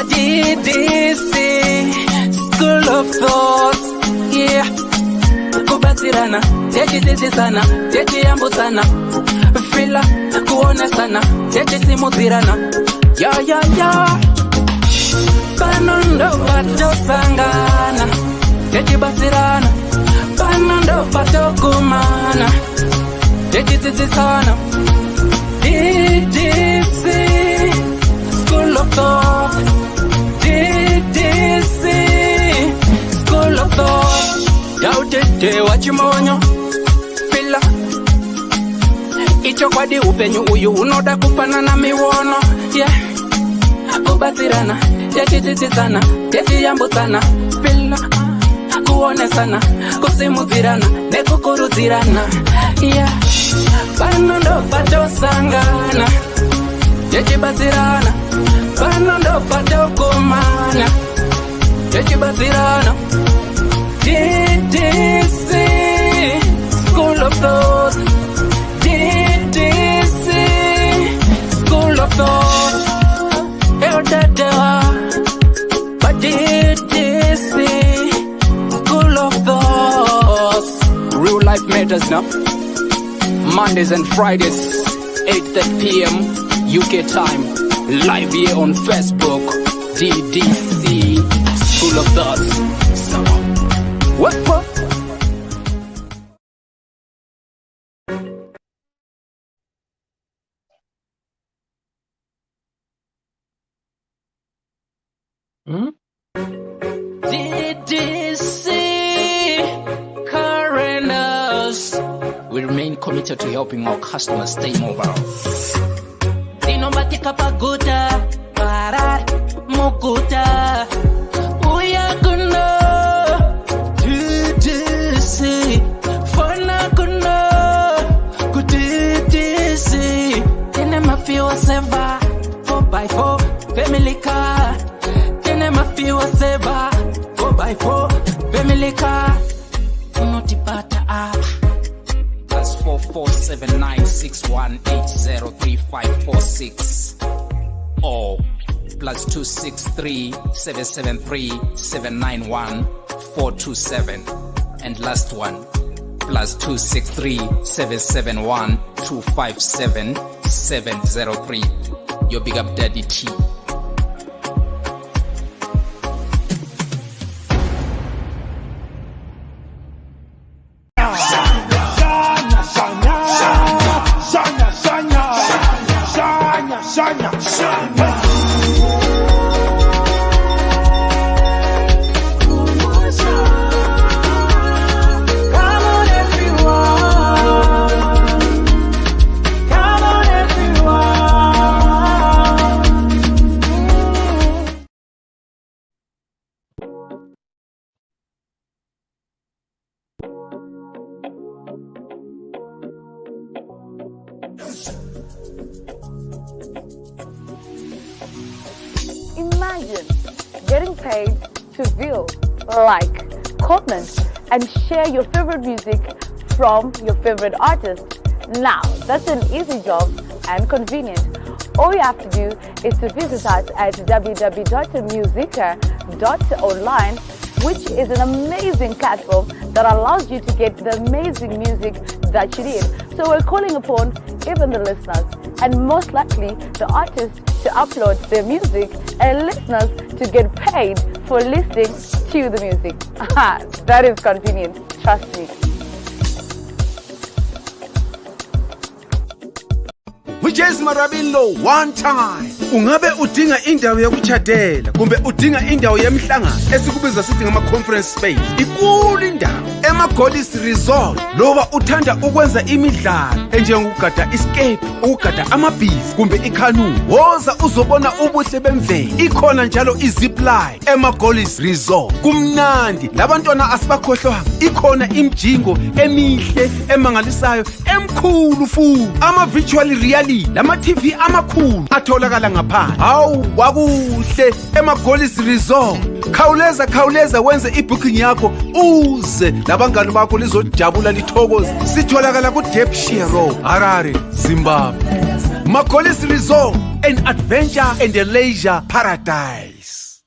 Ddc Skool of Thoughts, yeah. Kubatirana, techi sana, techi ambusana, fila kuona sana, techi simutirana, ya. Panondo bato sangana, techi batirana, panondo bato kumana, techi sana. Ddc Skool of Thoughts, Ddc Skool of Thoughts. Yautete wachimonyo pila icho kwadi upenyu uyu unoda kupanana miwono, yeah. Kubatirana, yachititizana, yachiyambusana, pila kuonesana, kusimuzirana, nekukuruzirana, yeah. Panondo pato sangana, yachibatirana, panondo pato kumana, yachibatirana. Ddc Skool of Thoughts, Ddc Skool of Thoughts. But Ddc Skool of Thoughts. Real life matters now. Mondays and Fridays, 8:30 p.m. UK time. Live here on Facebook. Ddc Skool of Thoughts. What? Ddc Currenters. We remain committed to helping our customers stay mobile. Dinomatika paguta, parar, mukuta, uyakuna. Seva 4x4 family car. Tenema fiwa seva 4x4 family car. Unotipata apa +447961803546 or +263773791 and last one +263771257 Your big up daddy T. Imagine getting paid to view, like, comment, and share your favorite music from your favorite artist. Now, that's an easy job and convenient. All you have to do is to visit us at www.musica.online, which is an amazing platform that allows you to get the amazing music that you need. So we're calling upon even the listeners, and most likely the artists, to upload their music and listeners to get paid for listening to the music. That is convenient, trust me. Whiches Marabilo one time. Ungabe udinga indawo yokuchadela kumbe udinga indawo yemhlangano esikubiza sithi ngama conference space. Ikulu indawo Ddc Resort. Loba uthanda ukwenza imidlalo enjengokugada escape, ukugada amabhizi kumbe ikanu. Woza uzobona ubuhle bemvelo. Ikhona njalo izipline Ddc Resort. Kumnandi labantwana asibakhohlwa. Ikhona imjingo emihle emangalisayo emkhulu futhi. Ama virtual reality lama TV amakhulu atholakala ngaphandle. Hawu wakuhle Ddc Resort. Khawuleza wenze ibooking yakho uze labangani bakho lizojabula lithokoze. Sitholakala ku Ddc Road, Harare, Zimbabwe. Makolis Resort, an adventure and a leisure paradise.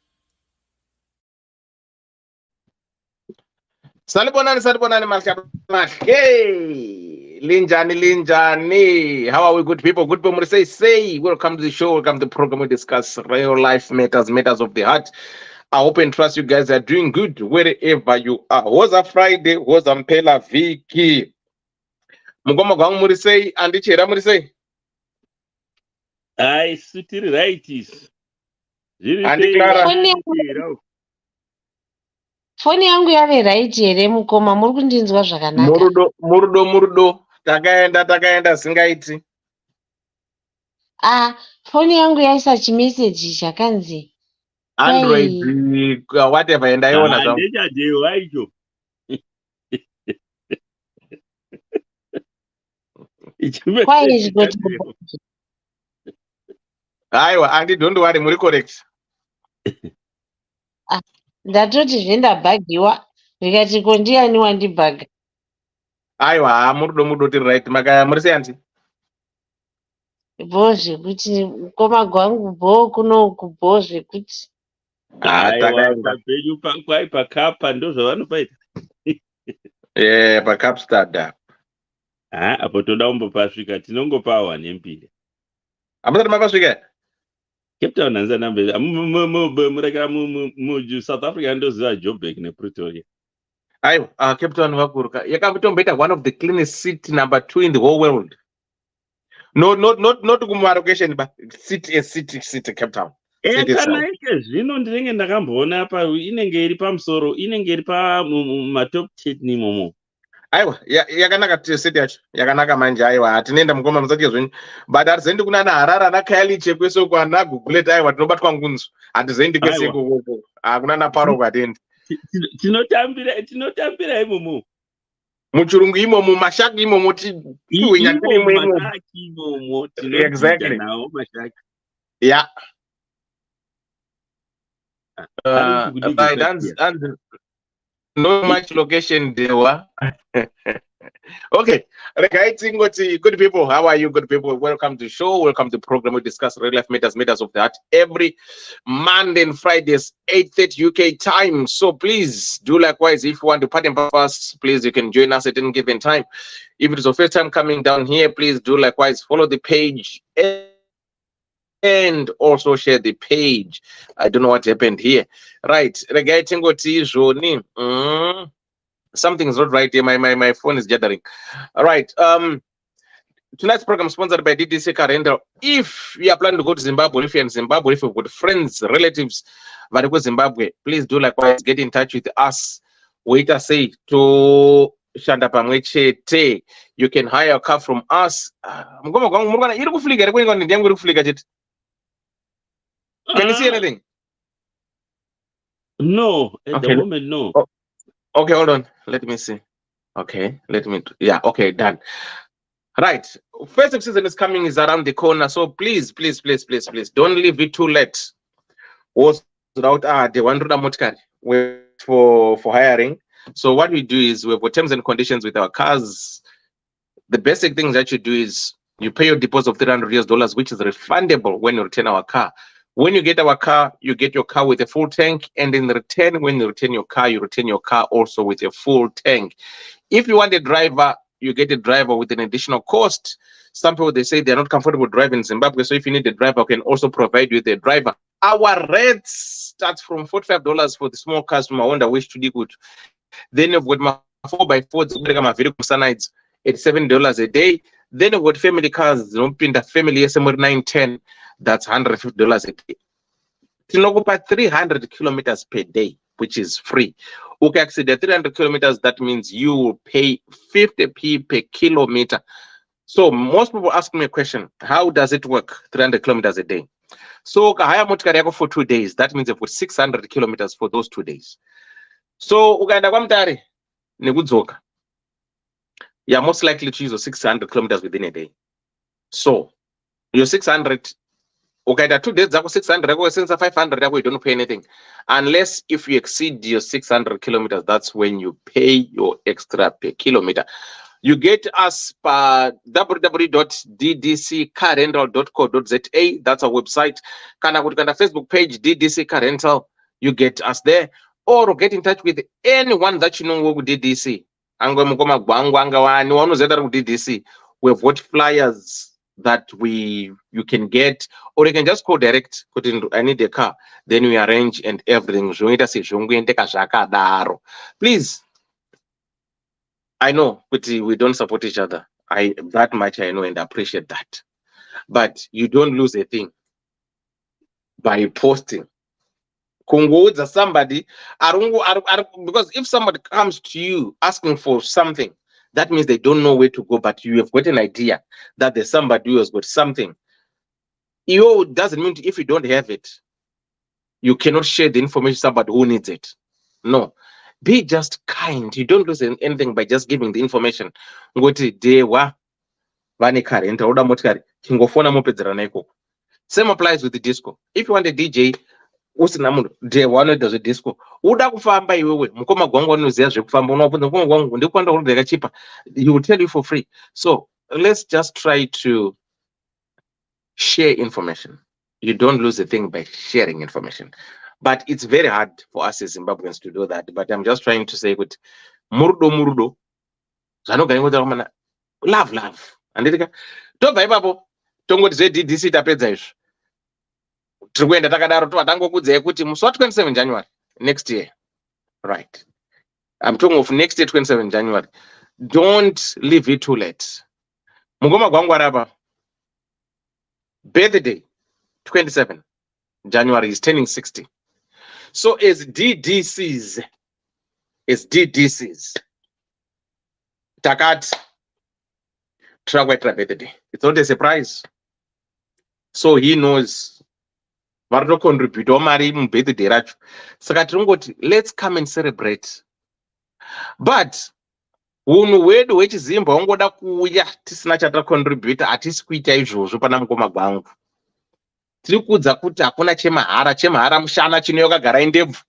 Salibonani, Malka. Hey, Linjani. How are we, good people? Good people, say, welcome to the show, welcome to the program. We discuss real life matters of the heart. I hope and trust you guys are doing good wherever you are. Was a Friday, was a Mpela Viki. Mugoma Gang Murisei, and Chera Murisei. I sitiri righties. Andy Clara. Foni yangu yave right here mukoma muri kundinzwa zvakanaka. Murudo. Takaenda singaiti. Foni yangu yaisa chimeseji chakanzi Android, whatever, and I want to. Aiwa, Andy, don't worry, muri correct. Ndatoti zvendabhagiwa vikati kondiani wandibhaga. Aiwa, murudo tiri right. Maka muri sei anti? Bo zvekuti ukoma gwangu bo kunoku bo zvekuti. Aiwa, penyu pangu pakapa ndo zvavanopaita. Pakapstada. Apo toda umbopasvika tinongopawa nempile. Amusati makasvika? Cape Town hanza nambe murekera mu South Africa ndoziva Joburg nePretoria. Aiwa, Cape Town vakuruka. Yakatomboita one of the cleanest city number 2 in the whole world. No, not kuma location, but city Cape Town. Kana ike zvino ndinenge ndakamboona apa inenge iri pamusoro, inenge iri top 10 nimomo. Aiwa, yakanaka city yacho. Yakanaka manje aiwa. Atinoenda mukoma musati zvenyu. But hatizendi kuna Harare na Khayelitsha kweso kwana Google aiwa tinobatwa ngunzu. Hatizendi kwese koko. Hakuna na paro kwatendi. Tinotambira imomo. Muchirungu imomo, mashaki imomo exactly. Yeah. By no much location there were. Okay. Good people. How are you, good people? Welcome to the show. Welcome to the program. We discuss real life matters of the heart every Monday and Fridays, 8:30 UK time. So please do likewise. If you want to partner with us, please you can join us at any given time. If it is your first time coming down here, please do likewise. Follow the page and also share the page. I don't know what happened here. Right. Something's not right here. My phone is gathering. All right. Tonight's program is sponsored by Ddc Skool. If you are planning to go to Zimbabwe, if you're in Zimbabwe, if you've got friends, relatives that go to Zimbabwe, please do likewise get in touch with us. Wait a say to Shanda Pamwechete. You can hire a car from us. Can you see anything? No, at the moment, no. Okay, hold on. Let me see. Okay, okay, done. Right. Festive season is coming, is around the corner. So please, don't leave it too late. Also, the one motor wait for hiring. So what we do is we have terms and conditions with our cars. The basic things that you do is you pay your deposit of $300, which is refundable when you return our car. When you get our car, you get your car with a full tank, and in return, when you return your car, you return your car also with a full tank. If you want a driver, you get a driver with an additional cost. Some people, they say they're not comfortable driving in Zimbabwe, so if you need a driver, we can also provide you with a driver. Our rates start from $45 for the small cars from Honda Wish to Good. Then you've got my 4x4 at $7 a day. Then you've got family cars, family somewhere 910. That's $150 a day. Tinokupa 300 kilometers per day, which is free. Okay, actually, the 300 kilometers, that means you will pay 50p per kilometer. So most people ask me a question, how does it work, 300 kilometers a day? So hire motikari for 2 days. That means you've got 600 kilometers for those 2 days. So ukaenda kwa mtare nekudzoka, you're most likely to use 600 kilometers within a day. So your 600, okay, the 2 days, 600, since 500, you don't pay anything. Unless if you exceed your 600 kilometers, that's when you pay your extra per kilometer. You get us www.ddccarrental.co.za. That's our website. Kana Facebook page DDC Car Rental. You get us there, or get in touch with anyone that you know with DDC. DDC. We've got flyers that you can get, or you can just call direct. I need a car. Then we arrange and everything. Please. I know, but we don't support each other. That much I know and appreciate that. But you don't lose a thing by posting. Kungoza somebody, because if somebody comes to you asking for something, that means they don't know where to go, but you have got an idea that there's somebody who has got something. It doesn't mean if you don't have it, you cannot share the information to somebody who needs it. No. Be just kind. You don't lose anything by just giving the information. Same applies with the disco. If you want a DJ, day one does a disco. He will tell you for free. So let's just try to share information. You don't lose a thing by sharing information. But it's very hard for us as Zimbabweans to do that. But I'm just trying to say, with murdo, love. And it don't buy babo. Don't go to DDC tapedzaish. Triguenda takadaro to atango kudzai kuti musi 27 January next year. Right. I'm talking of next year, 27 January. Don't leave it too late. Mugoma gwangwaraba. Birthday, 27 January is turning 60. So as DDCs, Takat birthday. It's not a surprise. So he knows what to contribute or marry birthday. Let's come and celebrate. But unhu wedu wechizimba wangoda kuuya tisina chatakontributa hatisi kuita izvozvo pana mukoma gwangu. Tiri kuudza kuti hakuna chemahara mushana chino yakagara indebvu.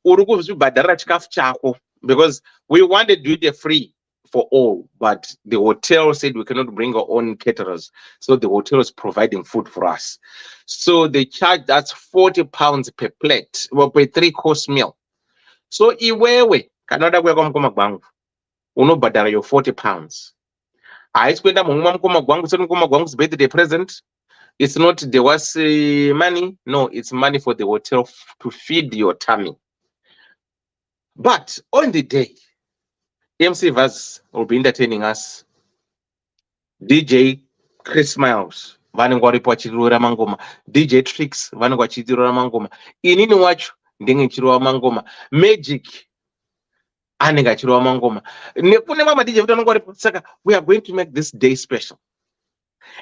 Uri kuzvibhadharira chikafu chako, because we wanted to do it free for all, but the hotel said we cannot bring our own caterers, so the hotel is providing food for us. So they charge us £40 per plate, well, per 3-course meal. So iwewe kanoda kuya kwa mukoma gwangu unobhadhara your £40. Haisi kuenda mumwe mukoma gwangu soti mukoma gwangu's birthday present. It's not there was money. No, it's money for the hotel to feed your tummy. But on the day, MC Vaz will be entertaining us. DJ Chris Miles, vanenge varipo mangoma. DJ Tricks, vanenge vachitirora mangoma. Inini wacho ndenge chirova mangoma. Magic anenge achirova mangoma. Nekune mama DJ vanenge varipo. Saka we are going to make this day special.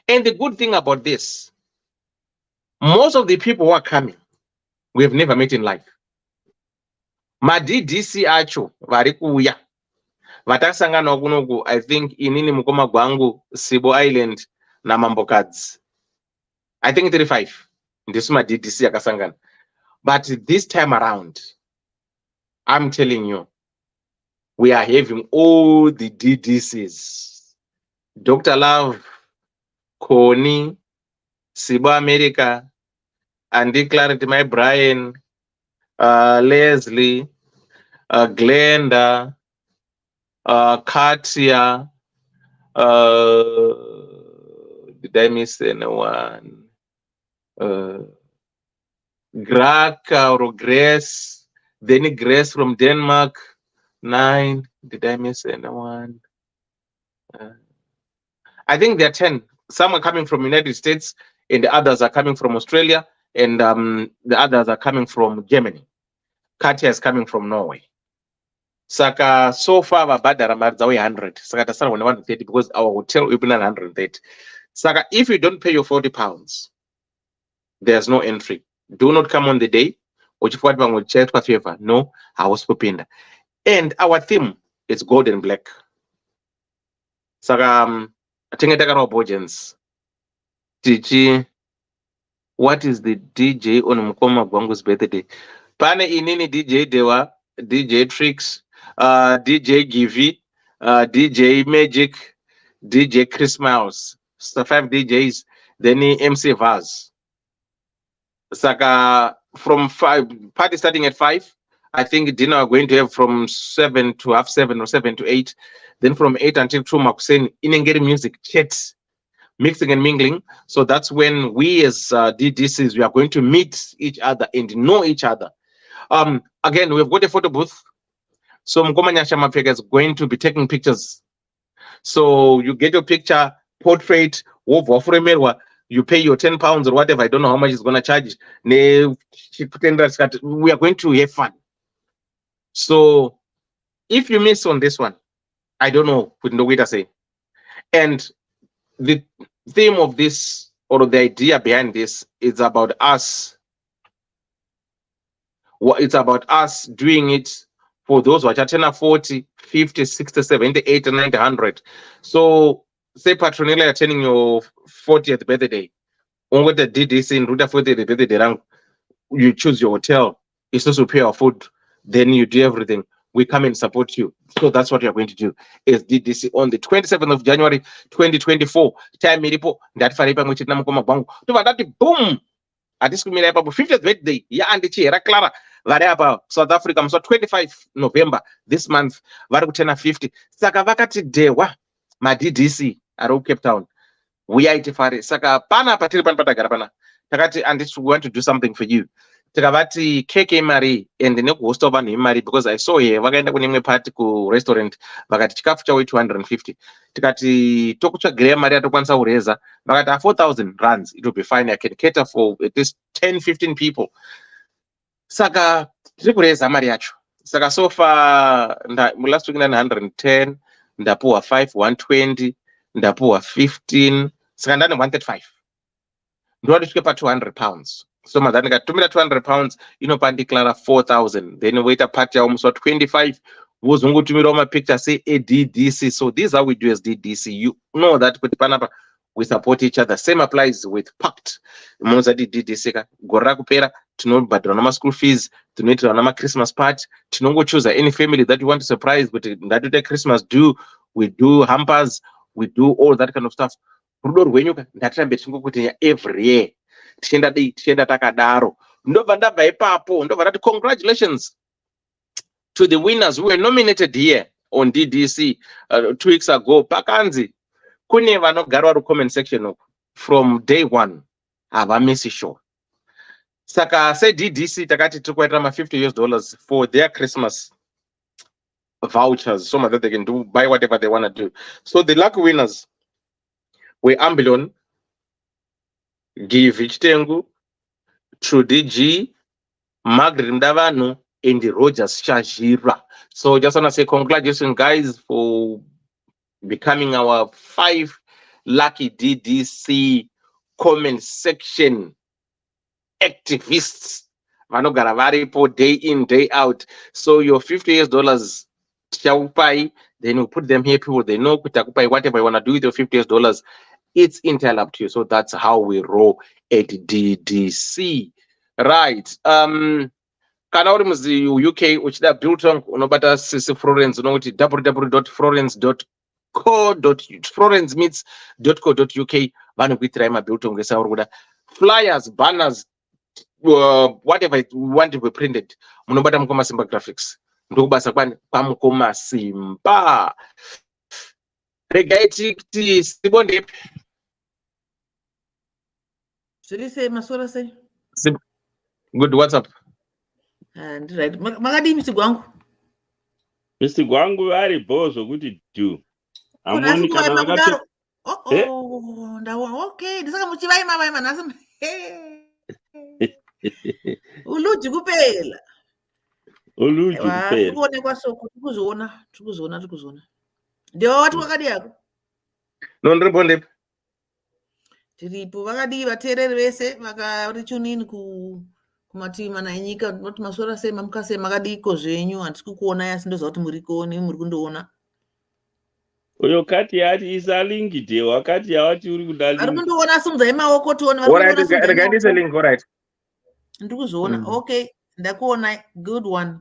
And the good thing about this, most of the people who are coming, we have never met in life. Ma DDC acho vari kuuya vatasangana kunoku, I think inini mukoma gwangu Sibo Island na Mambokadzi, I think 35 ndisu ma DDC yakasangana. But this time around, I'm telling you, we are having all the DDCs. Dr. Love, Connie, Sibo America, Andy Clarity, my Brian, Leslie, Glenda, Katia, did I miss anyone? Graka or Grace, then Grace from Denmark, 9. Did I miss anyone? I think there are 10. Some are coming from United States, and the others are coming from Australia, and the others are coming from Germany. Katia is coming from Norway. Saka so far vabhadhara mari dzavo 100. Saka tasara 130 because our hotel will be 130. Saka if you don't pay your £40, there's no entry. Do not come on the day. Favor. No, I was popinda. And our theme is gold and black. Saka Tingetaka Bojans. Tichi, what is the DJ on Mukoma Gwangu's birthday? Pane inini DJ Dewa, DJ Tricks, DJ Givi, DJ Magic, DJ Chris Miles, so 5 DJs, then MC Vaz. Saka from 5 party starting at 5. I think dinner are going to have from 7 to half 7 or 7 to 8. Then from 8 until 2 Makusen, in music, chats, mixing and mingling. So that's when we as DDCs, we are going to meet each other and know each other. Again, we've got a photo booth. So Mkomanya Shamapega is going to be taking pictures. So you get your picture, portrait, you pay your £10 or whatever. I don't know how much it's going to charge. We are going to have fun. So if you miss on this one, I don't know what to say. And the theme of this, or the idea behind this, is about us. It's about us doing it for those who are 10, 40, 50, 60, 70, 80, 90, 100. So say Patronella attending your 40th birthday. On what the DDC in Ruta 40th birthday, you choose your hotel, it's also pay your food, then you do everything. We come and support you. So that's what you're going to do. Is DDC on the 27th of January 2024. Time Miripo, that Faripa which Namakoma boom. At this 50th birthday, yeah, and the chair, Clara, Variaba, South Africa, so 25 November this month, Varutena 50. Sakavakati Dewa, my DDC, at Cape Town. We are Itifari, Saka Pana Patiripan Patagarapana. Takati, and this we want to do something for you. Takavati KK Mari and the host of an Mari, because I saw here, Vaganda Kunime Partiku restaurant, Bagati Chikafucha 250. Takati Tokucha Grea Maria Topansa Ureza, Bagata 4,000 rands, it will be fine. I can cater for at least 10-15 people. Saka Trikureza Mariacho. Saka so far, last week 910, Ndapua 5, 120, Ndapua 15, Sakandana 135. Do I keep £200? So madam got £200, you know, declare 4,000. Then wait a party almost 25. Was going to me picture say a DDC. So this is how we do as DDC. You know that with Panapa we support each other. Same applies with Pact. Monza DDC Gora Kupera to know but Ddc school fees, to know to Christmas party, to know choose any family that you want to surprise, but that do Christmas do, we do hampers, we do all that kind of stuff. When you that every year. Congratulations to the winners who were nominated here on DDC 2 weeks ago. Pakanzi kune vanogara comment section from day one avamisi show. Saka say DDC takati tukwaita $50 for their Christmas vouchers, so that they can do buy whatever they want to do. So the lucky winners were Ambilon, Give Tengu, Trudy G, Margaret Mdavano, and the Rogers Shajira. So just want to say congratulations, guys, for becoming our 5 lucky DDC comment section activists. Vanogaravari day in, day out. So your $50 chaupai, then you put them here, people they know whatever you want to do with your $50. It's entirely up to you. So that's how we roll at DDC. Right. Kana uri the UK uchida biltong unobata sisi Florence unoti www.florence.co.uk vanu kuitira ima biltong ngesa uri flyers, banners, whatever you want to be printed munobata Mukoma Simba Graphics ndokubasa kwani kwamukoma Simba regaiti kuti sibonde should you say Masora say good. What's up? And right magadi Mr. Gwangu ari bozo kuti do amoni kana ngati ndawa okay ndisaka muchivaima vaima nasi uluji kupela kuonekwa soko tikuzoona ndio watu wakadi yako nondripo ndipo tiripo vakadi vateereri vese vakarichunini kumatima nanyika noti Masora sema mukasema makadiko zvenyu handisi kukuona yasi ndoziva kuti murikoni muri kundoona uyo kati yati isalingi de wakati yawati uri kudali ari kundoona simudza maoko tione ndiri kuzoona okay ndakuona good one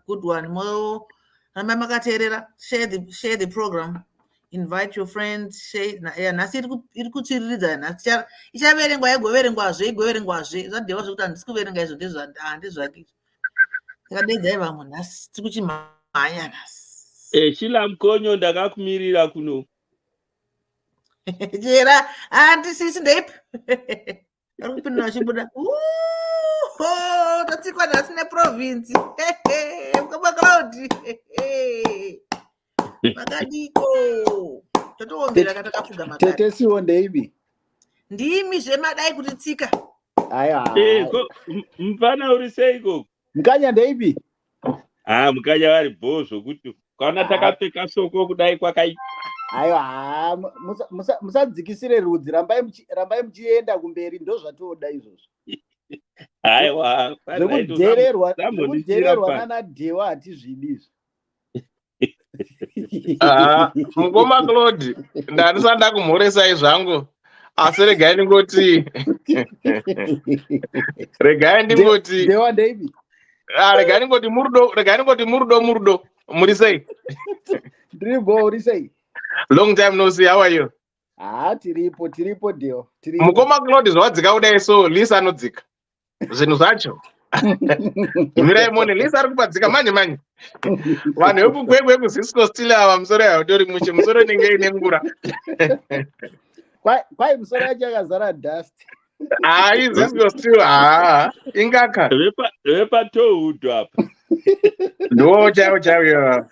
mo ramba makateerera share the program invite your friends, say, nhasi iri kutsiriridza nhasi ichaverengwa yagoverengwazve igoverengwazve zvadewa zvokuti handisi kuverenga izvo ndezvake takadedzai vamwe nhasi tiri kuchimhanya nhasi Shila Mkonyo ndakakumirira kuno. chera handisisi ndeipi ari kupindura achibuda tatsikwa nhasi neprovinsi mukamaklaudi makadiko totoomberaka takafuga makare tetesiwo ndeipi ndimi zvemadai kuti tsika Mfana uri seiko? Mkanya ndeipi? Mkanya vari bhozvo kuti kana takapfeka soko kudai kwakai. Aiwa, musadzikisire rudzi, rambai muchienda kumberi, ndo zvatoda izvozvo. Aiwa, zvekudererwa nana Dhewa hatizvidi. Mukoma Claude, ndandisanda kumhoresai zvangu. Asi regai ndingoti Dhewa ndeipi? Regai ndingoti murudo muri sei? Ndiripo, uri sei? Long time no see, how are you? Tiripo Dhewa. Mukoma Claude zvawadzika kudai so Lisa anodzika zvinhu zvacho. Mirai mone Lisa ari kupadzika manje vanhu vekukwekwe kuDC Skool still ava musoro yaudori mushe musoro inenge ine ngura. Kwai musoro yacho yakazara dust. DC Skool still ingaka Vepatohudu apa. ndo chaiwo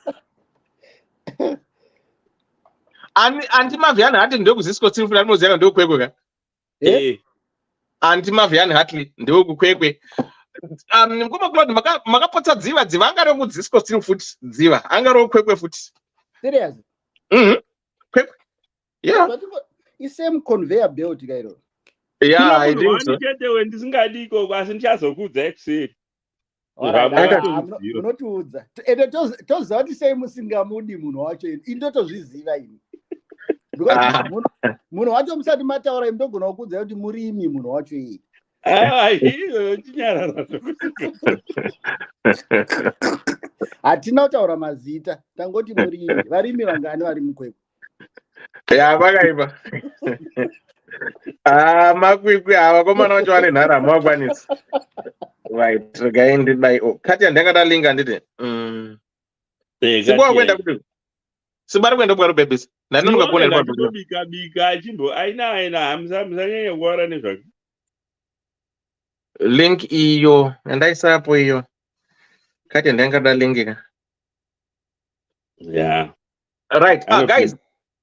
anti Mavian hati ndio kuDC Skool still fulani moziaka ndio kukwekwe ka. Anti Mavian hati ndio kukwekwe. Mukoma Claude makapotsa dziva angaro kuDC Skool still futi dziva angaro kwekwe futi. Serious? Kwekwe. Yeah. Isame conveyor belt kairo. Yeah, I think so. Chete wendisingadiko kwasi ndichazokudza ekuseri. Unotiudza. Ende toziva kuti sei musingamudi munhu wacho indotozviziva ini. Munhu wacho musati mataura ndogona kukudza kuti murimi munhu wacho iyi. Hatina kutaura mazita, tangoti murimi. Varimi vangani vari mukwekwe? Ya vakaipa. Makwikwi ava komana wacho vane nharamo wakwanisa. Right, regai ndidai. Kati handakada linga nditi. Sibuwa kuenda kuti. Sibari kuenda bwaro bebisi. Ndanonoka kuona kwa bebisi. Bika achimbo aina hamsanyanya kuwara nezvake. Link iyo ndaisapo iyo. Kati handakada lingika. Yeah. Right, guys.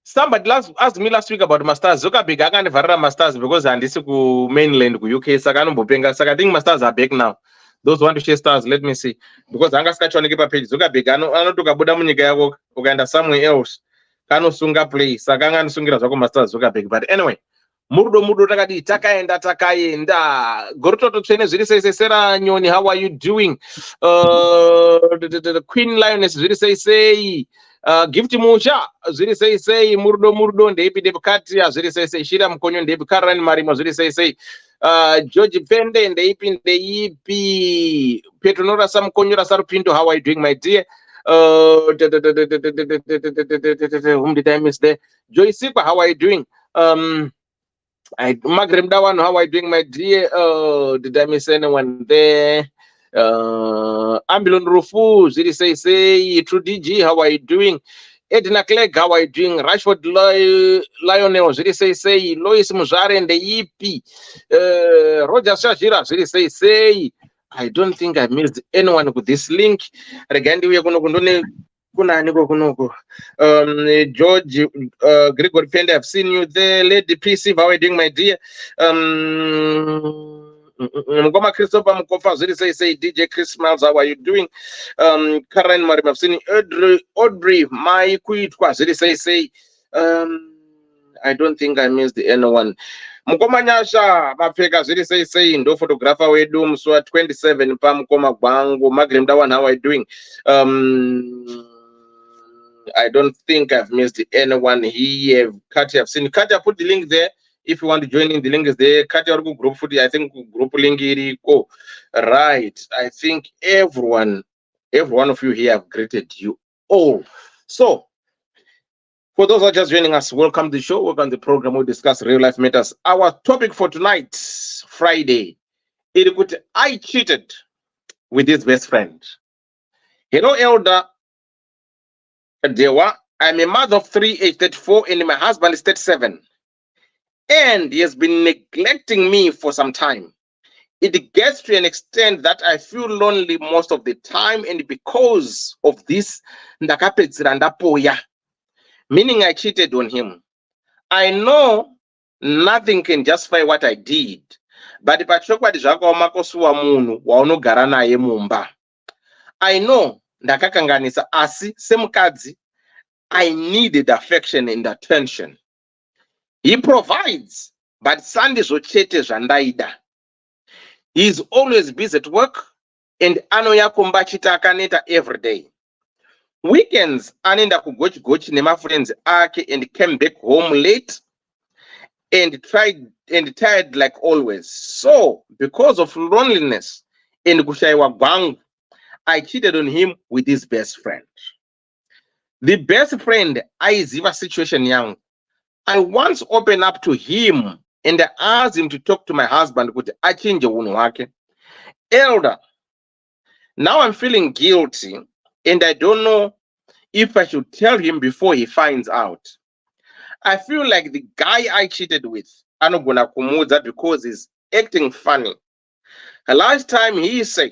Somebody asked me last week about masters. Zuckerberg akandivarira masters because handisi ku mainland ku UK saka anombopenga. Saka I think masters are back now. Those who want to share stars, let me see. Because anga skachaoneke pa page. Zuckerberg anotoka buda munyika yako ukaenda somewhere else. Kanosunga play. Saka anga anosungira zvako masters Zuckerberg. But anyway, murudo takadi takaenda. Gorototo tsvene zviri sei Sera Nyoni, how are you doing? The Queen Lioness zviri sei. Gift Musha zviri sei murudo ndeipi ndepakati zviri sei Shira Mkonyo ndeipi Karen Marimo zviri sei George Pende ndeipi Petronora Samkonyo Sarupindo, how are you doing my dear? Whom did I miss there? Joy Sikwa, how are you doing? Magrem Dawan, how are you doing my dear? Did I miss anyone there? Ambulon Rufu, Ziri say, True DG, how are you doing? Edna Clegg, how are you doing? Rashford Lionel, Ziri say, Lois Mujare and the EP, Roger Shashira, Ziri say, I don't think I missed anyone with this link. Regandi, we are going to George Gregory Pende, I've seen you there. Lady PC, how are you doing, my dear? Ngoma Christopher Mkofa ziri say DJ Chris Miles, how are you doing? Karen Marim, I've seen Audrey my kuitwa ziri say I don't think I missed anyone. Mukoma Nyasha mapfeka ziri say ndo photographer wedu muswa 27 pa Mukoma Gwangu. Magrem Dawan, how are you doing? I don't think I've missed anyone here. Katia, I've seen Katia, put the link there. If you want to join in, the link is there. Katia group footy, I think group link go right. I think every one of you here have greeted you all. So For those who are just joining us, welcome to the show. Welcome to the program. We discuss real life matters. Our topic for tonight, Friday, I cheated with his best friend. Hello, Elder Dewa. I'm a mother of 3, age 34, and my husband is 37. And he has been neglecting me for some time. It gets to an extent that I feel lonely most of the time, and because of this, meaning I cheated on him. I know nothing can justify what I did, but I know ndakakanganisa asi semukadzi I needed affection and attention. He provides, but sandizvochete zvandaida. He's always busy at work, and anoya kumbachita akaneta every day. Weekends, anenda kugochi nema-friends ake and came back home late and tired like always. So, because of loneliness and kushaiwa gwangu, I cheated on him with his best friend. The best friend, aiziva situation yangu. I once opened up to him and I asked him to talk to my husband kuti achinje unhu wake. Elder, now I'm feeling guilty and I don't know if I should tell him before he finds out. I feel like the guy I cheated with, anogona kumudza because he's acting funny. Last time he said,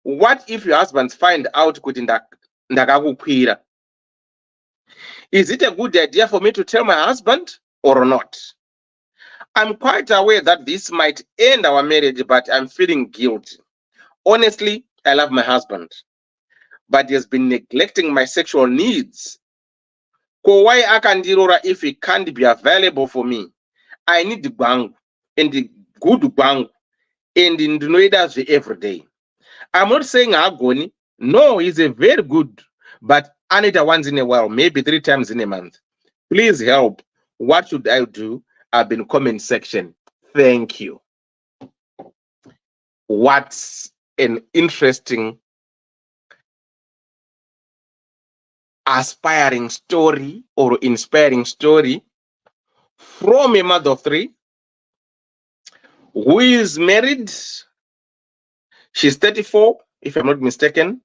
what if your husbands find out kuti ndakakukwira? Is it a good idea for me to tell my husband or not? I'm quite aware that this might end our marriage, but I'm feeling guilty. Honestly, I love my husband, but he has been neglecting my sexual needs. Why akandirora if he can't be available for me? I need the bang and the good bang and in the every day. I'm not saying agony. No, he's a very good, but Anita once in a while, maybe 3 times in a month. Please help. What should I do? I've been comment section. Thank you. What's an interesting, aspiring story or inspiring story from a mother of 3 who is married. She's 34, if I'm not mistaken,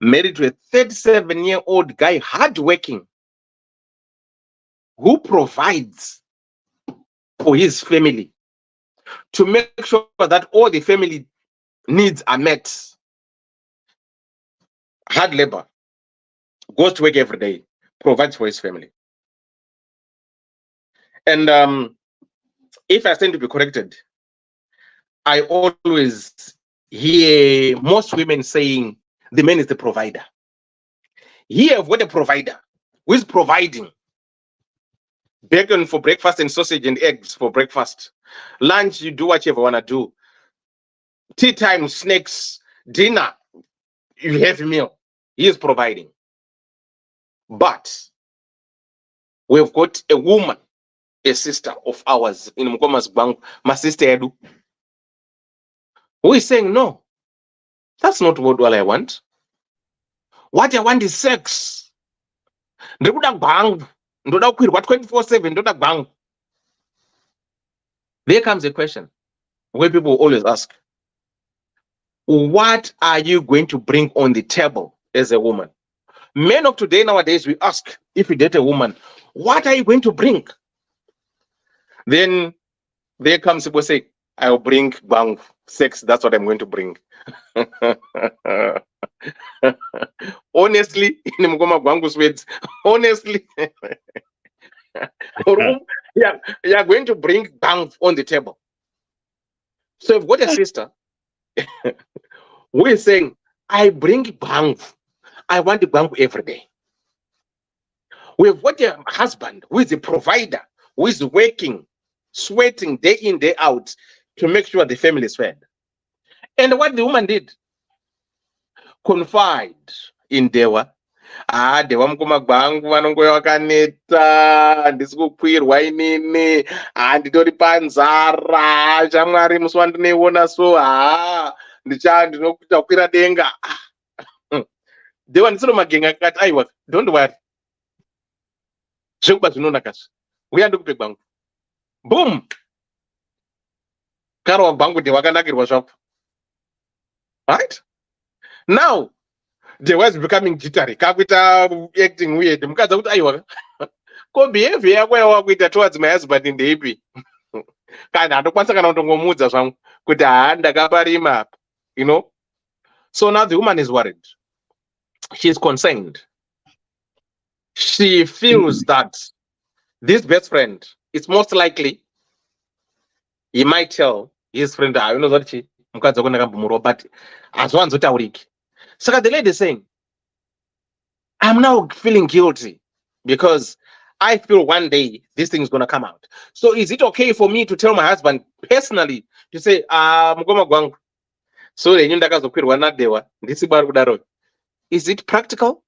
married to a 37-year-old guy, hardworking, who provides for his family to make sure that all the family needs are met. Hard labor, goes to work every day, provides for his family. And if I stand to be corrected, I always hear most women saying the man is the provider. Here I've got a provider who is providing bacon for breakfast and sausage and eggs for breakfast. Lunch, you do whatever you want to do. Tea time, snacks, dinner, you have a meal. He is providing. But we've got a woman, a sister of ours in Mukoma's bank, my sister Edu, who is saying, no, that's not what I want. What I want is sex. What 24/7. There comes a question where people always ask, what are you going to bring on the table as a woman? Men of today, nowadays, we ask, if you date a woman, what are you going to bring? Then there comes people say, I'll bring bang, sex, that's what I'm going to bring. Honestly, in Mugoma Bangus words, honestly, you're going to bring bang on the table. So if what a sister who is saying, I bring bang, I want the bang every day. We've got a husband who is a provider, who is working, sweating day in, day out to make sure the family is fed. And what the woman did, confide in Dewa. Dewa mkuma bangu wanongoya wakaneta, ndisikukwirwa inini, nditori panzara, chamwari muswandineiona so, ndinokuita kwira denga. Dewa ndisiro magenga kati, aiwa, don't worry. zvekuba zvinonakazve uya ndikupe gwangu boom karwa gwangu kuti wakanakirwa zvako, right? Now the was becoming jittery, kakuita acting weird, mukadzi kuti aiwa ko behavior yako yawakuita towards my husband ndeipi kana handokwanisa kana kutongomuudza zvangu kuti ndakaparima apa, you know. So now the woman is worried, she's concerned, she feels that this best friend, it's most likely he might tell his friend, you know what she mukadzi wako ndakambomurowa but hazviwanzotauriki. Saka the lady is saying, I'm now feeling guilty because I feel one day this thing is going to come out. So is it okay for me to tell my husband personally to say, mukoma gwangu, so renyu ndakazokwirwa nadewa ndisibari kudaro? Is it practical?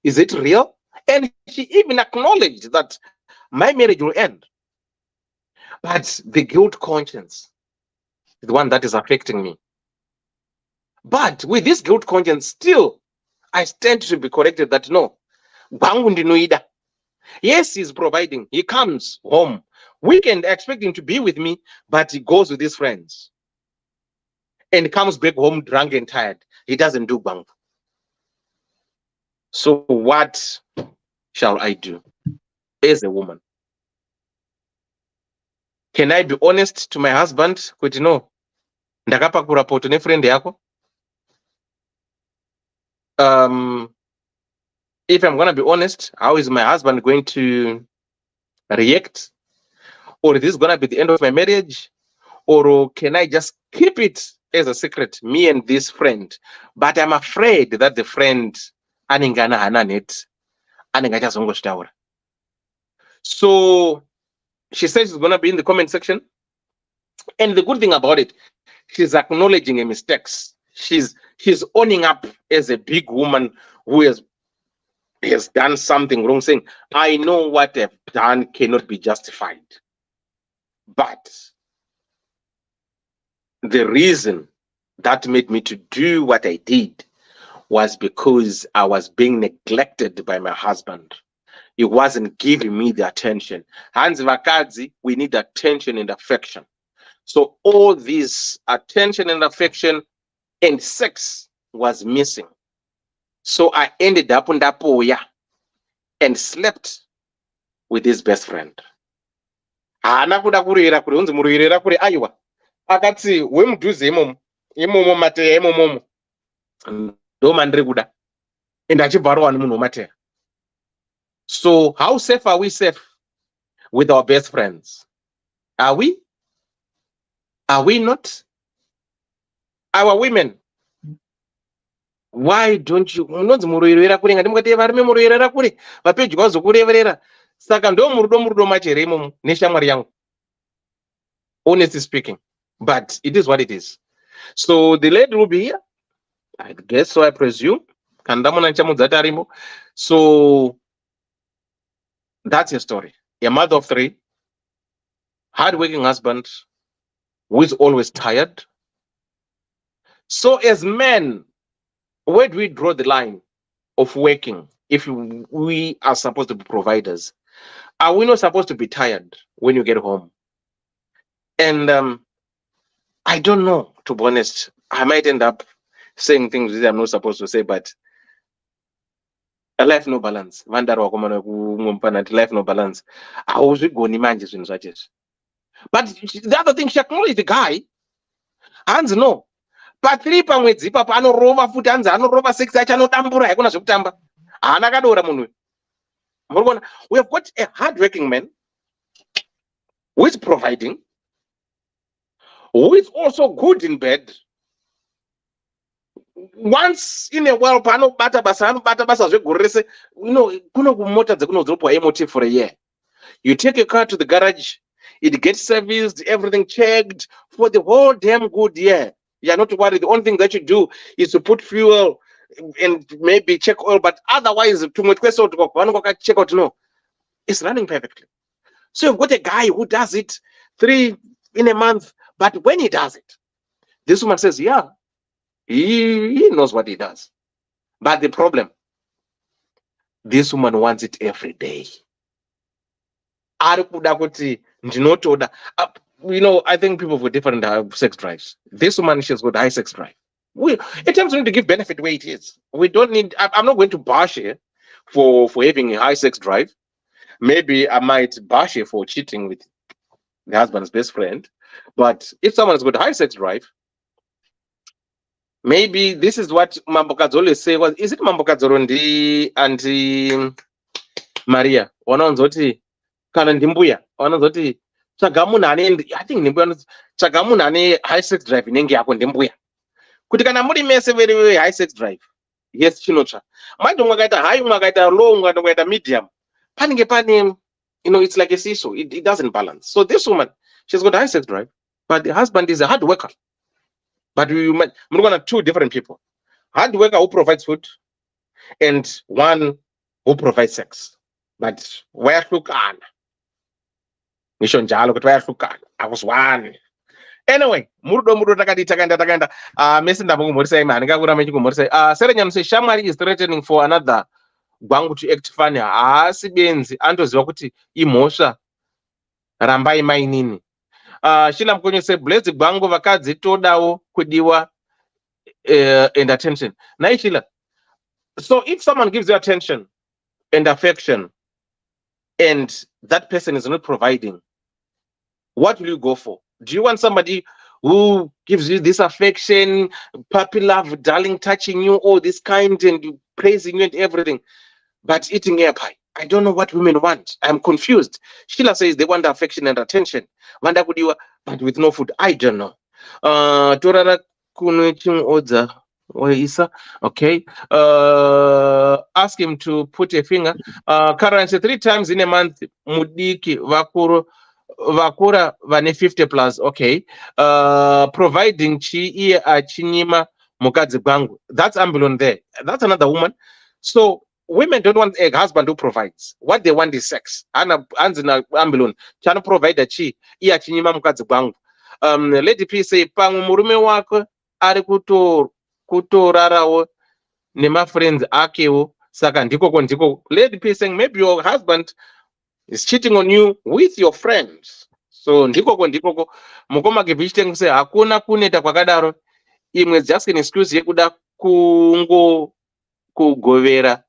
Is it real? And she even acknowledged that my marriage will end. But the guilt conscience is the one that is affecting me. But with this guilt conscience, still, I stand to be corrected that no, gwangu ndinoida. Yes, he's providing. He comes home. We can expect him to be with me, but he goes with his friends and comes back home drunk and tired. He doesn't do gwangu. So what shall I do as a woman? Can I be honest to my husband? Kuti no, ndakapakura poto nefriend yako. If I'm going to be honest, how is my husband going to react? Or is this going to be the end of my marriage? Or can I just keep it as a secret, me and this friend? But I'm afraid that the friend aningana hananet aningachazongoshtaura. So she says she's going to be in the comment section. And the good thing about it, she's acknowledging her mistakes. She's owning up as a big woman who has done something wrong, saying, I know what I've done cannot be justified. But the reason that made me to do what I did was because I was being neglected by my husband. He wasn't giving me the attention. Hands vakadzi, we need attention and affection. So all this attention and affection and sex was missing. So I ended up on Dapoya and slept with his best friend. Haana kuda kurira kuri unzi muruirira kuri aiwa. Akati wemudhuze imomo mateya imomo. Ndo mandiri kuda. And achibharwa nemunhu wemateya. So how safe are we safe with our best friends? Are we? Are we not? Our women, why don't you munonzi muruirira kuri ngati mukati varume muruirira kuri vapedyo vazokureverera saka ndo murudo machere imomo neshamwari yangu, honestly speaking. But it is what it is. So the lady will be here, I guess, so I presume. So that's your story. A mother of 3, hardworking husband who is always tired. So as men, where do we draw the line of working if we are supposed to be providers? Are we not supposed to be tired when you get home? And I don't know, to be honest. I might end up saying things that I'm not supposed to say, but a life no balance. Life no balance. I was going to But the other thing, she acknowledged the guy. Hands no. Pa3 pamwedzi papa anorova futi hanzi anorova sex acho anodambura hakuna zvekutamba. Haana kadora munhu. Murikuona, we have got a hardworking man who is providing, who is also good in bed. Once in a while panobata basa zvegore rese, you know, kuno kumota dzekunodzopwa MOT for a year. You take your car to the garage, it gets serviced, everything checked for the whole damn good year. You're not worried. The only thing that you do is to put fuel and maybe check oil, but otherwise, check out, no, it's running perfectly. So you've got a guy who does it 3 in a month, but when he does it, this woman says, yeah, he knows what he does. But the problem, this woman wants it every day. ari kuda kuti ndinotoda. I think people with different sex drives. This woman, she's got high sex drive. At times we need to give benefit where it is. We don't need. I'm not going to bash her for having a high sex drive. Maybe I might bash her for cheating with the husband's best friend. But if someone's got high sex drive, maybe this is what Mambo Kadzolo say. Is it Mambo Kadzolo and Maria? Wanonzoti kana ndimbuya. Wanonzoti chagamuna ane. I think ndimbuya chagamuna ane high sex drive inenge yako ndimbuya. Kuti kana muri mese very high sex drive. Yes, chinocha. Mwaito mwakaita high, mwakaita low, mwakaita medium. Panenge pane, it's like a seesaw. It doesn't balance. So this woman, she's got high sex drive, but the husband is a hard worker. But we're going to two different people. Hard worker who provides food and one who provides sex. But where look on? Mission Jalo, but where look on? I was one. Anyway, Murdo Takati Takanda, Messenger Morse, man, Morse, Serenyan say Shamari is threatening for another Bangu to act funny. Sibens, Antos Yokuti, Imosha, Rambai Mainini. Shila Mkonyo say, bless the Bango Vakadzi, Todao, Kudiwa, and attention. Naishila. So if someone gives you attention and affection, and that person is not providing, what will you go for? Do you want somebody who gives you this affection, puppy love, darling, touching you, all this kind, and praising you and everything, but eating air pie? I don't know what women want. I'm confused. Sheila says they want affection and attention, but with no food. I don't know. Torara kunuchim oza Isa. Okay. Ask him to put a finger. Currency 3 times in a month. Mudiki vakura vane 50 plus. Okay. Providing chi chinyima mukadzi bangu. That's ambulance there. That's another woman. So women don't want a husband who provides. What they want is sex. Anzina ambulance. Chana provide a chi iya chinyima mukadzi bangu. Lady P say pangu murume wako ari kutorarawo nema friends akewo saka ndiko. Lady P saying maybe your husband is cheating on you with your friends. So ndiko mukoma kivishite say hakuna kuneta kwakadaro. Imwe just an excuse yekuda kugovera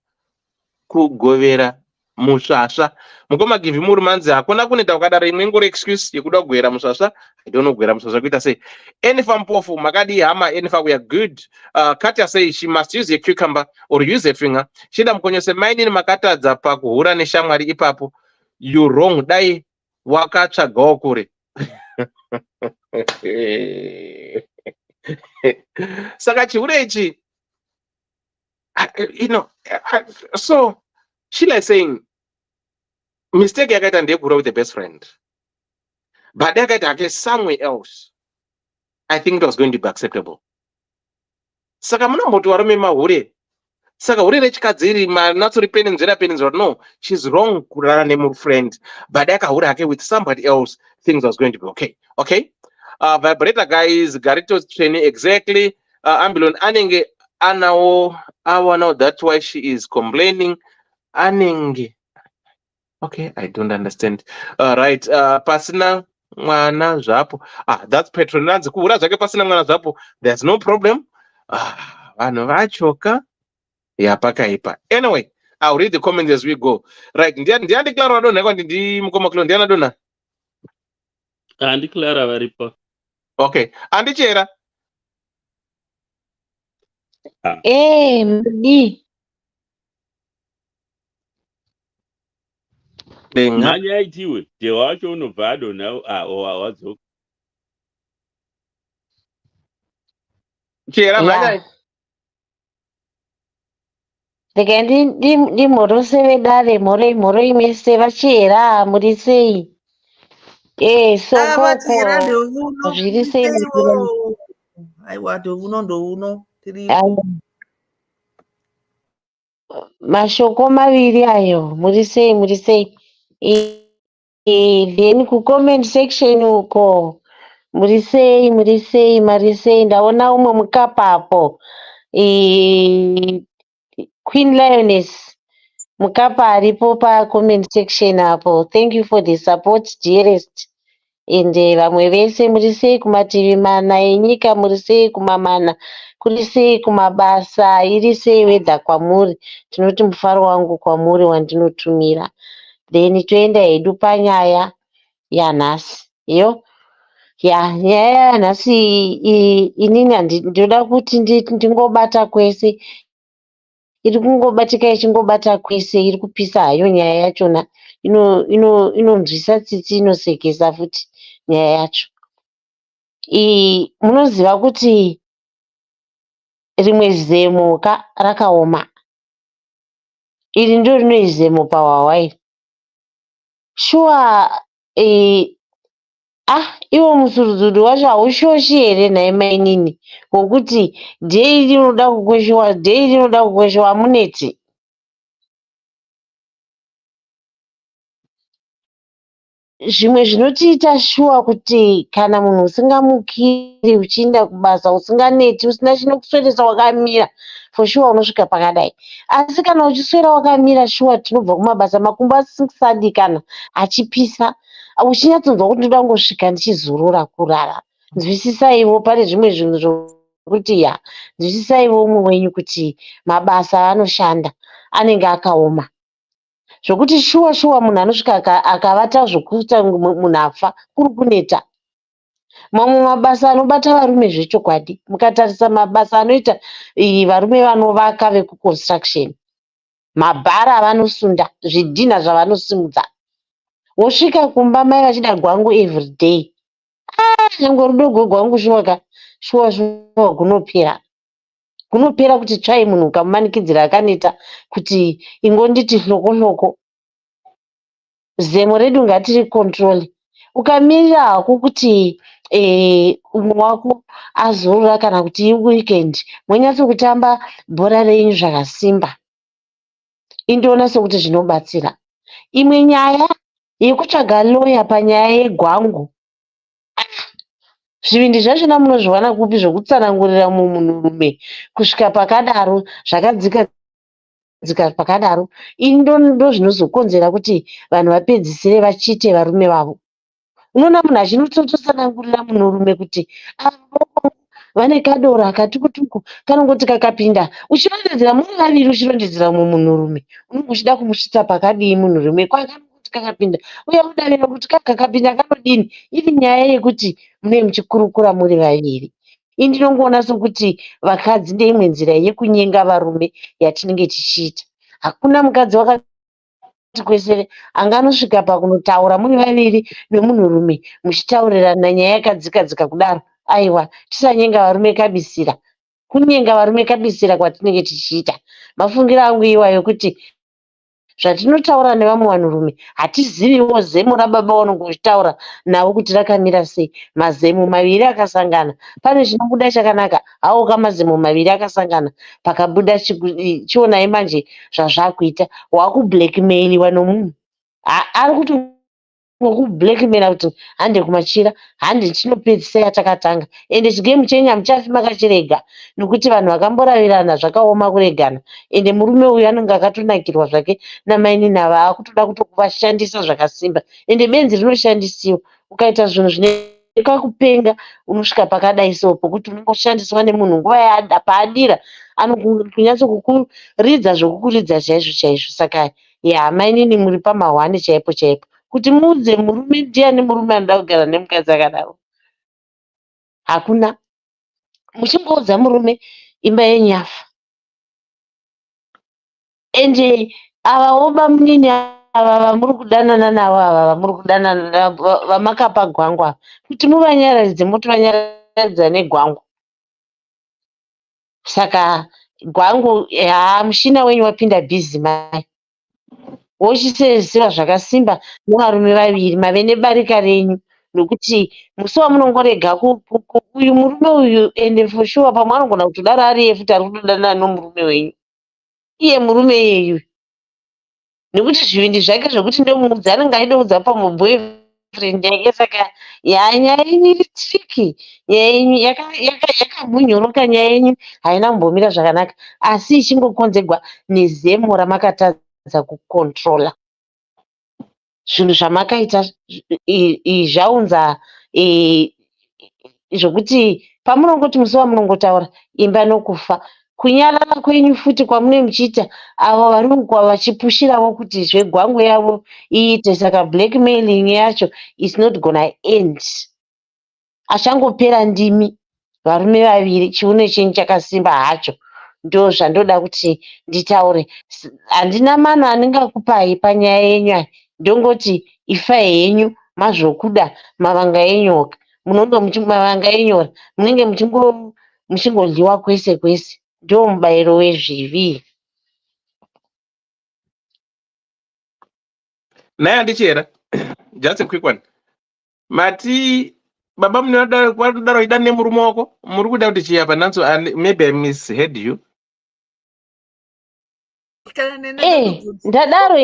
musvasva. Mukoma give muri manzi hakuna kuneta kwakadaro. Imwe ngore excuse yekuda kugovera musvasva. I don't know kugovera musvasva kuita say enifa mpofu makadi hama enifa we are good. Katya say she must use a cucumber or use a finger. Shida Mkonyo say maini makatadza pakuhura neshamwari ipapo. You wrong. Dai wakatsvagawo kure. Saka chiurechi, so Sheila is saying mistake yakaita ndeyekura with the best friend, but yakaita somewhere else, I think it was going to be acceptable. Saka munamboti varume mahure. Saka hure rechikadziri manatsori penenzera no, she's wrong kurara nemufriend, but yakahura hake with somebody else, things was going to be okay. Okay. Vibrator guys, Garito's training exactly. Ambulance anenge anawo now that's why she is complaining. Anenge. Okay, I don't understand. Right. Pasina mwana zvapo. That's patronage. Kuhura zvake pasina mwana zvapo. There's no problem. Vanhu vachoka. Yeah, pakaipa. Anyway, I'll read the comments as we go. Right. Ndiani Clara dona kwandi ndi mukoma klo ndiana dona. Andi Clara varipo. Okay. Andi Chera. Mdi. Manya itiwe. Tewacho unobvado now wadzo. Chera manya. Ndike ndimhorose vedare mhoro imese vachera muri sei? Vatira ndouno. Zviri sei? Aiwa ndouno. Mashoko maviri ayo muri sei? Then kucomment section uko muri sei mari sei. Ndaona umwe mukapapo. Queen Lioness Mukapa aripo pa-comment section apo. Thank you for the support, dearest. Ende vamwe vese muri sei kumativi mana enyika, muri sei kumamana, kuri sei kumabasa, iri sei wedha kwamuri. Tinoti mufaro wangu kwamuri wandinotumira. Then toenda hedu panyaya yanhasi. Yo, nyaya yanhasi inini ndinoda kuti ndingobata kwese. Iri kungobatika ichingobata kwese, iri kupisa hayo nyaya yachona. Inonzwisa tsitsi, inosekesa futi nyaya yacho. Munoziva kuti rimwe zemo rakaoma. Iri ndo rinoi zemo paHawaii. Shuwa iwo musurudzudu wacho haushoshi here nhaye mainini wokuti dhei rinoda kukweshewa hamuneti. Zvimwe zvinotiita shuwa kuti kana munhu usingamukiri uchiinda kubasa, usinganeti, usina chinokuswedesa wakamira, for sure unosvika pakadai. Asi kana uchiswera wakamira, shuwa tinobva kumabasa makumbo asingusadi kana achipisa, uchinyatsonzwa kuti ndoda kungosvika ndichizorora kurara. Nzwisisaiwo pane zvimwe zvinhu zvokuti nzwisisaiwo umwe wenyu kuti mabasa anoshanda anenge akaoma. Zvokuti shuwa munhu anosvika akavata zvokuita munhu afa kuri kuneta. Mamwe mabasa anobata varume zvechokwadi, mukatarisa mabasa anoita varume vanovaka vekuconstruction, mabhara avanosunda, zvidhina zvavanosimudza, wosvika kumba mai vachida gwangu everyday. Nyange rudo gwegwangu shuwa gunopera kuti tsvai munhu ukamumanikidzira akaneta kuti ingonditi hloko. Zemo redu ngatiri control. Ukamirira hako kuti umwe wako azorora kana kuti iweekend, monyatso kutamba bhora renyu zvakasimba, indoona sekuti zvinobatsira. Imwe nyaya yekutsvaga lawyer panyaya yegwangu, zvivindi zvachona munozviwana kupi zvokutsanangurira munhurume kusvika pakadaro, zvakadzika pakadaro. Ndo zvinozokonzera kuti vanhu vapedzisire vachite varume vavo. Unoona munhu achinototsanangurira munhurume kuti vane kadoro akatukutuku kanongoti kakapinda, uchirondedzera muri vaviri, uchirondedzera mumwe munhurume, unenge uchida kumusvitsa pakadii munhurume kwakanongoti kakapinda, uye udavira kuti kakapinda kanodini. Iri nyaya yekuti munenge muchikurukura muri vaviri. Ndinongoona sokuti vakadzi ndeimwe nzira yekunyenga varume yatinenge tichiita. Hakuna mukadzi wakati kwesere anganosvika pakunotaura muri vaviri nemunhurume muchitaurirana nyaya yakadzika kudaro. Aiwa, tisanyenga varume kabisira. Kunyenga varume kabisira kwatinenge tichiita. Mafungiro angu iwayo kuti zvatinotaura nevamwe vanhurume hatiziviwo zemo rababa vanonge uchitaura navo kuti rakamira sei. Mazemo maviri akasangana, pane chinobuda chakanaka. Hawo kamazemo maviri akasangana pakabuda chionai manje zvazvakuita. Wakublackmailiwa nomunhu ari kuti kublackmaila kuti hande kumachira, hande chinopedzisa yatakatanga, ende chigemu chenyu hamuchafi makachirega, nekuti vanhu vakamboravirana zvakaoma kuregana. Ende murume uyu anenge akatonakirwa zvake namaini nava, akutoda kutokuvashandisa zvakasimba. Ende benzi rinoshandisiwa, ukaita zvinhu zvine kakupenga unosvika pakadai so, pokuti unongoshandiswa nemunhu nguva paadira anokunyatso kukuridza zvokukuridza chaizvo. Saka mainini muri pamahwane chaipo. Kuti muudze murume ndiani murume anoda kugara nemukadzi akadaro? Hakuna. Muchimboudza murume imba yenyu yafa. Ende ava obamunini ava vamuri kudanana navo, ava vamuri kudanana navo, vamakapa gwangu ava, kuti muvanyaradze motovanyaradzira negwangu. Saka gwangu mushina wenyu wapinda bhizi mai, wochiseziva zvakasimba nevarume vaviri mave nebarika renyu, nokuti musi wamunongorega uyu murume uyu, ende for sure pamwe anogona kutodaro ari iye futi ari kutodanana nomurume wenyu, iye murume iyeyu, nekuti zvivindi zvake zvokuti ndomuudzi anenge aidoudza pamuboyfriend yake. Saka nyaya yenyu iri triki, nyaya yenyu yakamunyoroka, nyaya yenyu haina kumbomira zvakanaka, asi ichingokonzerwa nezemo ramakatadza kukontrola zvinhu zvamakaita zvaunza zvokuti pamunongoti musi wamunongotaura imba nokufa kunyarara kwenyu futi kwamune muchiita avo vari mugwa vachipushirawo kuti zvegwangu yavo iite saka blackmailing yacho is not gonna end achangopera ndimi varume vaviri chiuno chenyu chakasimba hacho ndo zvandoda kuti nditaure handina mano andingakupai panyaya yenyu ndongoti ifai henyu mazvokuda mavanga enyoka munonge mavanga enyora munenge muchingodliwa kwese kwese ndo mubayiro wezvivi. naye handichera just a quick one mati baba munodaro ida nemurume wako muri kuda kuti chiyapa nanso maybe I misheard you. ndadaro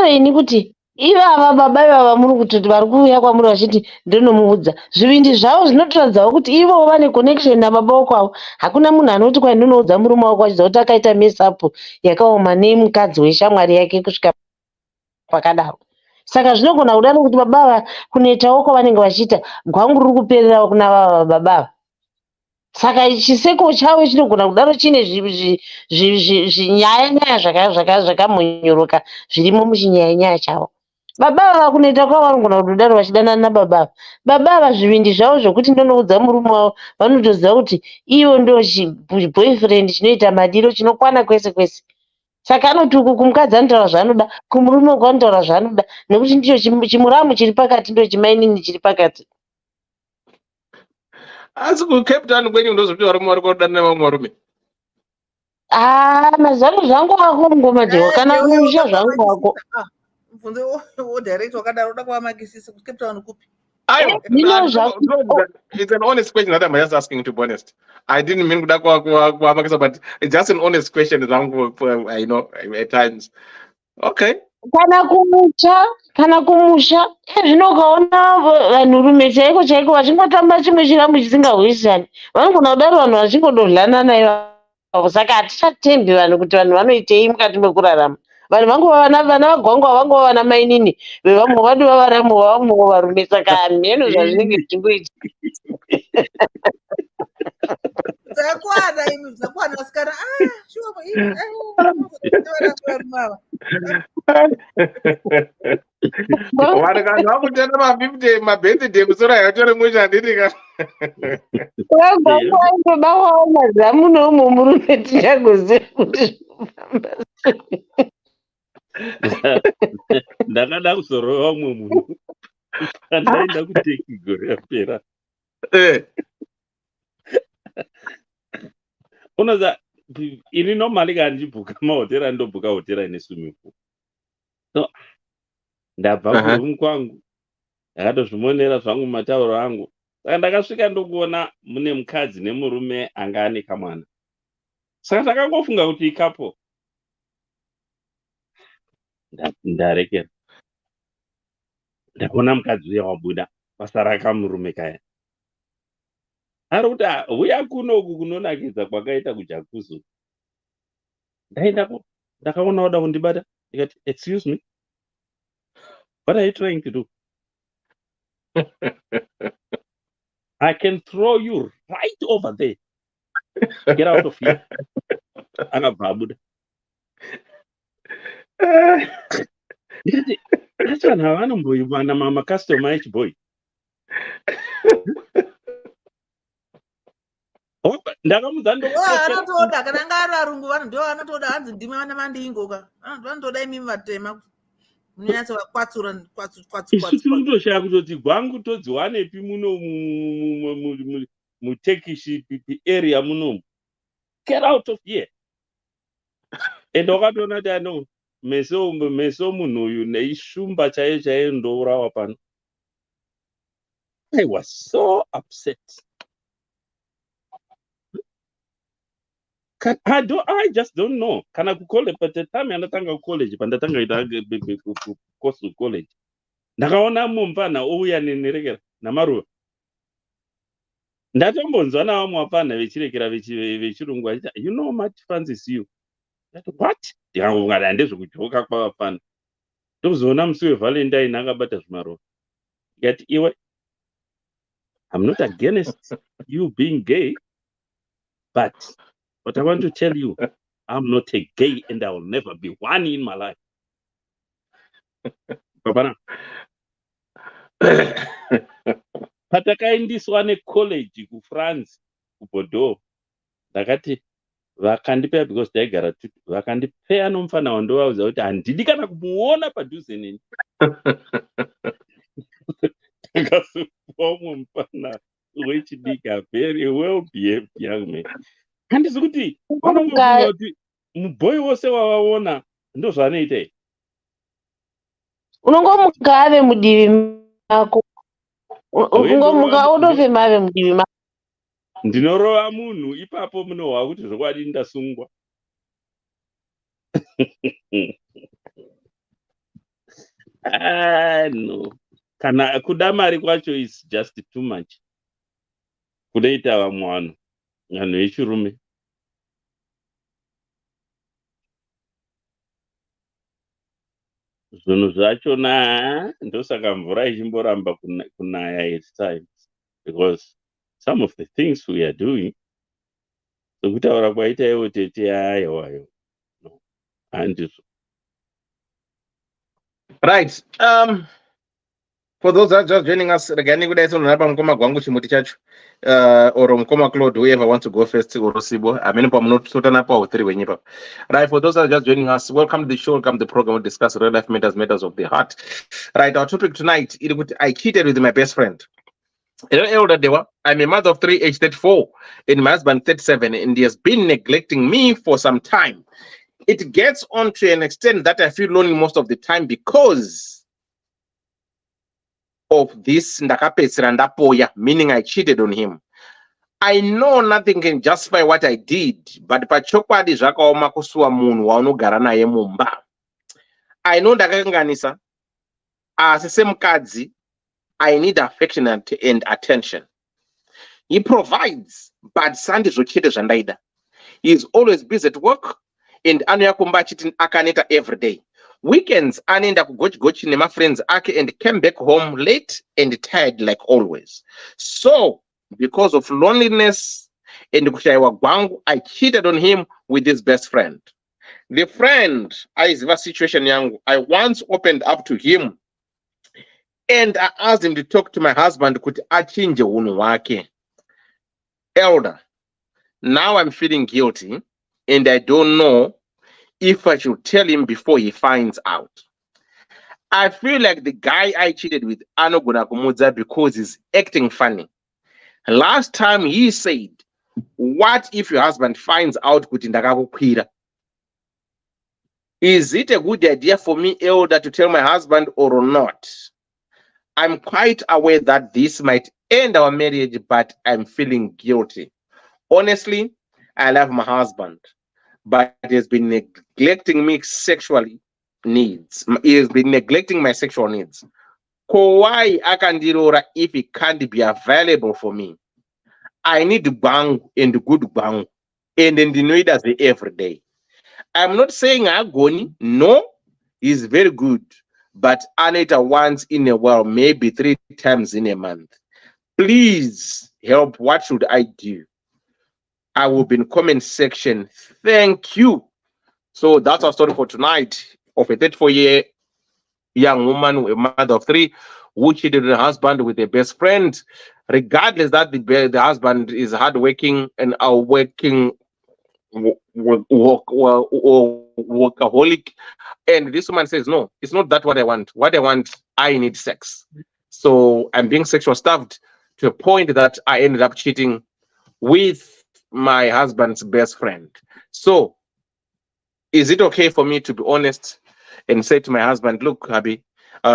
ini kuti ivava baba ivava muri kutoti vari kuuya kwamuri vachiti ndinomuudza zvivindi zvavo zvinotoradzawo kuti ivo vane connection nababa vokwavo hakuna munhu anoti kwai ndinoudza murume wako achidza kuti akaita mesapu yakaoma nemukadzi weshamwari yake kusvika pakadaro saka zvinogona kudaro kuti babava kunetawo kwavanenge vachiita gwangu riri kupererawo kuna vava babava saka chiseko chavo chinogona kudaro chine zvinyaya zvakamonyoroka zvirimo muchinyaya chavo babava vakuneta kwavo vanogona kudaro vachidanana nababava babava zvivindi zvavo zvokuti ndonoudza murume wavo vanotoziva kuti ivo ndo boyfriend chinoita madiro chinokwana kwese kwese saka anoti uku kumukadzi anotaura zvaanoda kumurume uku anotaura zvaanoda nekuti ndicho chimuramu chiri pakati ndo chimainini chiri pakati. asi kucape town kwenyu ndozvoti varume vari kudana nevamwe varume mazano zvangu ako ngomadhewa kana kumusha zvangu ako mubvunze wodirect wakadaro uda kuvamakisisa kucape town kupi. It's an honest question that I'm just asking, to be honest. I didn't mean that, but it's just an honest question. I know at times. Okay. kana kumusha zvinokaona vanhurume chaiko chaiko vachingotamba chimwe chirambo chisingahwisani vanogona kudaro vanhu vachingododlana ivavo saka hatichatembi vanhu kuti vanhu vanoitei mukati mekurarama vanhu vangova vana vagwangwa vangova vana mainini vevamwe vadova varamu vavamwe varume saka mheno zvazvinenge zvichingoita dzakwana imi dzakwana vasikana vanhu kana vakutenda mabirthday kusora yatore musha handiti ka vagwangwaindobawawo mazamu noumo murume tichagoziva kuti ndakada kuzorova umwe munhu andaenda kuteki gore yapera unoza ini normally kandibhuka mahotera ndobhuka hotera ine swimming pool so ndabva kurumu kwangu ndakatozvimonera zvangu matauro angu saka ndakasvika ndokuona mune mukadzi nemurume anga ane kamwana saka takangofunga kuti ikapo ndarekera ndaona mukadzi uya wabuda pasara kamurume kaya ari kuti uya kunoku kunonakidza kwakaita kujakuzu ndaendako ndakaona wada kundibata ndikati excuse me what are you trying to do I can throw you right over there get out of here akabva abuda ndikati asi vanhu ava vanomboivana makastoma echiboy ndakamudza anotoda kana anga ari varungu vanhu ndo vanotoda hanzi ndimi vana vandingoka vanotoda imimi vatema munyatso vakwatsura isu tinotoshaya kutoti gwangu todziwanepi muno mutekishi area munomu get out of here ende wakatoona kuti ano meso munhu uyu neishumba chaiyo ndourawa pano. I was so upset. I just don't know. Kana kucollege but the time andatanga kucollege pandatanga ita course college. Ndakaona mumvana ouya nerekera namaruva. Ndatombonzwa navamwe vapana vechirekera vechirungu vachita you know much fancies you. What? Ndikangongati handezvekujoka kwavafana. Ndokuzoona musi weValentine akabata zvimarova. Ndikati iwe, I'm not against you being gay, but what I want to tell you, I'm not a gay and I will never be one in my life. Babana. Patakaendiswa necollege kuFrance, kuBordeaux, ndakati vakandipeya because ndaigara tutu, vakandipeya nomufana wandovauza kuti handidi kana kumuona padhuze neni. Ndakasupuwa umwe mufana wechidiki, a very well behaved young man. Handisi kuti vanongofunga kuti mubhoyi wose wavaona ndozvaanoita here. Unongomuka ave mudivi mako. Unongomuka unofema ave mudivi mako. Ndinorova munhu ipapo munohwa kuti zvokwadi ndasungwa. No. Kana kuda mari kwacho is just too much. Kudaita vamwe vanhu vechirume. Zvinhu zvachona ndosaka mvura ichimboramba kunaya at times, because some of the things we are doing, sokutaura kwaita iwo tete aiwayo, no, handizvo. Right. For those that are just joining us, regarding good days on Mukoma Gwangu Chimuti Church, or Mukoma Claude, whoever wants to go first, or Rosibo, I mean, I'm not Sotanapa or three when you. Right. For those that are just joining us, welcome to the show. Welcome to the program. We discuss real life matters of the heart. Right. Our topic tonight, I cheated with my best friend. I'm a mother of 3, age 34, and my husband 37, and he has been neglecting me for some time. It gets on to an extent that I feel lonely most of the time because of this ndakapedzera, meaning I cheated on him. I know nothing can justify what I did, but pachokwadi zvakaoma kusuwa munhu waunogara naye mumba. I know ndakakanganisa, as semukadzi, I need affection and attention. He provides, but sandizvochete zvandaida. He is always busy at work, and anoyakumba achiti akaneta every day. Weekends, anoenda kugochi nema friends ake and came back home late and tired like always. So, because of loneliness and kushaiwa gwangu, I cheated on him with his best friend. The friend, aiziva situation yangu, I once opened up to him and I asked him to talk to my husband kuti achinje unhu wake. Elder, now I'm feeling guilty and I don't know if I should tell him before he finds out. I feel like the guy I cheated with anogona kumudza because he's acting funny. Last time he said, what if your husband finds out kuti ndakakukwira? Is it a good idea for me, Elder, to tell my husband or not? I'm quite aware that this might end our marriage, but I'm feeling guilty. Honestly, I love my husband, but he has been neglecting me sexually needs. He has been neglecting my sexual needs. Why akandirora if he can't be available for me? I need bang and good bang, and then the need as every day. I'm not saying agony. No, he's very good, but Anita once in a while, maybe 3 times in a month. Please help. What should I do? I will be in comment section. Thank you. So that's our story for tonight of a 34-year young woman, a mother of 3, who cheated her husband with a best friend, regardless that the husband is hardworking and are working workaholic. And this woman says, no, it's not that what I want. What I want, I need sex. So I'm being sexual starved to a point that I ended up cheating with my husband's best friend. So is it okay for me to be honest and say to my husband, look, Abby,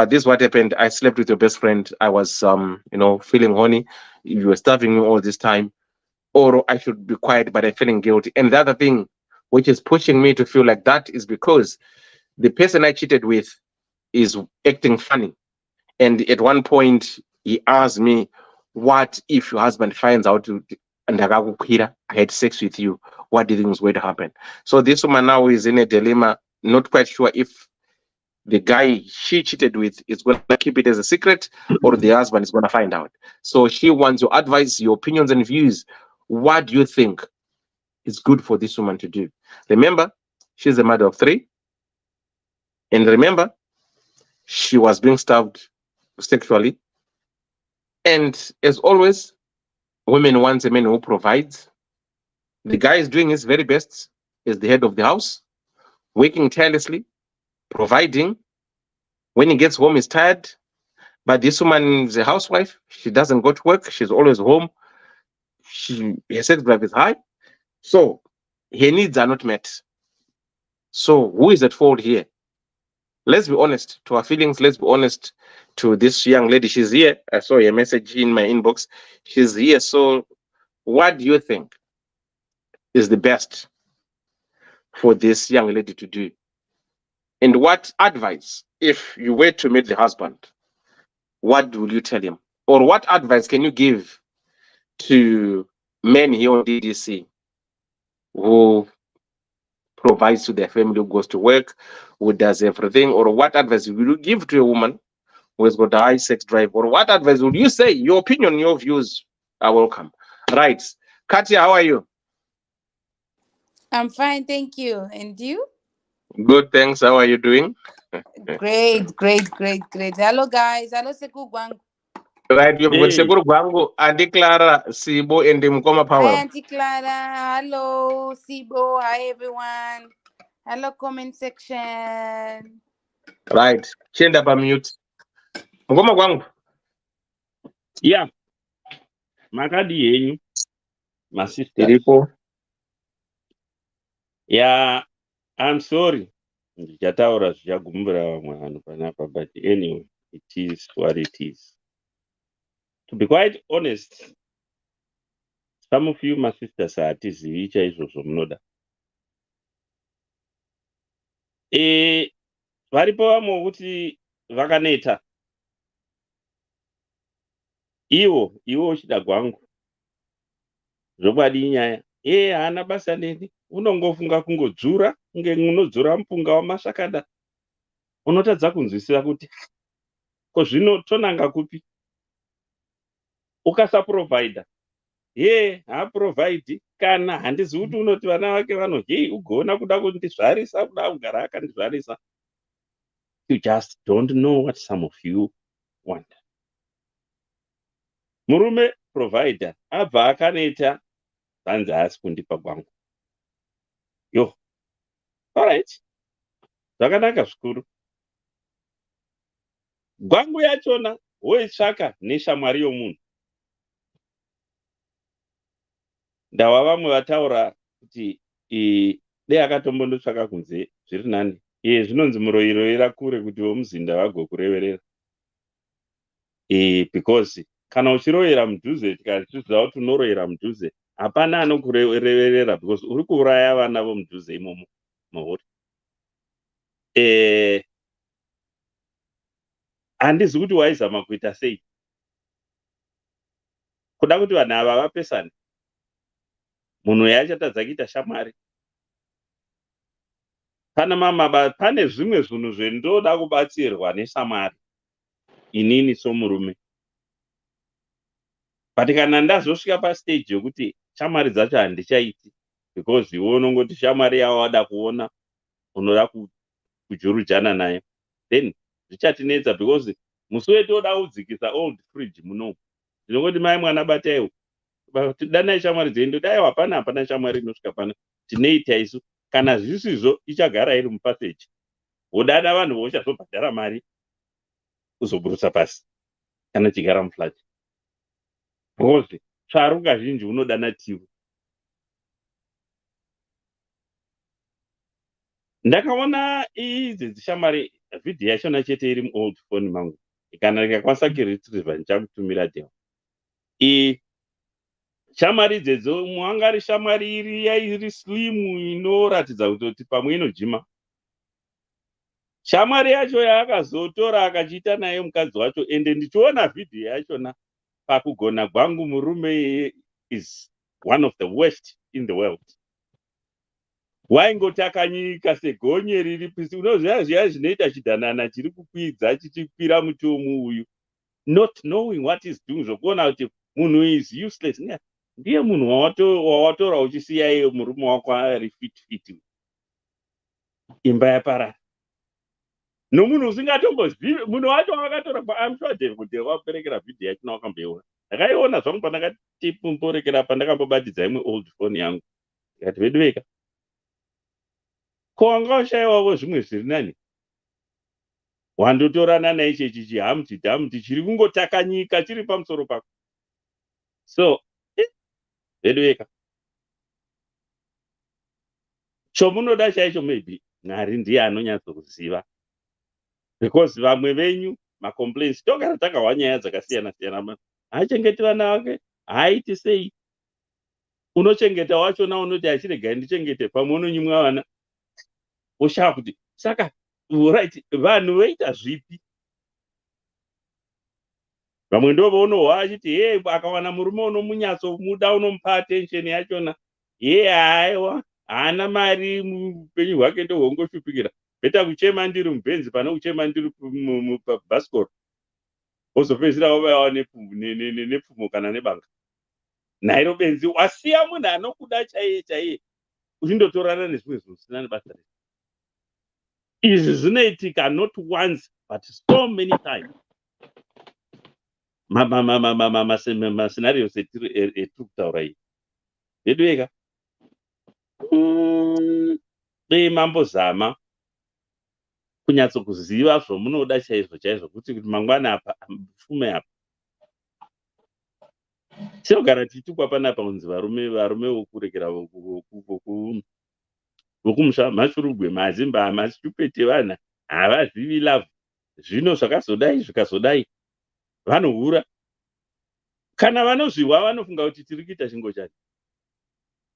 this is what happened. I slept with your best friend. I was, feeling horny. You were starving me all this time. Or I should be quiet, but I'm feeling guilty. And the other thing which is pushing me to feel like that is because the person I cheated with is acting funny. And at one point, he asked me, what if your husband finds out ndakakukwira, I had sex with you, what do you think is going to happen? So this woman now is in a dilemma, not quite sure if the guy she cheated with is going to keep it as a secret or the husband is going to find out. So she wants your advice, your opinions and views. What do you think is good for this woman to do? Remember, she's a mother of 3. And remember, she was being starved sexually. And as always, women want a man who provides. The guy is doing his very best as the head of the house, working tirelessly, providing. When he gets home, he's tired. But this woman is a housewife. She doesn't go to work. She's always home. Her sex drive is high. So her needs are not met. So who is at fault here? Let's be honest to our feelings. Let's be honest to this young lady. She's here. I saw a message in my inbox. She's here. So what do you think is the best for this young lady to do? And what advice, if you were to meet the husband, what will you tell him? Or what advice can you give to men here on DDC who provides to their family, who goes to work, who does everything? Or what advice will you give to a woman who has got a high sex drive? Or what advice would you say? Your opinion, your views are welcome. Right. Katia, how are you? I'm fine, thank you. And you? Good, thanks. How are you doing? Great. Hello, guys. Hello, Sekugwang. Right, you've got Hey. Seguro Gwango, Andi Clara, Sibo, and Mkoma Hi, Powell. Auntie Clara. Hello, Sibo. Hi, everyone. Hello, comment section. Right. Chenda pa mute. Mkoma Gwango. Yeah. Makadi yenyu. My sister. Iripo. Yeah. I'm sorry. Ndichataura zvichagumbura vamwe vanhu panapa, but anyway, it is what it is. To be quite honest, some of you, my sisters, hatizivi chaizvo zvomunoda. Varipo vamwe kuti vakaneta. Iwo uchida Gwangu. Zvokwadi nyaya. Haana basa neni. Unongofunga kungodzura, kunge unodzura mupunga wamasakada. Unotadza kunzwisisa kuti ko zvino tonanga kupi? Ukasaprovida. Haaprovaidi kana handizi kuti unoti vana vake vanodye ugoona kuda kundizvarisa, kuda kugara akandizvarisa. You just don't know what some of you want. Murume provider abva akaneta zvanzi haasi kundipa Gwangu. Alright. Zvakanaka zvikuru. Gwangu yachona woitsvaka neshamwari yomunhu. Ndava vamwe vataura kuti dei akatombondotsvaka kunze zviri nani. Zvinonzi muroiroira kure kuti vomuzinda vagokureverera. Because kana uchiroera mudhuze tikazviziva kuti unoroera mudhuze, hapana anokureverera because uri kuuraya vana vomudhuze imomo mahori. Handizi kuti waizama kuita sei kuda kuti vanhu ava vapesane. Munhu yachatadza kuita shamwari. Pane zvimwe zvinhu zvendoda kubatsirwa neshamwari inini somurume. But kana ndazosvika pastage yokuti shamwari dzacho handichaiti because iwe unongoti shamwari yavo wada kuona unoda kujurujana naye, then zvichatinetsa because musi wedu oda kudzikisa old fridge muno. Ndinongoti mai mwana bataiwo. Danai shamwari dzenyu, dai hapana shamwari inosvika pano. Tineita isu. Kana zvisizvo ichagara iri mupaseji. Wodana vanhu vochazobhadhara mari kuzoburusa pasi kana chigara muflat. Because tsvaru kazhinji unodana tivu. Ndakaona idzi dzishamwari vhidhiyo yachona chete iri muold phone mangu. Kana ndikakwanisa kuretrieva ndichakutumira demo. Shamwari dzedzo mwangari shamwari iri slim inoratidza kuti pamwe inojima. Shamwari yacho yaakazotora akachiita naye mukadzi wacho, ende ndichiona vhidhiyo yachona pakugona Gwangu murume is one of the worst in the world. Waingotaka nyika segonye riri pisi. Unoziva zviya zvinoita chidhanana chiri kukwidza chichikwira mutomu uyu. Not knowing what he's doing. Zvokuona kuti munhu is useless. Ndiye munhu wawatora uchisiya iye murume wako ari fit. Imba yaparara. Nomunhu usingatombozivi, munhu wacho wakatora I'm sure kuti waperekera video yacho wakamboiona. Ndakaiona zvangu pandakati pumborekera pandakambobatidza imwe old phone yangu. Ndikati vedweka. Ko wanga ushayiwawo zvimwe zviri nani? Wandotorana naichechi chihamti chiri kungotaka nyika chiri pamusoro pako. So, vedweka. Chomunoda chaicho maybe Mwari ndiye anonyatsokuziva. Because vamwe venyu macomplaints togara takawa nyaya dzakasiyana-siyana. Haachengeti vana vake, haaiti sei. Unochengeta wachona unoti achiregai ndichengete pamwe unonyimwa vana. Oshava kuti saka right vanhu voita zvipi? Vamwe ndo vounohwa achiti akawana murume unomunyatsomuda unomupa attention yachona. Haiwa haana mari upenyu hwake ndohwongoshupikira. Beta kuchema ndiri mubenzi pana kuchema ndiri pabhasikoro. Wozopedzisira wabayawa nepfumo kana nebanga. Nairo benzi wasiya munhu anokuda chaiye uchindotorana nezvimwe zvisina nebasa rese. Izvi zvinoitika not once but so many times. Scenarios etiri kutaura iyi. Vedweka. Mambozama kunyatsokuziva zvomunoda chaizvo kuti mangwana apa pfume apa. Tinogara tichitukwa panapa kunzi varume vokurekera vokumusha mashurugwe mazimba masitupete vana havazivi love. Zvino zvakazodai zvikazodai vanohura. Kana vanozviwa vanofunga kuti tiri kuita chingo chake.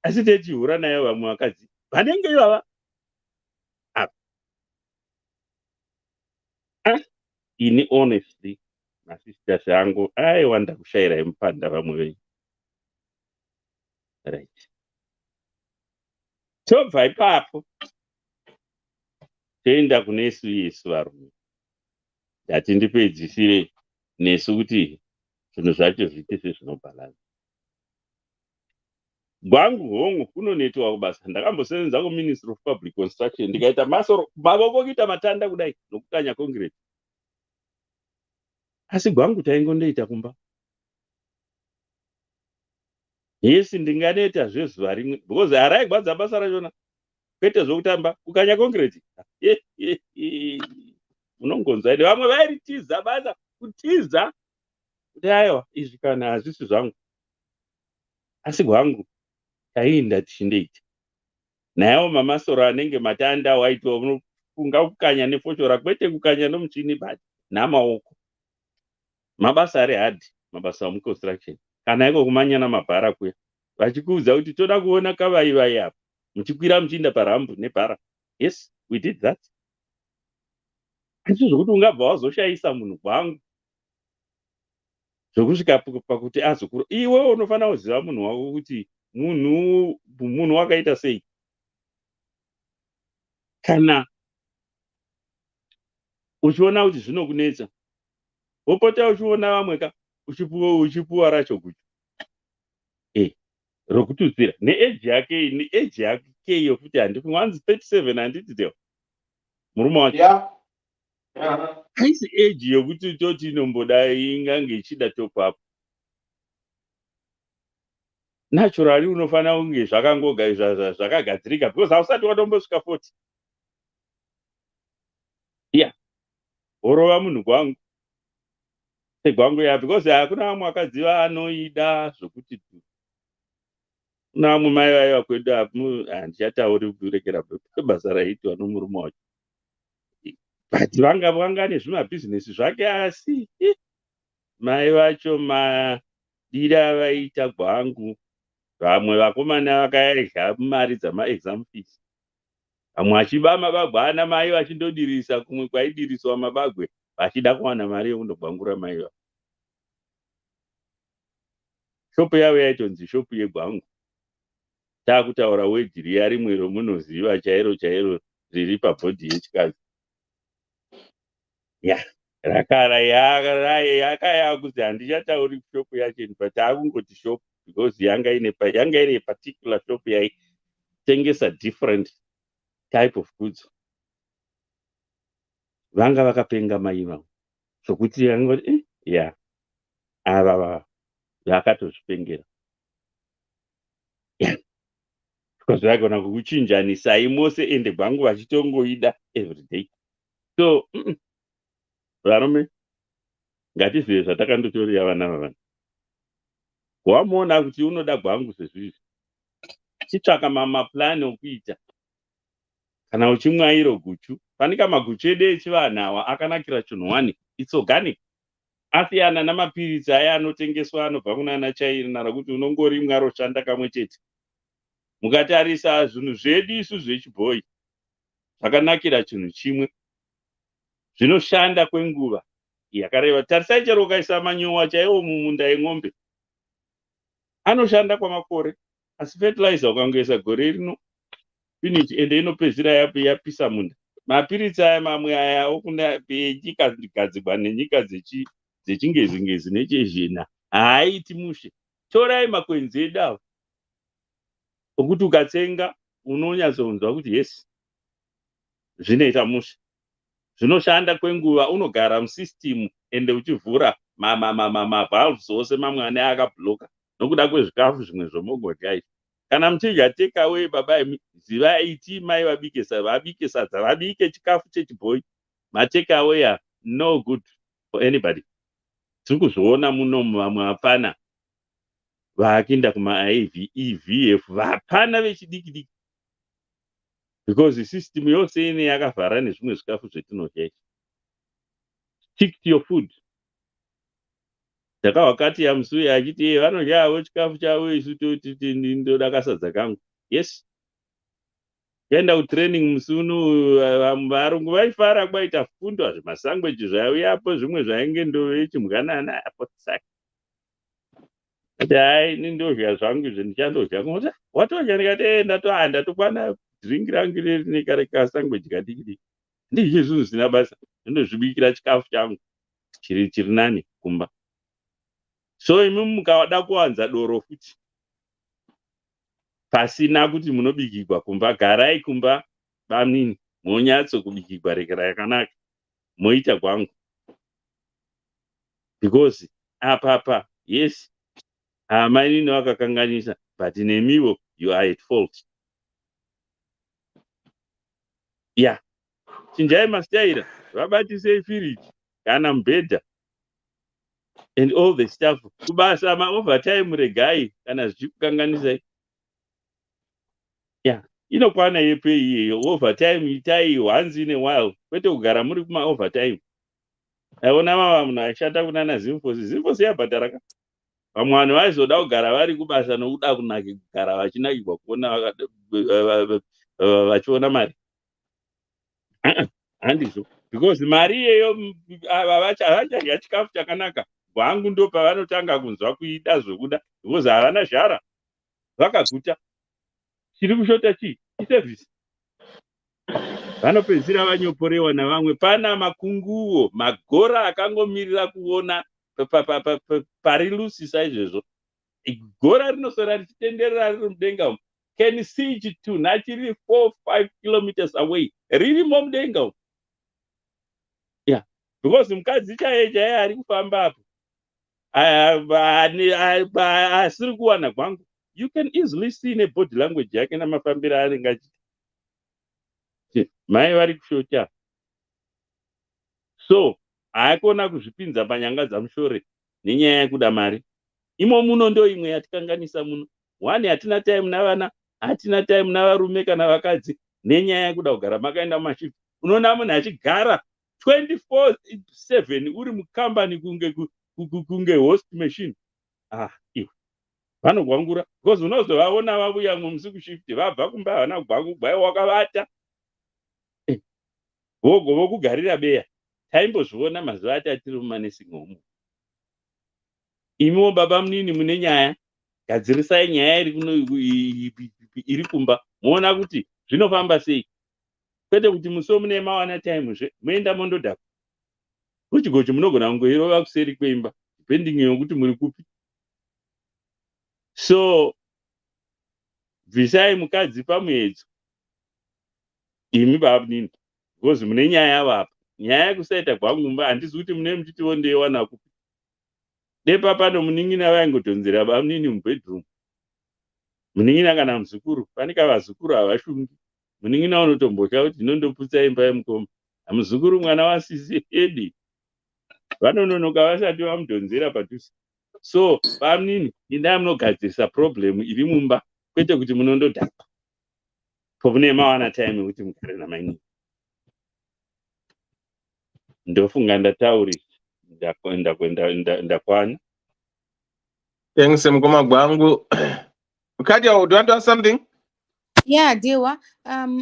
Asi techihura nayo vamwe vakadzi vanenge ivava. Ini honestly masisters angu aiwanda kushayirai mupanda vamwe venyu. Right. Tobva ipapo toenda kunesu Yesu varume. Ndati ndipedzisire nesu kuti zvinhu zvacho zviite sezvinobhalansa. Gwangu hongu kunonetwa kubasa. Ndakambosevenza kuMinistry of Public Construction ndikaita masoro mavoko kuita matanda kudai nokukanya concrete. Asi gwangu taingondoita kumba. Yesi ndinganoita zvezuva rimwe because haraigwadza basa rachona. Kwete zvokutamba kukanya concrete. Unongonzwa ide vamwe vairitiza basa kutiza. Kuti aiwa izvi kana hazvisi zvangu. Asi gwangu tainda tichindoita. Nayo mamasoro anenge matanda waitwa unofunga kukanya nefoshora kwete kukanya nomuchini bati namaoko. Mabasa ari hard, mabasa omuconstruction. Kana iko kumanyana mabhara kuya. Vachikuudza kuti toda kuona kavaivai apa. Muchikwira muchiinda parambu nebhara. Yes, we did that. Asi zvokuti ungabva wazoshayisa munhu gwangu. Zvokusvika pakuti azokura. Iwe unofanira kuziva munhu wako kuti munhu wakaita sei. Kana uchiona kuti zvinokunetsa. Wopota uchiona vamwe uchipuwa racho kuti. Rokututsira. Neage yake yokuti handifunga wanzi 37 handiti deo. Murume wacho. Haisi age yokuti toti inomboda ingange ichida top up. Naturally unofanira kunge zvakagadzirika because hausati watombosvika 40. Orova munhu gwangu. Segwangu because hakuna vamwe vakadziva anoida zvokuti kuna vamwe mai vaiva kwedu handichatauri kurekera basa raitwa nomurume wacho. But vanga nezvimabhizinesi zvake asi mai vacho madira vaita gwangu. Vamwe vakomana vakaedya mari dzama-exam fees. Vamwe vachiba mabagwe ana mai vachindodirisa kumwe kwaidiriswa mabagwe vachida kuwana mari yekundogwangura mai vavo. Shopu yavo yaitonzi shopu yegwangu. takutaura wedhi riya rimwe romunoziva chairo chairo riri pabhodhi yechikazi. Rakara yakaya kuzi handichatauri shopu yacho but takungoti shop because yanga ine particular shop yaitengesa different type of goods. Vanga vakapenga maiva sokuti yangoti ava vakatozvipengera because vaigona kukuchinjanisai mose ende gwangu vachitongoida everyday. So varume ngatizive zvatakandotorera vana vavanhu. Wamuona kuti unoda gwangu sezvizvi chitsvaka maplan okuita kana uchimwairo guchu. Fanika maguchu edu echivanhu awa akanakira chinhu 1, it's organic. Asiyana namapiritsi aya anotengeswa anobva kunana China rokuti unongorimwa roshanda kamwe chete. Mukatarisa zvinhu zvedu isu zvechibhoyi zvakanakira chinhu chimwe, zvinoshanda kwenguva yakareba. Tarisai chero ukaisa manyowa chaiwo mumunda yemombe anoshanda kwamakore, asi fertilizer ukangoisa gore rino finish ende inopedzira yapisa munda. Mapiritsi aya mamwe aya okuna enyika gadzigwa nenyika dzechingezi nechezhina haaiti mushe. Torai makwenzi edu avo okuti ukatsenga unonyatsonzwa kuti yes zvinoita mushe, zvinoshanda kwenguva. Unogara musystem ende uchivhura mavalves ose mamwe ane akabloka nokuda kwezvikafu zvimwe zvomogodya. Kana muchidya take away baba zivai iti mai vabike sadza vabike chikafu chechibhoyi. Matake away no good for anybody. Tiri kuzviona muno vamwe vapana vakinda kuma EVF vapana vechidiki diki because system yose ine yakavhara nezvimwe zvikafu zvetinodya. Stick to your food. Wakati ya msuya achiti vanodya havo chikafu chavo isu toti ndoda kasadza kangu. Yes, kuenda kutraining musunu varungu vaifara kwaita fundo zvemasangweji zvaiuyapo zvimwe zvainge ndovechimwanana apo saka kuti hai nindodya zvangu zvendichandodya kuti watodya ndikati ndatokwana dringi rangu nekarekasangweji kadiki diki ndizvo zvinhu zvisina basa ndinozvibikira chikafu changu chiri nani kumba. So imi mukada kuwanza doro futi pasina kuti munobikirwa kumba, garai kumba bamini monyatso kubikirwa rekera yakanaka moita gwangu because apapa yes amainini wakakanganisa but nemiwo you are at fault. Chinjai mastaira vabatisei firiji kana mubhedha and all the stuff. Kubasa overtime regai kana zvichikukanganisai. Inokwana yepei overtime itai once in a while kwete kugara muri kuma overtime. Aona munhu ashata kunana Zimfosi yabhadharaka. Vamwe vanhu vaizoda kugara vari kubasa nokuda kunaka kugara vachinakirwa kuona vachiona mari. Handizvo because mari iyeyo havachadya chikafu chakanaka. Vangu ndo pavanotanga kunzwa kuida zvokuda because havana zhara vakaguta. Chiri kushota chii? Iservice. Vanopedzisira vanyoporewa navamwe. Pana makunguwo magora akangomirira kuona pari lusisa izvezvo. Gora rinosora richitenderera riri mudenga umu. Can see chitu nachiri 4-5 kilometers away. Ririmo mudenga umu. Because mukadzi chaiye ari kufamba apo asiri kuwana gwangu. You can easily see nebody language yake namafambiro anenge achiti mai vari kushota. So haakona kuzvipinza panyanga dzamushore nenyaya yekuda mari. Imo muno ndo imwe yatikanganisa muno. One, hatina time navana, hatina time navarume kana vakadzi nenyaya yekuda kugara makaenda mumashift. Unoona munhu achigara 24/7 uri mukambani kunge host machine. Vanogwangura because unozovaona vabuya musi kushifti vabva kumba havana kugwangu gwai wakavata vokugarira beya. Taimbozviona mazuva atiri mumanesing homo. Imiwo baba munini mune nyaya gadzirisai nyaya iri kumba muona kuti zvinofamba sei, kwete kuti muso mune mawana time moenda mondodhaka kuchigochi munogona kungoirova kuseri kweimba depending yokuti muri kupi. So bvisai mukadzi pamuedzo imi baba nini, because mune nyaya yavapa. Nyaya yekusaita gwangumba handisi kuti mune muchitiwo ndeiwana kupi. Depa pano muning'ina vaingotonzera baba nini mubedroom, muning'ina kana muzukuru fanika vazukuru havashungi, muning'ina unotombotya kuti ndinondoputsa imba yemukoma, muzukuru mwana wasisi edi vanononoka vasati vamudhonzera padhuze. So baba nini indaa munogadzirisa problem iri mumba, kwete kuti munondodhaka pomune mawana time kuti mugare namainini. Ndofunga ndatauri ndakwana. Thanks, mukoma gwangu. Kadia, do you want to ask something? Yeah, dewa.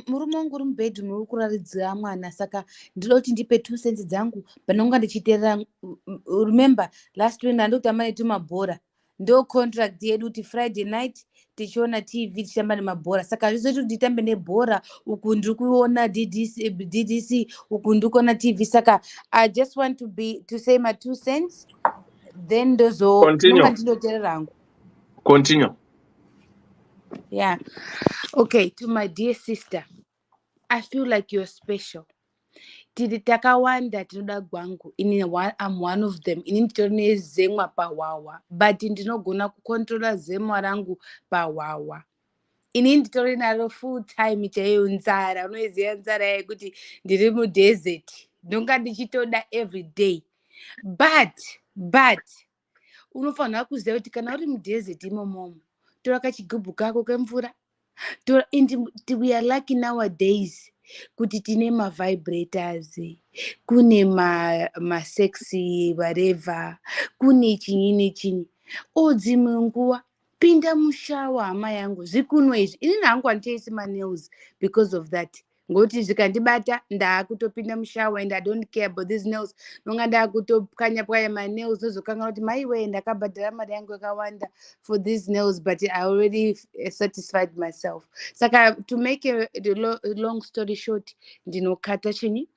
Murume wangu uri mubedroom uri kuraridzira mwana, saka ndinoda kuti ndipe 2 cents dzangu panonga ndichiteerera. Remember last week ndandoti amane tumabhora, ndo contract yedu kuti Friday night tichiona TV tichitamba nemabhora, saka hazvizoti kuti nditambe nebhora uku ndiri kuona DDC uku ndiri kuona TV, saka I just want to say my 2 cents, then ndinonga ndinoteerera hangu. Continue. Yeah. Okay, to my dear sister, I feel like you're special. Tiri takawanda tinoda gwangu. I'm one of them. Ini nditorine zemwa pawawa. But ndinogona kukontrola zemwa rangu pawawa. Ini nditorine naro full time chaiyo nzara. Unoiziva nzara yekuti ndiri mudesert. Ndonga ndichitoda every day. But unofanira kuziva kuti kana uri mudesert imomomo, tora kachigubhu kako kemvura. We are lucky nowadays kuti tine vibrators, kune sexy whatever, kune chinyi. Odzimwe nguwa pinda mushawa hama yangu zvikunwe izvi. Ini hangu handichaisi nails because of that. Ngoti zvikandibata ndaakutopinda mushawa and I don't care about these nails. Nonga ndaakutokanya my nails nozokanga kuti maiwe ndakabhadhara mari yangu yakawanda for these nails, but I already satisfied myself. Saka to make a long story short, ndinokata chinyi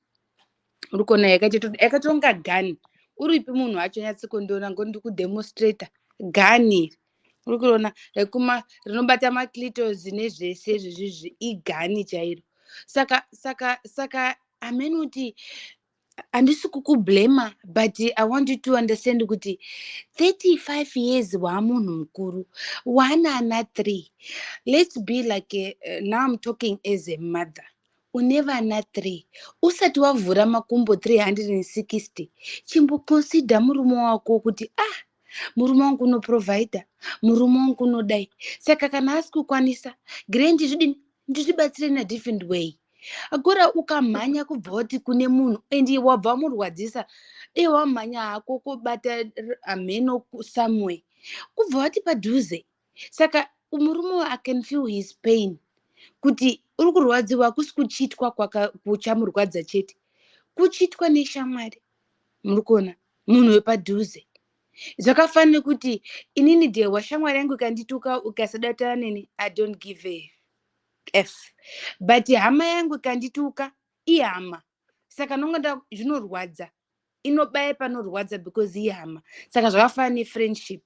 urikona yakatonga gani. Uripi munhu acho nyatsekondiona ngoti ndikudemonstrata gani urikuona rinobata maclitos nezvese izvizvi igani chairo. Saka amenuti handisi kukublema, but I want you to understand kuti 35 years waamunhu mukuru, wana ana 3. Let's be like now I'm talking as a mother. Uneva ana 3 usati wavhura makumbo 360 chimboconsider murume wako kuti murume wangu unoprovider, murume wangu unodai. Saka kana asi kukwanisa grendi ndizvibatsire in a different way. Agora ukamhanya kubva kuti kune munhu and wabva murwadzisa, wamhanya hako kubata ameno somewhere kubva wati padhuze. Saka murume I can feel his pain kuti uri kurwadziwa kusi kuchitwa kuchamurwadza chete, kuchitwa neshamwari. Murikuona munhu wepadhuze. Zvakafanira kuti inini dewa shamwari yangu ikandituka ukasadatana neni, I don't give a F. But hama yangu ikandituka ihama, saka nonga zvinorwadza, inobaya panorwadza because ihama. Saka zvakafanira nefriendship.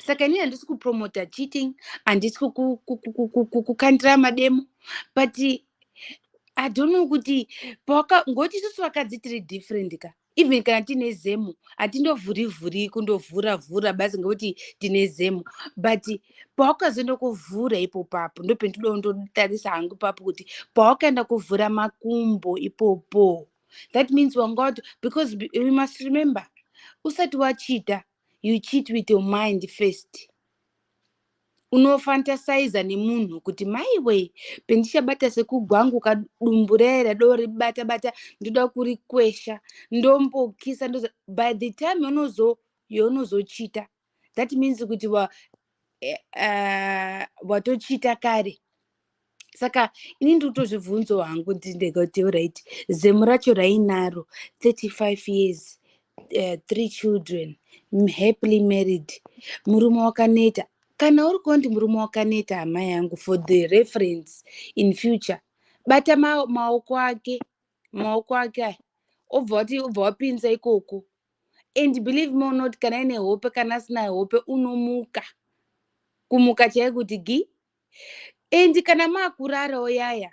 Saka inini handisi kupromota cheating, handisi kukandira mademo, but I don't know kuti ngoti isusu vakadzi tiri different ka. Even kana tine zemo hatindovhuri kundovhura basi ngekuti tine zemo, but pawakazoenda kuvhura ipopapo ndopendinoda kundotarisa hangu papo kuti pawakaenda kuvhura makumbo ipopo, that means wangauti, because we must remember usati wachita, you cheat with your mind first. Unofantasiza nemunhu kuti maiwe pendichabata sekugwangu kadumburera dori bata ndoda kurikwesha ndombokisa by the time yonozochita, that means kuti watochita kare. Saka ini ndotozvibvunzo hangu ndindekati right, zemu racho rainaro 35 years, 3 children, happily married, murume wakaneta. kana uri kuona kuti murume wakaneta hama yangu for the reference in future, bata maoko ake aya obva wapinza ikoko, and believe me or not, kana ine hope kana asina hope unomuka kumuka chaiye kuti gi. And kana maakurarawo yaya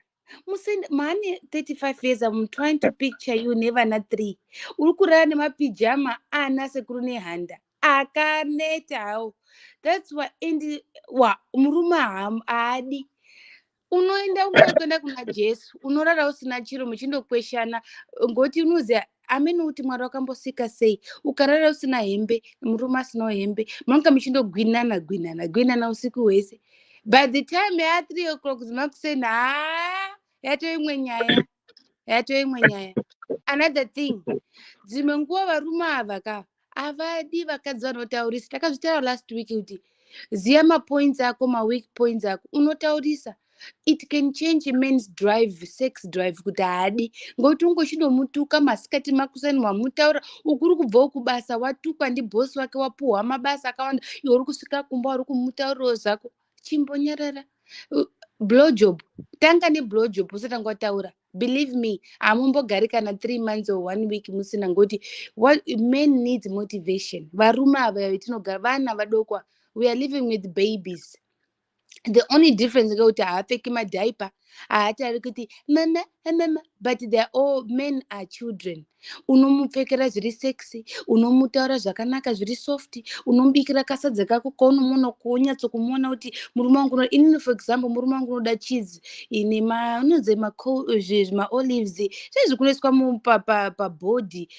maane 35 years, I'm trying to picture you never na 3 uri kurara nemapijama ana sekuru nehanda akaneta hawo. That's why and murume haadi unoenda kuenda kuna Jesu, unorara usina chiro muchindokweshana ngoti unoziva amene kuti Mwari wakambosika sei ukarara usina hembe murume asinawo hembe munonga muchindogwinana usiku hwese. By the time ya 3 o'clock zimakusena yato imwe nyaya. Another thing, dzimwe nguva varume ava havadi vakadzi vanotaurisa. Takazvitaura last week kuti ziya mapoints ako, maweak points ako, unotaurisa. It can change a man's drive, sex drive kuti haadi ngokuti ungochindomutuka masikati makusani wamutaura ukuri kubvawo kubasa watukwa ndibhosi wake wapuhwa mabasa akawanda iwe uri kusvika kumba uri kumutaurirawo zvako. Chimbonyarara. Blowjob, tanga neblowjob usatanga wataura. Believe me, hamumbogari kana 3 months or 1 week musina ngoti what men needs motivation. Varume ava vetinogara vana vadokwa, we are living with babies. The only difference ngekuti haapfeki madhaipa, haatari kuti mama, but they are all men are children. Unomupfekera zviri sexy, unomutaura zvakanaka zviri soft, unomubikira kasadza kako kaunomuona kuonyatsokumona kuti murume wangu inini for example murume wangu unoda cheese ine unonzi maolives zvezvi kunoiswa pabhodhi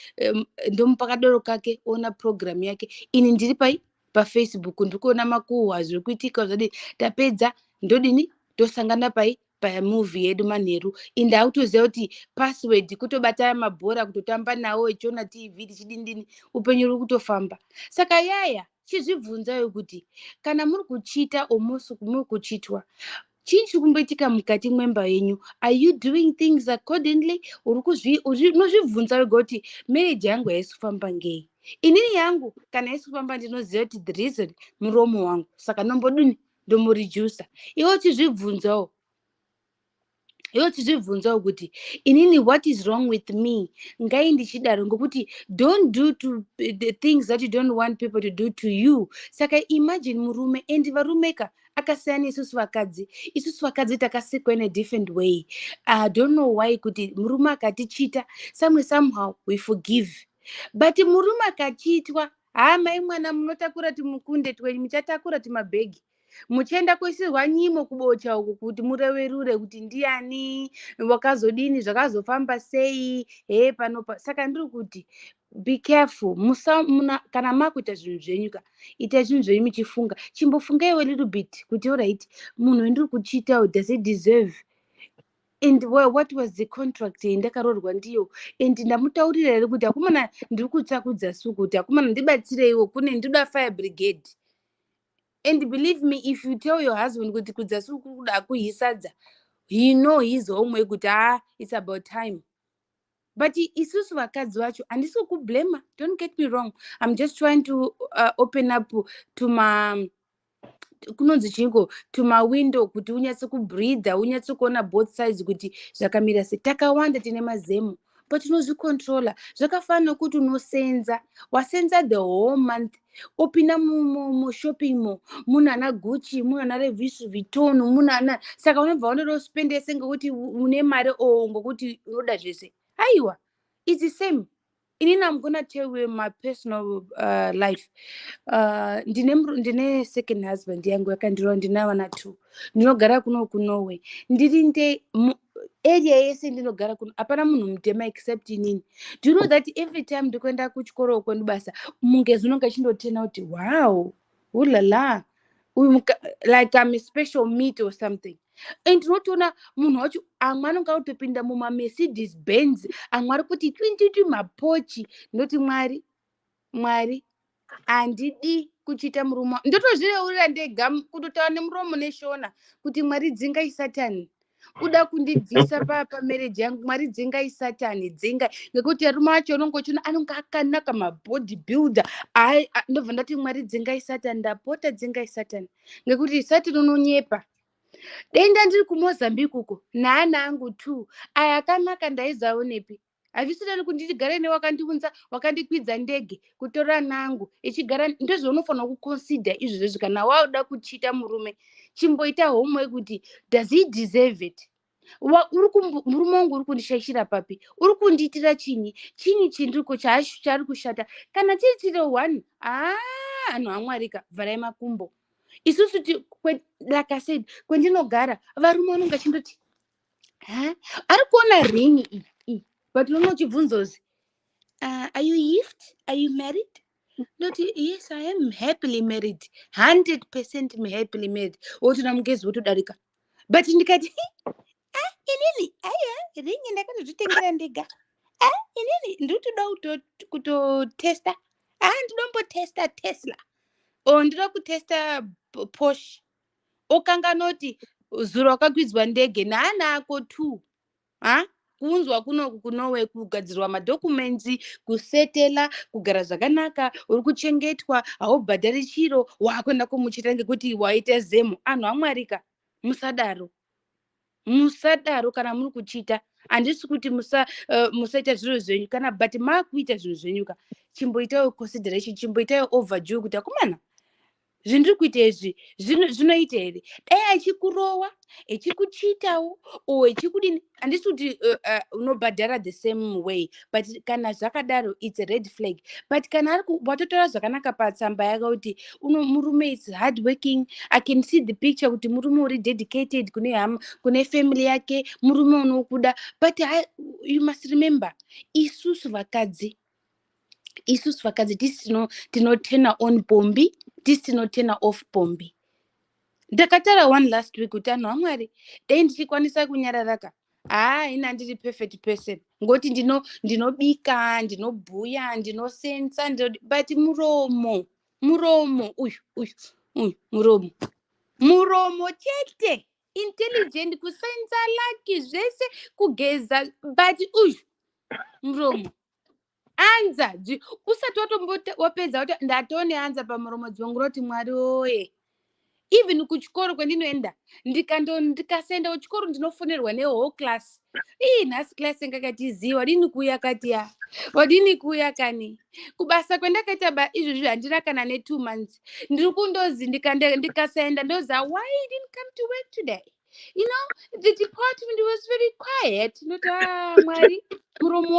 ndomupa kadoro kake ona program yake. Ini ndiri paFacebook ndikuona makuhwa zviri kuitika zvadi tapedza ndodini tosangana pamovie yedu manheru inde autoziva kuti password kutobata mabhora kutotamba nawo echiona TV tichidindini upenyu uri kutofamba. Saka yaya chizvibvunzayo kuti kana muri kuchita muri kuchitwa chii chiri kumboitika mukati mwemba yenyu? Are you doing things accordingly? Unozvibvunza wega kuti marriage yangu haisi kufamba ngei? Inini yangu kana haisi kufamba ndinoziva kuti the reason muromo wangu, saka nombodini ndomurijusa. Iwo chizvibvunzawo kuti inini what is wrong with me, ngai ndichidaro ngokuti don't do to the things that you don't want people to do to you. Saka imagine murume and varumeka akasiyana isusu vakadzi takasikwa in a different way. I don't know why kuti murume akatichita somehow we forgive, but murume akachitwa mai mwana munotakura timukunde twenyu muchatakura timabhegi muchienda kuisirwa nyimo kubocha uku kuti mureverure kuti ndiani wakazodini zvakazofamba sei panopa. Saka ndiri kuti be careful, kana makuita zvinhu zvenyu ita zvinhu zvenyu muchifunga, chimbofungaiwo a little bit kuti alright munhu wendiri kuchita does it deserve, and what was the contract yandakarorwa ndiyo, and ndamutaurira here kuti akomana ndiri kutsakudza suku kuti akomana ndibatsireiwo kune ndinoda fire brigade. And believe me, if you tell your husband kuti kudzasuku kuda kuhisadza, he know his home kuti it's about time. But isusu vakadzi vacho handisi kublema, don't get me wrong, I'm just trying to open up to my kunonzi chingo to my window kuti unyatse kubreathe, unyatse kuona both sides kuti zvakamira sei. Takawanda tine mazemo but unozvicontrola. Zvakafanira kuti unosenza, wasenza the whole month, opinda shopping mall, muna ana Gucci, muna ana Levi's Vuitton, muna ana, saka unobva unorospendese ngekuti une mari ngokuti unoda zvese. Aiwa, it's the same. Inini I'm gonna tell you my personal life. Ndine second husband yangu yakandirwa ndina vana 2. Ndinogara kuno Norway. Ndiri area yese ndinogara kuno hapana munhu mutema except inini. Do you know that every time ndikuenda kuchikoro uko ndibasa mungezi unonga achindotena kuti wow, ulala, like I'm a special meat or something. And unotoona munhu wacho amwe anonga kutopinda mumamercedes benz, amwe ari kuti 22 mapochi. Ndoti mwari handidi kuchita murume, ndotozvireurira ndega kutotaura nemuromo neshona kuti mwari dzingai satani. uda kundibvisa pamarriage yangu. Mwari dzingai Satani, dzingai. Ngekuti arume acho unongochiona anonga akanaka mabody builder. Ndobva ndati Mwari dzingai Satani, ndapota dzingai Satani. Ngekuti Satani unonyepa. Denda ndiri kuMozambique uko naana angu 2 aya akanaka ndaizaonepi. Hazvisina kunditi gare newakandiunza wakandikwidza ndege kutora nangu ichigara. Ndozvaunofanira kuconsider izvozvo kana wauda kuchita murume. Chimboita homework kuti does he deserve it? Murume wangu uri kundishaishira papi? Uri kundiitira chinyi chindiriko chaari kushata? Kana chiri 1 anhu aMwarika vharai makumbo. Isusu like I said, kwendinogara varume vanonga chindoti ari kuona ringi iyi but unochibvunzozi are you gift? Are you married? Ndoti yes, I am happily married, 100% happily married. Wotona mugezi wotodarika. But ndikati inini ringi ndakatozvitengera ndega. Inini ndinotoda kutotesta. Ndinombotesta Tesla. Ndinoda kutesta Porsche. Okanganoti zuro wakakwidzwa ndege naana ako 2 kunzwa kunowe kugadzirwa madokumenzi, kusetela, kugara zvakanaka, uri kuchengetwa, haubhadhari chiro, wakuenda kumuchita ngekuti waita zemo. Anhu aMwarika, musadaro kana muri kuchita. Handisi kuti musaita zviro zvenyu kana, but makuita zviro zvenyuka chimboitawo consideration, chimboitawo overdue kuti akomana zvindiri kuita izvi zvinoita here. Dai achikurowa echikuchitawo echikudini, handisi kuti unobhadhara the same way, but kana zvakadaro it's a red flag. But kana watotora zvakanaka patsamba yake kuti murume is hard working, I can see the picture kuti murume uri dedicated kune family yake, murume unokuda. But you must remember, isusu vakadzi tisi tinotena on pombi, tisi tinotena off pombi. Ndakatara one last week kuti anhu aMwari dai ndichikwanisa kunyararaka ina ndiri perfect person ngoti ndinobika, ndinobhuya, ndinosensa, but muromo uyu muromo chete, intelligent, kusenza laki zvese, kugeza, but uyu muromo anza usati wapedza kuti ndatone anza pamuromo dzwangu roti Mwari oye. Even kuchikoro kwendinoenda ndikasaenda kuchikoro ndinofonerwa newhole class. Nhasi class ngakatiziva wadini kuuya kati wadini kuuya kani. Kubasa kwendakaita izvozvi handina kana ne2 months. Ndiri kundozi ndikasaenda ndoza, why you didn't come to work today? You know, the department was very quiet. Nota Mwari, muromo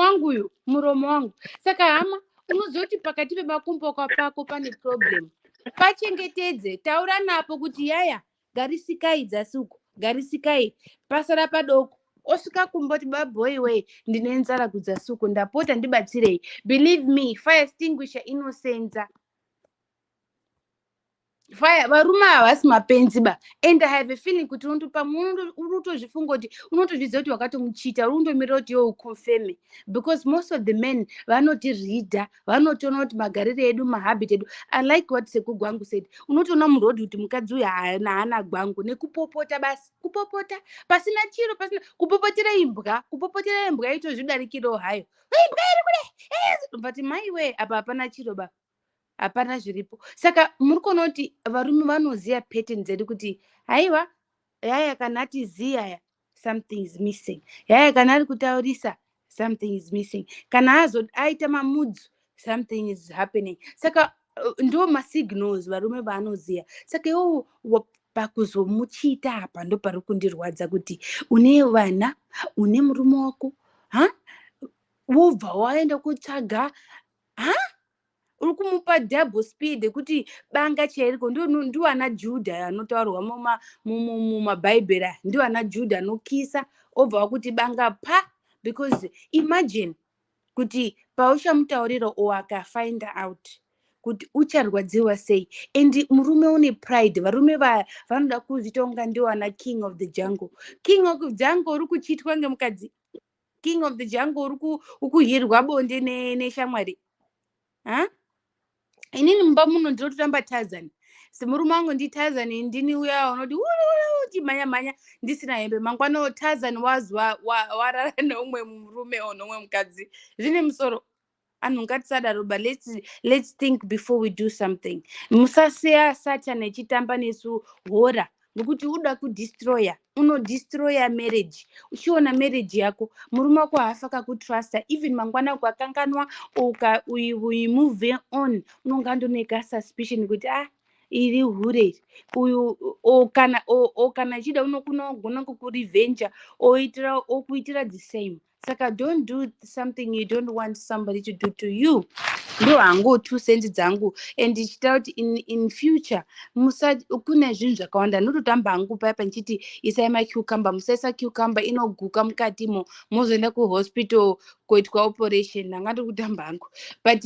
wangu. Saka hama, unozoti pakati pemakumbo pako pane problem. Pachengetedze, taura napo kuti yaya, garisikai dzasuku, garisikai, pasara padoko. Osvika kumboti babhoyi we, ndine nzara kudzasuku, ndapota ndibatsirei. Believe me, fire extinguisher inosenza. Varume havasi mapenzi ba. And I have a feeling kuti unotozvifunga kuti unotozviziva kuti wakatomuchita, unondomirira kuti iwe uconfirm. Because most of the men vanotirida, vanotoona kuti magarire edu, mahabit edu. I like what Sekuru Gwangu said. Unotoona murodhi kuti mukadzi uyu haana gwangu nekupopota basi. Kupopota pasina chiro, pasina kupopotera imbwa itozvidarikirawo hayo. Imbwa iri kule. But mai we apa hapana chiro ba. Hapana zviripo. Saka muri kuona kuti varume vanoziya pattern dzedu kuti haiwa yaya kana atiziya something is missing. Yaya kana ari kutaurisa something is missing. Kana aita mamudzu something is happening. Saka ndo masignals varume vanoziya. Saka iwo pakuzomuchita apa ndo pari kundirwadza kuti une vana, une murume wako, wobva waenda kutsvaga uri kumupa double speed kuti banga chairiko. Ndiwo ana Judha anotaurwa mumabhaibheri, ndiwo ana Judha anokisa obva wakuti banga pa. Because imagine kuti paushamutaurira akafind out kuti ucharwadziwa sei. And murume une pride. Varume vanoda kuzvitonga ndiwo ana king of the jungle. King of the jungle uri kuchitwa ngemukadzi. King of the jungle uri kuhirwa bonde neshamwari. Inini mumba muno ndinototamba Tarzan. semurume wangu nditazan ndini uya unoti chimhanya-mhanya ndisina hembe mangwana tazan warara neumwe murume o nomwe mukadzi zvine musoro. Anhu ngatisadaro, but let's think before we do something. Musasiya Satan echitamba nesu hora nokuti uda kudestroya, unodestroya marriage. Uchiona marriage yako murume wako haafa kakutrusta, even mangwana kwakanganwa we move on, unonga ndoneka suspicion kuti iri hure uyu kana achida unogona kukurevenja okuitira the same. Saka don't do something you don't want somebody to do to you. Ndo hangu 2 cents dzangu, and ndichita kuti in future kune zvinhu zvakawanda. Ndototamba hangu paya nchiti isai macucumber, musaisa cucumber inoguka mukatimo mozoenda kuhospital koitwa operation. Ndanga ndokutamba hangu, but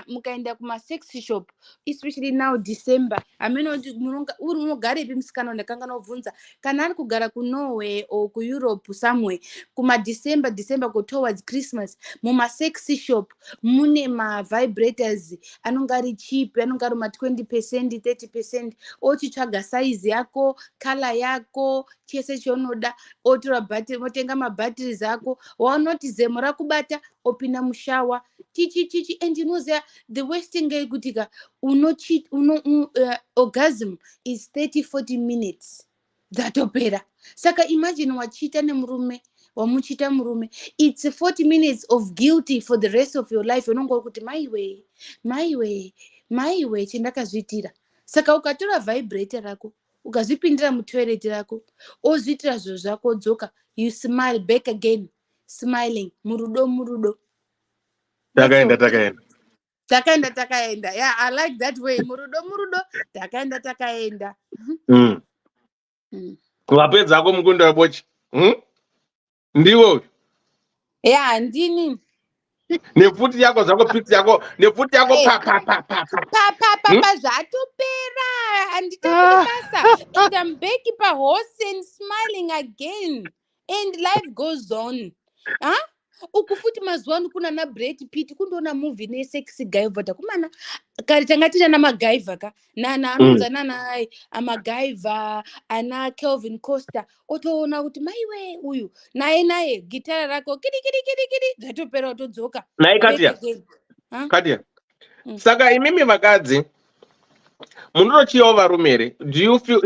mukaenda kuma-sex shop, especially now December, amenoti unogarepi musikana? Ndakanga nobvunza kana ari kugara kuNorway or kuEurope somewhere, kuma-December go towards Christmas, muma-sex shop mune ma-vibrators anonga ari cheap, anonga ari ma-20%, 30%. Ochitsvaga size yako, color yako, chese chaunoda, motenga mabhatteries ako, waunoti zemo rakubata opinda mushawa chichi. And unoziva the worst thing ngeyekutika orgasm is 30-40 minutes dzatopera. Saka imagine wachita nemurume, wamuchita murume, it's 40 minutes of guilty for the rest of your life. Unongo kuti maiwe chendakazviitira. Saka ukatora vibrator rako ukazvipindira mutoilet rako ozviitira zvinhu zvako, dzoka, you smile back again, smiling, murudo. Takaenda. Yeah, I like that way. Murudo takaenda. Wapedza ako mukundo wabochi ndiwo. Yeah, ndini Nefuti yako zvako piti yako nefuti yako pa zvatopera handitambiri basa, and I'm back pahorse and smiling again, and life goes on. Ukufuti mazuva ano kuna na Brad Pitt, kundoona movie ne-sexy guy vata kumana kare tanga tina namagaiva ka anonza nana amagaiva ana Kelvin Costa, otoona kuti maiwe uyu naye gitara rako kiri dzatopera otodzoka naye Katia. Saka imimi vakadzi munochiyawo varume here? Do you feel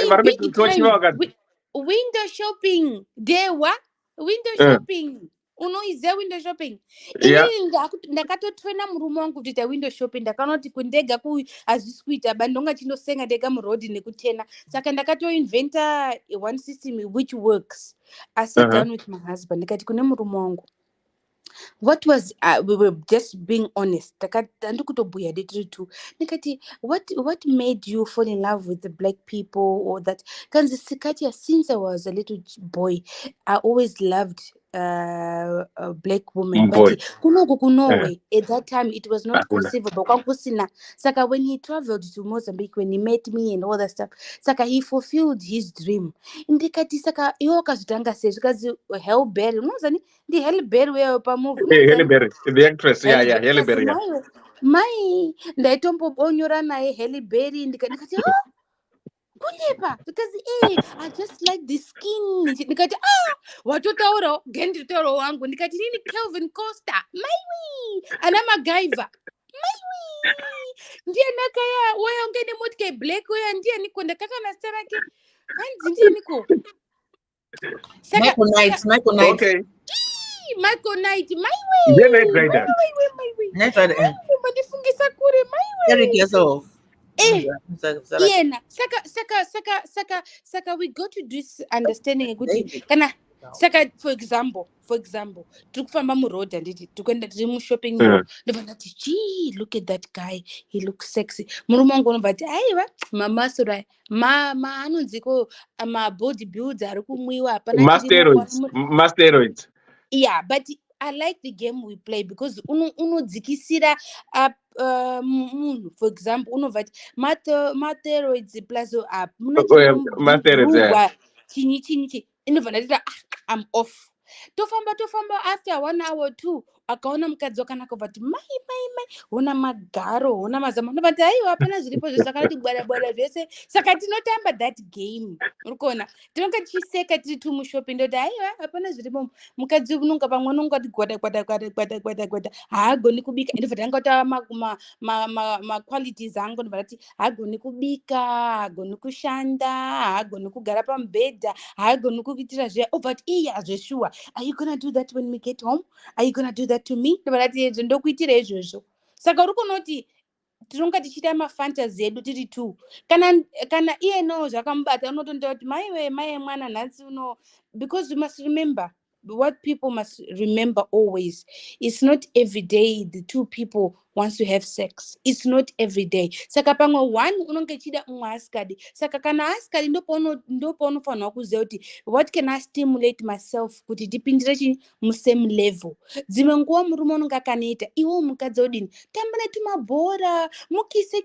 varume tinochiyawo vakadzi? Window shopping dewa, window shopping. Unoiziva window shopping? Inini ndakatotwena murume wangu kuita window shopping. Ndakanoti kundega hazvisi kuita ba, ndonga chindosenga ndega murodhi nekutena. Saka ndakatoinventa one system which works. I sat down with my husband, ndikati kune murume wangu, what was we were just being honest. Ndikutobhuya detiri tu. Nikati what made you fall in love with the black people or that? Kanzi Katia, since I was a little boy, I always loved black women. But kunowe at that time it was not conceivable. Saka when he traveled to Mozambique, when he met me and all that stuff, saka he fulfilled his dream. Ndikati saka yoka zitanga se zikazi Halle Berry, unozani ndi Halle Berry wewe pa movie. Halle Berry, the actress, Halle Berry. Mai ndaitomboonyora naye Halle Berry, ndikati kunyepa because I just like the skin. Nikati watotaura genditauro wangu, nikati nini Kelvin Costa maiwi ana MacGyver maiwi ndiye nakaya wewe ungene motke black wewe ndiye niko ndakaka na starake hanzi ndiye niko Michael Knight. Okay. Michael Knight maiwi Ndiye Knight Rider. Maiwi mandifungisa kure maiwi Eric yourself. Yena saka we go to this understanding kuti kana saka for example tiri kufamba muroad handiti tikuenda tiri mushopping mall, ndobva ndati gee, look at that guy, he looks sexy. Murume wangu unobva ati aiwa mamasura anonziko mabody builds ari kumwiwa hapana Masteroids. Yeah, but I like the game we play because unodzikisira up munhu. For example, unovati masteroids plus up muna chinyi inobva ndati I'm off. Tofamba after 1 hour or 2 akaona mukadzi wakanaka ubva ati mai hona magaro hona mazama ndobva ati aiwa hapana zviripo zvezvakanati bwada zvese saka tinotamba that game uri kuona tinonga tichiseka tiri tumushopi ndoti aiwa hapana zviripo mukadzi unonga pamwe unongati gwada haagoni kubika ndobva tangatava maqualities angu ndobva tati haagoni kubika haagoni kushanda haagoni kugara pamubhedha haagoni kuitira zviya obva ati iya zveshuwa are you gonna do that when we get home? Are you gonna do that to me? Ndobva tati izvo ndokuitira izvozvo saka uri kunoti tinonga tichiita mafantasy edu tiri tu kana iyeno zvakamubata unotonda kuti mai mwana nhasi uno because you must remember what people must remember always, it's not every day the two people wants to have sex. It's not every day. Saka pamwe one unonge chida umwe asikadi. Saka kana asikadi ndopaunofanira kuziva kuti what can I stimulate myself kuti ndipindire musame level. Dzimwe nguva murume unonge akanoita iwo mukadzi odini tamba netumabhora mukise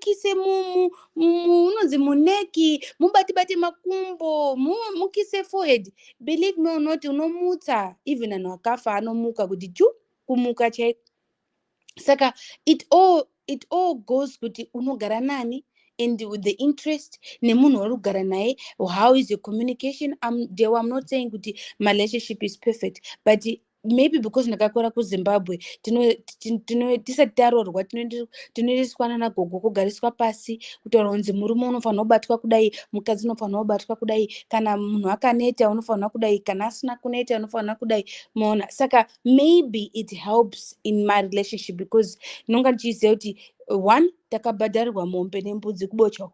unonzi muneki mubate makumbo mukise forehead. Believe me or not unomutsa even anhu akafa anomuka kuti chu kumuka chaiko. Saka it all goes kuti unogara nani and with the interest nemunhu wari kugara naye. How is your communication? I'm not saying kuti my relationship is perfect, but maybe because ndakakura kuZimbabwe tisati taroorwa tinoiswana nagogo kugariswa pasi kutaura kunzi murume unofanira kubatwa kudai mukadzi unofanira kubatwa kudai kana munhu akaneta unofanira kudai kana asina kuneta unofanira kudai maona. Saka maybe it helps in my relationship because ndinonga ndichiziva kuti one takabhadharirwa mombe nembudzi kubochwa,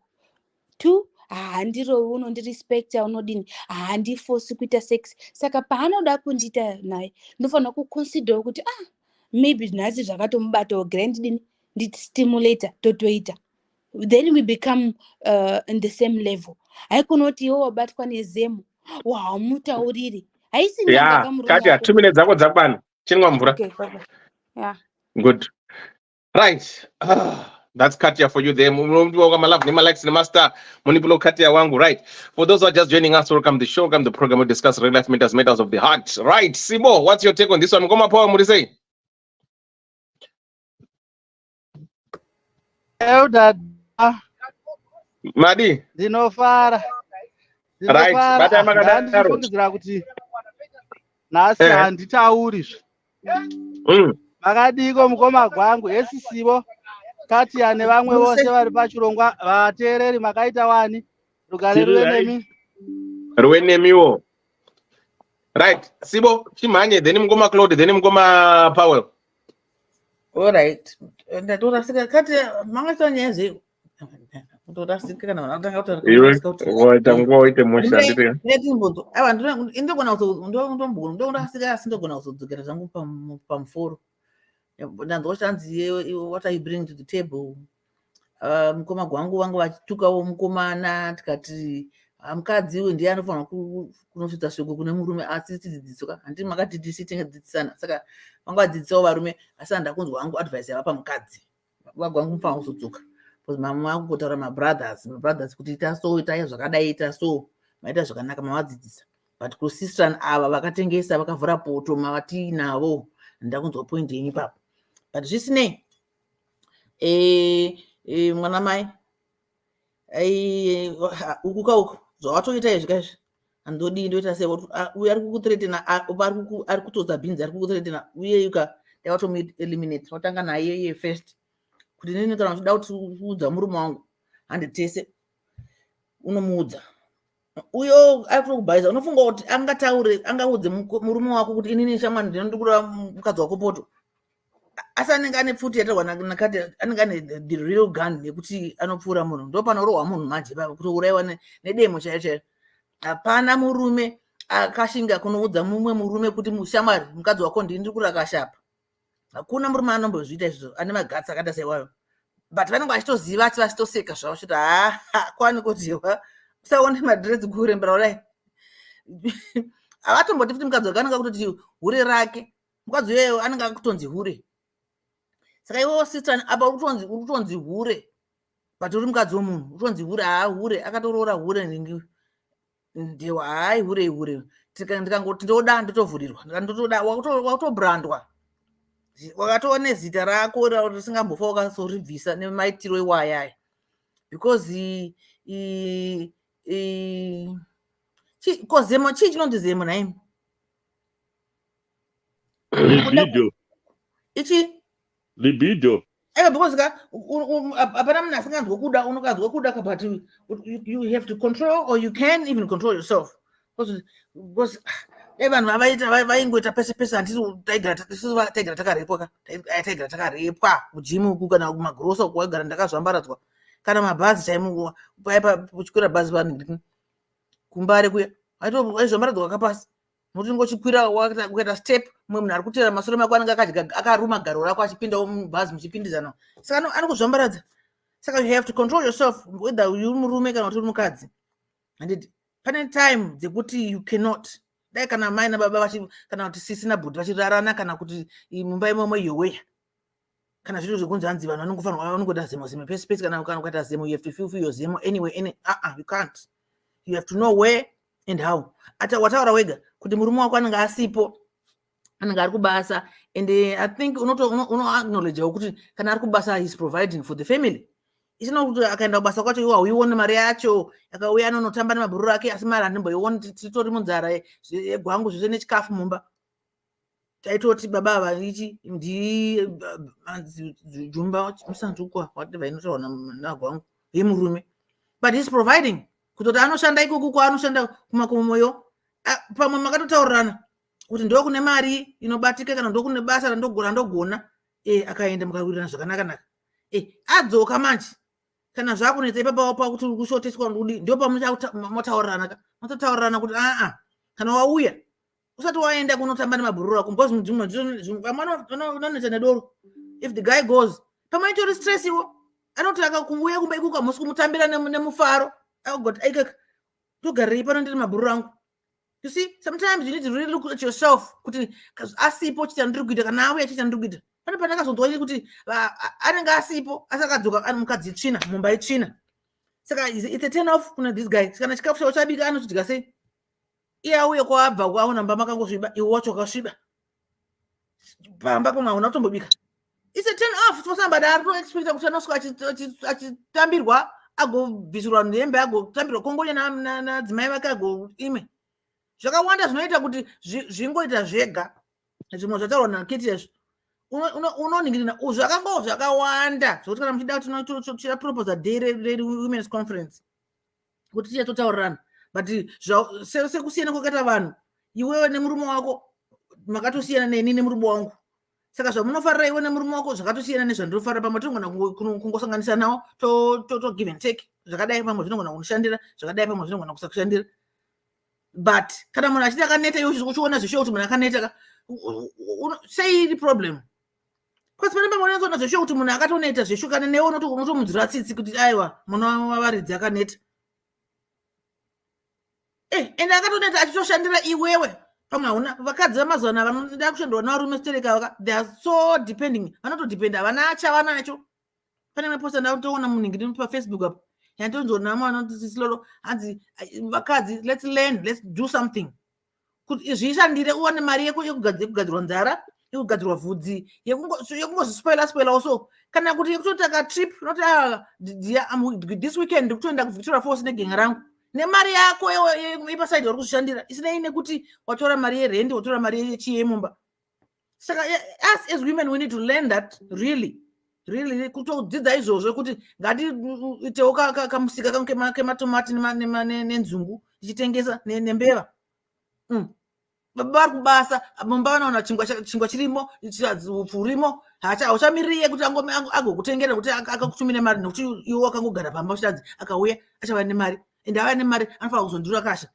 two handirovi unondirespekta unodini handifosi kuita sex. Saka paanoda kundiita naye ndofanira kuconsider kuti maybe nhasi zvakatomubata ogera ndistimulator totoita, then we become in the same level. Haikunoti iwo wabatwa nezemo wahamutauriri haisi nyanga kamurume Katya, 2 minutes dzako dzakwana chinwa mvura. Okay, perfect. Yeah. Good. Right. That's Katya for you there. My love, Nima likes the master. Munipulo Katya wangu. Right. For those who are just joining us, welcome to the show. Welcome to the program. We discuss real life matters of the heart. Right. Simo, what's your take on this one? Ngoma power murisei. Madi. Dinofara. Right. Bata makadaro. Ndinofungidzira kuti nhasi handitauri. Makadiko mukoma gwangu esisivo Katya nevamwe vose vari pachirongwa vateereri makaita wani rugare ruve nemiwo. Right. Sibo chimhanye then mungoma Claude then mungoma Powell. All right. Ndatorasika Katya mangaita nyezi ndorasika kana vanatanga Ngoite mosha ndite. ndogona ndorasika asi ndogona kuzodzokera zvangu pamuforo. Ndandoshanziye what I bring to the table. Mukoma gwangu wangu vachitukawo mukomana tikati mukadzi uyu ndiye anofanira kunosvitsa shoko kune murume asi tidzidziswa handi makati Ddc tingadzidzisana. Saka vangu vadzidzisawo varume asi handakunzwa wangu advice yava pamukadzi vagwangu mufanira kuzodzoka because mama vangu kutaura mabrothers kuti ita so itai zvakadai ita so maita zvakanaka mavadzidzisa but kusistran ava vakatengesa vakavhura poto mavatiinavo ndakunzwa point yenyu ipapo but zvisinei mwana mai uku zvawatoita izvi kaizvi handodi ndoita sei uyu ari kukuthreatena ari kutodza bhinzi ari kukuthreatena uye yuka ndawatomueliminate watanga naye iye first kuti nini kana uchida kuti uudza murume wangu handitese unomuudza uyo ari kutokubhaisa unofunga kuti angaudze murume wako kuti inini shamwani ndinondikura mukadzi wako poto asi anenge ane pfuti yatarwa nakati anenge ane the real gun yekuti anopfuura munhu ndopanorohwa munhu manje kutourayiwa nedemo chaiyo hapana murume akashinga kunoudza mumwe murume kuti mushamwari mukadzi wako ndini ndiri kuri akashapa. Hakuna murume anombozviita izvozvo ane magatsi akaita seiwayo but vanenge vachitoziva asi vachitoseka zvavo chiti kwani kutiwa usaone madress kurembera kudai havatomboti futi mukadzi wake anenge kutoti hure rake mukadzi uyeyo anenge akutonzi hure. Saka iwewo sister apa utonzi hure but uri mukadzi womunhu utonzi hure hure akatoroora hure ningi ndewa hai hure ndikangoti ndoda ndotovhurirwa ndotoda wakutobrandwa wakatova nezita rako risingambofa wakasoribvisa nemaitiro ewaya aya because ko zemo chii chinonzi zemo naimi libido because hapana munhu asinganzwe kuda unokazwe kuda but you have to control or you can even control yourself because vanhu vaingoita pese pese handisi taigara takarepwa taigara takarepwa mujimu kana kumagrosa kwaigara ndakazvambaradzwa kana mabhazi chaimo paipa kuchikwira bhazi vanhu kumbare kuya aizvambaradzwa kakapasi nokuti ngochikwira ukaita step mumwe munhu ari kutera masoro mako anenge akaruma garo rako achipindawo mubhazi muchipindidzana saka anokuzvambaradza saka you have to control yourself whether uri murume kana kuti uri mukadzi handiti pane time dzekuti you cannot dai kana mai nababa kana kuti sisi nabhudhi vachirarana kana kuti mumba imomo yoweya kana zviro zvekunzi hanzi vanhu vanongofanirwa vanongoda zemo pese pese kana ukaita zemo you have to feel your zemo anyway you can't. You have to know where and how. Ata wataura wega kuti murume wako anenge asipo anenge ari kubasa and I think uno acknowledge kuti kana ari kubasa he is providing for the family. Isina kuti akaenda kubasa kwacho iwa uione mari yacho akauya anonotamba nemabhururu ake asi mari handimboioni titori munzara yegwangu zvese nechikafu mumba taitoti baba ava ichi jumba musanzukwa whatever inotaurwa nagwangu yemurume but he is providing kutoti anoshanda ikoko kwaanoshanda kumakomoyo pamwe makatotaurirana kuti ndo kune mari inobatika kana ndo kune basa randogona akaenda mukawirirana zvakanaka adzoka manje kana zvakunetsa ipapa pakuti uri kushoteswa ndudi ndio pamotaurirana mototaurirana kuti kana wauya usati waenda kunotamba nemabhururu ako because unoneta nedoro if the guy goes pamwe itori stress iwo anoti akakuuya kumba ikuka musi kumutambira nemufaro togarei pano ndiri mabhururu angu. You see, sometimes you need to really look at yourself kuti asipo chita ndiri kuita kana auya chita ndiri kuita pane pandakazonzwa kuti anenge asipo asakadzoka ari mukadzi tsvina mumba itsvina saka it's a turn off kuna this guy kana chikafu chavo chabika anochidya sei iye auye kwabva kwaona mba makangosviba iwe wacho wakasviba pamba pamwe hauna kutombobika. It's a turn off for somebody ari to expect kuti anosvika achitambirwa agobvisirwa nhembe agotambirwa kongonya nadzimai vake agoime zvakawanda zvinoita kuti zvingoita zvega zvimwe zvataurwa naketi yazvo unoningirina zvakango zvakawanda zvokuti kana muchida tichaproposa day rewomen's conference kuti tichatotaurirana but sekusiyana kwakaita vanhu iwewe nemurume wako makatosiyana neni nemurume wangu saka zvamunofarira iwe nemurume wako zvakatosiyana nezvandinofarira pamwe tinogona kungosanganisa nawo to give and take zvakadai pamwe zvinogona kunoshandira zvakadai pamwe zvinogona kusakushandira but kana munhu achiti akaneta iwe uchiona zveshuwa kuti munhu akaneta sei iri problem because pane pamwe unozoona zveshuwa kuti munhu akatoneta zveshuwa kana newe unotomunzwira tsitsi kuti aiwa munhu wavaridzi akaneta ende akatoneta achitoshandira iwewe pamwe hauna vakadzi vamazuva vanoda kushandwa navarume stereka they are so depending vanotodependa havana chavanacho pane maposta ndatoona munhingiri pafacebook apo yantonzona mwanotisisilolo hanzi vakadzi let's learn let's do something kuti zvishandire uwane mari yekugadzirwa nzara yekugadzirwa vhudzi yekungozispoila so kana kuti yekutotaka trip noti this weekend ndikutoenda kuvictoria falls negenga rangu nemari yako ipasaidi uri kuzvishandira isinei nekuti watora mari yerendi watora mari yechiyemumba saka us as women we need to learn that really kutodzidza izvozvo kuti ngatiitewo kamusika kematomati nenzungu tichitengesa nembeva baba vari kubasa mumba vanaona chingwa chirimo upfu urimo hauchamiririye kuti agokutengera kuti akakutumire mari nekuti iwe wakangogara pamba uchitadzi akauya achava nemari ende ava nemari anofanira kuzondira kasha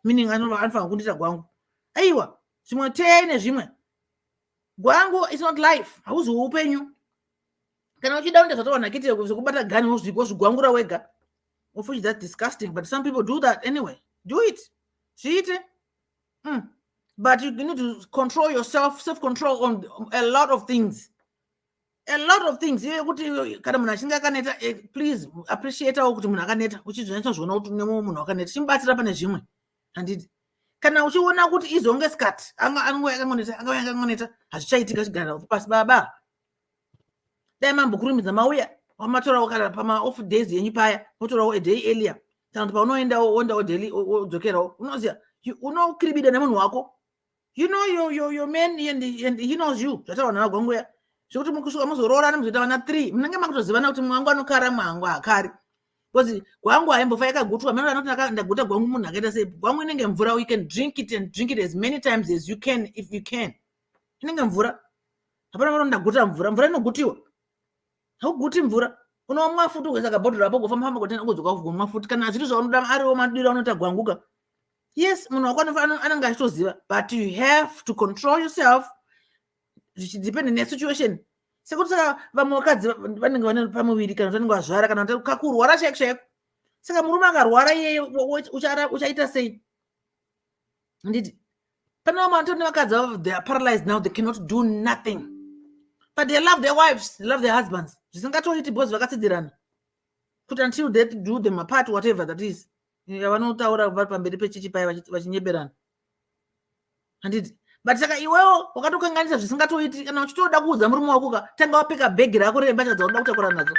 meaning anofanira kundiita gwangu aiwa zvimwe tei nezvimwe gwangu is not life hauziwo upenyu kana uchida kuita zvataona kiti zvekubata gani wozvigwangura wega of which that's disgusting but some people do that anyway do it zviite but you need to control yourself self control on a lot of things kuti kana munhu achinge akaneta please appreciate kuti munhu akaneta uchizoona kuti nemumwe munhu akaneta chimubatsira pane zvimwe handiti kana uchiona kuti izonge skat angoneta hazvichaitika chigara pasi baba dai mambokurumidza mauya wamatorawo kana pama-off days yenyu paya motorawo a day earlier kana kuti paunoendawo wondawo daily wodzokerawo unoziya unokribida nemunhu wako you know your man and he knows you zvatawana nagwanguya zvekuti mukusvika muzoroorana muzoita vana 3 munenge makutozivana kuti mwangu anokara mwangu hakari because gwangu haimbofa yakagutwa mene vanoti ndaguta gwangu munhu akaita sei gwangu inenge mvura you can drink it and drink it as many times as you can if you can inenge mvura hapana kuti ndaguta mvura inogutiwa hauguti mvura unomwa futi ukaisa kabhodhoro apo kufamba kutenda kudzoka kugomwa futi kana zviri zvaunoda ariwo madiro anota gwanguka yes munhu wako anenge achitoziva but you have to control yourself zvichidepende nesituation sekuti saka vamwe vakadzi vanenge vane pamuviri kana vanenge vazvara kana kakurwara chaiko chaiko saka murume akarwara iyeyo uchaita sei handiti pane vamwe vanotoni vakadzi vavo they are paralyzed now they cannot do nothing but they love their wives they love their husbands zvisingatoiti because vakatsidzirana kuti until they do them apart whatever that is vanotaura vari pamberi pechichi paya vachinyeberana handiti but saka iwewo wakatokanganisa zvisingatoiti kana uchitoda kuudza murume wako tanga wapfeka bhegi rako rembatya dzaunoda kutakura nadzo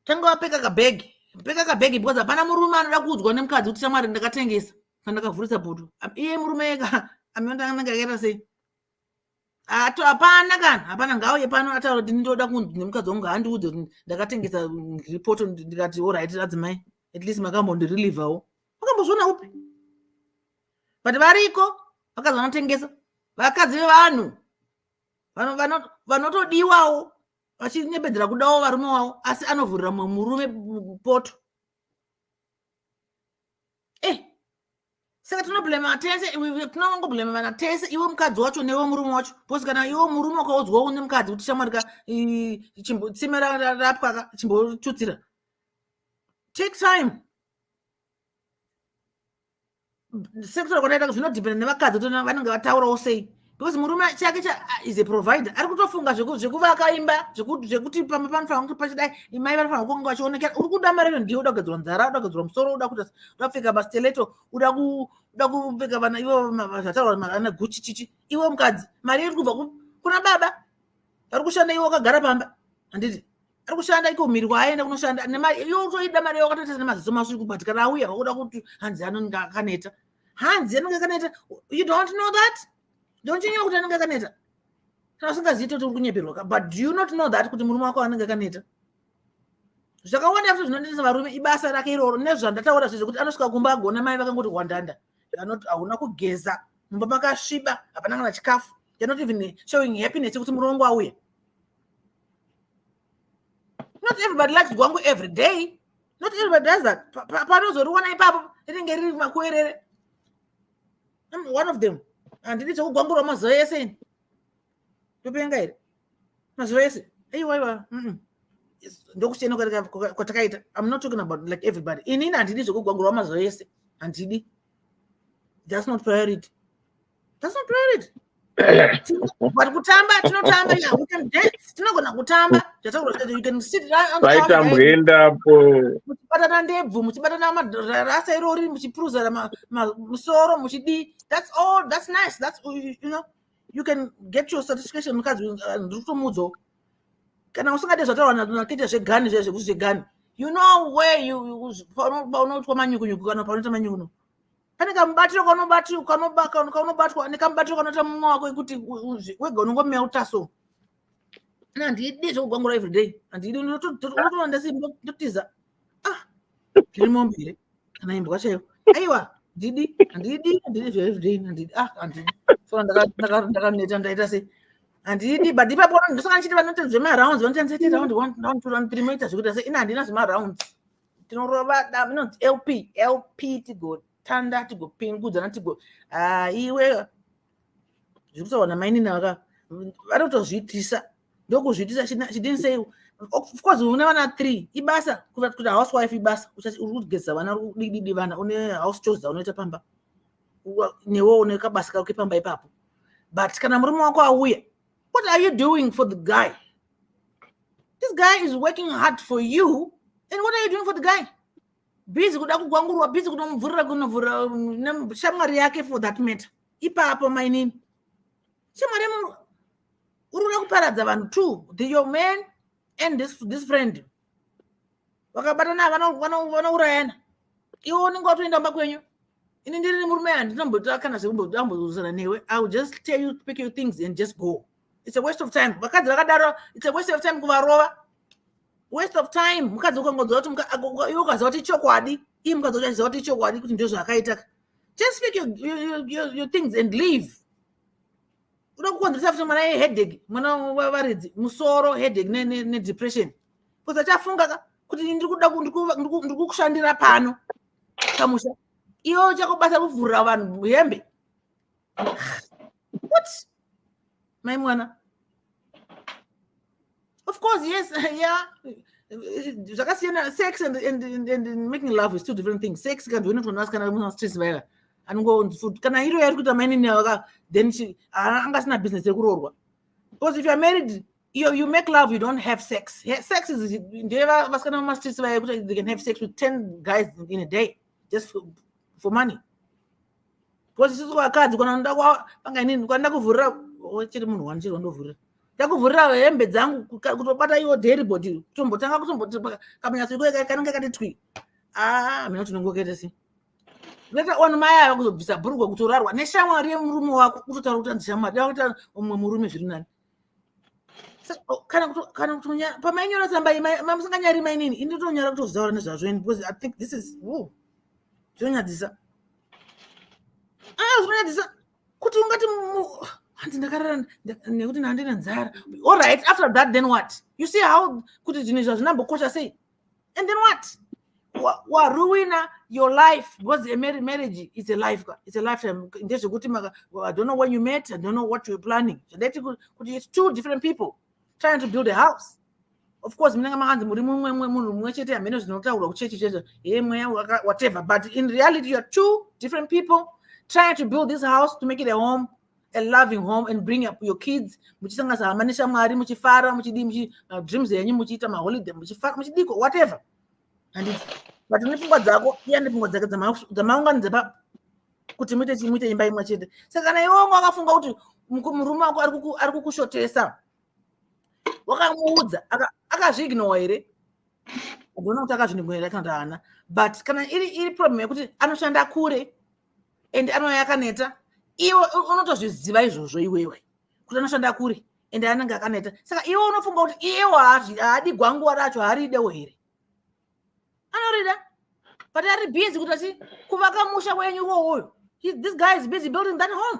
tanga wapfeka kabhegi pfeka kabhegi because hapana murume anoda kuudzwa nemukadzi kuti shamwari ndakatengesa kana ndakavhurisa bhutu iye murume ega anenge akaita sei hapana ngauye pano ataura kuti ndinoda kunzi nemukadzi wangu handiudze kuti ndakatengesa ripoto ndikati alright adzimai at least makambondirelivawo wakambozviona upi but variko vakadzi vanotengesa vakadzi vevanhu vanotodiwawo vachinyepedzera kudawo varume wavo asi anovhurira mumwe murume poto saka tinoblema tese tinongoblema vana tese iwe mukadzi wacho newe murume wacho because kana iwe murume ukaudzwa une mukadzi kuti shamwarika tsime rapwa chimbotutsira take time sekutaura kwataita zvinodhipenda nevakadzi kuti vanenge vataurawo sei because murume chake is a provider ari kutofunga zvekuvaka imba zvekuti pamba panofanira kuti pachidai imai vanofanira kunge vachionekera uri kuda mari iyo ndiyo uda kugadzirwa nzara uda kugadzirwa musoro uda kupfeka masteleto uda kupfeka vana ivo zvataura ana guchi chichi iwe mukadzi mari iri kubva kuna baba ari kushanda iwe wakagara pamba handiti ari kushanda iko miri waaenda kunoshanda nemari iwe utoida mari wakatoita nemaziso masuku but kana auya uda kuti hanzi anenge akaneta you don't know that don't you know kuti anenge akaneta kana usingaziiti kuti uri kunyeperwa but do you not know that kuti murume wako anenge akaneta zvakawanda futi zvinonetesa varume ibasa rake iroro nezvandataura zvekuti anosvika kumba agona mai vakangoti wandanda hauna kugeza mumba makasviba hapana kana chikafu you're not even showing happiness kuti murume wangu auye not everybody likes gwangu every day not everybody does that panozoriwana ipapo rinenge riri makuerere I'm one of them handidi chekugwangura mazuva ese topenga here mazuva ese aiwa ndokuchena kwatakaita I'm not talking about like everybody inini handidi zvekugwangura mazuva ese handidi that's not priority but kutamba tinotamba we can dance tinogona kutamba you can sit on the couch muchibatana ndebvu muchibatana marasa irori muchipuruza musoro muchidi that's all that's nice that's you know you can get your satisfaction mukadzi ndiri kutomudzo kana usingade zvataura nakuita zvegani zvekuti zvegani you know where you paunoitwa manyukunyuku kana paunoita manyukuno pane kamubatiro kaunobatwa nekamubatiro kanoita mumwe wako ekuti wega unongomea utaso handidi zvekugwangura everyday handidi unotonda simba ndotiza zvirimo mbiri kana imbwa chayo aiwa handidi zveeveryday handidi ndakaneta ndaita sei handidi but ipapo ndosaka ndichiti vanoita zvemarounds vanotandisati round 1 round 2 round 3 moita zvekuita sei ina handina zvemarounds tinorova inonzi lp tigotanda tigopingudzana iwe zvirikusaona mainini vaka vanotozviitisa ndokuzviitisa chidini sei of course une vana 3 ibasa kuti housewife ibasa uri kugeza vana didi vana une house chores unoita pamba newo une kabasa kako pamba ipapo but kana murume wako auya what are you doing for the guy? This guy is working hard for you and what are you doing for the guy? busy kuda kugwangurwa, busy kunomvurira kunovhurira shamwari yake for that matter. Ipapo mainini. Shamwari uri kuda kuparadza vanhu too. Your man and this friend. Vakabatana vanourayana. Iwo unenge watoenda mba kwenyu. Ini ndiri murume handinombota kana zvekumbotambozana newe. I will just tell you, pick your things and just go. It's a waste of time. Vakadzi vakadaro, it's a waste of time kuvarova. Waste of time. Mukadzi ukangodza kuti iwe ukaziva kuti chokwadi, iye mukadzi uchaziva kuti chokwadi kuti ndizvo zvakaita. Just pick your things and leave. Unoda kukonzeresa futi mwana headache, mwana wavaridzi, musoro, headache ne depression. Because achafunga kuti ndiri kushandira pano kamusha. Iwo chakubasa kuvhurira vanhu hembe. What? My mwana. Of course, yes, yeah. Sex and making love is two different things. Sex can do not when us can stress via and go on food. Can I hear you to many then she angasna business ekurorwa. Because if you are married, you make love, you don't have sex. Sex is they can have sex with 10 guys in a day just for money. Because this is what cards kwanda kuvhurira chiri munhu wanchiri ndovhurira. Ndakuvhurira hembe dzangu kutobata iwo daily body. Tombotanga kamanyatso iko kanenge kati twi. Mina tinongokaita sei. Leta one maya kuzobvisa bhurugwa kutorarwa neshamwari yemurume wako kutotaura kuti ndishamwari. Ndakuti umwe murume zviri nani. Kana kuti pamainyora tsamba mamusinganyari mainini indotonyara kutozivaura nezvazvo because I think this is zvonyadzisa. Zvonyadzisa kuti ungati handi ndakarara nekuti ndandina nzara. All right, after that then what? You see how kuti zvinhu zvinambokosha sei? And then what? Ruin your life because a marriage is a life. It's a lifetime. I don't know when you met. I don't know what you're planning. So it's two different people trying to build a house. Of course, whatever. But in reality, you're two different people trying to build this house to make it a home, a loving home, and bring up your kids. Dreams, whatever. And but unepfungwa dzako iya nepfungwa dzake dzamaunganidza kuti muite imba imwe chete. Saka kana iwe wakafunga kuti murume wako ari kukushotesa, wakamuudza akazviignore here, agona kuti akazvinigona kana kuti haana. But kana iri problem yekuti anoshanda kure and anouya akaneta, iwe unotozviziva izvozvo iwewe kuti anoshanda kure and anenge akaneta. Saka iwe unofunga kuti iwe haadi gwanguwa racho haridewo here. Anorida, but they are busy with us. Kuvaka musha wenyu woyo. This guy is busy building that home.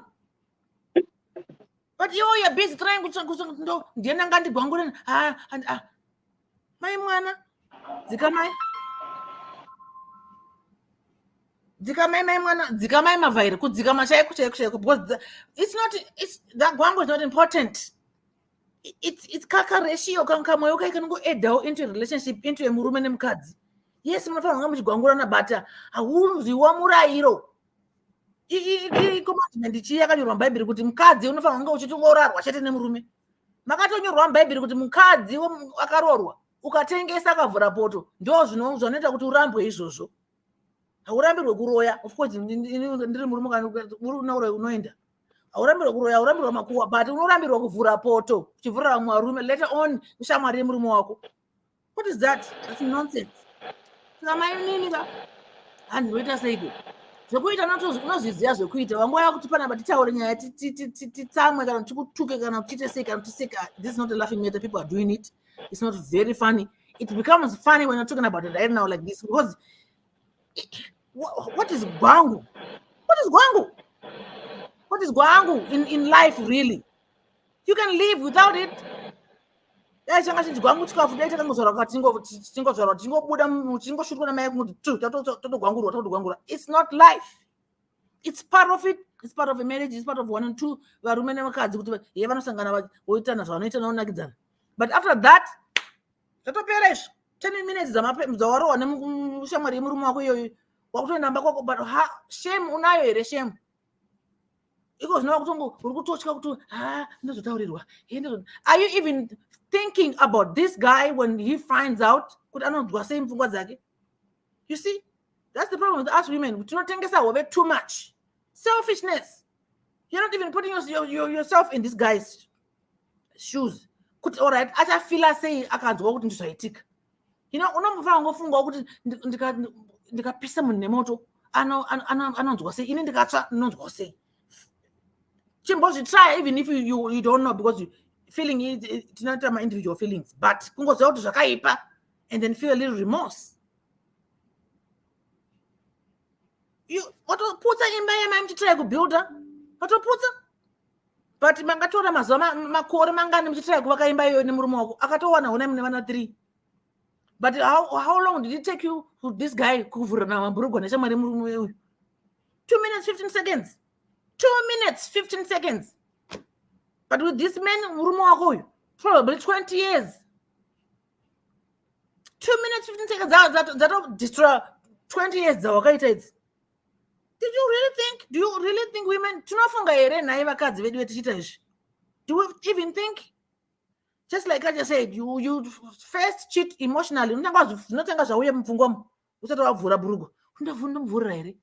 But you're busy trying to do. Ndiena ngandi gwangura. My mwana. Zikamai my mwana. Zikamai mavaire. Kudzikama chai because it's that gwango is not important. It's kaka ratio kankamoyo kai can go edo into a relationship into a murume nemukadzi. Yes, munofanira kunge muchigwangurana bata haunziwa murayiro. Commandment chiya yakanyorwa mubhaibheri kuti mukadzi unofanira kunge uchitongorarwa chete nemurume. Makatonyorwa mubhaibheri kuti mukadzi akarorwa ukatengesa akavhura poto ndo zvinoita kuti urambwe izvozvo. Haurambirwe kuroya. Of course ndiri murume kana unoenda. Haurambirwe kuroya, haurambirwe makuwa, but unorambirwa kuvhura poto. Uchivhurira mwarume later on ushamwari yemurume wako. What is that? That's nonsense. Samaininika handinoita seiko zvekuita unozviziva zvekuita wangoya kuti pana batitaure nyaya titsamwe kana tikutuke kana tiite sei kana tiseka. This is not a laughing matter. People are doing it. It's not very funny. It becomes funny when you're talking about it right now like this because what is gwangu? What is gwangu in life really? You can live without it. That's what I'm going to do. It's not life. It's part of it. It's part of a marriage. It's part of one and two. But after that, 10 minutes. But shame unayo shame. Because are you even thinking about this guy when he finds out? You see, That's the problem with us women. We do not think it's too much. Selfishness. You're not even putting yourself in this guy's shoes. All right, I feel I say I can't go into society. You know, unomufanga ngofunga ukuthi ndikapisa munhu nemoto anonzwa sei ini ndikatsva nonzwa sei. Chimbozi try even if you don't know, because feeling it's not my individual feelings, but kungoziva kuti zvakaipa and then feel a little remorse. Watoputsa imba yamai muchitrai kubuilda, watoputsa, but mangatora mazuva makore mangani muchitrai kuvaka imba iyoyo nemurume wako akatowana huna mune vana 3. But how long did it take you for this guy kuvhura mabhurugwa neshamwari murume uyu? 2 minutes 15 seconds. 2 minutes 15 seconds. But with this man murume wako uyu probably 20 years. 2 minutes 15 seconds that destroy 20 years dzawakaita idzi. Do you really think women tinofunga here naye vakadzi vedu vetichita izvi? Do we even think? Just like I just said, you first cheat emotionally. Unotanga zvauya mupfungwamo usati wavhura bhurugwa. Ndomuvhurira here?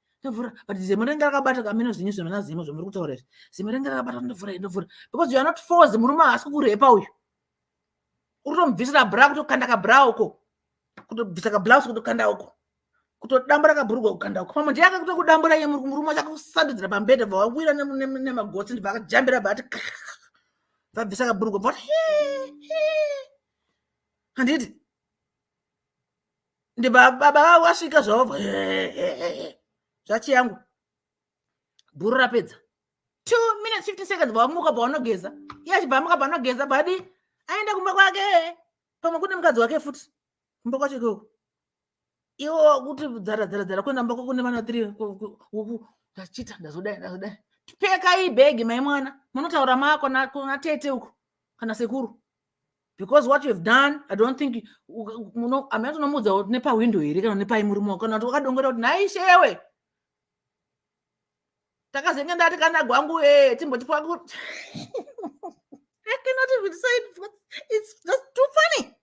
But zimo renga rakabata kameno zvinyi zvona zimo zvomuri kutaura izvi. Zimo renga rakabata ndovhura. Because you are not forced. Murume haasi kukurepa uyu. Uri kutomubvisira bra kutokanda kabra uko. Kutobvisa kablouse kutokanda uko. Kutodambura kabhurugwa kukanda uko. Pamwe ndiyaka kutokudambura iye murume achakusandudzira pambedha vawawira nemagotsi ndivakajambira bati vabvisa kabhurugwa vati handiti ndibaba wasvika zvavo zvachiyangu bhuru rapedza 2 minutes 50 seconds vamuka pavanogeza iye achibva amuka pavanogeza badi aenda kumba kwake pamwe kune mukadzi wake futi kumba kwacho ikoko iwo kuti dzara kuenda mbako kune vana 3 ndachita ndazodai peka ibhegi mai mwana munotaura mako kuna tete uko kana sekuru, because what you have done I don't think amatonomudza kuti nepawindow here kana nepai murume wako kana kuti wakadongera kuti naishewe takazenge ndati kana gwangu timbotipa kuti I cannot even say it. It's just too funny.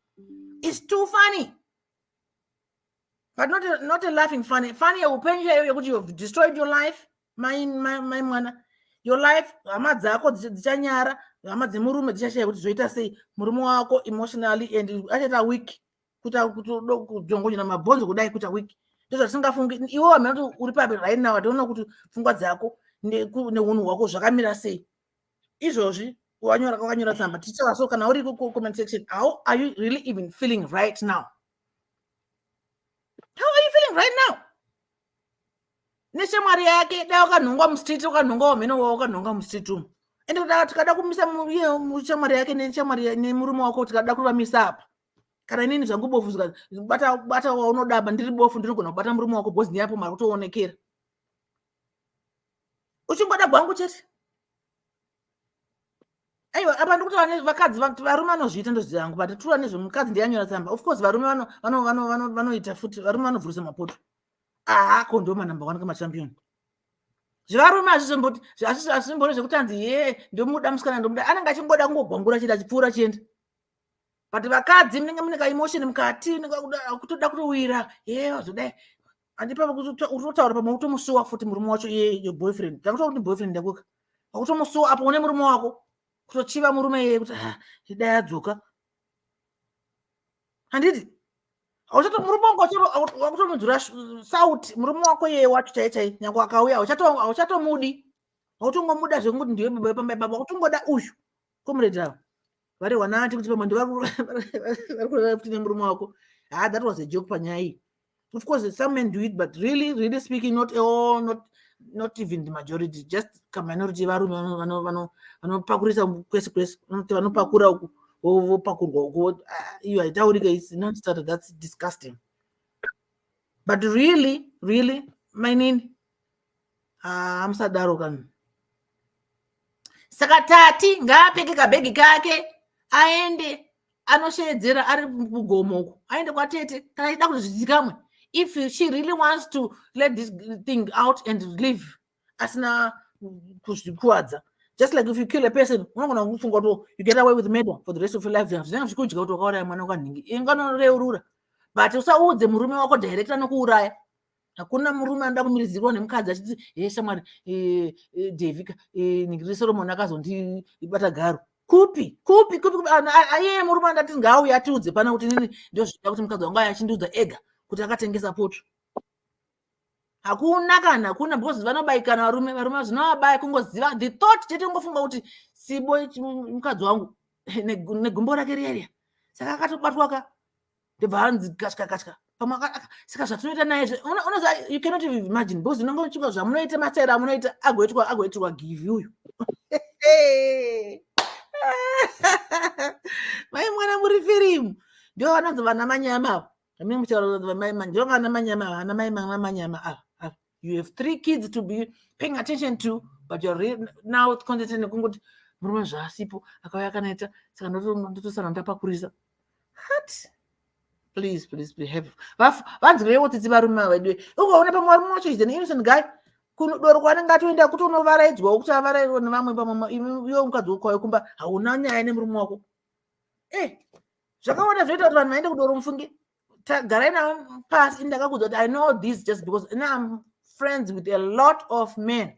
It's too funny. But not a laughing funny. Funny that you have destroyed your life. My mwana. Your life, hama dzako dzichanyara, hama dzemurume dzichashaya kuti zvoita sei, murume wako emotionally and achata weak, kudongonyera mabhonzo kudai kuita weak. Ndizvo tisingafungi. Iwe wamati uri papi right now, ationa kuti pfungwa dzako neunhu hwako zvakamira sei. Izvozvi wakanyora tsamba. Tichaura so kana uri comment section, how are you really even feeling right now? How are you feeling right now? Neshamwari yake da wakanhongwa mustreet, wakanhongwa wamheno wawo wakanhongwa mustreet umu. Ende tikada kumisa shamwari yake neshamwari nemurume wako tikada kuvamisa apa. Kana inini zvangu bofu bata waunodaba ndiri bofu ndirigona kubata murume wako bhozi ndiyapo mari kutoonekera. Uchingoda gwangu chete. Aiwa apa ndikuti vakadzi varume vanozviita ndozvi yangu, but tura nezvemukadzi ndiyanyora tsamba. Of course varume vanoita futi, varume vanovhurisa mapoto. Kondoma number 1 kama champion. Zvarume azvizimbori zvekutanzi ndomuda musikana ndomuda, anenge achingoda kungogwangura chida chipfuura chienda. But vakadzi munenge mune ka emotion mukati, kutoda kutowira wazodai. Andipa kutotaura pamwe kutomusuwa futi murume wacho your boyfriend. Takuti kuti boyfriend ndakuka. Kutomusuwa apo une murume wako. Kutochiva murume kuti dai adzoka. Handiti auchato murume wako wakutomudzura sauti murume wako wacho chaichai nyange akauya auchatomudi, autongomuda zvekuti ndiwe baba pamba kutongoda uyu comrade avo vari wanati kuti pamwe ndivari kuti nemurume wako. That was a joke panyaya iyi. Of course some men do it, but really speaking not all, not even the majority, just a minority varume vanopakurisa kwese vanopakura uku vopakurwa uku iyo haitaurika. It's not started. That's disgusting. But really mainini amusadaro kani. Saka tati ngaapfeke kabhegi kake aende anoshedzera ari kugomo uku, aende kwatete kana achida kuti zvizikamwe. If she really wants to let this thing out and live asina kuzvikuwadza. Just like if you kill a person, you get away with murder for the rest of your life. But usaudze murume wako direct anokuuraya. Hakuna murume anoda kumiridzirwa nemukadzi achiti shamwari Davika Ningiri Solomon akazondibata garo. Kupi ayeye murume andati ngaauye atiudze pana kuti nini ndio zvinoita kuti mukadzi wangu achindiudza ega kuti akatengesa poto. Hakuna kana hakuna because vanobaikana varume zvinovabaya kungoziva the thought chete kungofunga kuti Sibo mukadzi wangu negumbo rake riya saka akatobatwa ka ndebva hanzi katya saka zvatinoita naye unoziva you cannot even imagine because inongochika zvamunoita matsaira amunoita agoitirwa give uyu mai mwana muri firimu ndio vanonzi vana manyama ndio vana manyama vana mai manyama ava. You have 3 kids to be paying attention to, but you're now concentrating kungoti murume zvasipo akauya kanaita saka ndotosana ndapakurisa. What? Please behave. Vanzwirewo tsitsi varume vedu. Ukaona pamwe murume wacho is an innocent guy. Kunodoro kwanenge atoenda kuti unovaraidzwa kuti avarairwa nevamwe pamwe iwe mukadzi wako kumba hauna nyaya nemurume wako. Zvakawanda zvoita kuti vanhu vaende kudoro mufunge. Tagarai navo pasi ndakakuudza kuti I know this just because I'm friends with a lot of men.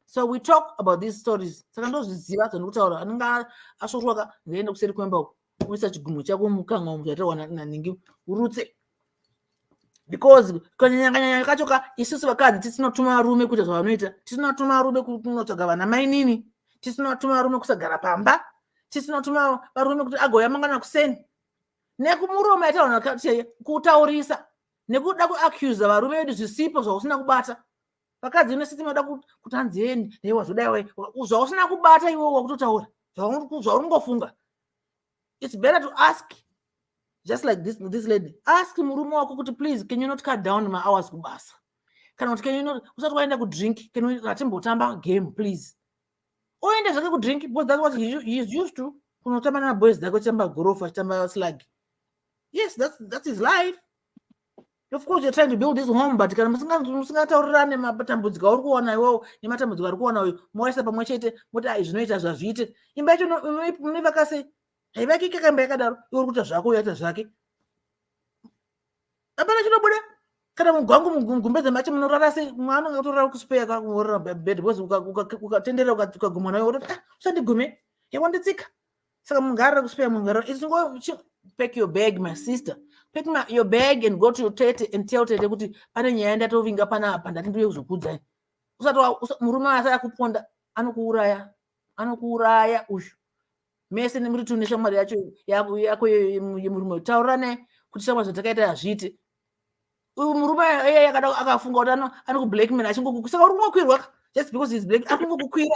So we talk about these stories. Saka ndozviziva zvandikutaura anenge asvoroka ndiende kuseri kwemba uko. Uisa chigumo chako mukanga muzvataurwa naningi urutse. Because kanyanya kachoka isusu vakadzi tisinotuma varume kuti zvavanoita. Tisinotuma varume kunotsvaga vana mai nini. Tisinotuma varume kusagara pamba. Tisinotuma varume kuti agoya mangana kuseni. Nekumurume yataona kutaurisa. Nekuda kuaccuse varume vedu zvisipo zvausina kubata. Vakadzi unesiti mada kuti hanzieni newa zvodaiwe zvausina kubata iwe wakutotaura. Zvaungofunga. It's better to ask, just like this lady. Ask murume wako kuti please, can you not cut down my hours kubasa? Kana kuti can you not usati waenda kudrink, can you tamba game please? Oenda zvake kudrink because that's what he is used to. Kunotamba na boys dzako chamba gorofa chamba slag. Yes, that's his life. Of course you're trying to build this home, but kana musingataurane matambudziko uri kuona iwewe nematambudziko ari kuona uyu moisa pamwe chete moti zvinoita zvazviite. Imba yacho munovaka sei? Haivaki kakamba yakadaro iwe uri kuita zvako uyaita zvake. Apana chinobuda kana mugwangu mugumbeze macho munorara sei mwana ngatorara kuspeya kakurara bed because ukatendera ukaguma nayo uri usandigume yawanditsika. Saka mungarara kuspeya mungaro isingo pack your bag my sister. Pack your bag and go to your tete and tell tete kuti pane nyaya ndatovinga panapa ndati ndiye kuzokudzai. Usati murume asaya kuponda anokuuraya uyu. Mese nemuri tune shamwari yacho yako yemurume taura naye kuti shamwari zvatakaita hazviite. Uyu murume yeye akada akafunga kuti anokublackmail achingokukusaka uri kungokwirwa just because he's black akungokukwira.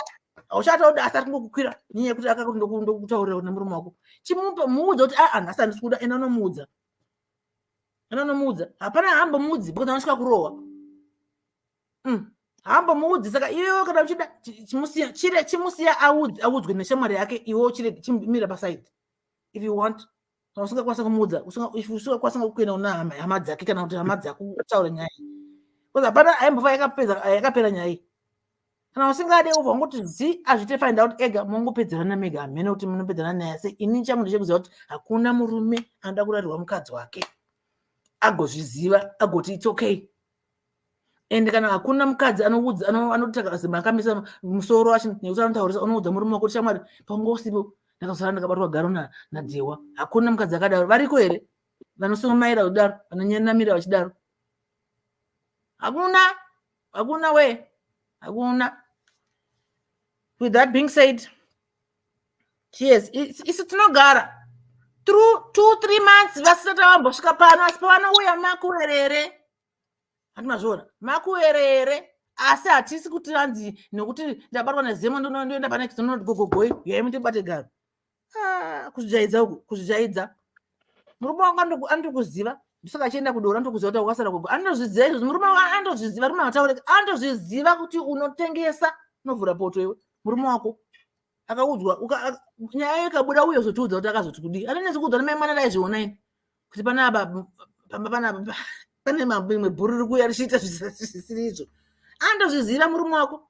Auchataura asati kungokukwira nyaya kuti akakundokutaurira nemurume wako. Chimupa muudza kuti nhasi handisi kuda enda unomuudza. Hapana hamba mudzi because anosvika kurohwa. Hamba mudzi saka iwe kana uchida chimusiya audzwe neshamwari yake iwe chimira paside. If you want usingakwanisa kumuudza usingakwanisa kuenda una hama dzake kana kuti hama dzako kutaura nyaya. Because hapana haimbofa yakapera nyaya. Kana usingade ubva ungoti azvite find out ega mongopedzerana mega hamene kuti munopedzerana naye sei ini chamunhu chekuziva kuti hakuna murume anoda kurarirwa mukadzi wake. Agozviziva agoti it's okay. And kana hakuna mukadzi anotaka zimba akamisa musoro anotaurisa unoudza murume wako kuti shamwari pangosipo ndakazara ndakabatwa garo naDhewa. Hakuna mukadzi akadaro. Variko here vanosomaira kudaro vanonyenamira vachidaro? Hakuna we. Hakuna. With that being said, yes, isu tinogara through 2-3 months vasati vambosvika pano asi pavanouya makuerere. Hatinazviona makuerere asi hatisi kuti hanzi nekuti ndabatwa nezemo ndoenda pane gogogoi yaimutibate garo. Kuzvijaidza uku kuzvijaidza. Murume wangu anotokuziva ndosaka achienda kudoro anotokuziva kuti wakasara gogo. Anozviziva izvozvo murume anozviziva rume ataureka anozviziva kuti unotengesa unovhura poto iwe murume wako akaudzwa nyaya ikabuda uye zotiudza kuti akazoti kudii. Anonesi kuudzwa namai mwana daizviona ini kuti panapa pane mabhuru riri kuuya richiita zvisiri izvo. Andozviziva murume wako.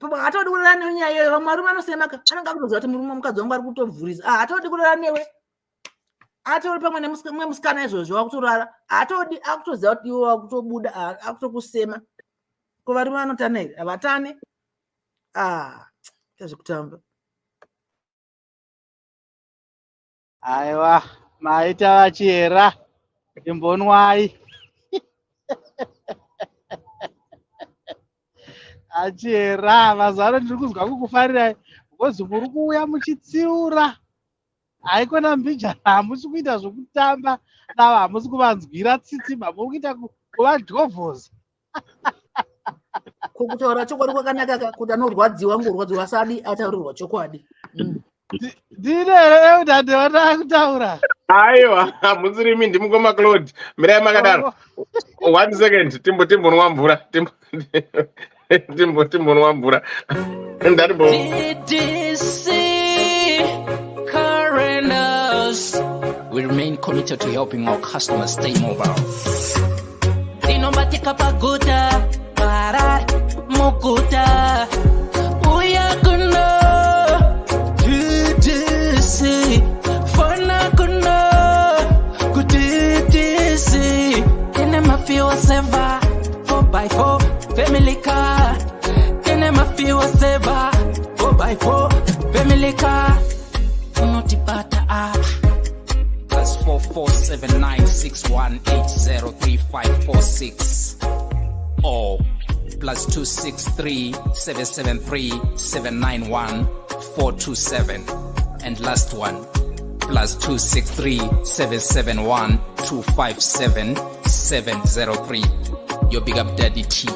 Hataudi kurara nenyaya iyoyo. Vamwe varume anosemaka anenge akutoziva kuti murume mukadzi wangu ari kutovhurisa. Hataudi kurara newe. atori pamwe nemumwe musikana izvozvo wakutorara atodi akutoziva kuti iwo wakutobuda akutokusema ko varume vanotana here havatane tezvekutamba. Aiwa, maita vachiyera imbonwai achiyera mazuva ano ndiri kuzwa kukufarirai because muri kuuya muchitsiura haikona mbijana hamusi kuita zvokutamba navo hamusi kuvanzwira tsitsimba muri kuita kuvadhovhoza. Kutaura chokwadi kwakanaka kuti anorwadziwa ngorwadziwa asadi ataurirwa chokwadi. Ndine here eudhande vatava kutaura. Aiwa, hamusirimi ndimukoma Claude. Mirai makadaro. 1 second, timbonwa mvura. Timbonwa mvura. Ndaribo. Ddc Currenters. We remain committed to helping our customers stay mobile. Dinomatika paguta, parar, mukuta. Uyakuna. Ddc. Fona kuna. Ddc. Kene mafio seva. 4x4. Family car. Kene mafio seva. 4x4. Family car. Unotipata apa. +447961803546 or +263773791 and last one +263771257 your big up daddy T.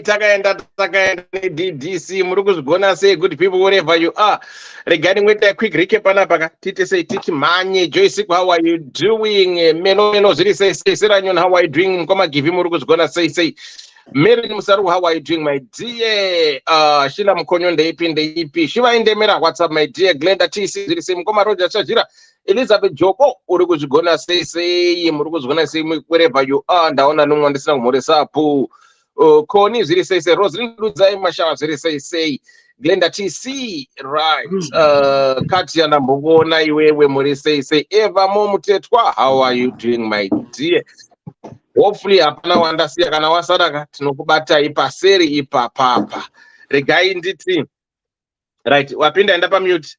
Takaenda DDC muri kuzvigona sei good people wherever you are. Regarding with a quick recap panapa titi say titi manye Joyce, how are you doing? Melo zviri say Seranyon, how are you doing? Mkoma give muri kuzvigona say Mary Musaru, how are you doing my dear? Shila Mkonyo ndeipi Shiva Indemera, what's up my dear? Glenda TC zviri say Mkoma Roger Chajira Elizabeth Joko uri kuzvigona say muri kuzvigona say wherever you are. Ndaona nomwe ndisina kumhoresapo. Koni zviri say Rosalind Ludzai Mashawa zviri say Glenda TC right. Katia Nambogona iwewe muri say Eva Momutetwa, how are you doing my dear? Hopefully hapana wandasiya kana wasaraka tinokubata ipaseri ipapapa. Regai nditi right wapinda enda pa mute.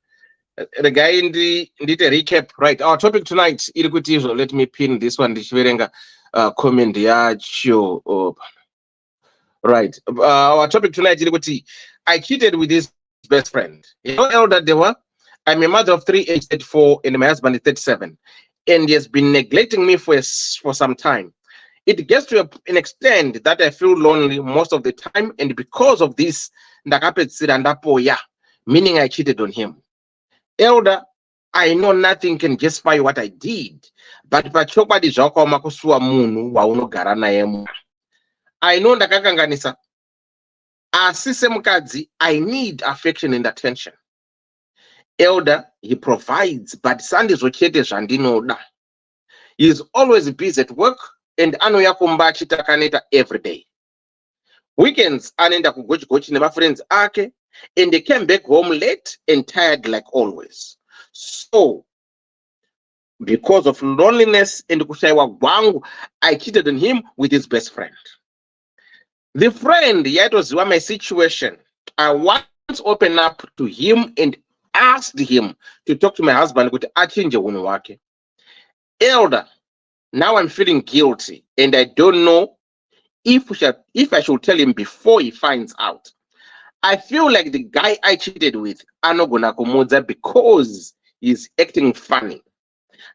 Regai ndite recap right. Our topic tonight iri kuti izvo, let me pin this one ndichiverenga comment yacho. Right. Our topic tonight is I cheated with his best friend. You know how old they were? I'm a mother of 3, age 34, and my husband is 37. And he has been neglecting me for some time. It gets to an extent that I feel lonely most of the time. And because of this, meaning I cheated on him. Elder, I know nothing can justify what I did. But I know ndakakanganisa. Asise mukadzi, I need affection and attention. Elder, he provides, but Sunday zochete zvandinoda. He is always busy at work and anoya kumba chitakaneta every day. Weekends anenda kugochi neba friends ake and they came back home late and tired like always. So, because of loneliness and kushaiwa wangu, I cheated on him with his best friend. The friend yatoziwa my situation. I once opened up to him and asked him to talk to my husband kuti achinje unhu wake. Elder, now I'm feeling guilty and I don't know if I should tell him before he finds out. I feel like the guy I cheated with anogona kumudza because he's acting funny.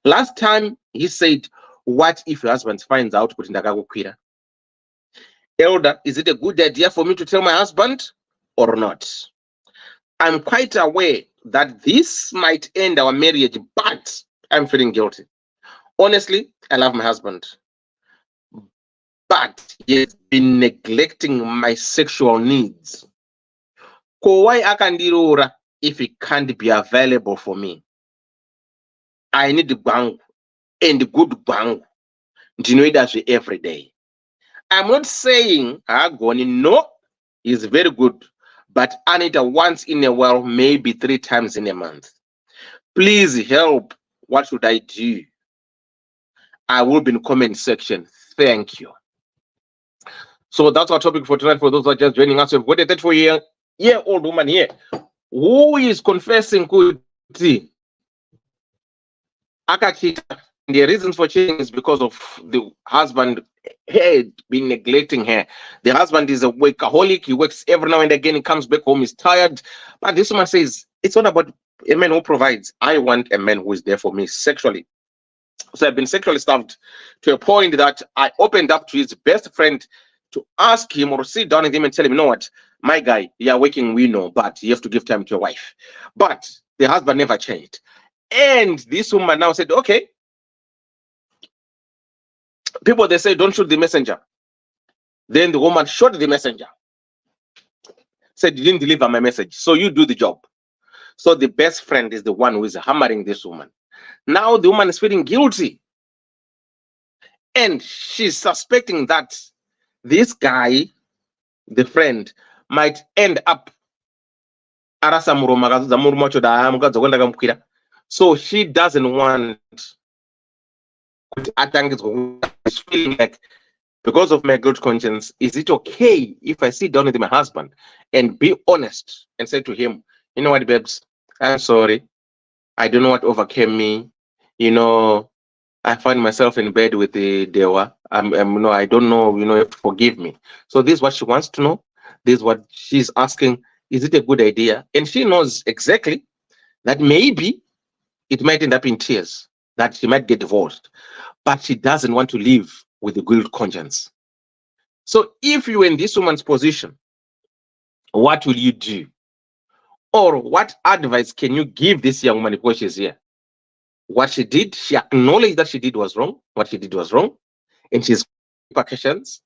Last time he said, what if your husband finds out kuti ndakakukwira? Elder, is it a good idea for me to tell my husband or not? I'm quite aware that this might end our marriage, but I'm feeling guilty. Honestly, I love my husband, but he's been neglecting my sexual needs. Kowai akandirora if he can't be available for me. I need bangu and good bangu. ndinoida every day. I'm not saying Agoni, no, is very good, but Anita once in a while, maybe 3 times in a month. Please help. What should I do? I will be in the comment section. Thank you. So that's our topic for tonight. For those who are just joining us, we've got a 34-year-old woman here who is confessing kuti akachita. The reasons for cheating is because of the husband had been neglecting her. The husband is a workaholic. He works every now and again. He comes back home, he's tired. But this woman says, it's not about a man who provides. I want a man who is there for me sexually. So I've been sexually starved to a point that I opened up to his best friend to ask him or sit down with him and tell him, you know what, my guy, you're working, we know, but you have to give time to your wife. But the husband never changed. And this woman now said, okay, people, they say, don't shoot the messenger. Then the woman shot the messenger. Said, you didn't deliver my message, so you do the job. So the best friend is the one who is hammering this woman. Now the woman is feeling guilty. And she's suspecting that this guy, the friend, might end up. So she doesn't want. She's feeling like, because of my guilt conscience, is it okay if I sit down with my husband and be honest and say to him, you know what, babes, I'm sorry. I don't know what overcame me. You know, I find myself in bed with the Dewa. I don't know, you have to forgive me. So this is what she wants to know. This is what she's asking. Is it a good idea? And she knows exactly that maybe it might end up in tears, that she might get divorced, but she doesn't want to live with the guilt conscience. So if you're in this woman's position, what will you do? Or what advice can you give this young woman because she's here? What she did, she acknowledged that she did was wrong. What she did was wrong, and she's repercussions.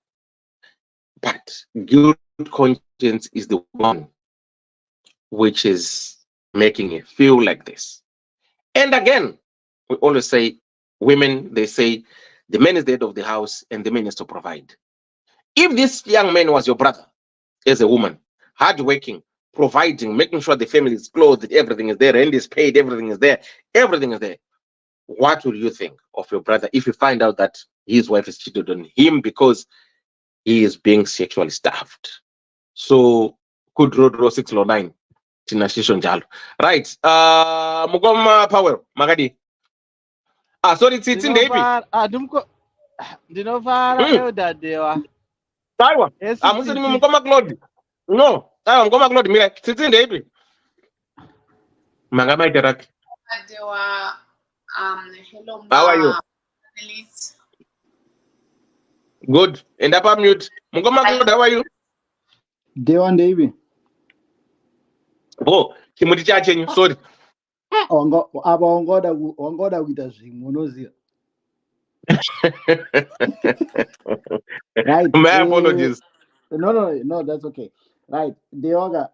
But guilt conscience is the one which is making it feel like this. And again, we always say, women, they say, the man is the head of the house and the man is to provide. If this young man was your brother, as a woman, hardworking, providing, making sure the family is clothed, everything is there, rent is paid, everything is there, what will you think of your brother if you find out that his wife is cheated on him because he is being sexually starved? So, good road 609. Right. Mugoma Power, Magadi. Sorry, it's in the Ndinofara Dadewa. Taiwan. I'm listening to Mugoma Claude. No, I'm Mugoma Claude. Mira, it's in the April. Magama Iterak. Hello, How are you? Elise. Good. And up mute. Mugoma Claude, how are you? Dewan David. Oh, Kimudi Chachin, sorry. Ongoda with us, Monozia. Right. My apologies. No, that's okay. Right. Deoga,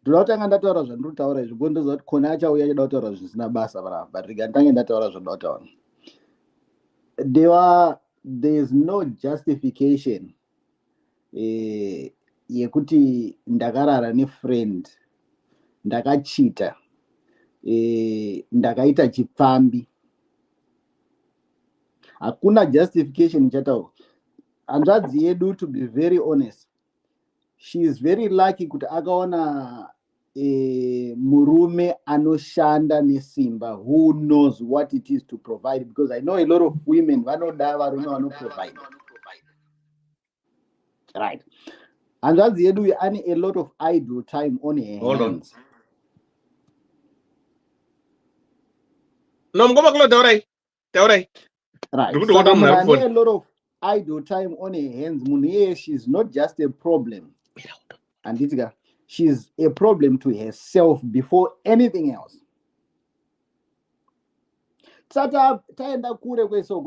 ndinotanga ndataura zvandinotaura izvi gondozva kuti kona achauya achida zvisina basa panapa, but rigandange ndataura zvandotaura. There's no justification yekuti ndakarara nefriend, ndakachita, ndakaita chipfambi. Hakuna justification ichataurwa. Hanzvadzi yedu, to be very honest, she is very lucky kuti akaona murume anoshanda nesimba, who knows what it is to provide, because I know a lot of women vanoda varume vanoprovide. Right. Hanzvadzi yedu ane a lot of idle time on her hands. No, I'm going to right. Right. So a lot of idle time on her hands. She's not just a problem. And she's a problem to herself before anything else.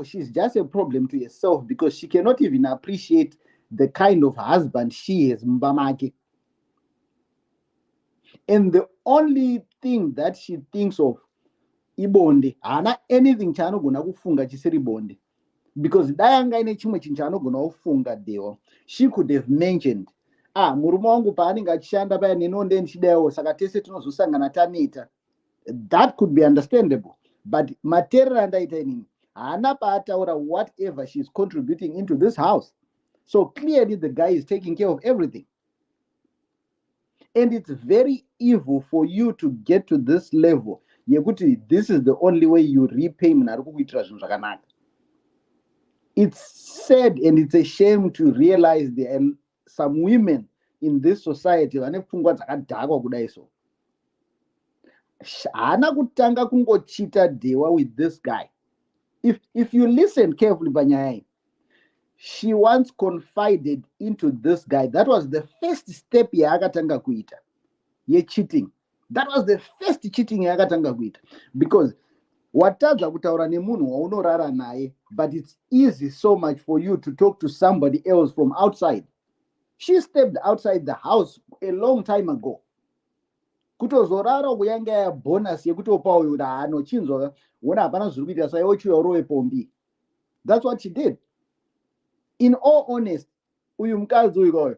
She's just a problem to herself because she cannot even appreciate the kind of husband she is. And the only thing that she thinks of ibonde haana anything chaanogona kufunga chisiri bonde, because dai anga ine chimwe chinhu chaanogona kufunga Deo, she could have mentioned murume wangu paanenge achishanda paya nenonde ndichidawo saka tese tinozosangana taneta. That could be understandable, but material andaita inini haana paataura whatever she's contributing into this house. So clearly the guy is taking care of everything. And it's very evil for you to get to this level yekuti this is the only way you repay munhu ari kukuitira zvinhu zvakanaka. It's sad and it's a shame to realize there are some women in this society vane pfungwa dzakadhakwa kudai so. Haana kutanga kungochita Dewa with this guy. If you listen carefully panyaya, she once confided into this guy. That was the first step yaakatanga kuita ye cheating. That was the first cheating yaakatanga kuita, because watadza kutaura nemunhu waunorara naye, but it's easy so much for you to talk to somebody else from outside. She stepped outside the house a long time ago. Kutozorara kuyanga ya bonus yekutopa uyu kuti anochinzwa wona hapana zviri kuita sai ochiurowe pombi. That's what she did. In all honest, uyu mukadzi uyu koyo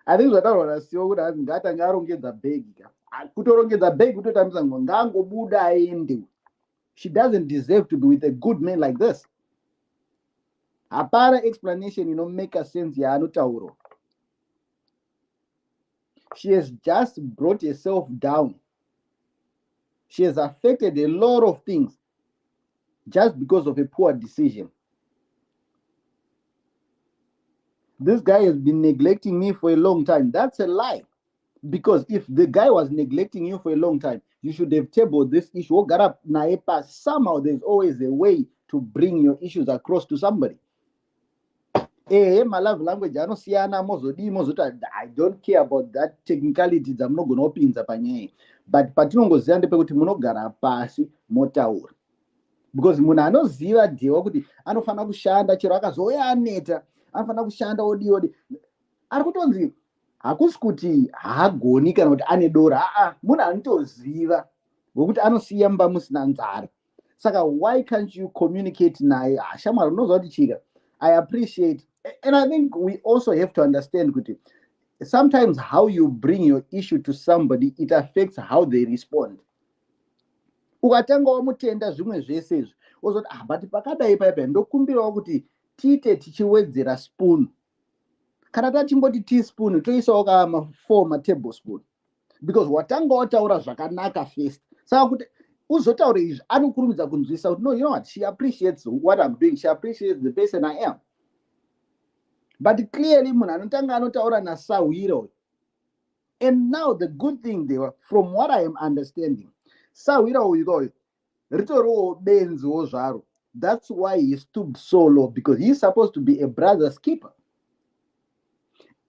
I think zvataura nasiwo kuti hazi ngatanga arongedza bhegi ka. Kutorongedza bhegi kutotambisa ngo ngangobuda aende. She doesn't deserve to be with a good man like this. Hapana explanation make sense yaanotaura. She has just brought herself down. She has affected a lot of things just because of a poor decision. This guy has been neglecting me for a long time. That's a lie. Because if the guy was neglecting you for a long time, you should have tabled this issue. Somehow there's always a way to bring your issues across to somebody. My love language, I don't care about that technicalities. I'm not going to open the but patinongoziva ndepekuti munogara pasi motaura, because munhu anoziva Dewa kuti anofana kushanda chero akazouya aneta anofana kushanda odi ari kutonzi hakusi kuti haagoni kana kuti ane dora, munhu anotoziva ngokuti anosiya mba musina nzara. Saka why can't you communicate naye? Shamwari unoziva kuti chika, I appreciate, and I think we also have to understand kuti sometimes how you bring your issue to somebody, it affects how they respond. Ukatanga wamutenda zvimwe zvese izvi wozoti but pakadai paipa ndokumbirawo kuti tiite tichiwedzera spoon. Kana tachingoti teaspoon toisawo kama 4 tablespoon, because watanga wataura zvakanaka first. Saka kuti uzotaura izvi anokurumidza kunzwisa kuti no, you know what, she appreciates what I'm doing, she appreciates the person I am. But clearly munhu anotanga anotaura naSawiro. And now the good thing there, from what I am understanding, Sawiro uyu ritoriwo benziwo zvaro. That's why he stooped so low, because he's supposed to be a brother's keeper.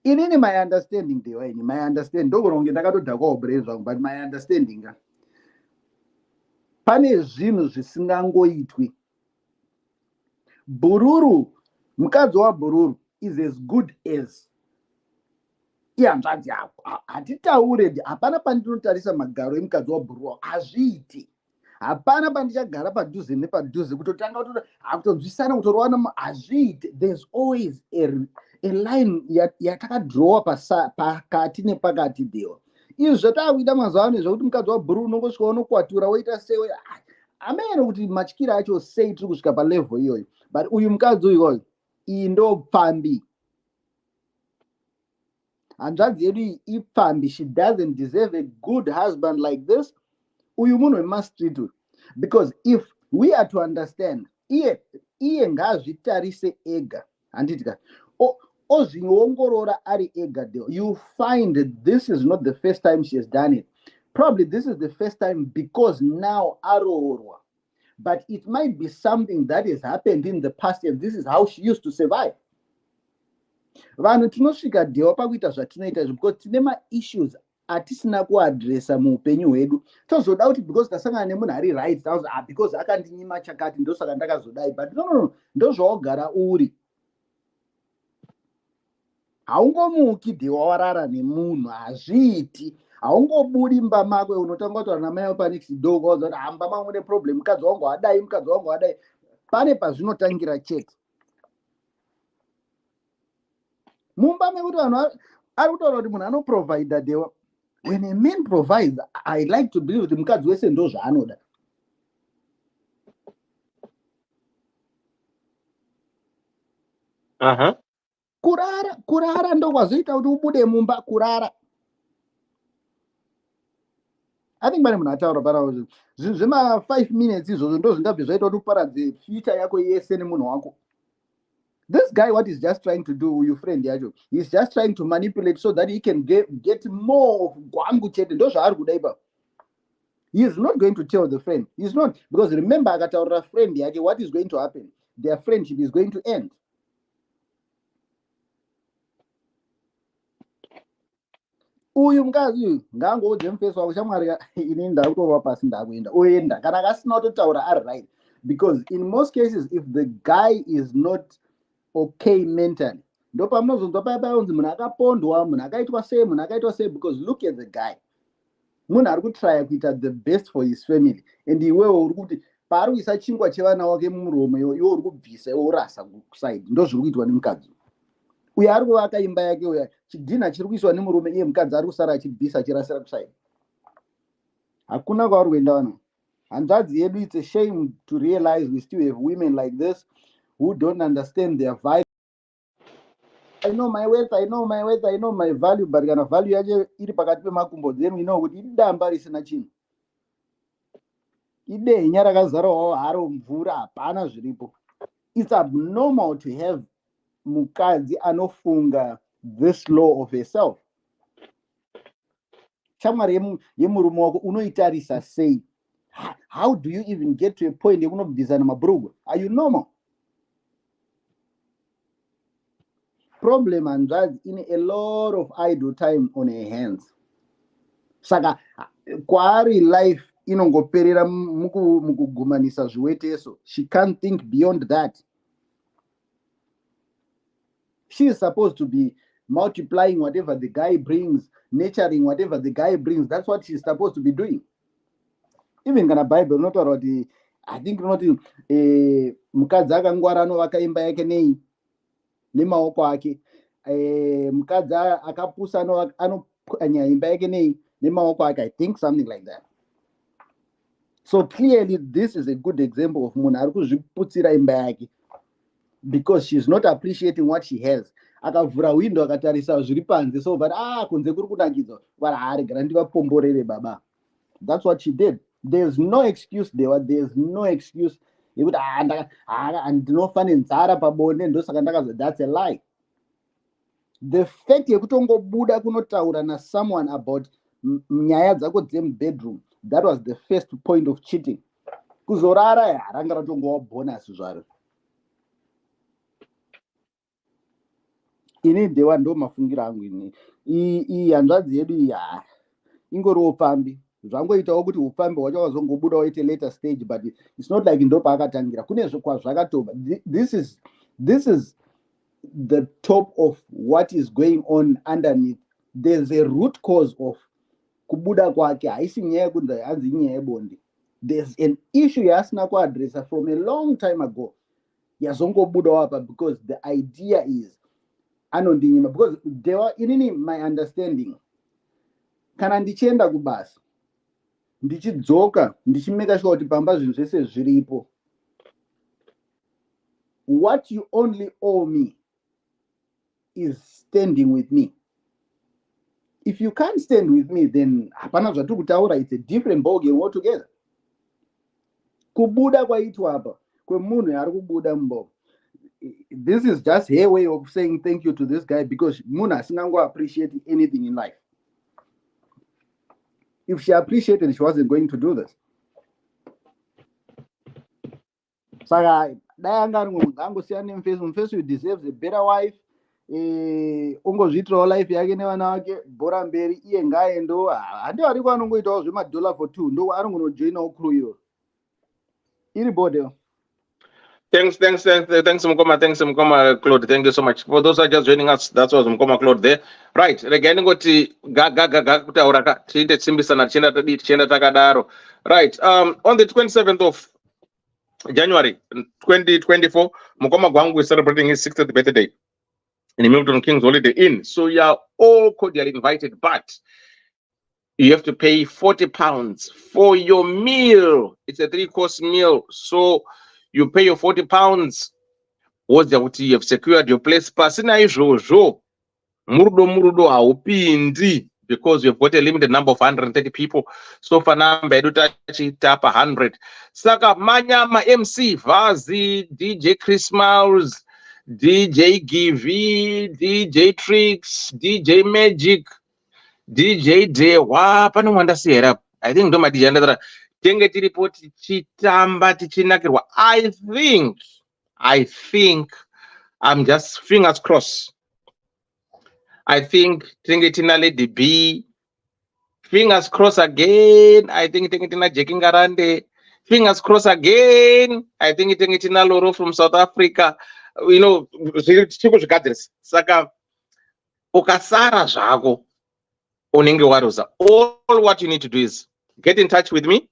In my understanding there, my understanding, but my understanding, pane zvinhu zvisingangoitwi. Bururu, mukadzi waBururu is as good as ihanzvadzi yako. Hatitaure, hapana pandinotarisa magaro emukadzi waBururu, hazviiti. Hapana pandichagara padhuze nepadhuze kutotanga kutonzwisana kutorwana, hazviiti. There's always a line yatakadrowa pakati nepakati Dewa. Izvi zvatakuita mazuva ano zvokuti mukadzi waBururu unongosvika unokwatura woita sewe. Amene kuti matyiro acho sei tiri kusvika palevel iyoyo. But uyu mukadzi uyu iyi ndo pfambi. Hanzvadzi yedu ipfambi. She doesn't deserve a good husband like this. Uyu munhu wemastreet uyu. Because if we are to understand, iye ngazvitarise ega. Handitika. Ozviongorora ari ega Dewa. You find that this is not the first time she has done it. Probably this is the first time because now aroorwa. But it might be something that has happened in the past and this is how she used to survive. Vanhu tinosvika Dewa pakuita zvatinoita izvi because tine ma-issues atisina kuadresa muupenyu hwedu. Tozoda kuti because tasangana nemunhu ari right, because akandinyima chakati ndosaka ndakazodai. But no, ndozvaogara uri. Haungomuki Dewa warara nemunhu, hazviiti. haungobudi mumba makwe unotanga kutaura namai vako panext door ukauza kuti hamba mangu une problem, mukadzi wangu adai. Pane pazvinotangira chete. Mumba mekuti vanhu ari kutaura kuti munhu anoprovida dewa. When a man provides, I like to believe kuti mukadzi wese ndo zvaanoda. Kurara ndo kwazoita kuti ubude mumba kurara. I think pane munhu ataura pana zvema 5 minutes izvozvo ndo zvingabve zvaita kuti uparadze future yako yese nemunhu wako. This guy, what he's just trying to do, your friend yacho, he's just trying to manipulate so that he can get more of gwangu chete. Ndo zvaari kuda ipapo. He is not going to tell the friend. He's not, because remember akataurira friend yake, what is going to happen? Their friendship is going to end. Uyu mkazi ngangoudze mufesi wako shamwari ini ndakutova pasi ndakuenda oenda kana akasina kutotaura ari right, because in most cases if the guy is not okay mentally ndo pamunozonzwa paya unzi munhu akapondwa, munhu akaitwa sei, because look at the guy. Munhu ari kutrya kuita the best for his family, and iwewe uri kuti paari kuisa chingwa chevana wake mumuromo iwe uri kubvisa iwe urasa kuside. Ndo zviri kuitwa nemukadzi uyo ari kuvaka imba yake uya, chidhina chiri kuiswa nemurume iye mukadzi ari kusara achibvisa achirasira kuside. Hakuna kwaari kuenda vanhu. Hanzvadzi yedu, it's a shame to realize we still have women like this who don't understand their value. I know my worth, I know my value, but kana value yacho iri pakati pemakumbo dzenu, ino kuti idamba risina chinhu. Idenya rakazarawo haro mvura, hapana zviripo. It's abnormal to have mukadzi anofunga this law of herself. Shamwari yemurume wako unoitarisa sei? How do you even get to a point yekunobvisa namabhurugwa? Are you normal? Problem and in a lot of idle time on her hands. Saka kwaari life inongoperera mukugumanisa zviweteso. She can't think beyond that. She is supposed to be multiplying whatever the guy brings, nurturing whatever the guy brings. That's what she's supposed to be doing. Even kana Bible not already, I think not mukadzi akangwara anovaka imba yake nei nemaoko ake. Mukadzi akapusa anopwanya imba yake nei nemaoko ake. I think something like that. So clearly this is a good example of munhu ari kuzviputsira imba yake, because she's not appreciating what she has. Akavhura window akatarisa zviri panze, so but kunze kuri kunakidzwa vari harigara ndivapomborere baba. That's what she did. There's no excuse there. There's no excuse. Yekuti ndinofane nzara pabonde ndosaka ndakazwa. That's a lie. The fact yekutongobuda kunotaura na someone about nyaya dzako dzemubedroom, that was the first point of cheating. Kuzorara ranga ratongowa bonus zvaro. Ini dewa ndo mafungira angu ini. Iyi hanzvadzi yedu iyi ingoriwo pambi. Zvangoitawo kuti upambi hwacho wazongobuda waite later stage, but it's not like ndo paakatangira. Kune kwazvakatoba. This is the top of what is going on underneath. There's a root cause of kubuda kwake. Haisi nyaya yekuti hanzi inyaya yebonde. There's an issue yaasina kuaddressa from a long time ago. Yazongobuda wapa because the idea is anondinyima, because there were in my understanding kana ndichienda kubasa ndichidzoka ndichimeka sure kuti pamba zvinhu zvese zviripo, what you only owe me is standing with me. If you can't stand with me, then hapana zvatiri kutaura, it's a different ball game altogether. Kubuda kwaitwa apa kwemunhu ari kubuda mumba, this is just her way of saying thank you to this guy, because munhu asingango appreciate anything in life. If she appreciated, she wasn't going to do this. Saka dai angosiyana nemufesi, deserves a better wife. Ungozviitirawo life yake nevana vake, bhora mberi, iye ngaendo. Handiwo ariko anongoitawo $2 for 2, ndo arongonojoinawo crew iyo iri bode. Thanks, Mukoma. Thanks, Mukoma Claude. Thank you so much. For those who are just joining us, that was Mukoma Claude there. Right. Again, go to kutauraka tiite tsimbisana tichenda tadii tichenda takadaro. Right. On the 27th of January 2024, Mukoma Gwangu is celebrating his 60th birthday in Milton Keynes Holiday Inn. So you are all cordially invited, but you have to pay £40 for your meal. It's a 3-course meal. So you pay your £40. What's that? You have secured your place. Pasina izvozvo murudo haupindi because you've got a limited number of 130 people. So for number yedu tachitapa 100. Saka manyama MC Vazi, DJ Christmas, DJ Givi, DJ Tricks, DJ Magic, DJ Dewa. Panomanda sierra. I think ndo madj andadara tenge tiripo tichitamba tichinakirwa. I think I'm just fingers crossed. I think Tingitina Lady B, fingers crossed again. I think Tingitina Jekingarande, fingers crossed again. I think Tingitina Loro from South Africa. You know, Saka Okasara Jago Onenge Warosa. All what you need to do is get in touch with me.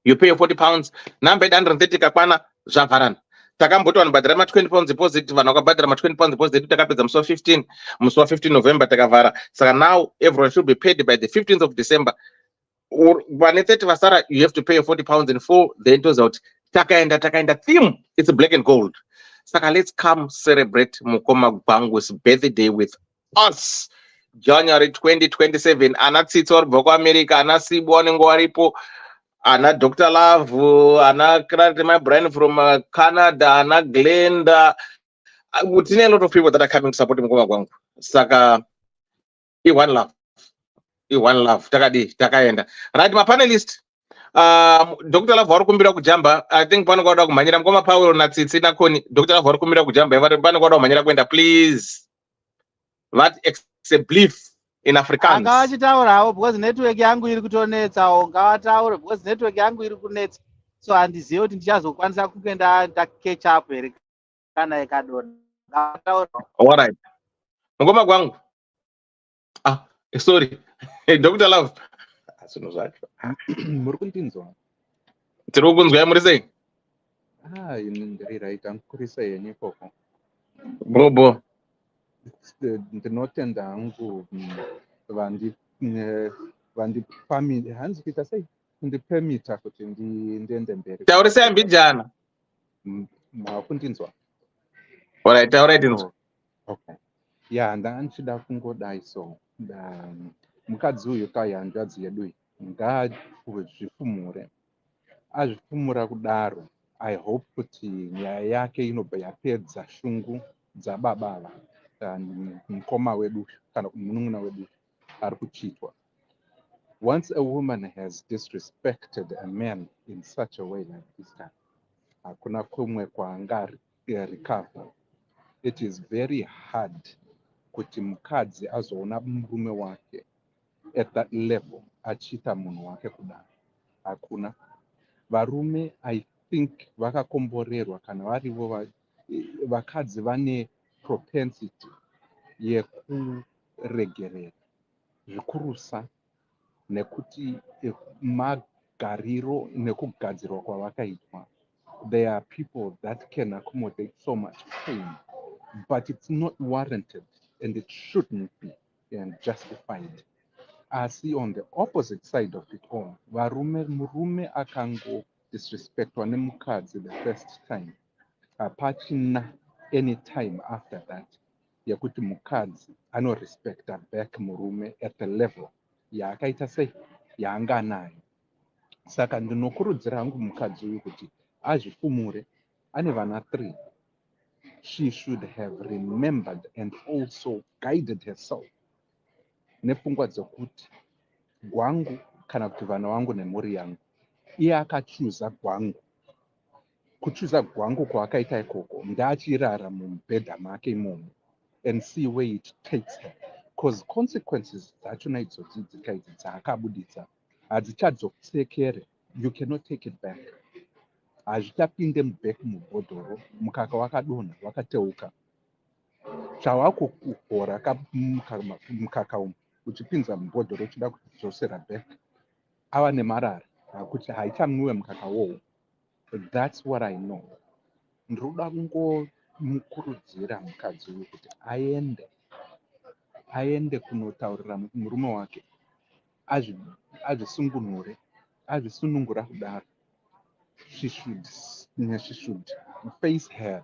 You pay your £40. Number 130 Kapana Javaran. Takamboto and Badrama 20 pounds deposit, Vanaka 20 pounds deposit, Takapizam so 15 November Takavara. So now everyone should be paid by the 15th of December. Or 130 Vasara, you have to pay your £40 in full, the enters out. Taka and the theme, it's black and gold. Saka, let's come celebrate Mukoma Gwangu's birthday with us. January 2027. Anatsitor Boko America, Anasi Bonengwaripo. Anna Dr. Love, Anna my brain from Canada, Anna Glenda. We've seen a lot of people that are coming supporting Mukoma Gwangu. Saka, one love. Takaenda. Right, my panelist. Dr. Love Kumbira Kujamba. I think Panagoda Manira Mukoma Power Natsina Koni. Dr. Love Kumbira Kujamba. Panagoda Manira Gwenda, please. That is a belief in Afrikaans. Ngavachitaurawo because network yangu iri kutonetsawo, ngavataure because network yangu iri kunetsa, so handizivi kuti ndichazokwanisa kunge ndacatch up here kana ikadonha. Ngavataurawo. All right. Mukoma Gwangu. Sorry. Dr. Love. Muri kundinzwa? Tiri kunzwa muri sei? Ini ndiri right, ankurisa yenyu ikoko. Bobo. Ndinotenda hangu vandipamita hanzi kuita sei kundipemita kuti ndiende mberi. Taurisa mbijana. Makundinzwa? Alright, taura ndinzwa. Okay. Ya ndanga ndichida kungodai so mukadzi uyu kai hanzvadzi yedu ngazvifumure. Azvifumura kudaro, I hope kuti nyaya yake inobva yapedza shungu dzababa ava. Mukoma wedu kana munun'una wedu ari kuchitwa. Once a woman has disrespected a man in such a way like this time, hakuna kumwe kwaanga recover. It is very hard kuti mukadzi azoona murume wake at that level achita munhu wake kudaro. Hakuna. Varume I think vakakomborerwa kana varivo vakadzi vane propensity yekuregerera zvikurusa nekuti magariro nekugadzirwa kwavakaitwa. There are people that can accommodate so much pain, but it's not warranted and it shouldn't be and justified. Asi on the opposite side of it all, murume akango disrespectwa nemukadzi the first time, apachina any time after that yekuti mukadzi anorespecta back murume at the level yaakaita sei yaanga nayo. Saka ndinokurudzira hangu mukadzi uyu kuti azvifumure. Ane vana 3. She should have remembered and also guided herself nepfungwa dzokuti Gwangu kana kuti vana vangu nemhuri yangu. Iye akachuza Gwangu. Kuchuza Gwangu kwaakaita ikoko ndaachirara mumubhedha make imomo and see where it takes her, because consequences dzachona idzodzi dzikaidzi dzaakabuditsa hadzichadzoksekere. You cannot take it back. hazvichapinde back mubhodhoro, mukaka wakadonha wakateuka. Chawako kuhora mukaka umu uchipinza mubhodhoro uchida kudzosera back, ava nemarara akuti haichamwiwe mukaka wowo. That's what I know. Ndinoda kungomukurudzira mukadzi uyu kuti aende kunotaurira murume wake, azvisungunure, azvisunungura kudaro. She should face her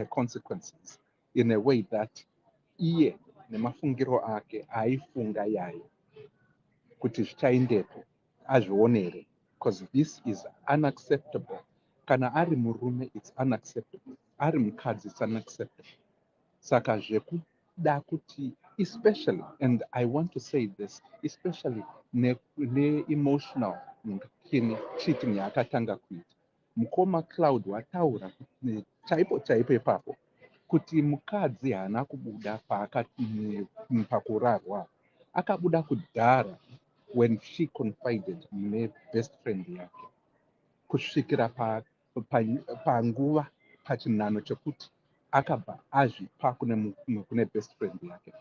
consequences in a way that iye nemafungiro ake aifunga yayo kuti zvichaendepo azvionere, because this is unacceptable. Kana ari murume it's unacceptable, ari mukadzi it's unacceptable. Saka zvekuda kuti, especially, and I want to say this, especially ne-emotional cheating yaakatanga kuita, mukoma Cloud wataura chaipo ipapo kuti mukadzi haana kubuda pakurarwa, akabuda kudhara when she confided mune best friend yake, kusvikira panguva pachinhano chekuti akabva azvipa kune best friend yake.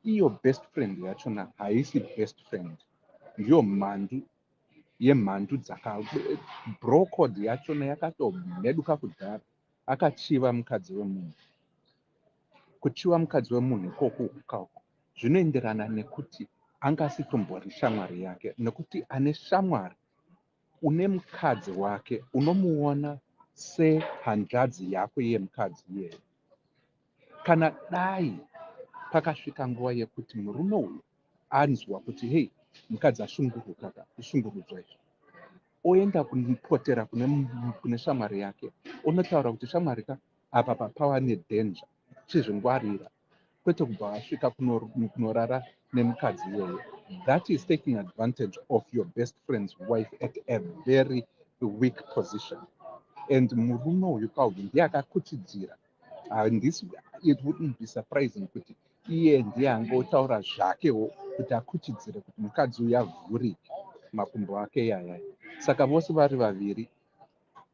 Iyo best friend yachona haisi best friend, ndiyo mhandu yemhandu brocod yachona yakatomheduka kudhara, akachiva mukadzi wemunhu. Kuchiva mukadzi wemunhu ikoko zvinoenderana nekuti angasitomboari shamwari yake, nekuti ane shamwari une mukadzi wake unomuona sehanzvadzi yako yemukadzi iyeye. Kana dai pakasvika nguva yekuti murume uyu anzwa kuti hei, mukadzi ashungurudzwa izvo, oenda kunipotera kune shamwari yake, unotaura kuti shamwari ka, apa pava nedanger, chizvingwarira, kwete kubva asvika kunorara nemukadzi iyeye. That is taking advantage of your best friend's wife at a very weak position. And murume uyu Cloud ndiye akakuchidzira. It wouldn't be surprising kuti iye ndiye angotaura zvakewo kuti akuchidzire kuti mukadzi uyu avhurike makumbo ake yaya. Saka vose vari vaviri,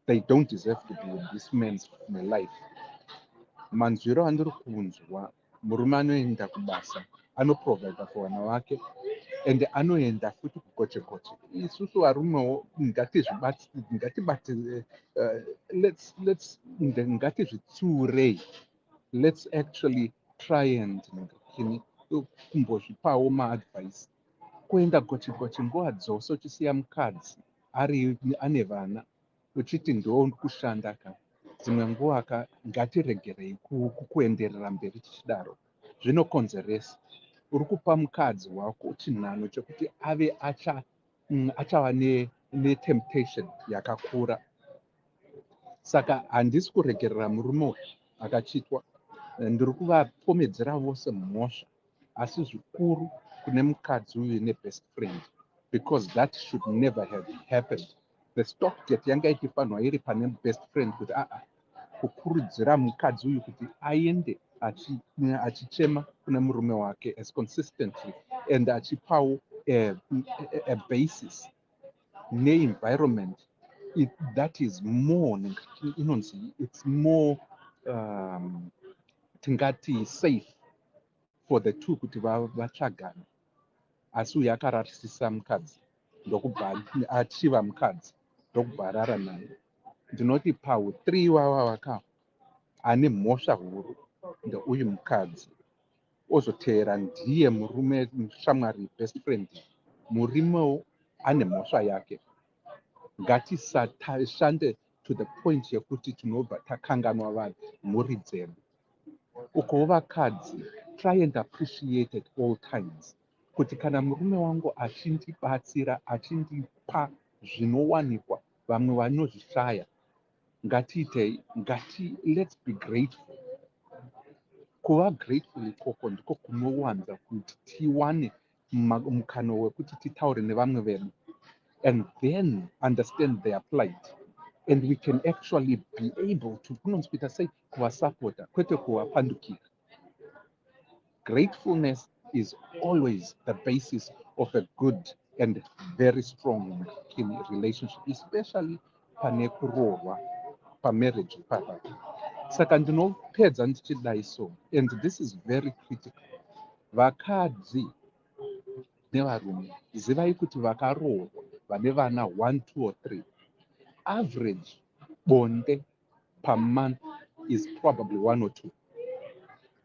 they don't deserve to be in this man's life. Manzwiro andiri kunzwa, murume anoenda kubasa, anoprovide for vana vake, and anoenda futi kugoche-goche. Isusu varumewo ngatizvitsiurei. Let's actually try and kumbozvipawo maadvice. Kuenda goche-goche nguva dzose uchisiya mukadzi ane vana uchiti ndo kushanda ka, dzimwe nguva ngatiregerei kuenderera mberi tichidaro, zvinokonzeresa. Uri kupa mukadzi wako chinhano chekuti ave achava netemptation yakakura. Saka handisi kuregerera murume uyu akachitwa, ndiri kuvapomedzera vose mhosva, asi zvikuru kune mukadzi uyu nebest friend, because that should never have happened. The stop gate yanga ichifanirwa iri pane best friend kuti kukurudzira mukadzi uyu kuti aende achichema kune murume wake as consistently, and achipawo a basis ne-environment that is more inonzi, it's more tingati safe for the two kuti vatsvagane. Asi uyu akararisisa mukadzi ndokubva achiva mukadzi ndokubva arara naye. Ndinoti pautiri ivava vaka ane mhosva huru ndeuyu mukadzi, ozoteera ndiye murume shamwari best friend, murumewo ane mhosva yake. Ngatisashande to the point yekuti tinobva takanganwa mhuri dzedu. Uko vakadzi, try and appreciate at all times kuti kana murume wangu achindibatsira, achindipa zvinowanikwa vamwe vanozvishaya, ngatiitei, let's be grateful. Kuva grateful ikoko ndiko kunowanza kuti tiwane mukana wekuti titaure nevamwe vedu, and then understand their plight, and we can actually be able to kunonzwita sei kuvasapota kwete kuvapandukira. Gratefulness is always the basis of a good and very strong relationship, especially pane kurohwa pamarriage ipapo. Saka ndinopedza ndichidai so, and this is very critical. Vakadzi nevarume, zivai kuti vakarohwa vane vana 1, 2 or 3, average bonde per month is probably 1 or 2.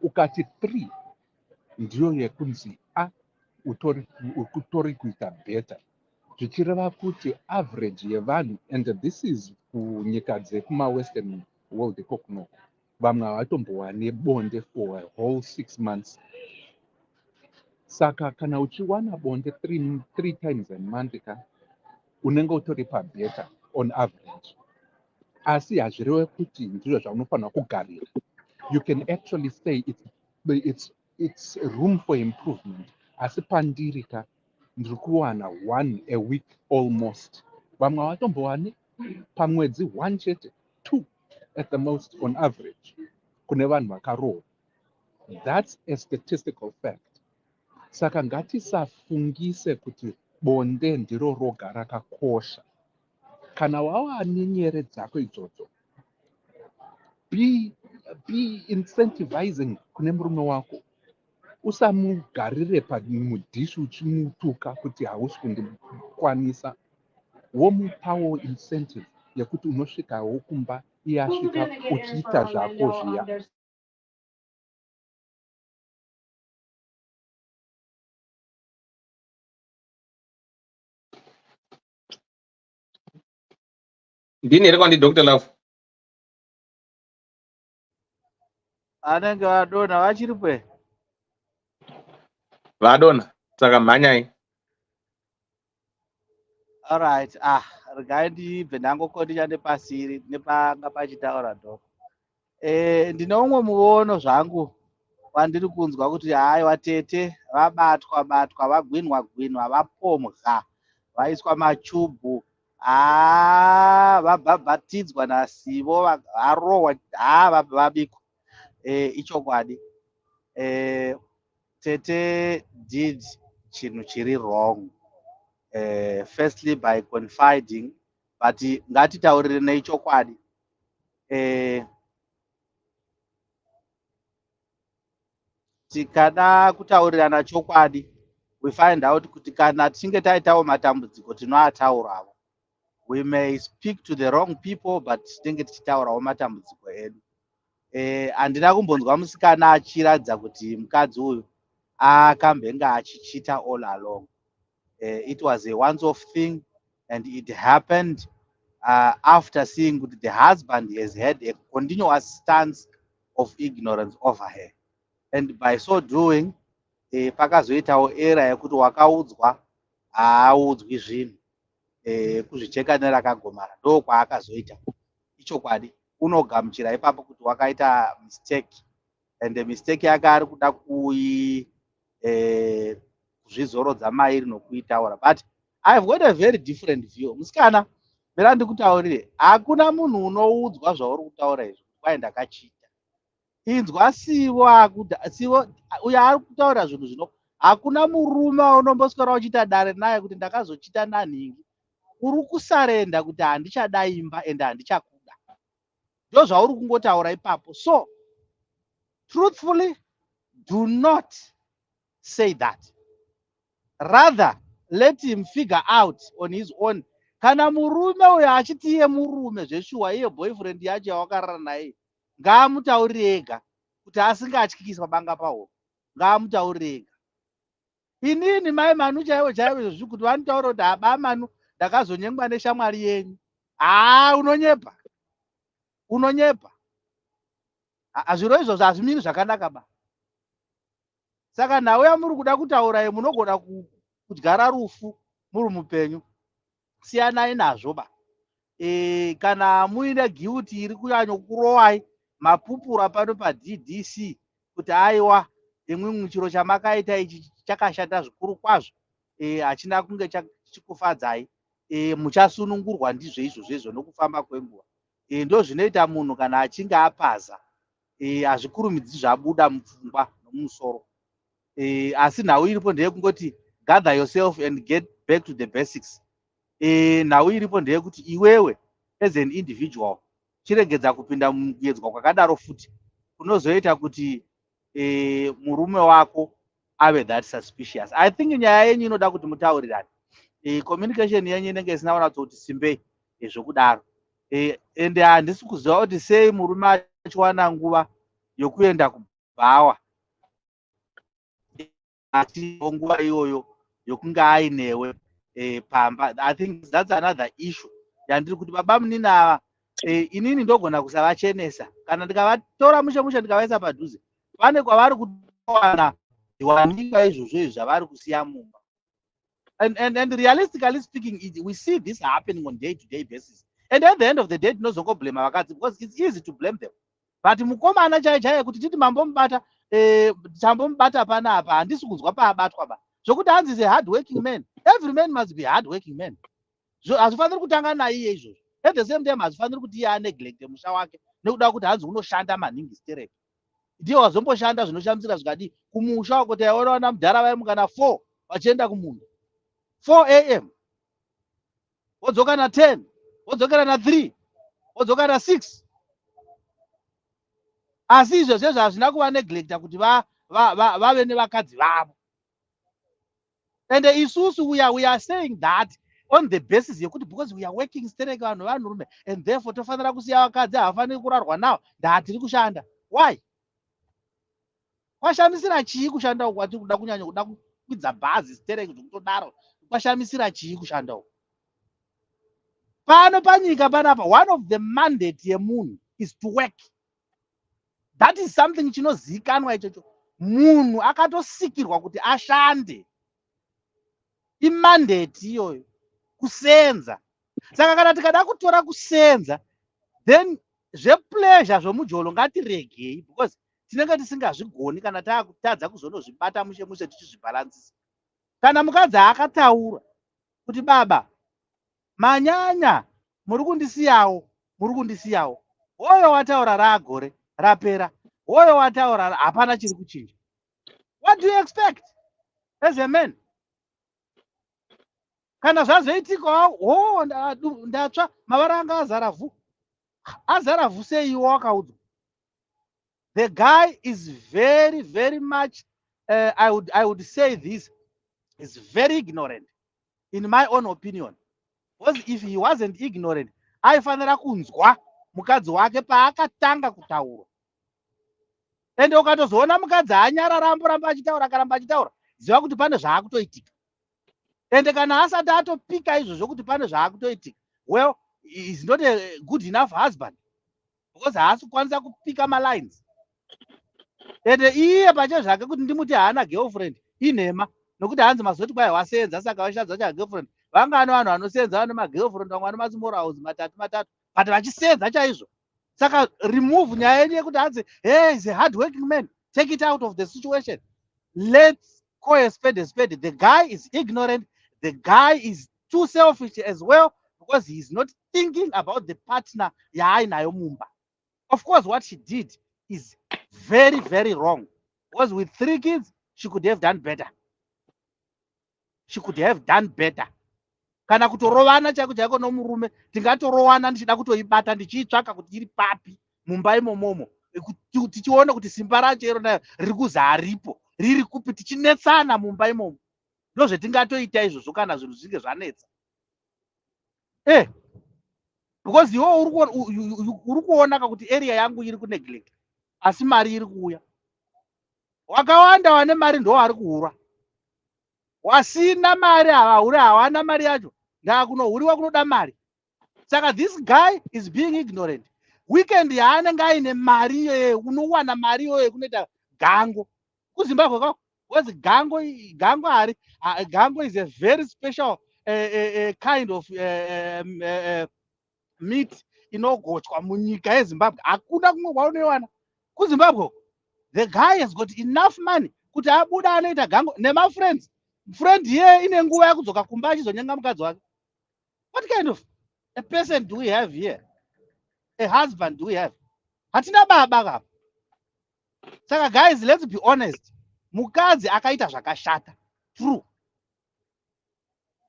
Ukati 3 ndiyo yekunzi utori kuita better, zvichireva kuti average yevanhu, and this is kunyika dzekuma-western world ikokuno, vamwe havatombowani bonde for a whole 6 months. Saka kana uchiwana bonde 3 times a month unenge utori pabeta on average. Asi hazvireve kuti ndizvo zvaunofanira kugarira. You can actually say it's room for improvement. Asi pandirika ndiri kuwana 1 a week almost. Vamwe havatombowani pamwedzi 1 chete, 2 at the most on average kune vanhu vakarohwa. That's a statistical fact. Saka ngatisafungise kuti bonde ndiro roga rakakosha. Kana wava nenyere dzako idzodzo, be incentivizing kune murume wako. Usamugarire pamudhishi uchimutuka kuti hausi kundikwanisa. Womupawo incentive yekuti unosvikawo kumba iye asvika uchiita zvako zviya. Ndini here kwandi Dr. Love. Anenge vadonha vachiripo. Vadonha, saka mhanyai. Alright, regai ndibve ndangokondicha nepasiri nepanga pachitaura dhoko. Ndine umwe muono zvangu wandiri kunzwa kuti haiwa tete vabatwa vagwinwa vapomha vaiswa machubhu vabhabhatidzwa nasivo varohwa vabikwa. Ichokwadi tete did chinhu chiri wrong, firstly by confiding, but ngatitaurire neichokwadi. Tikada kutaurirana chokwadi, we find out kuti kana tichinge taitawo matambudziko tinoataurawo. We may speak to the wrong people, but tinenge tichitaurawo matambudziko edu. Handina kumbonzwa musikana achiratidza kuti mukadzi uyu akambenge achichita all along. It was a once-off thing, and it happened after seeing that the husband has had a continuous stance of ignorance over her. And by so doing, pakazoitawo era yekuti wakaudzwa haaudzwi zvinhu, kuzvicheka nerakagomara ndo kwaakazoita. Ichokwadi unogamuchira ipapo kuti wakaita mistake, and the mistake yake ari kuda kuzvizorodza mairi nokuitaura. But I've got a very different view. Musikana, mera ndikutaurire, hakuna munhu unoudzwa zvauri kutaura izvo kwai ndakachita. Inzwa sivo uyo ari kutaura zvinhu zvino. Hakuna murume unomboswera uchiita dare naye kuti ndakazochita nanhingi. Uri kusarenda kuti handichadaimba ende handichakuda. Ndo zvauri kungotaura ipapo. So, truthfully, do not say that. Rather, let him figure out on his own. Kana murume uyo achiti iye murume zveshuwa, iye boyfriend yacho yawakarara naye, ngaamutaurire ega kuti asingatyikiswa banga paho. Ngaamutaurire ega. Inini mai manu chaivo izvozvi kuti vanotaura kuti haba manu ndakazonyengwa neshamwari yenyu. Unonyepa. Unonyepa. Zviro izvozvo hazvimiri zvakanaka ba. Saka nauya muri kuda kutaura munogona kudyara rufu muri mupenyu. Siyanai nazvo ba. Kana muine guilt iri kunyanyokurovai, mapupura pano paDDC kuti aiwa imwe chiro chamakaita ichi chakashata zvikuru kwazvo, hachina kunge chikufadzai, muchasunungurwa ndizvo izvozvo nokufamba kwenguva. Ndo zvinoita munhu kana achinge apaza, hazvikurumidzi zvabuda mupfungwa nomusoro. Asi nhau iripo ndeyekungoti gather yourself and get back to the basics. Nhau iripo ndeyekuti iwewe as an individual chiregedza kupinda mukuedzwa kwakadaro futi kunozoita kuti murume wako ave that suspicious. I think nyaya yenyu inoda kuti mutaurirane. Communication yenyu inenge isina kunatsokuti simbei zvokudaro. And handisi kuziva kuti sei murume achiwana nguva yokuenda kubhawa achiwo nguva iyoyo yokunge ainewe pamba. I think that's another issue yandiri kuti baba munini ava inini ndogona kusavachenesa kana ndikavatora mushe mushe ndikavaisa padhuze pane kwavari kuwana zviwanikwa izvozvo izvi zvavari kusiya mumba. And realistically speaking, we see this happening on day-to-day basis. And at the end of the day, tinozongoblame vakadzi because it's easy to blame them. But mukomana chaiye kuti titi mambomubata tambomubata panapa handisi kunzwa paabatwa ba. Zvokuti hanzi is a hard working man. Every man must be a hard working man. Hazifaniri kutanga naiye izvozvo. At the same time hazifaniri kuti iye aneglect musha wake nekuda kuti hanzi unoshanda maningi stereki. Ndiye wazomboshanda zvinoshamisira zvikadi kumusha wako taiona wana mudhara vaimukana 4 vachienda kumunda 4 a.m. wodzoka na 10 wodzokera na 3 wodzoka na 6 asi izvo zvezvo hazvina kuva neglecta kuti vave nevakadzi vavo. And isusu we are saying that on the basis yekuti because we are working stereki vanhu vanhurume and therefore tofanira kusiya vakadzi havafaniri kurarwa navo ndatiri kushanda. Why? Kwashamisira chii kushanda uku kwati kuda kunyanya kuda kukwidza bhazi stereki zvokutodaro kwashamisira chii kushanda uku? Pano panyika panapa one of the mandate yemunhu is to work. That is something chinozikanwa ichocho. Munhu akatosikirwa kuti ashande. Imandate iyoyo kusenza. Saka kana tikada kutora kusenza then zvepleasure zvomujolo ngatiregei because tinenge tisingazvigoni kana tadza kuzonozvibata mushe mushe tichizvibhalansisa. Kana mukadzi akataura kuti baba manyanya muri kundisiyawo hoyo wataura raagore rapera hoyo wataura hapana chiri kuchinja. What do you expect as a man? Kana zvazoitikawo ndatsva mavara anga azara vhu sei iwo wakaudzwa. The guy is very, very much, I would say this, is very ignorant, in my own opinion. Because if he wasn't ignorant, aifanira kunzwa mukadzi wake paakatanga kutaura. And ukatozoona mukadzi anyarara amboramba achitaura, ziva kuti pane zvaakutoitika. And kana asati atopika izvozvo kuti pane zvaakutoitika, well, he's not a good enough husband. Because haasi kukwanisa kupika malines. And iye pache zvake kuti ndimuti haana girlfriend inhema nokuti hanzi mazoti kwai wasenza saka washadza cha girlfriend. Vangano vanhu vanosenza vane magirlfriend vamwe vane mazimorals matatu but vachisenza chaizvo. Saka remove nyaya yedu yekuti hanzi hey, he's a hard working man. Take it out of the situation. Let's call a spade a spade. The guy is ignorant. The guy is too selfish as well because he's not thinking about the partner yaainayo mumba. Of course, what she did is very, very wrong. Because with 3 kids, she could have done better. She could have done better. Kana kutorovana chako chako nomurume, tingatorowana ndichida kutoibata ndichiitsvaka kuti iri papi mumba imomomo. Tichiona kuti simba racho iro nayo riri kuzi haripo, riri kupi tichinetsana mumba imomo. Ndozvetingatoita izvozvo kana zvinhu zvinge zvanetsa. Because iwo uri kuona kuti area yangu iri kuneglect asi mari iri kuuya. Wakawanda wane mari ndo vari kuhura. Wasina mari havahuri hawana mari yacho ndakunohuriwa kunoda mari. Saka this guy is being ignorant. Weekend yaanenge aine mari iyoyo unowana mari iyoyo kunoita gango. KuZimbabwe kwako because gango is a very special kind of meat inogochwa munyika yeZimbabwe. Hakuna kumwe kwaunoiwana. KuZimbabwe the guy has got enough money kuti abuda anoita gango nemafriends. Friend here ine nguva yakudzoka kumba achizonyenga mukadzi wake. What kind of a person do we have here? A husband do we have? Hatina baba kapa. Saka guys, let's be honest. Mukadzi akaita zvakashata. True.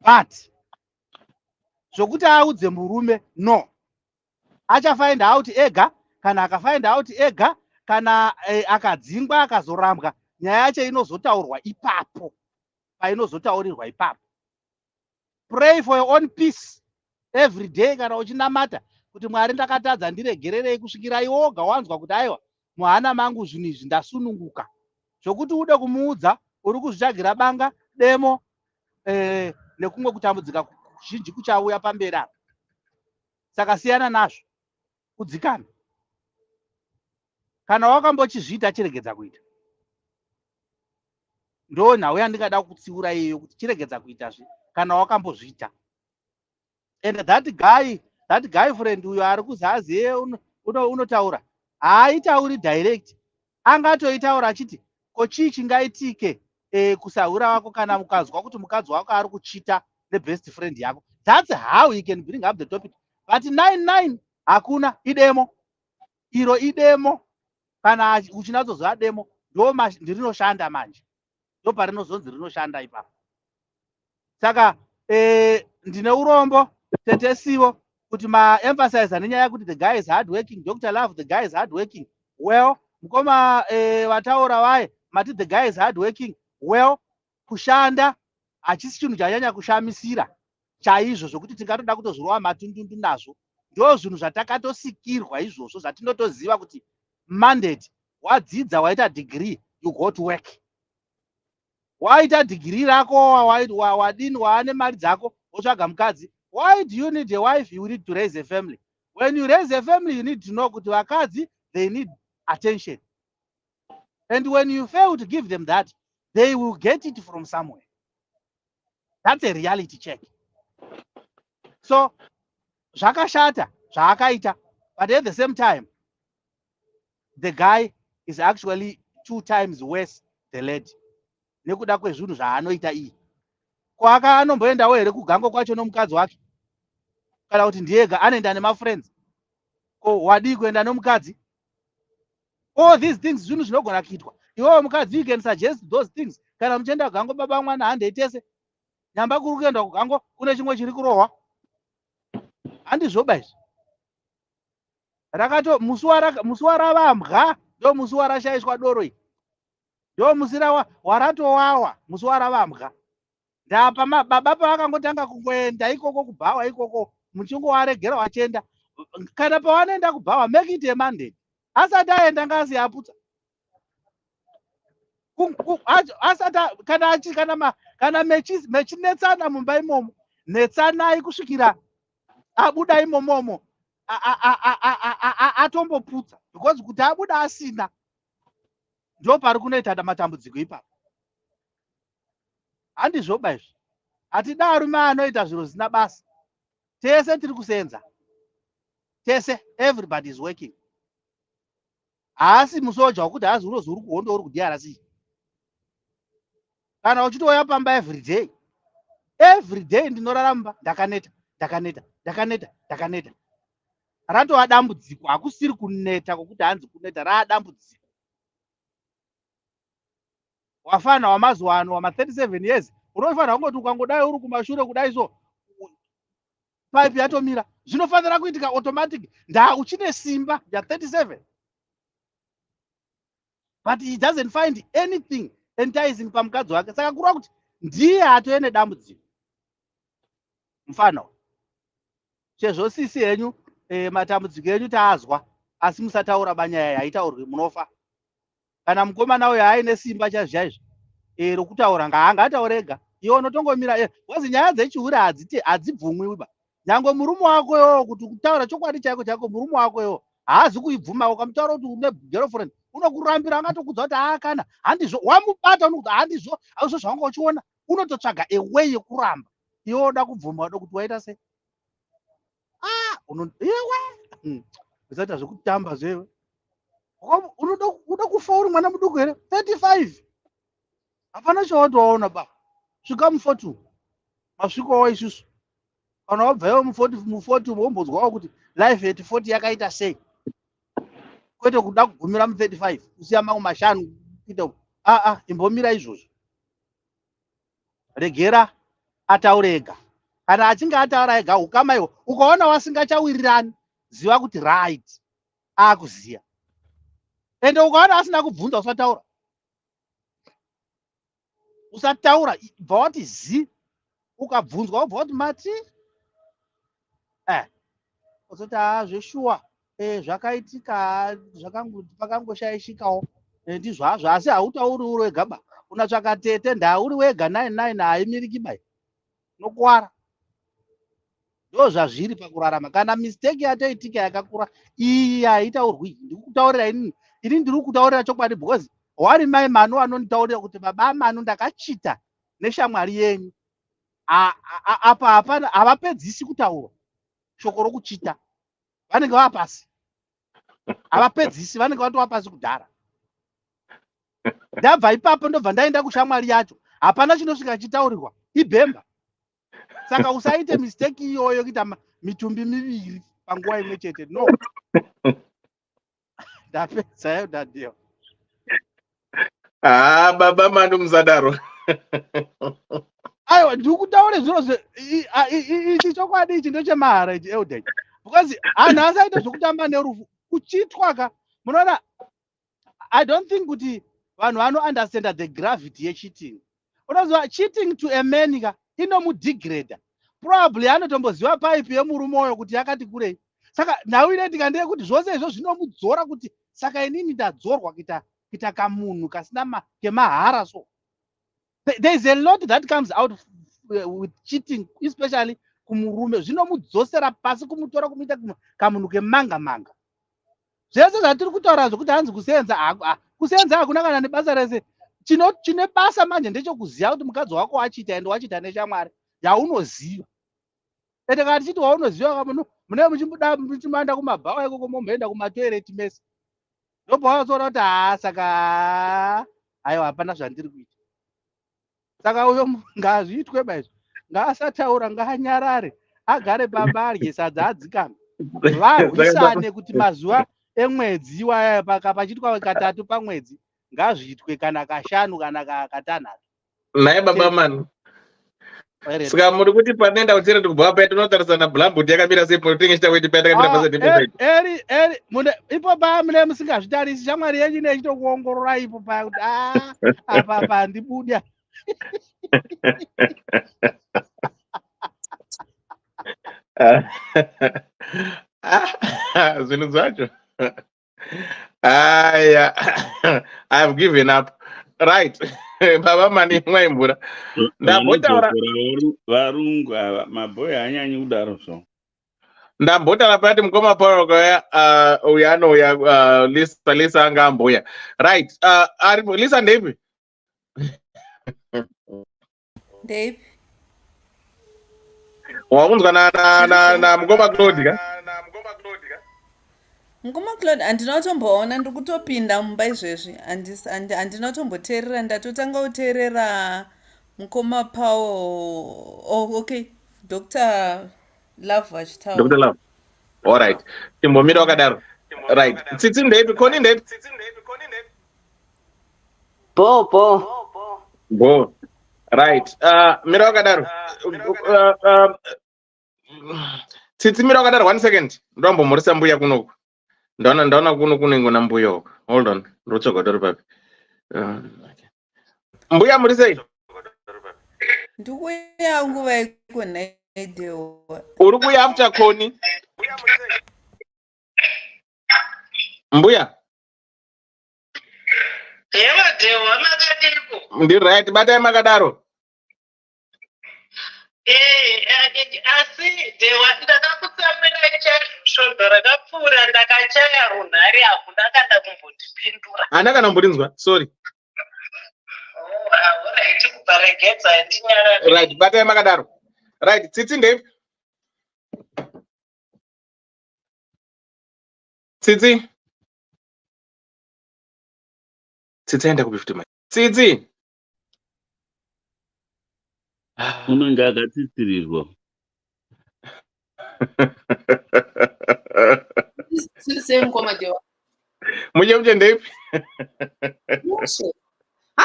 But zvokuti audze murume no. achafind out ega kana akafind out ega kana akadzingwa akazorambwa, nyaya yacho inozotaurwa ipapo, painozotaurirwa ipapo. Pray for your own peace every day kana uchinamata kuti Mwari ndakatadza ndiregererei, kusvikira iwoga wanzwa kuti aiwa muhana mangu zvinhu izvi ndasununguka, zvokuti ude kumuudza uri kuzvitsvagira banga demo nekumwe kutambudzika kuzhinji kuchauya pamberi apa. Saka siyana nazvo, kudzikana. Kana wakambochizviita chiregedza kuita. Ndo nhau yandingada kutsiura iyoyo kuti chiregedza kuita zvi kana wakambozviita. And that guy friend uyo ari kuzaziye unotaura haitauri direct, angatoitaura achiti ko chii chingaitike kusahura wako kana mukazwa kuti mukadzi wako ari kuchita nebest friend yako. That's how he can bring up the topic. But 99 hakuna, idemo iro, idemo. Kana uchinatsoziva demo ndirinoshanda manje, ndo parinozonzi rinoshanda ipapo. Saka ndine urombo tetesiwo kuti maemphasize nenyaya yekuti the guy is hard working. Dr. Love, the guy is hard working. Well, mukoma vataura vaye mati the guy is hard working. Well, kushanda hachisi chinhu chanyanya kushamisira chaizvo zvokuti tingatoda kutozvirova matundundu nazvo. Ndo zvinhu zvatakatosikirwa izvozvo zvatinotoziva kuti mandate, wadzidza waita degree, you go to work. Waita degree rako wadini waane mari dzako wotsvaga mukadzi. Why do you need a wife? You need to raise a family. When you raise a family, you need to know kuti vakadzi, they need attention. And when you fail to give them that, they will get it from somewhere. That's a reality check. So, zvakashata zvaakaita, but at the same time, the guy is actually 2 times worse the lady. Nekuda kwezvinhu zvaanoita iyi. Kwaka anomboendawo here kugango kwacho nomukadzi wake? Kana kuti ndiyega anoenda nemafriends? Ko wadi kuenda nomukadzi? All these things zvinhu zvinogona kuitwa. Iwewe mukadzi, you can suggest those things. Kana muchienda kugango baba mwana handei tese. Nyamba kuri kuenda kugango kune chimwe chiri kurohwa. Handizvoba izvi. Rakato musi waravambwa ndo musi warashayishwa doro iyi. Ndo musi waratowawa musi waravambwa. Ndapa baba pavakangotanga kungoenda ikoko kubhawa ikoko muchingowaregera wachienda. Kana pavanoenda kubhawa, make it a Monday. Asati aenda ngazi yaputsa. Kana mechinetsana mumba imomo, netsanai kusvikira abuda imomomo atomboputsa, because kuti abuda asina ndo pari kunoita matambudziko ipapo. Handizvoba izvi. Hatida arume anoita zviro zvisina basa. Tese tiri kusenza. Tese, everybody is working. Haasi musoja wekuti hazi unozi uri kuhondo uri kuDRC. Kana uchitouya pamba every day ndinoraramba ndakaneta. Ratova dambudziko, hakusiri kuneta kwokuti hanzi kuneta, raadambudziko. Wafana wamazuva ano wama 37 years, unofanira kungoti ukangodai uri kumashure kudai so pipe yatomira. Zvinofanira kuitika automatic. Uchine simba ya 37. But he doesn't find anything enticing pamukadzi wake. Saka kureva kuti ndiye atoene dambudziko. Mfano, sezvo sisi henyu matambudziko enyu taazwa, asi musataura banyaya haitaurwi munofa. Kana mukomana uyo aine simba chazvaizvo rokutaura ngaangataure ega, iwe unotongomira. Wazi nyaya dzechihure hadzibvumwi ba. Nyangwe murume wako iwowo kuti kutaura chokwadi chaiko murume wako iwowo haazi kuibvuma. Ukamutaura kuti une girlfriend unokurambira, angatokudza kuti haakana. Handizvo wamubata, unokuti handizvo hauzvo zvawanga uchiona. Unototsvaga a way yekuramba. Iwe unoda kubvuma, unoda kuti waita sei? Iwe usaita zvekutamba zvewe. Unoda kufa uri mwana muduku here? 35. Hapana chawandowaona ba. Svika mu40 masvikowo isusu. Kana wabvayo mu40 wombozwawo kuti life at 40 yakaita sei. Kwete kuda kugumira mu35 kusiya mangu mashanu kuita imbomira izvozvo. Regera ataure ega. Kana achinge ataura ega ukama iwo ukaona wasingachawirirani ziva kuti right akuziya. Ende ukaona asina kubvunza usataura. Usataura bva wati zi ukabvunzwa wobva wati mati uzoti zveshuwa zvakaitika pakangoshaishikawo ndizvo hazvo asi hautauri uri wegaba unatsvaka tete ndauri wega 99 haimiriki bai nokuwara. Ndo zvazviri pakurarama. Kana mistake yatoitika yakakura iyi haitaurwi. Ndikutaurira ini ndiri kutaurira chokwadi because wari mai mano anonditaurira kuti baba mano ndakachita neshamwari yenyu. Apa hapana havapedzisi kutaura shoko rokuchita. Vanenge vapasi. Havapedzisi vanenge vatova pasi kudhara. Ndabva ipapo ndobva ndaenda kushamwari yacho. Hapana chinosvika chitaurirwa. Ibhemba. Saka usaite mistake iyoyo kuita mitumbi miviri panguva imwe chete. No. Ndapedza yo dadio. Baba mano muzadaro. Aiwa ndikutaure zviro ichi chokwadi ichi ndechemahara ichi eudai. Because anhu asaita zvokutamba nerufu kuchitwa munoona. I don't think kuti vanhu vano understand the gravity yecheating. Unoziva cheating to a man inomudegrade. Probably anotomboziva pipe yemurume uyo kuti yakati kurei. Saka nhau inoitika ndeye kuti zvose izvo zvinomudzora kuti saka inini ndadzorwa kuita kamunhu kasina kemahara so. There is a lot that comes out with cheating, especially kumurume. Zvinomudzosera pasi kumutora kumuita kamunhu kemanga. Zvese zvatiri kutaura zvokuti hanzi kusenza hakuna kana nebasa rese. Chine basa manje ndechokuziva kuti mukadzi wako wachita ende wachita neshamwari yaunoziva. Ende kana tichiti waunoziva mune muchimboenda kumabhawa ikoko momboenda kumatoireti mese. Ndobva wazoona kuti saka aiwa hapana zvandiri kuita. Saka uyo ngazviitwe baizvo. Ngaasataura ngaanyarare. Agare baba arye sadza adzikame. Varwisane kuti mazuva emwedzi waya pachitwa katatu pamwedzi ngazviitwe kana kashanu kana katanhatu. Naye baba mano. Saka muri kuti panenda utire kubva pa tinotarisana blambot yakamira sei politingi chitaweiti pa yakamira basa deposit. Eri ipo pa mune musingazvitarisi shamwari yenyu nechitokuongorora ipo pa kuti apa ndibuda. Zvinhu zvacho. I have given up. Right. Baba mani mwaimvura. Ndambotaura varungu ava mabhoya hanyanyi kudaro so. Ndambotaura pati mukoma Paul kaya uyano Lisa anga amboya. Right. Ari Lisa ndepi? Dave. Wakunzwa na mukoma Claude ka? Ngoma Claude andinotomboona ndikutopinda mumba izvezvi andinotomboteerera ndatotanga kuteerera mukoma Paul. Oh, okay. Dr. Love vachitaura. Dr. Love. All right. Timbomira wakadaro. Right. Tsitsi ndepi? Koni ndepi? Bo. Right. Mira wakadaro. Tsitsi mira wakadaro 1 second. Ndombo murisa mbuya kunoku. Ndaona kuno kunengona mbuya uko. Hold on. Ndochogoda papi. Okay. Mbuya murisei? Ndikuya nguva ikona idewa. Uri kuya after Koni? Mbuya? Yewa dewa makadiko. Ndi right batai makadaro. Asi dewa ndakakutsamira chazvo rakapfuura ndakachaya runhare apo ndakanda kumbondipindura. Hana kana mburinzwa. Sorry. Alright kuparegedza ndinyara. Right batai makadaro. Right tsitsi ndepi? Tsitsi aenda ku 50 mai. Tsitsi unenge akatsitsirirwa. Sengoma dewa. Muje ndepi?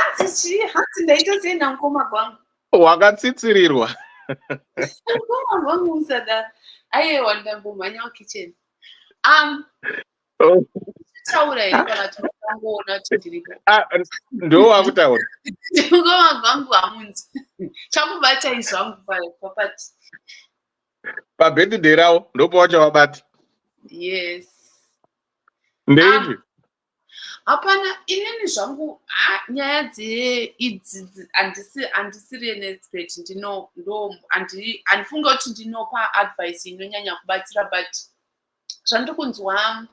Hanzi ndaita sena ngoma kwangu. Wakatsitsirirwa. Ngoma kwangu usada. Aye wanda mbumanya kitchen. taura here pakati pakangoona kuti ndiripo ndo wakutaura ngoma gwangu hamunzi chakubatai zvangu papati pabirthday rawo ndopo wachawabata. Yes. Ndeipi? Hapana, inini zvangu nyaya dzeidzi handisiri an expert, handifunga kuti ndinopa advice inonyanya kubatsira, but zvandiri kunzwa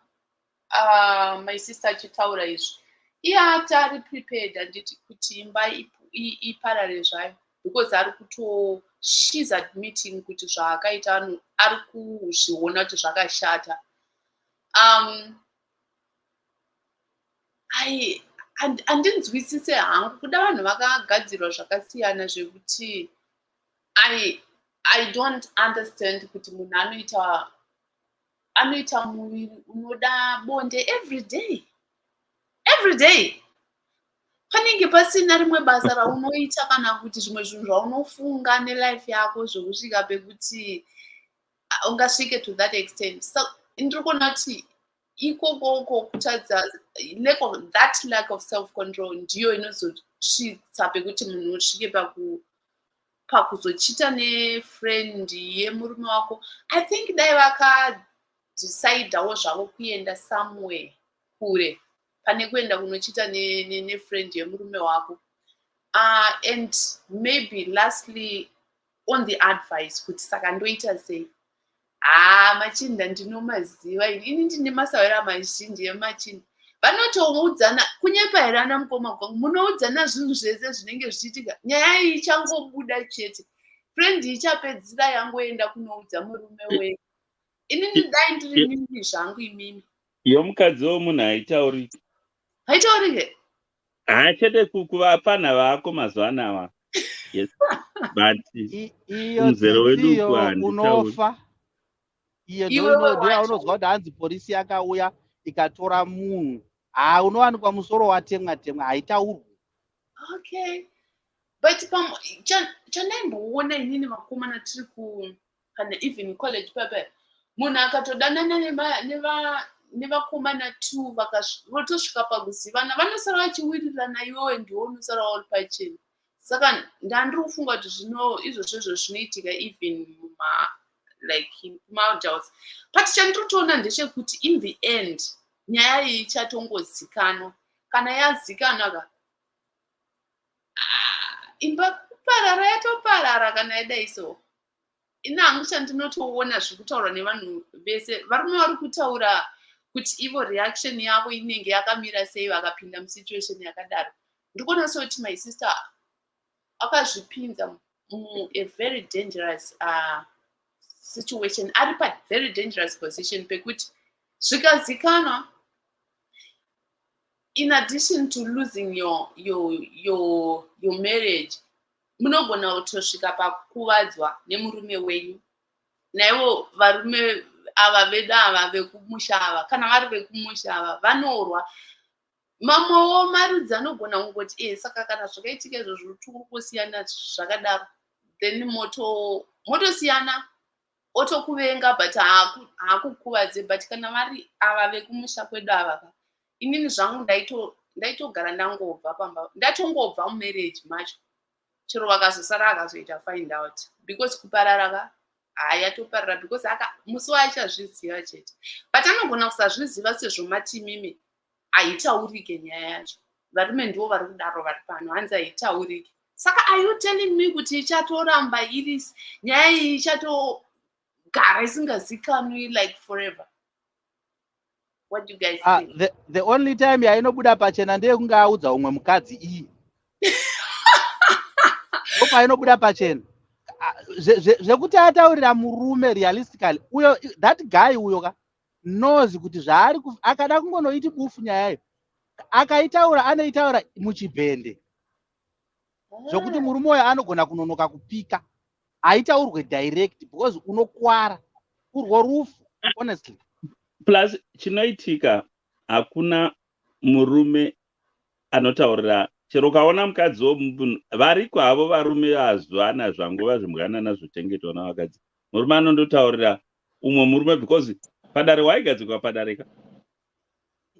my sister achitaura izvi, iye ati ari prepared handiti kuti imba iparare zvayo, because she's admitting kuti zvaakaita ari kuzviona kuti zvakashata. Handinzwisise hangu kuda vanhu vakagadzirwa zvakasiyana zvekuti I don't understand kuti munhu anoita muviri unoda bonde every day. Panenge pasina rimwe basa raunoita kana kuti zvimwe zvinhu zvaunofunga nelife yako zvokusvika pekuti ungasvike to that extent. So ndiri kuona kuti ikoko kutadza lack of self control ndiyo inozosvitsa pekuti munhu usvike pakuzochita nefriend yemurume wako. I think dai vakadecidawo zvavo kuenda somewhere kure pane kuenda kunochita nefriend yemurume wako. And maybe lastly on the advice kuti saka ndoita sei. Machinda ndinomaziva ini ndine masawira mazhinji emachinda. Vanotoudzana kunyepa here ana mukoma kwangu, munoudzana zvinhu zvese zvinenge zvichiitika, nyaya iyi ichangobuda chete, friend ichapedzira yangoenda kunoudza murume wake. Inini dai ndiri mimi zvangu imimi. Yomukadzi womunhu haitaurike. Haitaurike? Chete kuvapana vako mazuva anawa. Yes. But mzero wedu unofa. Iyo ndoinodira unozwa kuti hanzi polisi yakauya ikatora munhu. Unowanikwa musoro watemwa haitaurwi. Okay. But chandaimboona inini vakomana tiri kana even college pepe, munhu akatodanana nevakomana 2 votosvika pakuzivana, vanosara vachiwirirana, iwewe ndiwo unosara uri pachena. Saka ndandiri kufunga kuti izvozvo zvinoitika even like in adults. But chandinotoona ndechekuti in the end nyaya iyi ichatongozikanwa. Kana yazikanwa imba kuparara yatoparara kana yadai so. Ina hangu chandinotoona zvikutaura nevanhu vese varume vari kutaura kuti ivo reaction yavo inenge yakamira sei vakapinda musituation yakadaro. Ndikuona sekuti my sister akazvipinza a very dangerous situation, ari very dangerous position pekuti zvikazikanwa, in addition to losing your marriage, munogona kutosvika pakuvadzwa nemurume wenyu. Naivo varume ava vedu ava vekumusha ava, kana vari vekumusha ava vanorwa. Mamwewo marudzi anogona kungoti saka kana zvakaitika izvozvo turi kusiyana zvakadaro, then motosiyana, otokuvenga but haakukuvadze. But kana vari ava vekumusha kwedu ava, inini zvangu ndaitogara ndangobva pamba, ndatongobva mumarriage macho, chero vakazosara akazoita find out, because kuparara yatoparara because musi waachazviziva chete. But anogona kusazviziva sezvo mati mimi haitaurike nyaya yacho. Varume ndivo vari kudaro vari pano, hanzi haitaurike. Saka are you telling me kuti ichatoramba iri nyaya iyi ichatogara isingazikanwi like forever? What do you guys think? The only time yainobuda pachena ndeyekunge audza umwe mukadzi iyi. Painobuda pachena. Zvekuti ataurira murume realistically, uyo that guy uyo knows kuti zvaari akada kungonoiti bufu nyayayo. Akaitaura anoitaura muchibhende. Zvokuti murume uyo anogona kunonoka kupika. Haitaurwe direct because unokwara. Urwo rufu, honestly. Plus chinoitika hakuna murume anotaurira, chero kaona mukadzi womunhu vari kwavo varume vazwana zvanguva zvimbwana nazvochengetwa navakadzi, murume anondotaurira umwe murume because padare waigadzikwa padareka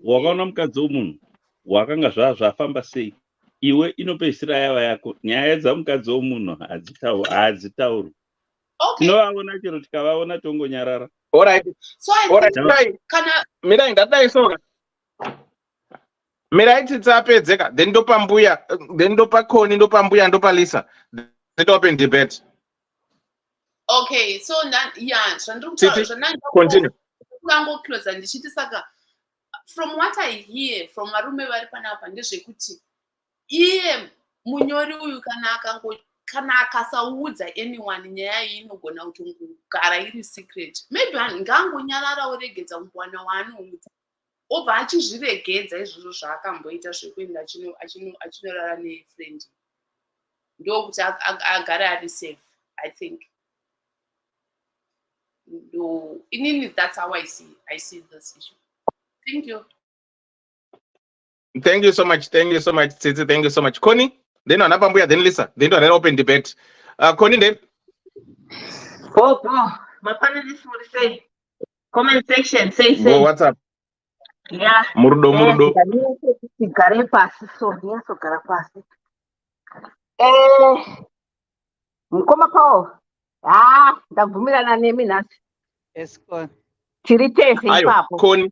wakaona mukadzi womunhu wakanga zvafamba sei iwe inopedzisira yava yako nyaya dzamukadzi womunhu hadzitaurwi tinovaona chero tikavaona tongonyarara mirai ndadai soka mirai titsapedzeka then ndopa mbuya then ndopa Koni ndopa mbuya ndopa Lisa then open debate. Okay, so continue. Close ndichiti saka from what I hear from varume vari panapa ndezvekuti iye munyori uyu kana akasaudza anyone nyaya iyi inogona kutogara iri secret, maybe ngangonyarara uregedza mubwana waanoudza obva achizviregedza izvozvo zvaakamboita zvekuenda achinorara nefriend ndokuti agare ari safe. I think inini that's how I see this issue. Thank you. Thank you so much. Tsitsi, thank you so much. Koni, then anapa mbuya, then Lisa, then an open debate. Koni, then. Oh, my panelists would say, comment section, say. Go, what's up? Yeah. Murdo. Mkoma Paul. Ndabvumirana nemi nasi. Eskon. Tiritese ipapo. Koni.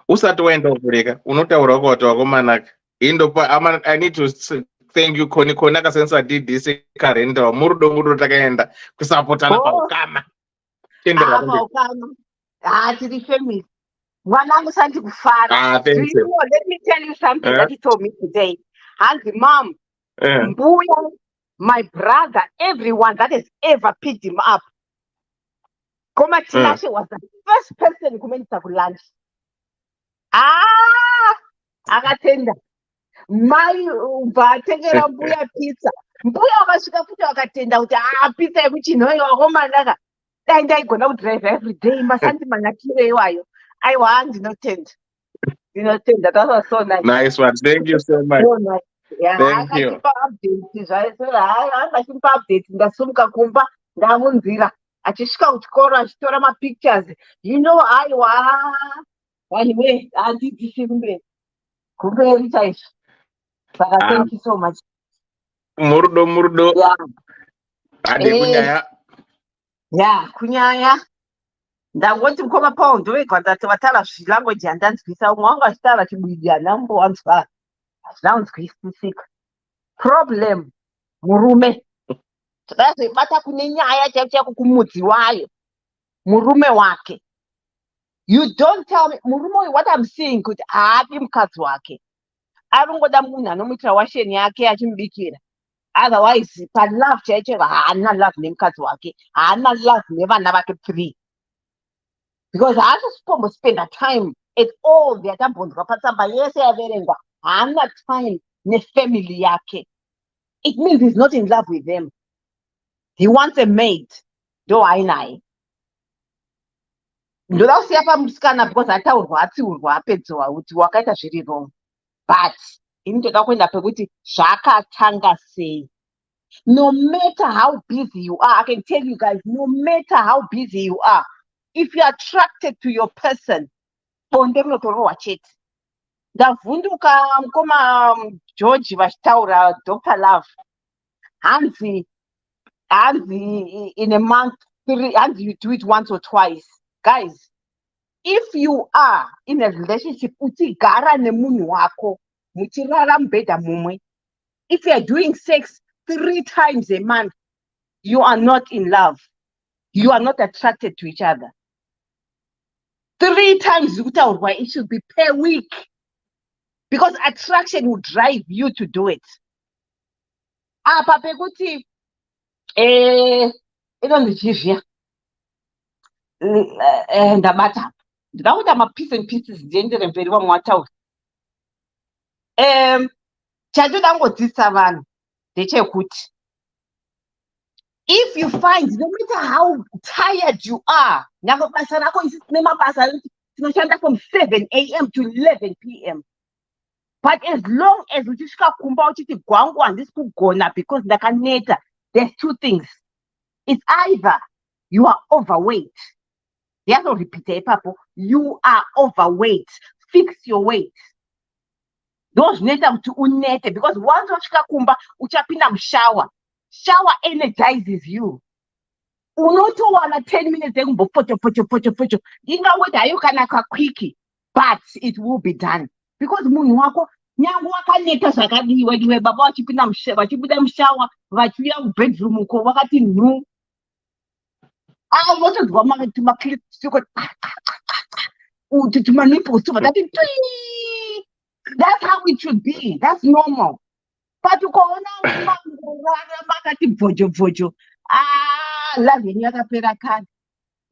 Usati waenda kuvureka unotaura kwati wakomanaka indopa I need to thank you Koni akasensa DDC karenda murudo takaenda kusapotana paukama tiri family mwanangu sandi kufara. Do you know, let me tell you something that he told me today. Hanzi mom, mbuya, my brother, everyone that has ever picked him up. Koma Tinashe was the first person kumenta ku lunch. Akatenda mai vatengera mbuya pizza. Mbuya wakasvika futi wakatenda kuti pizza yekuchinhoyo wakomanaka dai ndaigona kudrive every day masandi manakire iwayo. Aiwa handinotenda. That was so nice. Nice one. Thank you so much. So nice. Yeah, thank you. Akatipa update ndasumuka kumba ndamunzira achisvika kuchikoro achitora mapictures. Aiwa anyway handidisi kumberi chaizvo. Saka thank you so much. Murudo. Ade kunyaya. Yeah, kunyaya. Ndangoti mukoma Paul ndowegwa ndati vatara zvilanguage handanzwisa. Umwe wanga achitaura chibwidi handambowanzwa. Hazvinanzwisisika. Problem murume. Takazoibata kune nyaya chaichako kumudzi wayo. Murume wake. You don't tell me. Murume uyu what I'm seeing kuti haapi mukadzi wake. Aringoda munhu anomuitira washeni yake achimubikira. Otherwise palove chaicho haana love nemukadzi wake. Haana love nevana vake 3. Because haasisitombospenda time at all yatambonzwa patsamba yese yaverengwa. Haana time nefamily yake. It means he's not in love with them. He wants a mate. Do ainaye. Ndoda kusiya pamusikana because ataurwa atsiurwa apedzwa kuti wakaita zviri wrong. But ini ndoda kuenda pekuti zvakatanga sei. No matter how busy you are, I can tell you guys, no matter how busy you are, if you're attracted to your person, bonde rinotorohwa chete. Ndavhunduka mukoma George vachitaura Dr. Love. Hanzi in a month, hanzi you do it once or twice. Guys, if you are in a relationship, uchigara nemunhu wako, muchirara mubhedha mumwe, if you are doing sex 3 times a month, you are not in love. You are not attracted to each other. 3 times it should be per week. Because attraction will drive you to do it. Apa pekuti inondichizviya ndabata ndakakuita mapiece and pieces ndiendere mberi vamwe wataura. Chandoda ngodzidzisa vanhu ndechekuti if you find, no matter how tired you are, nyangwe basa rako isi tine mabasa tinoshanda from 7 a.m. to 11 p.m. But as long as uchisvika kumba uchiti gwangu handisi kugona because ndakaneta, there's 2 things. It's either You are overweight. Repeat papo. You are overweight. Fix your weight. Those neta to unete because once washika kumba uchapinda mshower. Shower energizes you. Unotowana 10 minutes egumbo pocho. Ingaweda ayo kana quicky, but it will be done because munhu wako nyangu wakaneta zvakadiwe baba wachipinda mushawa vachiuya kubedroom uko wakati nhu votodwa maklipsiko tumaniples tuvakati that's how it should be. That's normal. But ukaona makati bvojo love yenyu yakapera kare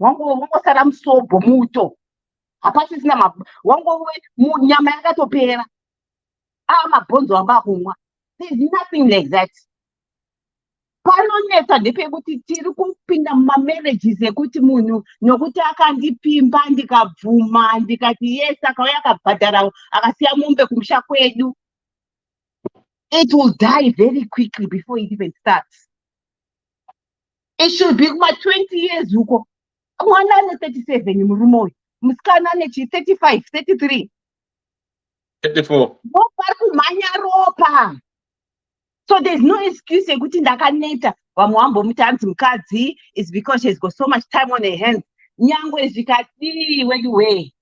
wangosara musobho muto hapasisina wangove nyama yakatopera mabhonzo amba kumwa. There's nothing like that. Panonetsa ndepekuti tiri kupinda mumamarriages ekuti munhu nokuti akandipimba ndikabvuma ndikati yes akauya akabhadhara akasiya mombe kumusha kwedu. It will die very quickly before it even starts. It should be kuma 20 years uko. Mwana ane 37 murume uyu. Musikana ane 35, 33. 34. Vari kumhanya ropa. So there's no excuse yekuti ndakaneta vamwe vambomuti hanzi mukadzi is because she's got so much time on her hands. Nyangwe zvikadii way.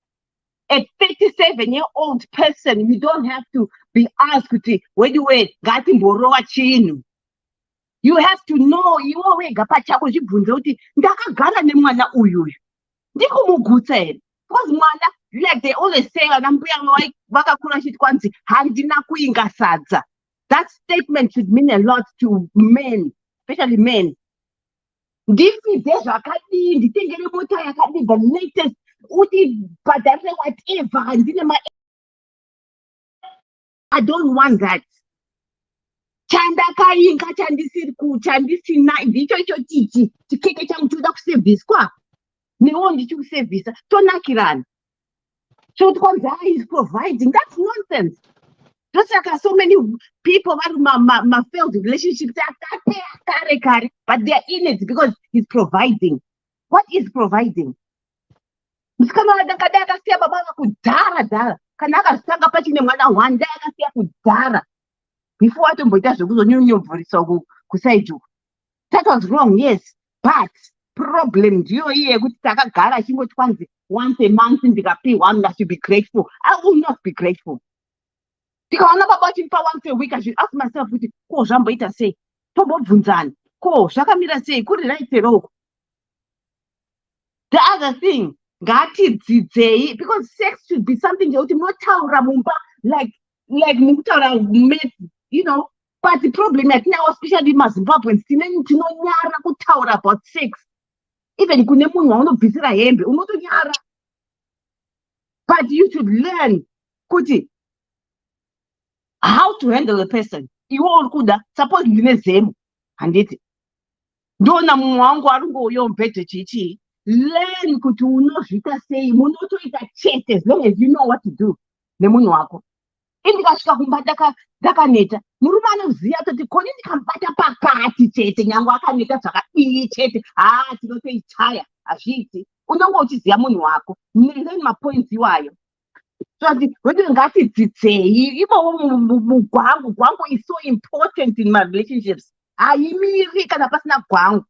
A 37-year-old person, you don't have to be asked kuti way ngati mborowa chinhu. You have to know iwe wega pachako zvibvunze kuti ndakagara nemwana uyu ndikumugutsa here. Because mwana, like they always say, vanambuya vakakura chiti kwanzi handina kuinga sadza. That statement should mean a lot to men, especially men. Ndifide zvakadii, nditengere mota yakadii, the latest, uti bhadharire whatever, handine I don't want that. Chandakainga chandisina ndicho icho chikeke changu choda kuserviswa. Newo ndichikusevhisa tonakirana. So is providing. That's nonsense. Just like so many people vari my failed relationships kare, but they're in it because he's providing. What is providing? Musikana wakadai akasiya baba kudhara kana akasanga pachine mwana wanda akasiya kudhara before atomboita zvekuzonyonyomvorisa kusaidi uku. That was wrong, yes, but problem ndiyo iye yekuti takagara achingoti kwanzi once a month ndikapiwa I must be grateful. I will not be grateful. Ndikaona baba achimpa once a week I should ask myself kuti ko zvamboita sei, tombobvunzana ko zvakamira sei, kuri right roko. The other thing, ngatidzidzei, because sex should be something yekuti motaura mumba like mukutaura you know, but the problem that now especially maZimbabweans tinonyara kutaura about sex. Even kune munhu waunobvisira hembe unotonyara. But you should learn kuti how to handle a person. Iwe uri kuda suppose ndine zemu handiti ndona mumwe wangu ari ngouya mubhedhe chichi. Learn kuti unozvita sei, munotoita chete as long as you know what to do nemunhu wako. Indikasvika kumba ndakaneta murume anoziva kuti koni ndikamubata pakati chete nyange akaneta zvakadii chete tinotoichaya hazviiti. Unonge uchiziva munhu wako. Then mapoints iwayo. So whether ngatidzidzei ivowo mugwangu is so important in my relationships. Haimiri kana pasina gwangu.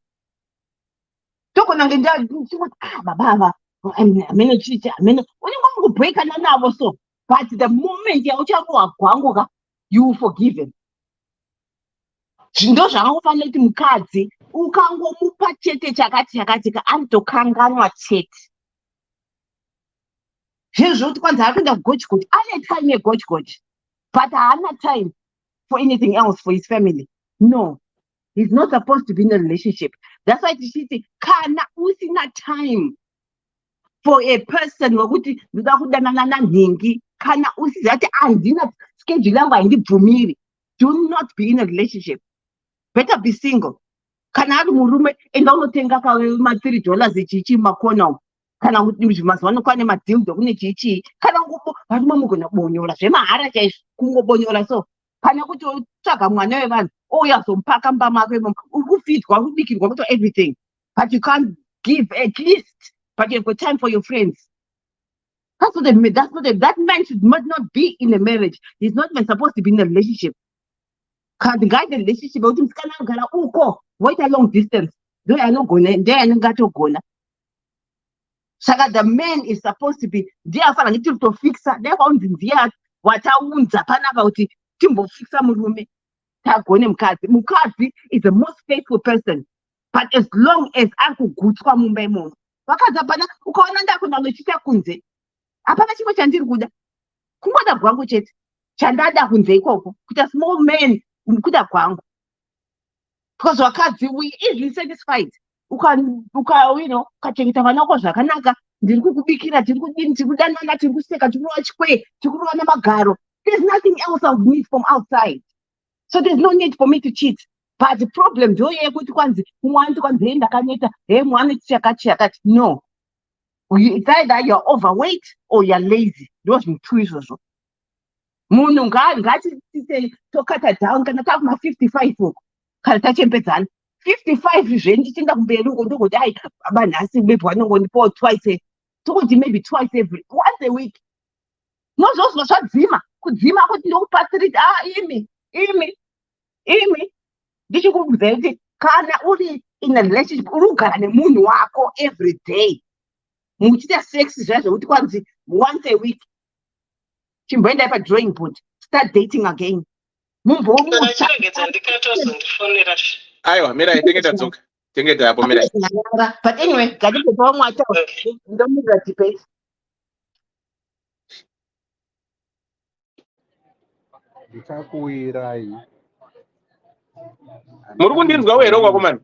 Togona ngendachingoti baba amene chichi amene unenge wangobhekana navo so. But the moment yaucharohwa gwangu you will forgive him. Ndo zvakangofanira kuti mukadzi ukangomupa chete chakati anotokanganwa chete. Zvinhu zvokuti kwanzi ari kuenda kugochgochi ane time yegochgochi but haana time for anything else for his family. No, he's not supposed to be in a relationship. That's why tichiti kana usina time for a person wekuti ndoda kudanana nanhingi kana usiziva kuti handina schedule yangu haindibvumiri, do not be in a relationship. Better be single. Kana ari murume enda unotenga $3 echichi makona kana kuti mazuva ano kwane madhildo kune chichi kana varume mugona bonyora zvemahara chaizvo kungobonyora so kana kuti utsvaga mwana wevanhu ouya zomupaka mumba mako imomo uri kufidwa uri kubikirwa kuto everything but you can't give at least, but you've got time for your friends. That man should not be in a marriage. He's not even supposed to be in a relationship. The guy in the relationship, wait a long distance. Saka the man is supposed to be ndiafana niti kutofixa ndakaunzi ndiya wataunza panapa kuti timbofixa murume tagone mukadzi is the most faithful person, but as long as akugutswa mumba imomo vakadzi hapana ukaona ndakona nochiita kunze hapana chimwe chandiri kuda kungoda gwangu chete chandada kunze ikoko kuita small man kuda gwangu, because vakadzi we easily satisfied. Ukachengeta vana vako zvakanaka, ndiri kukubikira, tiri kudini, tiri kudanana, tiri kuseka, tiri kurova chikwe, tiri kurova namagaro. There's nothing else I would need from outside. So there's no need for me to cheat. But the problem ndoye kuti kwanzi umwani kwanzi ndakaneta, mwana chakati. No. It's either you're overweight or you're lazy. Those are two issues. Munhu ngati tokata down kana takuma 55 uko. Kana tachempedzana. 55 zvendi tinda kumberi uko ndokuti ai baba nhasi maybe wanongondipawo maybe twice once a week. Nozvozvo zvadzima kudzima kuti ndokupatsiriti imi ndichikubvunzai kuti kana uri in a relationship uri kugara nemunhu wako every day muchiita sex zviya zvokuti kwanzi once a week chimboendai padrawing board, start dating again. Aiwa, Mirai, tengeta hapo Mirai. But anyway, karibu kwa mwata ndo mira debate. Ndikakuwirai. Muri kundinzwa wero kwakomani?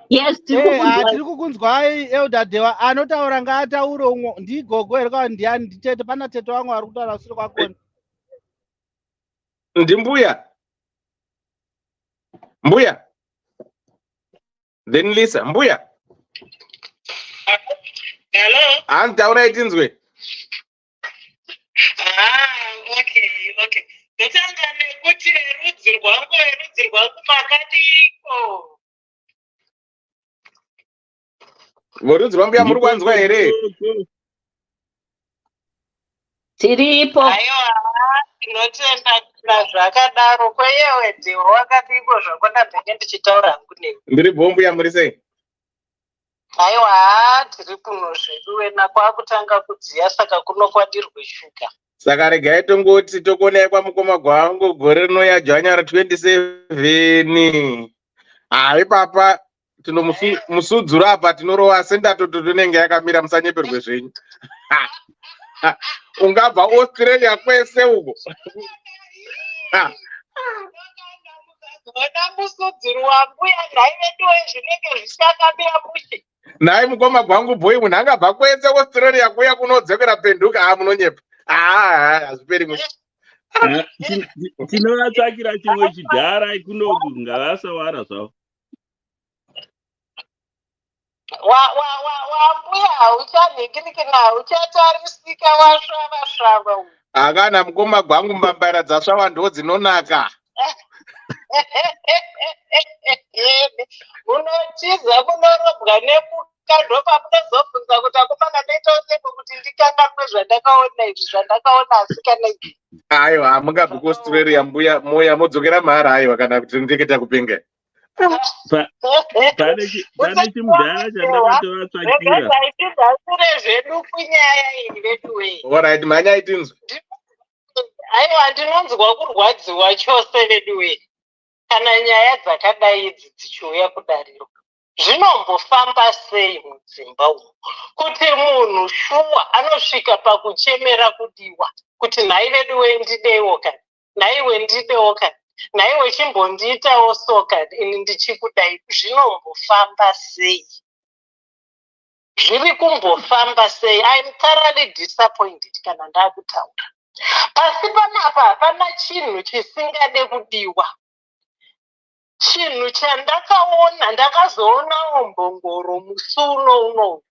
Yes, tiri kukunzwai Eudadhewa anotaura ngaataure umwe ndigogo ere kana ndiani nditete pana tete wangu ari kutaura sure kwakona. Ndimbuya. Mbuya. Then Lisa, Mbuya. Hello. Antaura itinzwe. Okay. Ndotanga nekuti rudzi rwangu makadiko. Vorudzi rwambuya muri kwanzwa here? Tiripo. Aiwa, tinotenda kuna zvakadaro kweyewe Dhewa wakadiko zvakona ndenge ndichitaura hangu newe. Ndiri bombuya muri sei? Aiwa, tiri kuno zvedu wena kwakutanga kudziya saka kunokwadirwe shuga. Saka regai tongoti tokonai kwamukoma gwangu gore rinouya January 27. Hai papa tinomusudzura apa tinorova sendatoto tonenge yakamira musanyeperwe zvenyu. Ungabva Australia kwese uko. Ona musudzuri wambuya nhai vedu zvinenge zvichakamira mushe. Nhai mukoma gwangu boy munhu angabva kwese Australia kuya kunodzokera penduka munonyepa. Hazviperi mushe. Tinovatsvakira chimwe chidhara ikunoku ngavasawara zvavo. Wambuya hauchanhingirikina uchatarisika wasvava. Akana mukoma gwangu mbambaira dzasvava ndo dzinonaka. Munotiza munorobwa nemuka ndopamunozobvunza kuti akomana ndoitawo kuti ndikanganwe zvandakaona izvi zvandakaona asikana izvi. Aiwa, hamungabvi kuAustralia mbuya moya modzokera mahara aiwa kana kuti ndiketa kupenga. Pane chimudhara chandakatovatsvakira. Tidzasire zvedu kunyaya iyi veduwe. Alright, manya itinzwe. Aiwa, ndinonzwa kurwadziwa chose veduwe. Kana nyaya dzakadai idzi dzichiuya kudariro, zvinombofamba sei mudzimba umu kuti munhu shuwa anosvika pakuchemera kudiwa kuti nhai veduwe ndideiwo kani, nhaiwe ndidewo kani, nhaiwe chimbondiitawo so kani, ini ndichikudai. Zvinombofamba sei? Zviri kumbofamba sei? I'm thoroughly disappointed kana ndakutaura. Pasi panapa hapana chinhu chisingade kudiwa. Chinhu chandakaona, ndakazoonawo mbongoro musi uno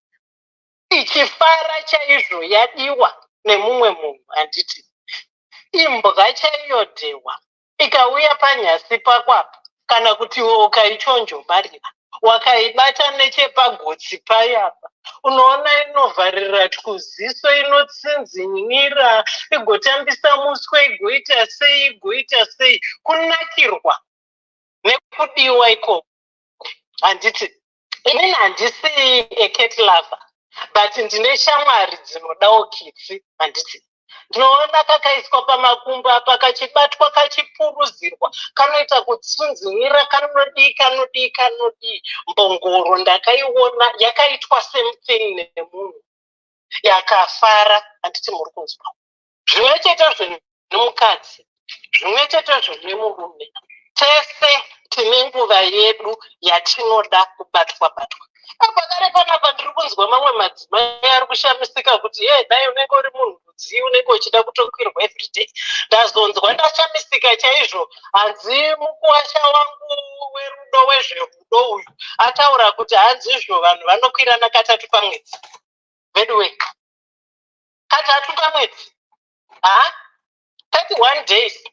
ichifara chaizvo yadiwa nemumwe munhu, handiti imbwa chaiyo Dhewa ikauya panyasi pako apa kana kuti ukaichonjomarira wakaibata nechepagotsi payapa unoona inovharira kuziso, inotsinzinyira, igotambisa muswe, igoita sei, kunakirwa nekudiwa ikoko. Handiti inini handisi cat lover, but ndine shamwari dzinodawo kitsi. Handiti ndinoona kakaiswa pamakumbo apa kachibatwa kachipuruzirwa kanoita kutsunzinyira, kanodii. Mbongoro ndakaiona yakaitwa same thing nemunhu yakafara. Handiti muri kunzwa? Zvimwe chetezvo nemukadzi, zvimwe chetezvo nemurume, tese tine nguva yedu yatinoda kubatwa. Pakare panapa ndiri kunzwa mamwe madzimai ari kushamisika kuti dai unenge uri munhu mudziyi unenge uchida kutokwirwa everyday. Ndazonzwa ndashamisika chaizvo. Hanzi mukuwasha wangu werudo wezverudo uyu ataura kuti hanzizvo vanhu vanokwirana katatu pamwedzi. Bedwe katatu pamwedzi, 31 days,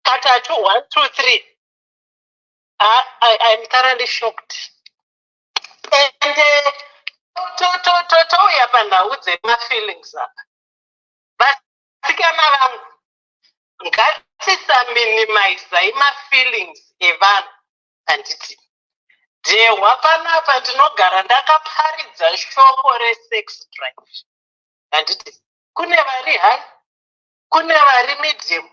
katatu, 1, 2, 3. I'm thoroughly shocked. And touya panhau dzemafeelings apa, vasikana vangu, ngatisaminimizai mafeelings evanhu. Handiti dehwa panapa ndinogara ndakaparidza shoko resex drive. Handiti kune vari high, kune vari medium,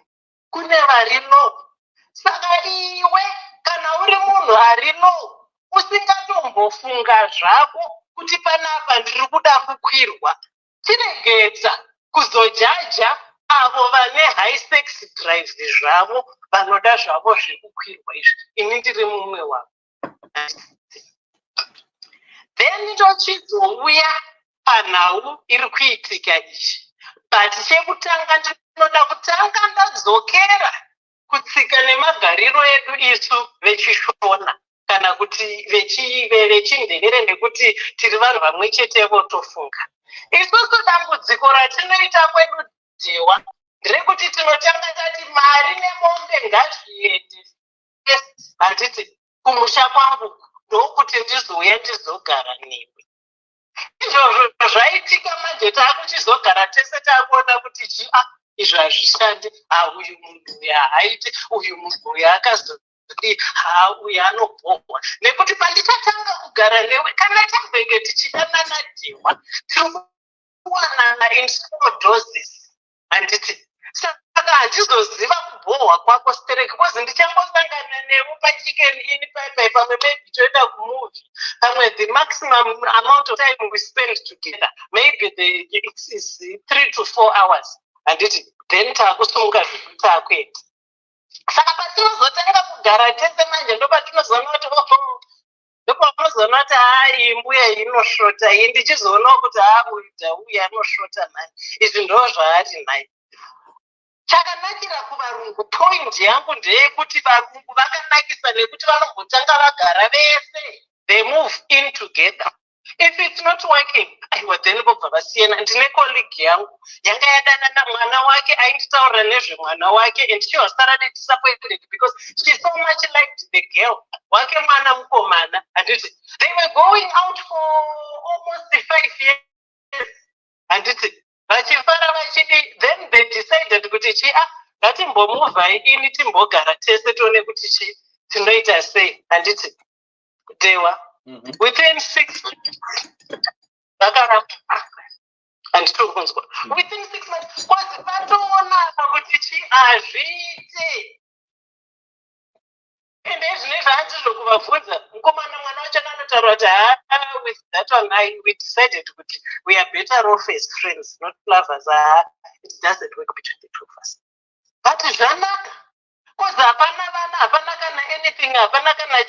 kune vari low. Saka iwe kana uri munhu ari low, usingatombofunga zvako kuti panapa ndiri kuda kukwirwa, chiregedza kuzojaja avo vane high sex drive zvavo vanoda zvavo zvekukwirwa izvi. Ini ndiri mumwe wavo. Then ndochizouya panhau iri kuitika izvi, but chekutanga ndinoda kutanga ndadzokera kutsika nemagariro edu isu vechishona kana kuti vechindevere, nekuti tiri vanhu vamwe chete votofunga. Isusu dambudziko ratinoita kwedu dhewa nderekuti tinotanga tati mari nemombe ngazviende. Handiti kumusha kwangu ndokuti ndizouya ndizogara newe. Izvozvo zvaitika manje taakuchizogara tese taakuona kuti izvo hazvishandi. Uyu munhu uyu haaiti, uyu munhu uyu akazodii, uyu anobhohwa. Nekuti pandichatanga kugara newe kana tambenge tichidanana dhewa tiri kuwanana in small doses. Handiti saka handizoziva kubhohwa kwako stereki, kozi ndichambosangana newe pachicken ini paipai, pamwe maybe toenda kumovie, pamwe the maximum amount of time we spend together maybe is 3 to 4 hours. Handiti then taakusunga zviku taakuenda. Saka patinozotanga kugara tese manje ndopatinozoona kuti ndopaunozoona kuti mbuya inoshota. Iyi ndichizoonawo kuti uyu anoshota mani. Izvi ndo zvaari naye. Chakanakira kuvarungu, point yangu ndeyekuti varungu vakanakisa nekuti vanombotanga vagara vese, they move in together. If it's not working, then vobva vasiyana. Ndine colleague yangu yanga yadanana mwana wake ainditaurira nezvemwana wake, and she was thoroughly disappointed because she so much liked the girl. Wake mwana mukomana. And they were going out for almost 5 years. And vachifara vachidi, then they decided kuti ngatimbomuvhai ini timbogara tese tione kuti tinoita sei. Handiti dewa within 6 months vakaramba. Handitiri kunzwa. Within 6 months kwazi patoona kuti hazviite. Ende izvine zvaandizokuvabvunza, mukomana mwana wacho anotaura kuti with that one we decided kuti we are better off as friends, not lovers. It doesn't work between the two of us. But zvanaka, kozi hapana vana, hapana kana anything, hapana kana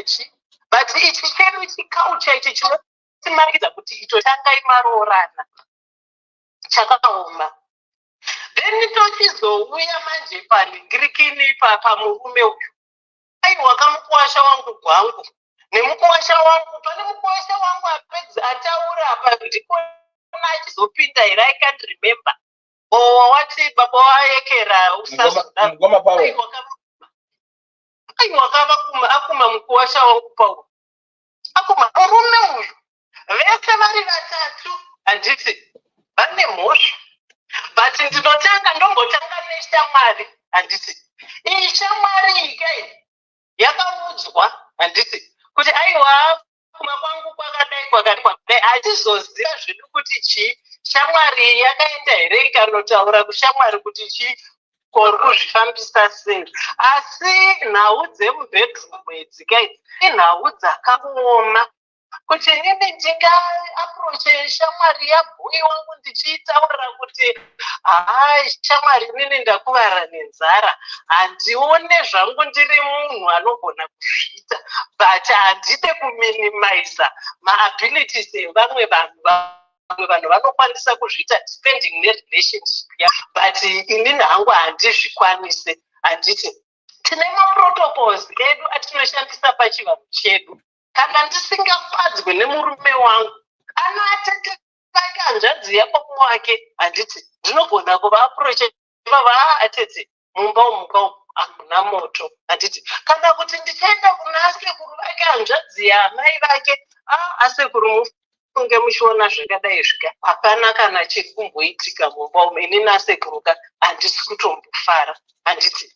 chi. But ichi chedu chikaucha ichi chinotimaridza kuti icho chakaimarorana, chakaoma. Then tochizouya manje paningirikini pamurume uyu. Aiwa kamukuwasha wangu gwangu nemukuwasha wangu, pane mukuwasha wangu apedza ataura apa ndikona achizopinda here. I can't remember. Wati baba waekera usazodaro. aiwa akuma mukuwasha wangu Paul akuma murume uyu vese vari vatatu handiti vane mhosva but ndinotanga ndombotanga neshamwari handiti iyi shamwari ikai yakaudzwa handiti kuti aiwa kuma kwangu kwakadai hatizoziva zvedu kuti chii shamwari yakaenda here ikanotaura kushamwari kuti chii kuri kuzvifambisa sei asi nhau dzemubhedroom idzi kai inhau dzakaoma kuti inini ndingaapproche shamwari yabhuyi wangu ndichiitaura kuti hai shamwari inini ndakuvara nenzara handione zvangu ndiri munhu anogona kuzviita but handide kuminimiza maabilities evamwe vanhu vanhu vanokwanisa kuzviita depending nerelationship but inini hangu handizvikwanise handiti tine maprotocols edu atinoshandisa pachivanhu chedu kana ndisingafadzwe nemurume wangu anoatete vake hanzvadzi yapoko wake handiti ndinogona kuvaapproche vava atete mumba umuka hamuna moto handiti kana kuti ndichaenda kuna asekuru vake hanzvadzi yamai vake asekuru mufunge muchiona zvakadai zvika hapana kana chiri kumboitika mumba umu inini asekuruka handisi kutombofara handiti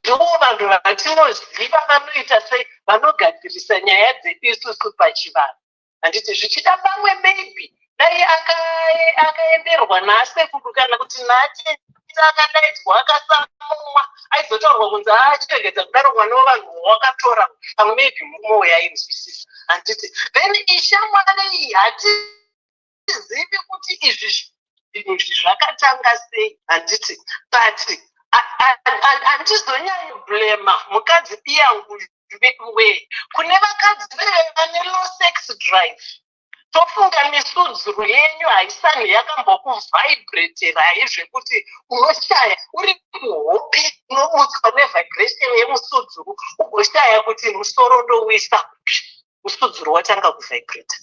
ndo vanhu vatinoziva vanoita sei vanogadzirisa nyaya dzedu isusu pachivanhu handiti zvichida pamwe maybe dai akaenderwa naasekuru kana kuti naatete akadaidzwa akasamumwa aizotaurwa kunzi achiregedza kudaro mwana wevanhu wakatora pamwe maybe mumo yainzwisisa handiti then ishamwari iyi hatizivi kuti izvi zvakatanga sei handiti but handizonyanyi blema mukadzi iyangu we kune vakadzi vane low sex drive tofunga misudzuro yenyu haisani yakambokuvhibratera zvekuti unoshaya uri muhope unomutswa nevibration yemusudzuro ugoshaya kuti musoro ndowisa kupi musudzuro watanga kuvhibrata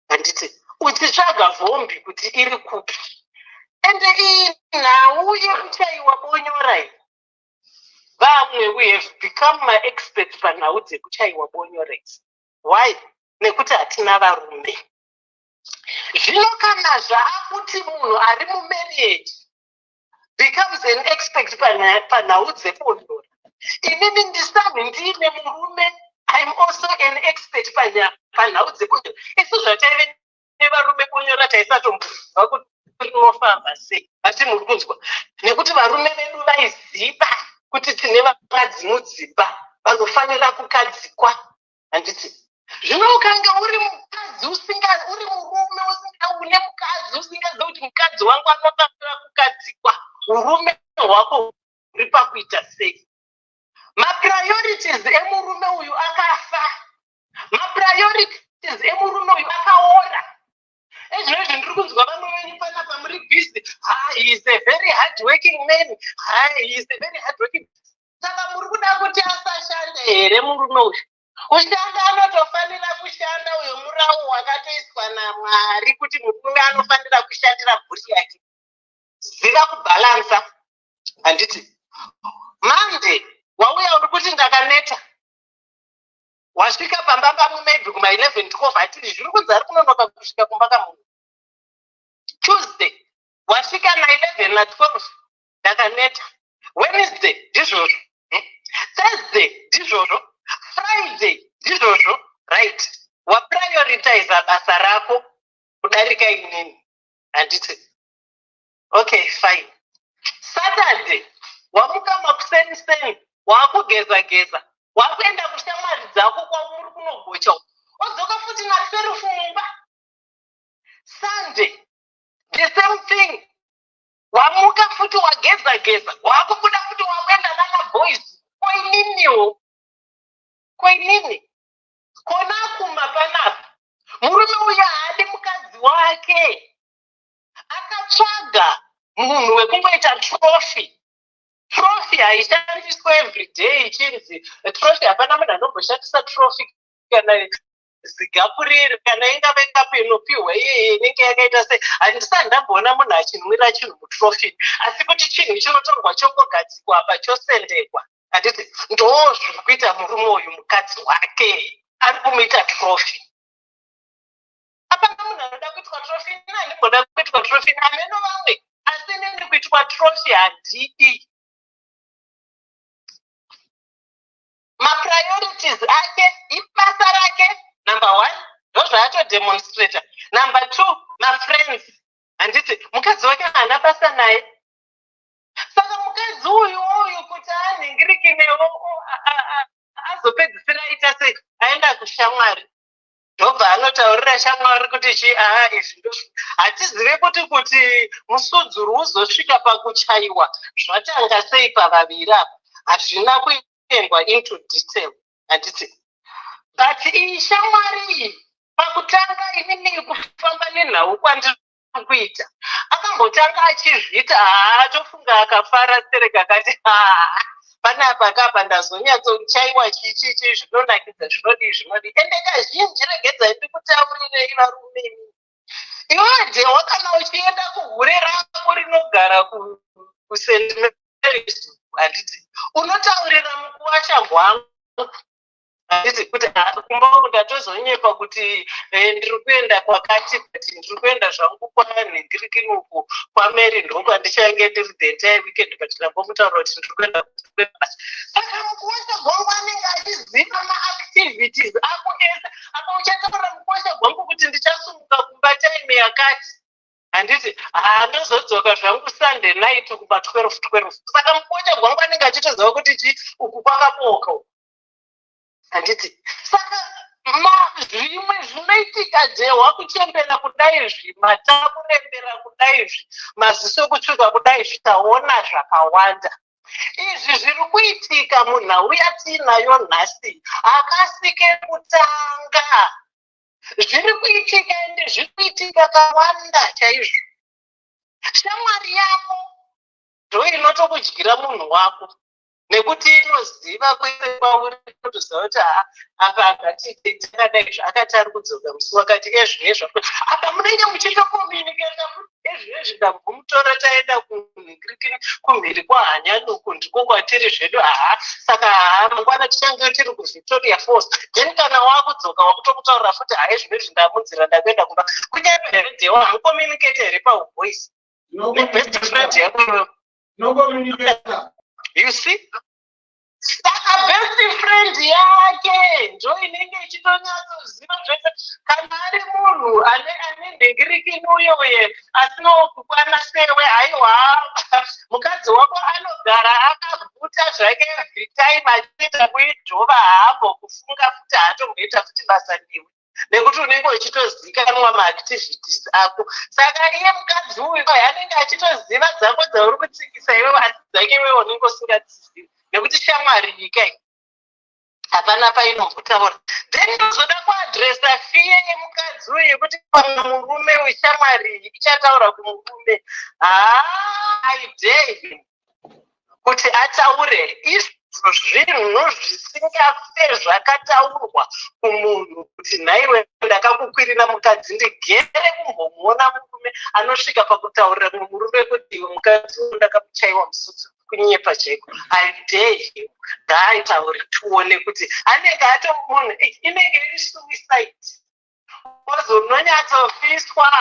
handiti uchitsvaga vhombi kuti iri kupi ende iyi nhau yekuchaiwa bonyorai vamwe we have become maexperts panhau dzekuchaiwa bonyorai why nekuti hatina varume zvino kana zvaakuti munhu ari mumarriage becomes an expert panhau dzebondora inini ndisami ndiine murume I'm also an expert panhau dzebondora isu zvataive nevarume bonyora taisatombobva kuti rinofamba sei asi muri kunzwa nekuti varume vedu vaiziva kuti tine vakadzi mudzimba vanofanira kukadzikwa handiti zvino ukanga uri mukadzi uri murume une mukadzi usingazivi kuti mukadzi wangu anofanira kukadzikwa urume hwako uri pakuita sei mapriorities emurume uyu akafa mapriorities emurume uyu akaora ezvinozvi ndiri kunzwa vamwe venyu panapa muri busy he is a very hard working man he is a very hard working saka muri kuda kuti asashande here murume uyu kushanda anotofanira kushanda uyo murau wakatoiswa naMwari kuti murume anofanira kushandira mhuri yake ziva kubhalansa handiti mande wauya uri kuti ndakaneta wasvika pamba pamwe maybe kuma 11-12 hatiri zviri kunzi ari kunonoka kusvika kumba kamunhu Tuesday wasvika na 11 na 12 ndakaneta Wednesday ndizvozvo Thursday ndizvozvo Friday ndizvozvo right waprioritize basa rako kudarika inini handiti okay fine Saturday wamuka makuseni wakugeza wakuenda kushamwari dzako kwauri kunogocha odzoka futi na 12 mumba Sunday the same thing wamuka futi wageza wakubuda futi wakuenda nana boys koinini kona kuma panapa murume uya haadi mukadzi wake akatsvaga munhu wekungoita trophy haishandiswa everyday ichinzi trophy hapana munhu anomboshandisa trophy kana zigapuriri kana ingave kapu inopiwa iyeye inenge yakaita sei handisati ndamboona munhu achinwira chinhu mutrophy asi kuti chinhu chinotorwa chongogadzikwa apa chosendekwa handiti ndo zviri kuita murume uyu mukadzi wake ari kumuita trophy. Hapana munhu anoda kuitwa trophy, ini handimboda kuitwa trophy nameno vamwe, asi inini kuitwa trophy handidi. Mapriorities ake ibasa rake, number 1 ndozvaatodemonstrata, number 2 mafriends. Handiti mukadzi wake haana basa naye, saka mukadzi uyu kuti anhingirikinewo azopedzisira aita sei, aenda kushamwari ndobva anotaurira shamwari kuti izvi ndozvo. Hatizive kuti musudzuru uzosvika pakuchaiwa zvatanga sei pavaviri apa, hazvina kuendwa into detail. Handiti but iyi shamwari iyi pakutanga inini kufamba nenhau kwandiri kuita, akambotanga achizviita tofunga akafara sereka akati panapa kapa ndazonyatsochaiwa chichichi zvinonakidza zvinodi ende kazhinji regedzai ndikutaurireyi varume. Iwe Jehovha kana uchienda kuhure rako rinogara kuSt Mary's, handiti unotaurira mukuwasha gwangu, handiti kuti kumba ndatozonyepa kuti ndiri kuenda kwakati, kuti ndiri kuenda zvangu kwanhingirikini uku kwaMary ndokwandichange ndiri the entire weekend, but ndambomutaura kuti ndiri kuenda basa. Saka mukuwasha gwangu anenge achiziva maactivities ako ese. Apa uchataura mukuwasha gwangu kuti ndichasumuka kumba time yakati, handiti ndozodzoka zvangu Sunday night kuba 12. Saka mukuwasha gwangu anenge achitoziva kuti uku kwakaboka uku, handiti. Saka zvimwe zvinoitika Jehovha kuchembera kudai izvi, mata kurembera kudai izvi, maziso kutsvuka kudai izvi, taona zvakawanda. Izvi zviri kuitika munhau yatinayo nhasi akasike kutanga, zviri kuitika ende zviri kuitika kawanda chaizvo. Shamwari yako ndo inotokudyira munhu wako, nekuti inoziva kwese kwauri kutoziva kuti apa akatiite takadai zvakati ari kudzoka musi wakati ezvinezva apa munenge muchitokomuniketa ezvinezvi ndambomutora taenda kunhingirikini kumhiri kwahanyanuku ndiko kwatiri zvedu saka mangwana tichange tiri kuVictoria Falls, then kana wakudzoka wakutokutaurira futi ezvinezvi ndamunzira ndakuenda kumba. Kunyange here Jehovha hamukomunikete here pauvoice nebest friend yako, you see. Saka best friend yake ndo inenge ichitonyatsoziva zvese. Kana ari munhu ane nhingirikini uye asina kukwana sewe, haiwa mukadzi wako anogara akabvuta zvake every time achiita kuidhova, haambo kufunga futi haatomboita futi basa ndiwe, nekuti unenge uchitozikanwa maactivities ako. Saka iye mukadzi uyu anenge achitoziva dzako dzauri kutsikisa iwewe, asi dzake iwewe unenge usingadzizivi nekuti shamwari nyika iyi hapana painombutaura. Then ndozoda kuadresa fiye yemukadzi uyu yekuti pamwe murume weshamwari iyi ichataura kumurume haidei kuti ataure izvo zvinhu zvisingafe zvakataurwa kumunhu, kuti nhaiwe ndakakukwirira mukadzi ndigere kumbomuona murume anosvika pakutaurira murume kuti iwe mukadzi ndakamuchaiwa musutsu kunyepa chaiko. Haidei ngaaitaure tuone kuti anenge munhu inenge iri suicide. Unonyatsofiswa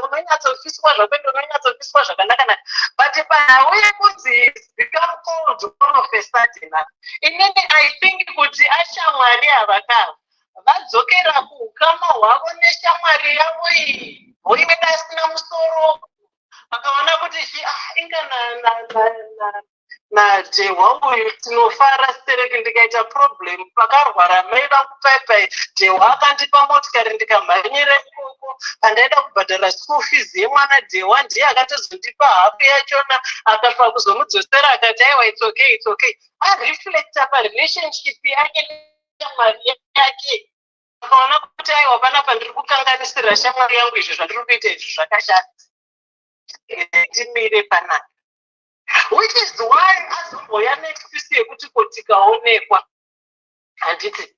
unonyatsofiswa zvakwenda unonyatsofiswa zvakanaka, but panhauye kunzi become cold of a sudden. Inini I think kuti ashamwari avakava vadzokera kuukama hwavo neshamwari yavo iyi, hoive asina musoro, vakaona kuti inga naJehovha uyu tinofara stereki, ndikaita problem pakarwara mai vakupaipai, Jehovha akandipa motikari ndikamhanyira ikoko, pandaida kubhadhara school fees yemwana, Jehovha ndiye akatozondipa hafu yachona, akapa kuzomudzosera akati aiwa it's okay. Areflecta parelationship yake neshamwari yake, akaona kuti aiwa panapa ndiri kukanganisira shamwari yangu izvi zvandiri kuita izvi zvakashata, ndimire panapa. Which is why azomboya neexcuse yekuti tikaonekwa, handiti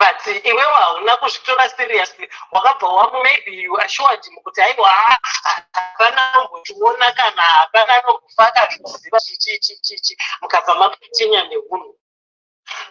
but iwewe hauna kuzvitora seriously, wakabva maybe you assured kuti aiwa hapana nombochiona kana hapana nombofa akazviziva chichi mukabva mapitinya neunhu.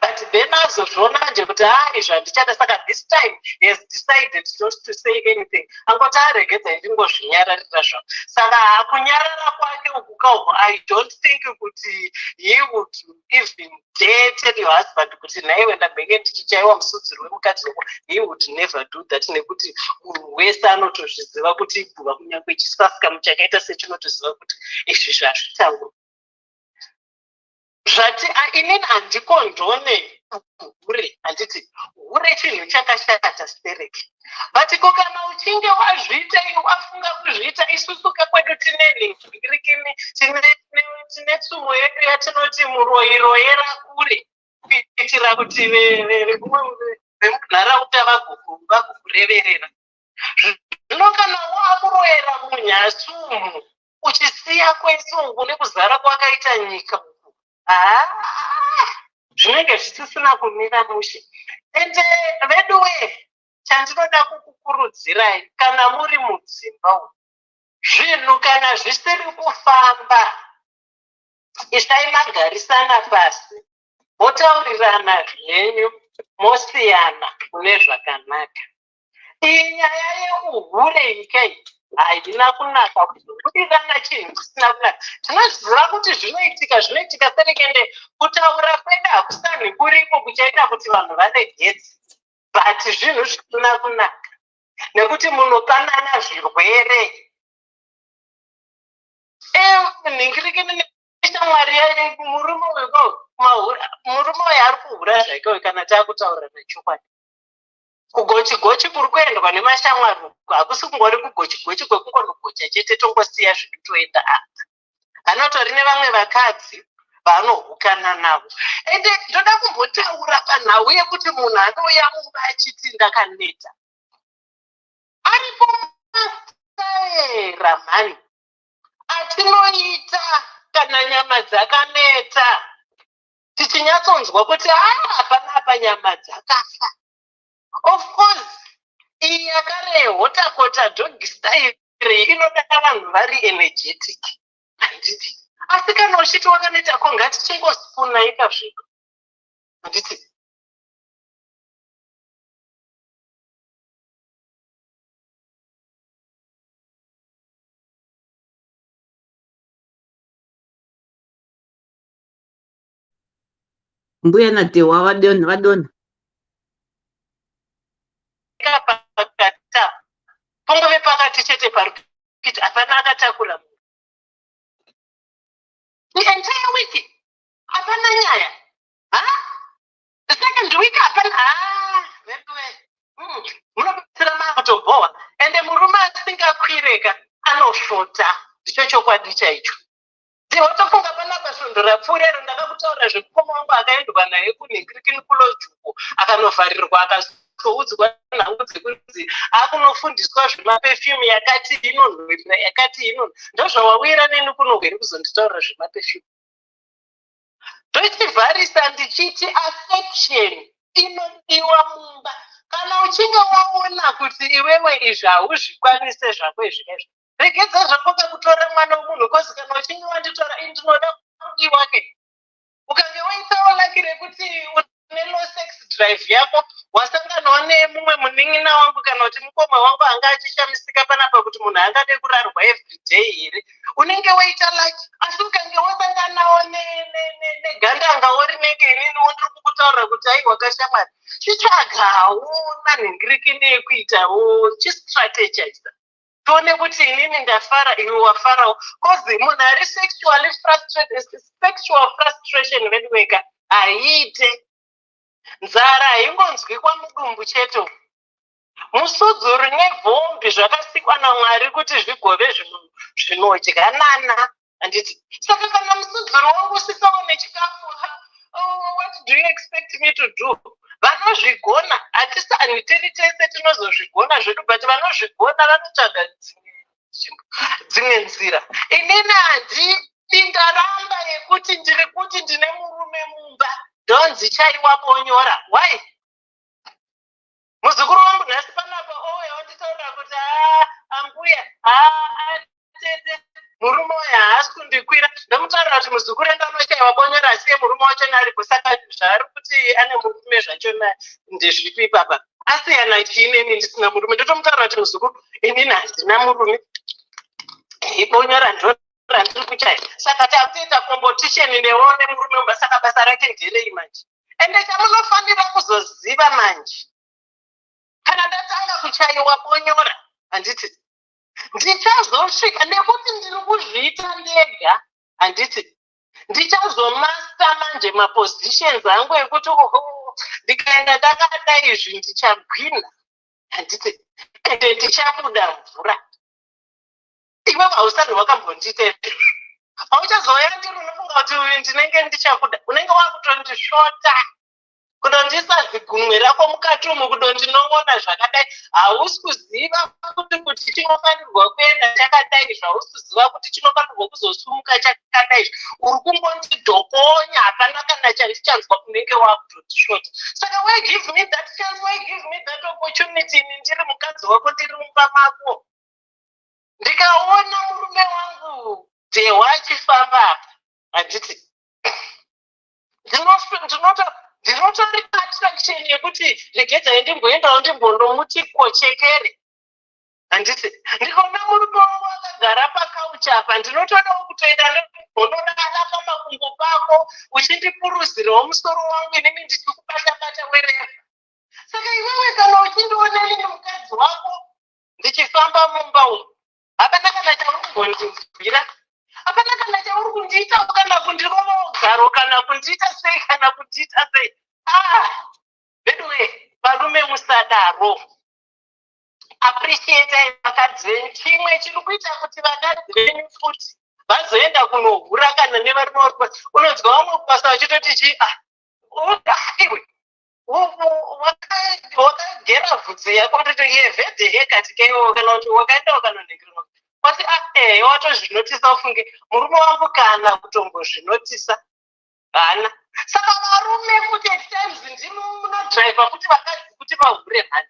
But then azozviona nje kuti izvo handichada, saka this time he has decided not to say anything. Angoti aregedza ndingozvinyararira zvavo. Saka hakunyarara kwake uku kauku, I don't think kuti he would even dare tell your husband kuti naiwe ndabhenge ndichichaiwa musudziro wemukadzi wako. He would never do that, nekuti munhu wese anotozviziva kuti igbuva kunyange chisasikamu chakaita sechinotoziva kuti izvi zvazvitaurwa. Zvati inini handikondone hure, handiti hure chinhu chakashata stereki. But kana uchinge wazviita iwe wafunga kuzviita, isusu kakwedu tine ningirikini, tine tsumo yedu yatinoti muroiroyera kure, kuitira kuti vemunharaunda vagokureverera. Zvino kana wakuroera munyasi umu uchisiya kwese uku nekuzara kwakaita nyika, zvinenge zvisisina kumira mushe. Ende veduwe, chandinoda kukukurudzirai kana muri mudzimba umu, zvinhu kana zvisiri kufamba, isai magarisana pasi, motaurirana zvenyu, mosiyana kune zvakanaka. Iyi nyaya yeuhure ikei haina kunaka, kubudirana chinhu chisina kunaka. Tinoziva kuti zvinoitika serekende, kutaura kwedu hakusani kuriko kuchaita kuti vanhu varegedze, but zvinhu zvisina kunaka nekuti munopanana zvirwere. Ningirikini neshamwari yayo murume uyo ari kuhura zvake kana taakutaura nechokwadi. Kugochi kuri kuendwa nemashamwari hakusi kungori kugochi kwekungonogocha chete tongosiya zvinhu toenda apa. Anotori nevamwe vakadzi vanohukana navo. Ende ndoda kumbotaura panhau yekuti munhu anouya mumba achiti ndakaneta. Aripo mastaera mhani atinoita kana nyama dzakaneta, tichinyatsonzwa kuti hapana apa nyama dzakafa. Of course, iyi yakare hotakota dog style inoda vanhu vari energetic. Handiti. Asi kana uchiti wakaneta ko ngatichingosipuna ikazviko. Handiti. Mbuya natewa vadona. Pongove pakati chete parikuti hapana akatakura munhu. The entire week hapana nyaya. Second week hapana. Munobatsira makutobhowa. Ende murume asingakwireka anoshota. Ndicho chokwadi chaicho. Ndinotofunga panapa svondo rapfuurero ndakakutaura zvekukoma wangu akaendwa naye kuningirikini kulojuku akanovharirwa akazoudzwa nhau dzekuti akunofundiswa zvemapefyumu yakati inonhuhwirira yakati inonhu. Ndozvawawira neni kuno hweri kuzonditaurira zvemapefyumu. Ndochivharisa ndichiti affection inodiwa mumba. Kana uchinge waona kuti iwewe izvi hauzvikwanise zvako izvi, regedza zvako kakutora mwana womunhu, kozi kana uchinge wanditora ndinoda kudiwa ke. Ukange waitawo laki rekuti une low sex drive yako, wasanganawo nemumwe munin'ina wangu kana kuti mukoma wangu anga achishamisika panapa kuti munhu angade kurarwa everyday here, unenge waita laki. Asi ukange wasanganawo negandanga rinenge inini wondiri kukutaurira kuti ai wakashamwari, chitsvagawo manhingirikini ekuitawo chistrategize. Tuone kuti inini ndafara iwe wafarawo. Kozi munhu ari sexual frustration veduweka aiite. Nzara haingonzwi kwamudumbu cheto. Musudzuru nevhombi zvakasikwa naMwari kuti zvigove zvinodyanana. Handiti. Saka kana musudzuru wangu usikawo nechikafu, what do you expect me to do? Vanozvigona, hatisani tiri tese tinozozvigona zvedu, but vanozvigona vanotsvaga dzimwe nzira. Inini handidi ndaramba yekuti ndiri kuti ndine murume mumba, ndonzi chaiwa bonyora. Why? muzukuru wangu nhasi panapa ouya wanditaurira kuti ambuya tete murume uyu haasi kundikwira. Ndomutaurira kuti muzukuru enda unoshaiwa bonyera asiye murume wacho naripo. Saka zvaari kuti ane murume zvachona ndezvipi papa. Asiyana chiineni ndisina murume. Ndotomutaurira kuti muzukuru inini handina murume. Ibonyera ndiri kuchaya. Saka takuita competition newo nemurume. Saka basa rake nderei manje. Ende chamunofanira kuzoziva manje, kana ndatanga kuchaiwa bonyora handiti ndichazosvika, nekuti ndiri kuzviita ndega, handiti ndichazomasta manje mapositions angu ekuti ndikaenda ndakada izvi ndichagwina, handiti ende ndichabuda mvura. Iwe hausati wakambondiita hauchazoya ndiri unofunga kuti uyu ndinenge ndichabuda, unenge wakutondishota kudondisa zigumwe rako mukati umu kudondinon'ona zvakadai. Hausi kuziva kuti chinofanirwa kuenda chakadai, zvausi kuziva kuti chinofanirwa kuzosumuka chakadai. Uri kungondidhokonya, hapana kana chandichanzwa kunenge wakutondishota. Saka why give me that chance, why give me that opportunity? Ini ndiri mukadzi wako, ndiri mumba mako. Ndikaona murume wangu dehwa achifamba apa, handiti ndinotori attraction yekuti regedzai ndimboendawo ndimbondomuti kochekere, handiti ndikaona murume wangu akagara pakauchi apa, ndinotodawo kutoenda ndimbondodara pamakumbo pako uchindipuruzirawo musoro wangu inini ndichikubata-bata wereva. Saka iwewe kana uchindioneni nemukadzi wako ndichifamba mumba umu, hapana kana chauri kumbondibvira, hapana kana chauri kundiita kana kundirova garo kana kundiita sei kana kundiita sei. Bedwe varume musadaro. Appreciate vakadzi venyu. Chimwe chiri kuita kuti vakadzi venyu futi vazoenda kunohura kana nevarume vari pasi. Unonzwa vamwe kupasa vachitoti iwe wakagera bvudzi yako kutoti yevhedhe hekati kaiwo kana kuti wakaendawo kanonhekerwa kwati watozvinotisa ufunge murume wangu kana kutombozvinotisa hana. Saka varume futi at times ndimi munodhiraivha kuti vakadzi kuti vahure mhani.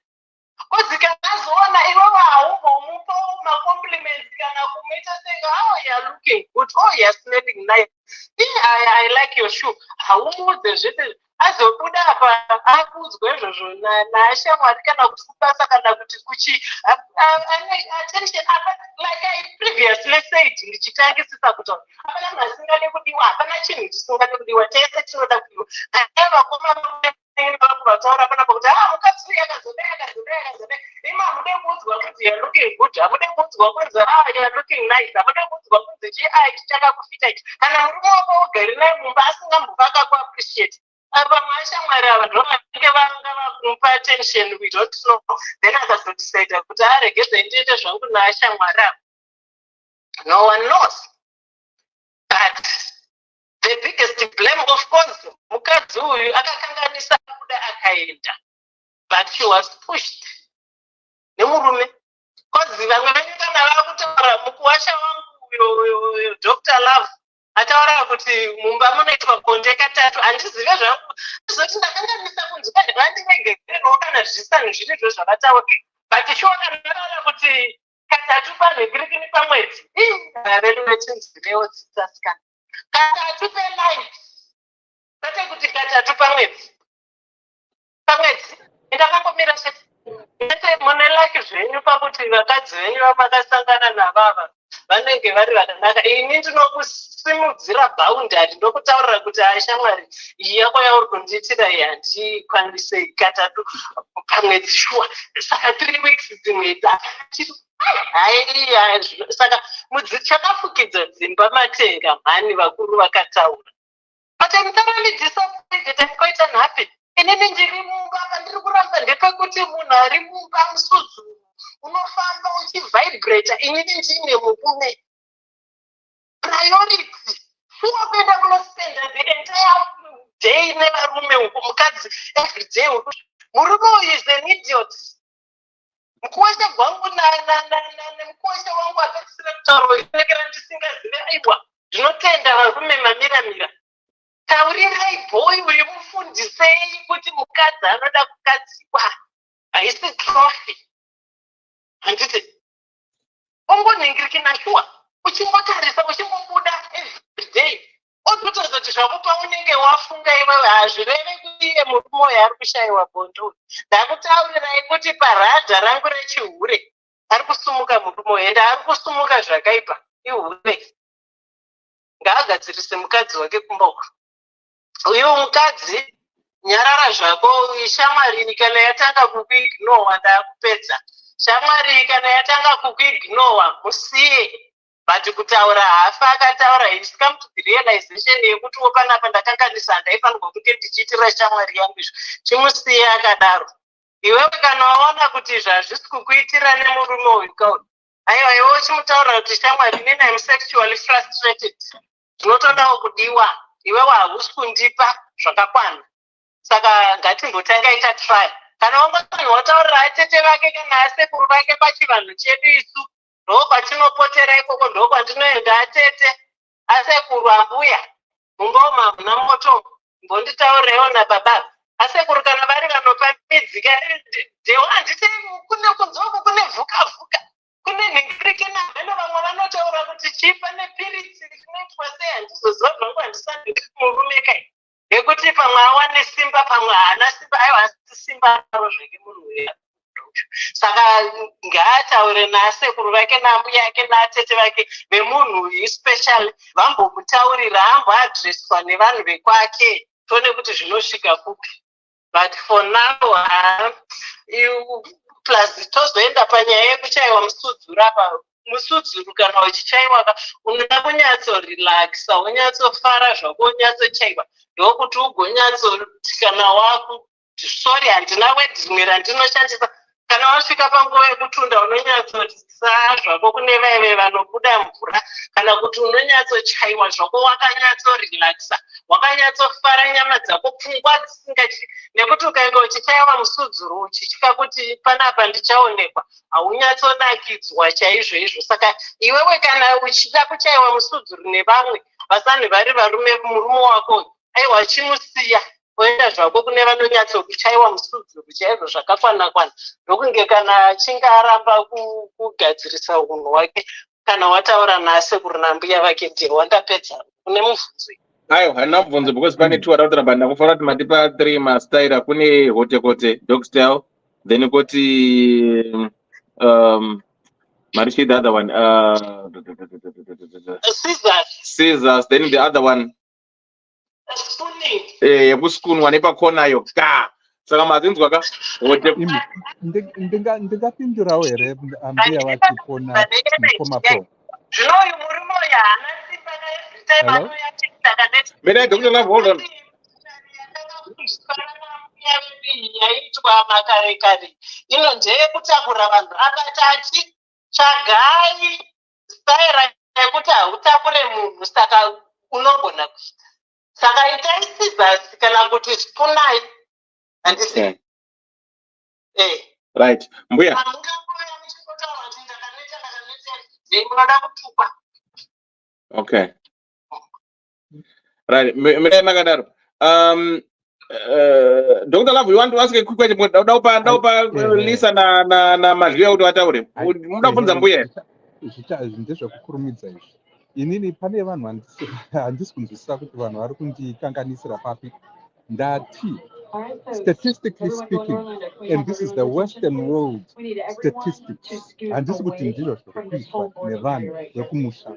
Kozika azoona iwewe haumbomupa macompliments kana kumuita senge you are looking good, you are smelling nice, I like your shoe. Haumuudze zvese azobuda apa akuudzwa izvozvo naashamwari kana kuti kubasa kana kuti kuchi attention apa, like I previously said ndichitangisisa kuti hapana masingade kudiwa, hapana chinhu chisingade kudiwa, tese tinoda kudiwa. Vakoma vataura panapa kuti mukadzi yakazodai ima hamude kuudzwa kuti you are looking good, hamude kuudzwa kunzi you are looking nice, hamude kuudzwa kunzi ichi chakakufita ichi. Kana murume wako ugari naye mumba asingambovaka kuappreciate, apa mashamwari ava ndovanenge vanga vakumupa attention, we don't know, then akazodecide kuti aregedze ndiende zvangu naashamwari ava. No one knows. But the biggest blame, of course, mukadzi uyu akakanganisa kuda akaenda, but she was pushed nemurume. Kozi vamwe venyu kana vakutaura mukuwasha wangu Dr. Love ataura kuti mumba munoitwa gonde katatu, handizive zvangu zoti ndakanganisa kunzi kani vandiregerewo kana zvisanu zvirizvo zvakataura, but shuwa kanataura kuti katatu panhekirikini pamwedzi vedu vechinzirewo dzitasikana katatu pelife, kwete kuti katatu pamwedzi. Ndakangomira chete ete mune laki zvenyu pakuti vakadzi venyu vamakasangana navava vanenge vari vakanaka. Ini ndinokusimudzira bhaundari ndokutaurira kuti ashamwari iyi yako yauri kundiitira iyi handikwanise katatu pamwedzi shuwa. Saka 3 weeks dzimwe saka chakafukidza dzimba matenga mhani vakuru vakataura. But I'm thoroughly disappointed and quite unhappy. Inini ndiri mumba pandiri kuramba ndepekuti munhu ari mumba musudzu unofamba uchivibrata, inini ndine murume. Priority shuwa kuenda kunospenda the entire day nevarume uku, mukadzi every day uku. Murume uyu is an idiot. Mukuwasha gwangu nemukuwasha wangu akasira kutaura inekera ndisingazive aiwa ndinotenda varume mamiramira. Taurirai boy uyu mufundisei kuti mukadzi anoda kukadziwa. haisi trophy. Handiti ungoningiriki nashuwa uchimbotarisa uchimbobuda everyday ototaza kuti zvako paunenge wafunga iwewe hazvireve kuti iye murume uyo ari kushayiwa bondo. Ndakutaurirai kuti paradha rangu rechihure ari kusumuka murume uyo ende ari kusumuka zvakaipa ihure. Ngaagadzirise mukadzi wake kumba uko. Uyu mukadzi nyarara zvako, shamwari kana yatanga kukuignowa ndakupedza. Shamwari kana yatanga kukuignowa musiye. But kutaura hafa akataura he's come to the realization yekuti panapa ndakanganisa ndaifanirwa kunge ndichiitira shamwari yangu izvo. Chimusiye akadaro. Iwewe kana waona kuti zvazvisi kukuitira nemurume uyu kauri. Aiwa iwe uchimutaura kuti shamwari inini I'm sexually frustrated. Zvinotodawo kudiwa. Iwewe hausi kundipa zvakakwana. Saka ngatimbotanga ita try. Kana wangoti wataurira atete vake kana asekuru vake pachivanhu chedu isu, ndo kwatinopotera ikoko, ndo kwandinoenda atete asekuru ambuya mumboma muna moto mbonditaurirewo nababa. Asekuru kana vari vanopa midzika dewa handiti kune kunzoko kune vhuka kune nhingiriki navheno vamwe vanotaura kuti chipa nepiritsi zvinoitwa sei handizozova zvangu handisandiri murume kai. Yekuti pamwe awane simba pamwe haana simba, aiwa asi simba aro zvake munhu uya. Saka ngaataure nasekuru vake nambuya yake naatete vake vemunhu uyu special, vambomutaurira amboadreswa nevanhu vekwake, tione kuti zvinosvika kupi. But for now plus tozoenda panyaya yekuchaiwa musudzuru apa. Musudzuru kana uchichaiwa unoda kunyatsorelaxa, unyatsofara zvako, unyatsochaiwa ndokuti ugonyatsoti kana wako sorry handina wedimwe randinoshandisa. Kana wasvika panguva yekutunda unonyatsotsa zvako kune vaive vanobuda mvura, kana kuti unonyatsochaiwa zvako wakanyatsorelaxa, wakanyatsofara nyama dzako, pfungwa dzisingachi. Nekuti ukainge uchichaiwa musudzuru uchitya kuti panapa ndichaonekwa, haunyatsonakidza chaizvo izvo. Saka iwewe kana uchida kuchaiwa musudzuru nevamwe vasanhu vari varume murume wako, aiwa chimusiya oenda zvako kune vanonyatsokuchaiwa musudzuru chaizvo zvakakwana-kwana. Ndokunge kana achinge aramba kugadzirisa unhu hwake, kana wataura nasekuru nambuya vake ndiye wandapedza kune mubvunzo. Aiwa handina mubvunzo because pane 2 arautira banda kufanira kuti matipa 3 mastaira. Kune hotekote dog style, then kuti Marishi, the other one scissors, then the other one spoon one ipa kona yo ka. Saka mazinzwa ka hote ndingapindurawo here ambuya vachipona mukomapo. Zvino uyu murume uyu haana simba nezitema noyachitakadeti. May I Dr. Love, hold on. Yaitwa makare kare ino ndeyekutakura vanhu abatati tsvagai staira yekuti hautakure munhu, saka unogona kuita. Saka itai scissors kana kuti spunai. Handisi right mbuya mungangoya muchingotaura kuti ndakaneta munoda kutukwa. Okay, right. Mira makadaro. Dr. Love, you want to ask a quick question? Daupa Lisa na mazvia kuti wataure. Muda kubvunza mbuya. Ndezvekukurumidza izvi. Inini pane vanhu handisi kunzwisisa kuti vanhu vari kundikanganisira papi. Ndati statistically speaking, and this is the Western world statistics, handisi kuti ndizvo zvinokuitwa nevanhu vekumusha.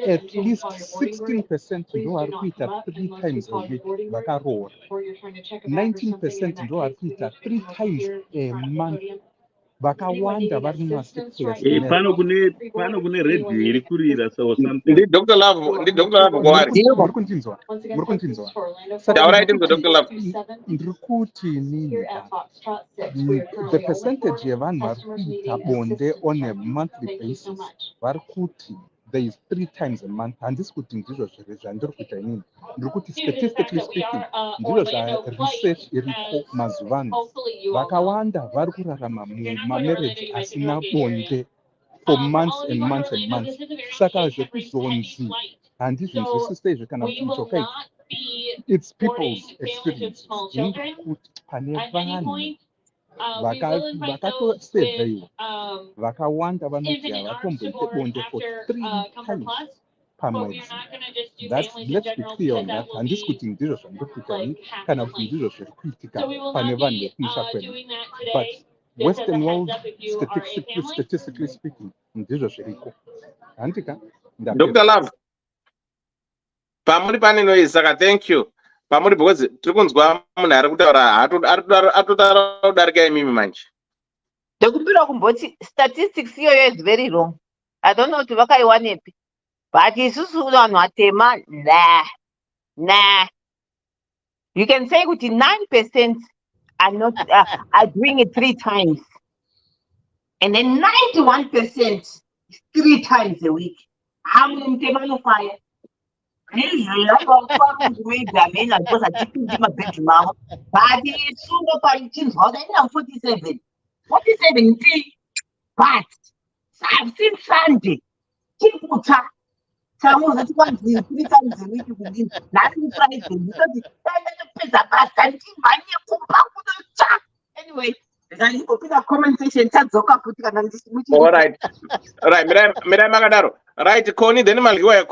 At least 16% ndo vari kuita 3 times a week vakaroora. 19% ndo vari kuita 3 times a month. Vakawanda vari mumasectors. Pano kune radio iri kurira so something. Ndi Dr. Love kwari. Muri kundinzwa. Taura iti Dr. Love. Ndiri kuti nini. The percentage yevanhu vari kuita bonde on a monthly basis vari kuti there is 3 times a month. Handisi kuti ndizvo zviri zvandiri kuita inini. Ndiri kuti statistically speaking ndizvo zvaresearch iriko mazuvano. Vakawanda vari kurarama mumarriage asina bonde for months and months and months. Saka zvekuzonzi handizvinzwisisa izvo kana kuti chokaita. It's people's experiences. Kuti pane vanhu vakatosevheiwa vakawanda vanoti havatomboite bonde for 3 times pamwedzi. Let's be clear on that. Handisi kuti ndizvo zvandiri kuita ini kana kuti ndizvo zviri kuitika pane vanhu vekumusha kwenu, but Western world statistically speaking ndizvo zviriko. Handika Dr. Love, pamuri pane noise, saka thank you. Pamuri because tiri kunzwa munhu ari kutaura atotaura kudarika imimi manje. Ndokubira kumboti statistics iyoyo is very wrong. I don't know kuti vakaiwanepi. But isusu vanhu vatema, nah. You can say kuti 9% are not are doing it 3 times. And then 91% is 3 times a week. I'm going to take fire. But it's soon up by 47. 47 but I've seen Sunday. Some that one 3 times a week within nothing Friday because the pays about anyway. Comment section. All right. Mirai Magadaro. Right, Connie, then Malgiwa,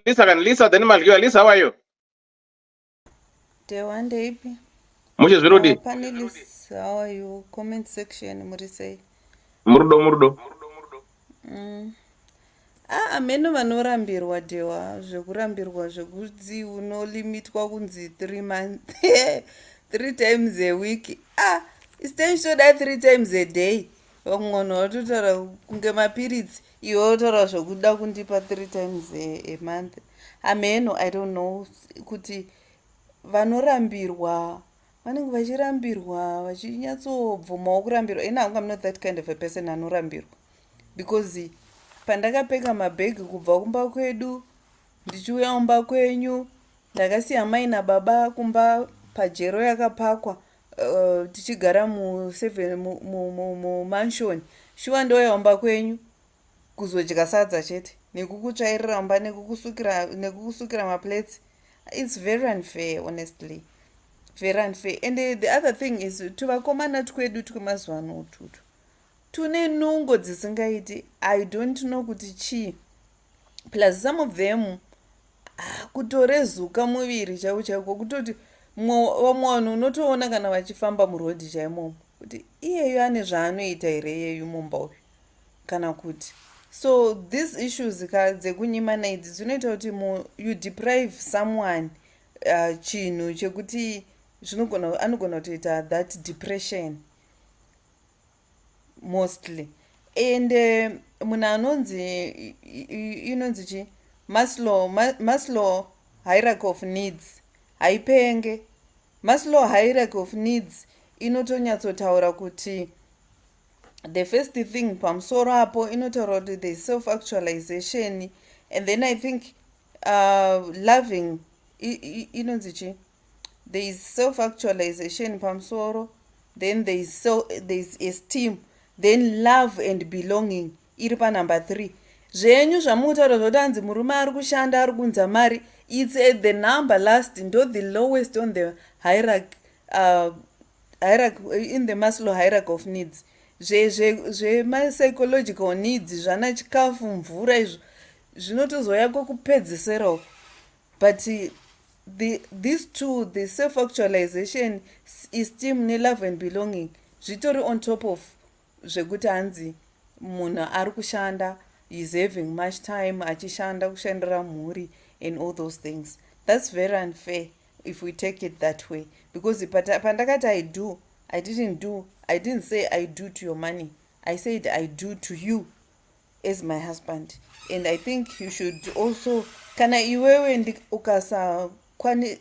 Lisa, then Malgiwa. Lisa, how are you? Day one day. Muchas Virudi. Panelists, how are you? Comment section, Murisei. Murdo. Ameno vanorambirwa dewa zvekurambirwa zvekudzi unolimitwa kunzi 3 months 3 times a week. Istenshoda 3 times a day. Vamwe vatotaura kunge mapiritsi iwe wotaura zvokuda kundipa 3 times a month. Ameno, I don't know kuti vanorambirwa vanenge vachirambirwa vachinyatsobvumawo kurambirwa. Ina I'm not that kind of a person anorambirwa because pandakapeka mabhegi kubva kumba kwedu ndichiuya kumba kwenyu ndakasiya mai nababa kumba pajero yakapakwa tichigara mu-mansion shuwa ndouya kumba kwenyu kuzodya sadza chete nekukutsvairira mumba nekukusukira maplates. It's very unfair, honestly, very unfair. And the other thing is tuvakomana twedu twemazuva ano tutu tune nungo dzisingaiti. I don't know kuti chii, plus some of them kutorezuka muviri chaiko kutoti vamwe vanhu unotoona kana vachifamba murodhi chaimomo kuti iyeyo ane zvaanoita here iyeyu mumba uyu kana kuti. So these issues dzekunyimana idzi dzinoita kuti you deprive someone chinhu chekuti anogona kutoita that depression mostly. And munhu inonzi chi Maslow hierarchy of needs haipenge. Maslow hierarchy of needs inotonyatsotaura kuti the first thing pamusoro apo inotaura kuti there is self-actualization, and then I think loving inonzi chi there is self-actualization pamusoro, then there is esteem, then love and belonging iri panumber 3. Zvenyu zvamutaura zvoti hanzi murume ari kushanda ari kunza mari, it's at the number last, ndo the lowest on the hierarchy in the Maslow hierarchy of needs. Psychological needs zvana chikafu mvura izvo zvinotozoya kokupedzisirawo. But these two, the self-actualization, esteem ne-love and belonging, zvitori on top of zvekuti hanzi munhu ari kushanda, is having much time achishanda kushandira mhuri and all those things. That's very unfair if we take it that way, because pandakati I didn't say I do to your money. I said I do to you as my husband. And I think you should also kana iwewe ukasakwanisa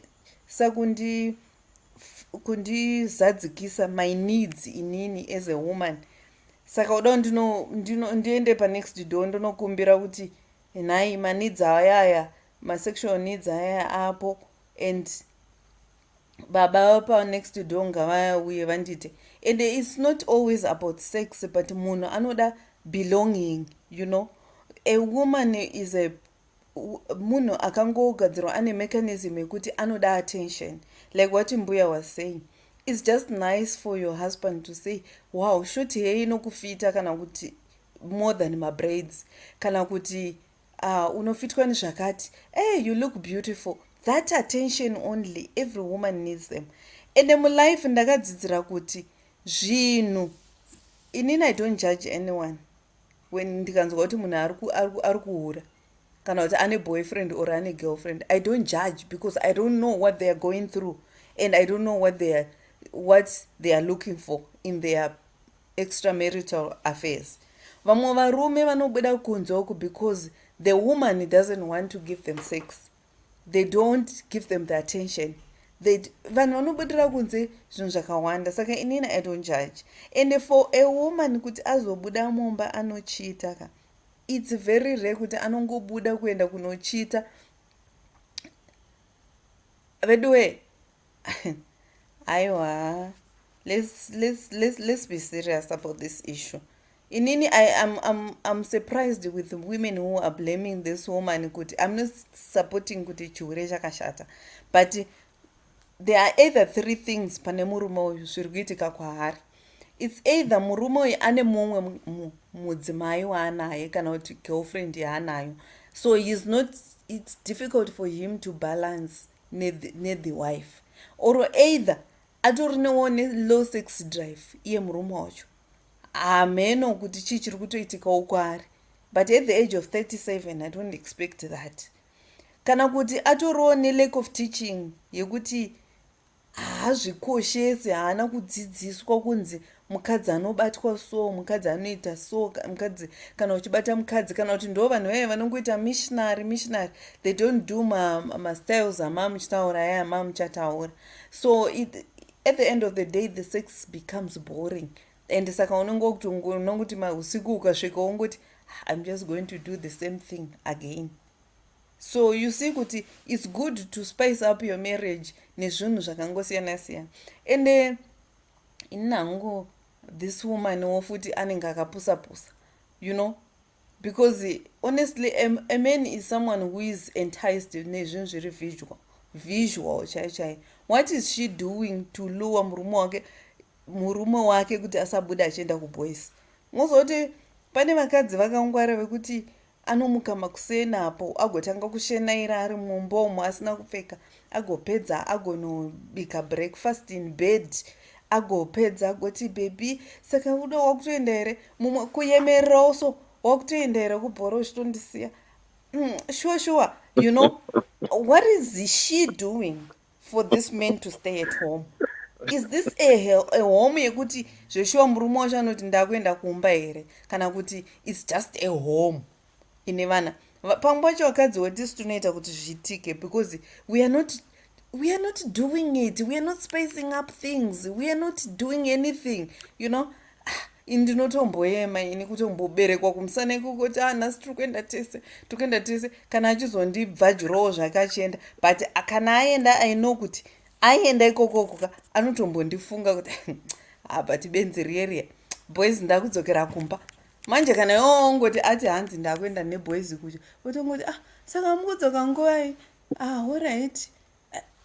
kundizadzikisa my needs inini as a woman, saka uda ndiende panext door ndonokumbira kuti nhai maneeds ayaya masexual needs ayaya apo, and baba panext door ngavauye vandite. And it's not always about sex, but munhu anoda belonging, you know. A woman is munhu akangogadzirwa ane mechanism yekuti anoda attention, like what Mbuya was saying. it's just nice for your husband to say, wow, short hair inokufita kana kuti more than mabraids, kana kuti unofitwa nezvakati, hey, you look beautiful. That attention only, every woman needs them. Ende mulife ndakadzidzira kuti zvinhu, inini I don't judge anyone when ndikanzwa kuti munhu ari kuhura kana kuti ane boyfriend or ane girlfriend. I don't judge because I don't know what they are going through and I don't know what they are looking for in their extramarital affairs. Vamwe varume vanobuda kunze uku because the woman doesn't want to give them sex. They don't give them the attention. Vanhu vanobudira kunze zvinhu zvakawanda, saka inini I don't judge. And for a woman kuti azobuda mumba anochita ka, it's very rare kuti anongobuda kuenda kunochita. By the way, aiwa, let's be serious about this issue. Inini, I'm surprised with the women who are blaming this woman. I'm not supporting kuti chiure chakashata, but there are either three things pane murume uyu zviri kuitika kwaari. It's either murume uyu ane mumwe mudzimai waanaye kana kuti girlfriend yaanayo, so it's difficult for him to balance the wife, or either atorinewo low sex drive iye murume wacho, hameno kuti chii chiri kutoitikawo kwaari, but at the age of 37 I don't expect that. Kana kuti atoriwo lack of teaching yekuti haazvikoshesi, haana kudzidziswa kunzi mukadzi anobatwa so, mukadzi anoita so, mukadzi kana uchibata mukadzi, kana kuti ndo vanhu vaya vanongoita missionary, they don't do mastyles amamuchitaura aya amamuchataura. So at the end of the day the sex becomes boring, and saka unongoti usiku ukasvika ungoti I'm just going to do the same thing again. So you see kuti it's good to spice up your marriage nezvinhu zvakangosiyana siyana. And inango this woman wofuti anenge akapusa, you know, because honestly a man is someone who is enticed nezvinhu zviri visual chai. What is she doing to lure murume wake kuti asabuda achienda kuboys? Mozoti pane vakadzi vakangwara vekuti anomuka makusena apo agotanga kushenaira ari mumba umo asina kupfeka, agopedza agonobika breakfast in bed, agopedza agoti baby saka uda wakutoenda here mumwe kuyemererawo, so wakutoenda here kubhora uchitondisiya. Sure, you know, what is she doing for this man to stay at home? Is this a home yekuti zveshuwa murume wacho anoti ndakuenda kumba here, kana kuti it's just a home ine vana? Pamwe pacho vakadzi wetisi tunoita kuti zviitike because we are not doing it, we are not spacing up things, we are not doing anything, you know. Ndinotomboema ini kutomboberekwa kumusana ikukoti nhasi tikuenda tese, kana achizondibvajirawo zvakachienda, but kana aenda I know kuti aenda ikokoka anotombondifunga kuti but benzi rieriya boys ndakudzokera kumba manje. Kana ongoti ati hanzi ndakuenda neboys kucho, utongoti saka mukudzoka nguwai, alright.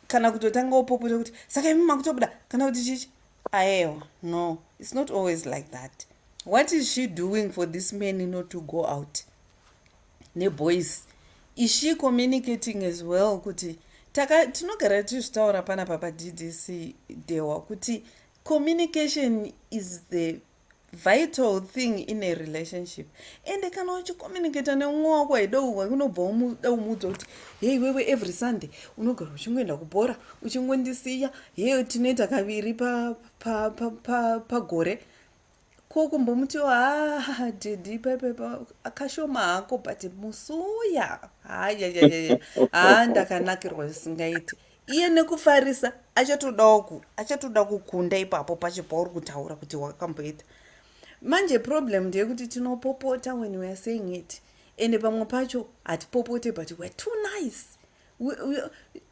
Kana kutotanga upopota kuti saka imi makutobuda kana kuti chichi. Aiwa, no, it's not always like that. What is she doing for this man not to go out neboys? Is she communicating as well? Kuti tinogara tichitaura panapa paDDC dewa kuti communication is the vital thing in a relationship. And kana uchicommunicata nemumwe wako waidouwa unobva umudza kuti hei wewe every Sunday unogara uchingoenda kubhora uchingondisiya, hei tinoita kaviri pagore, kokumbomutiwa dedi pepepa akashoma hako, but musuya ndakanakirwa zvisingaiti. Iye nekufarisa achatoda kukunda ipapo pachipauri kutaura kuti wakamboita. Manje problem ndeyekuti tinopopota when we are saying it, and pamwe pacho hatipopote but we're too nice.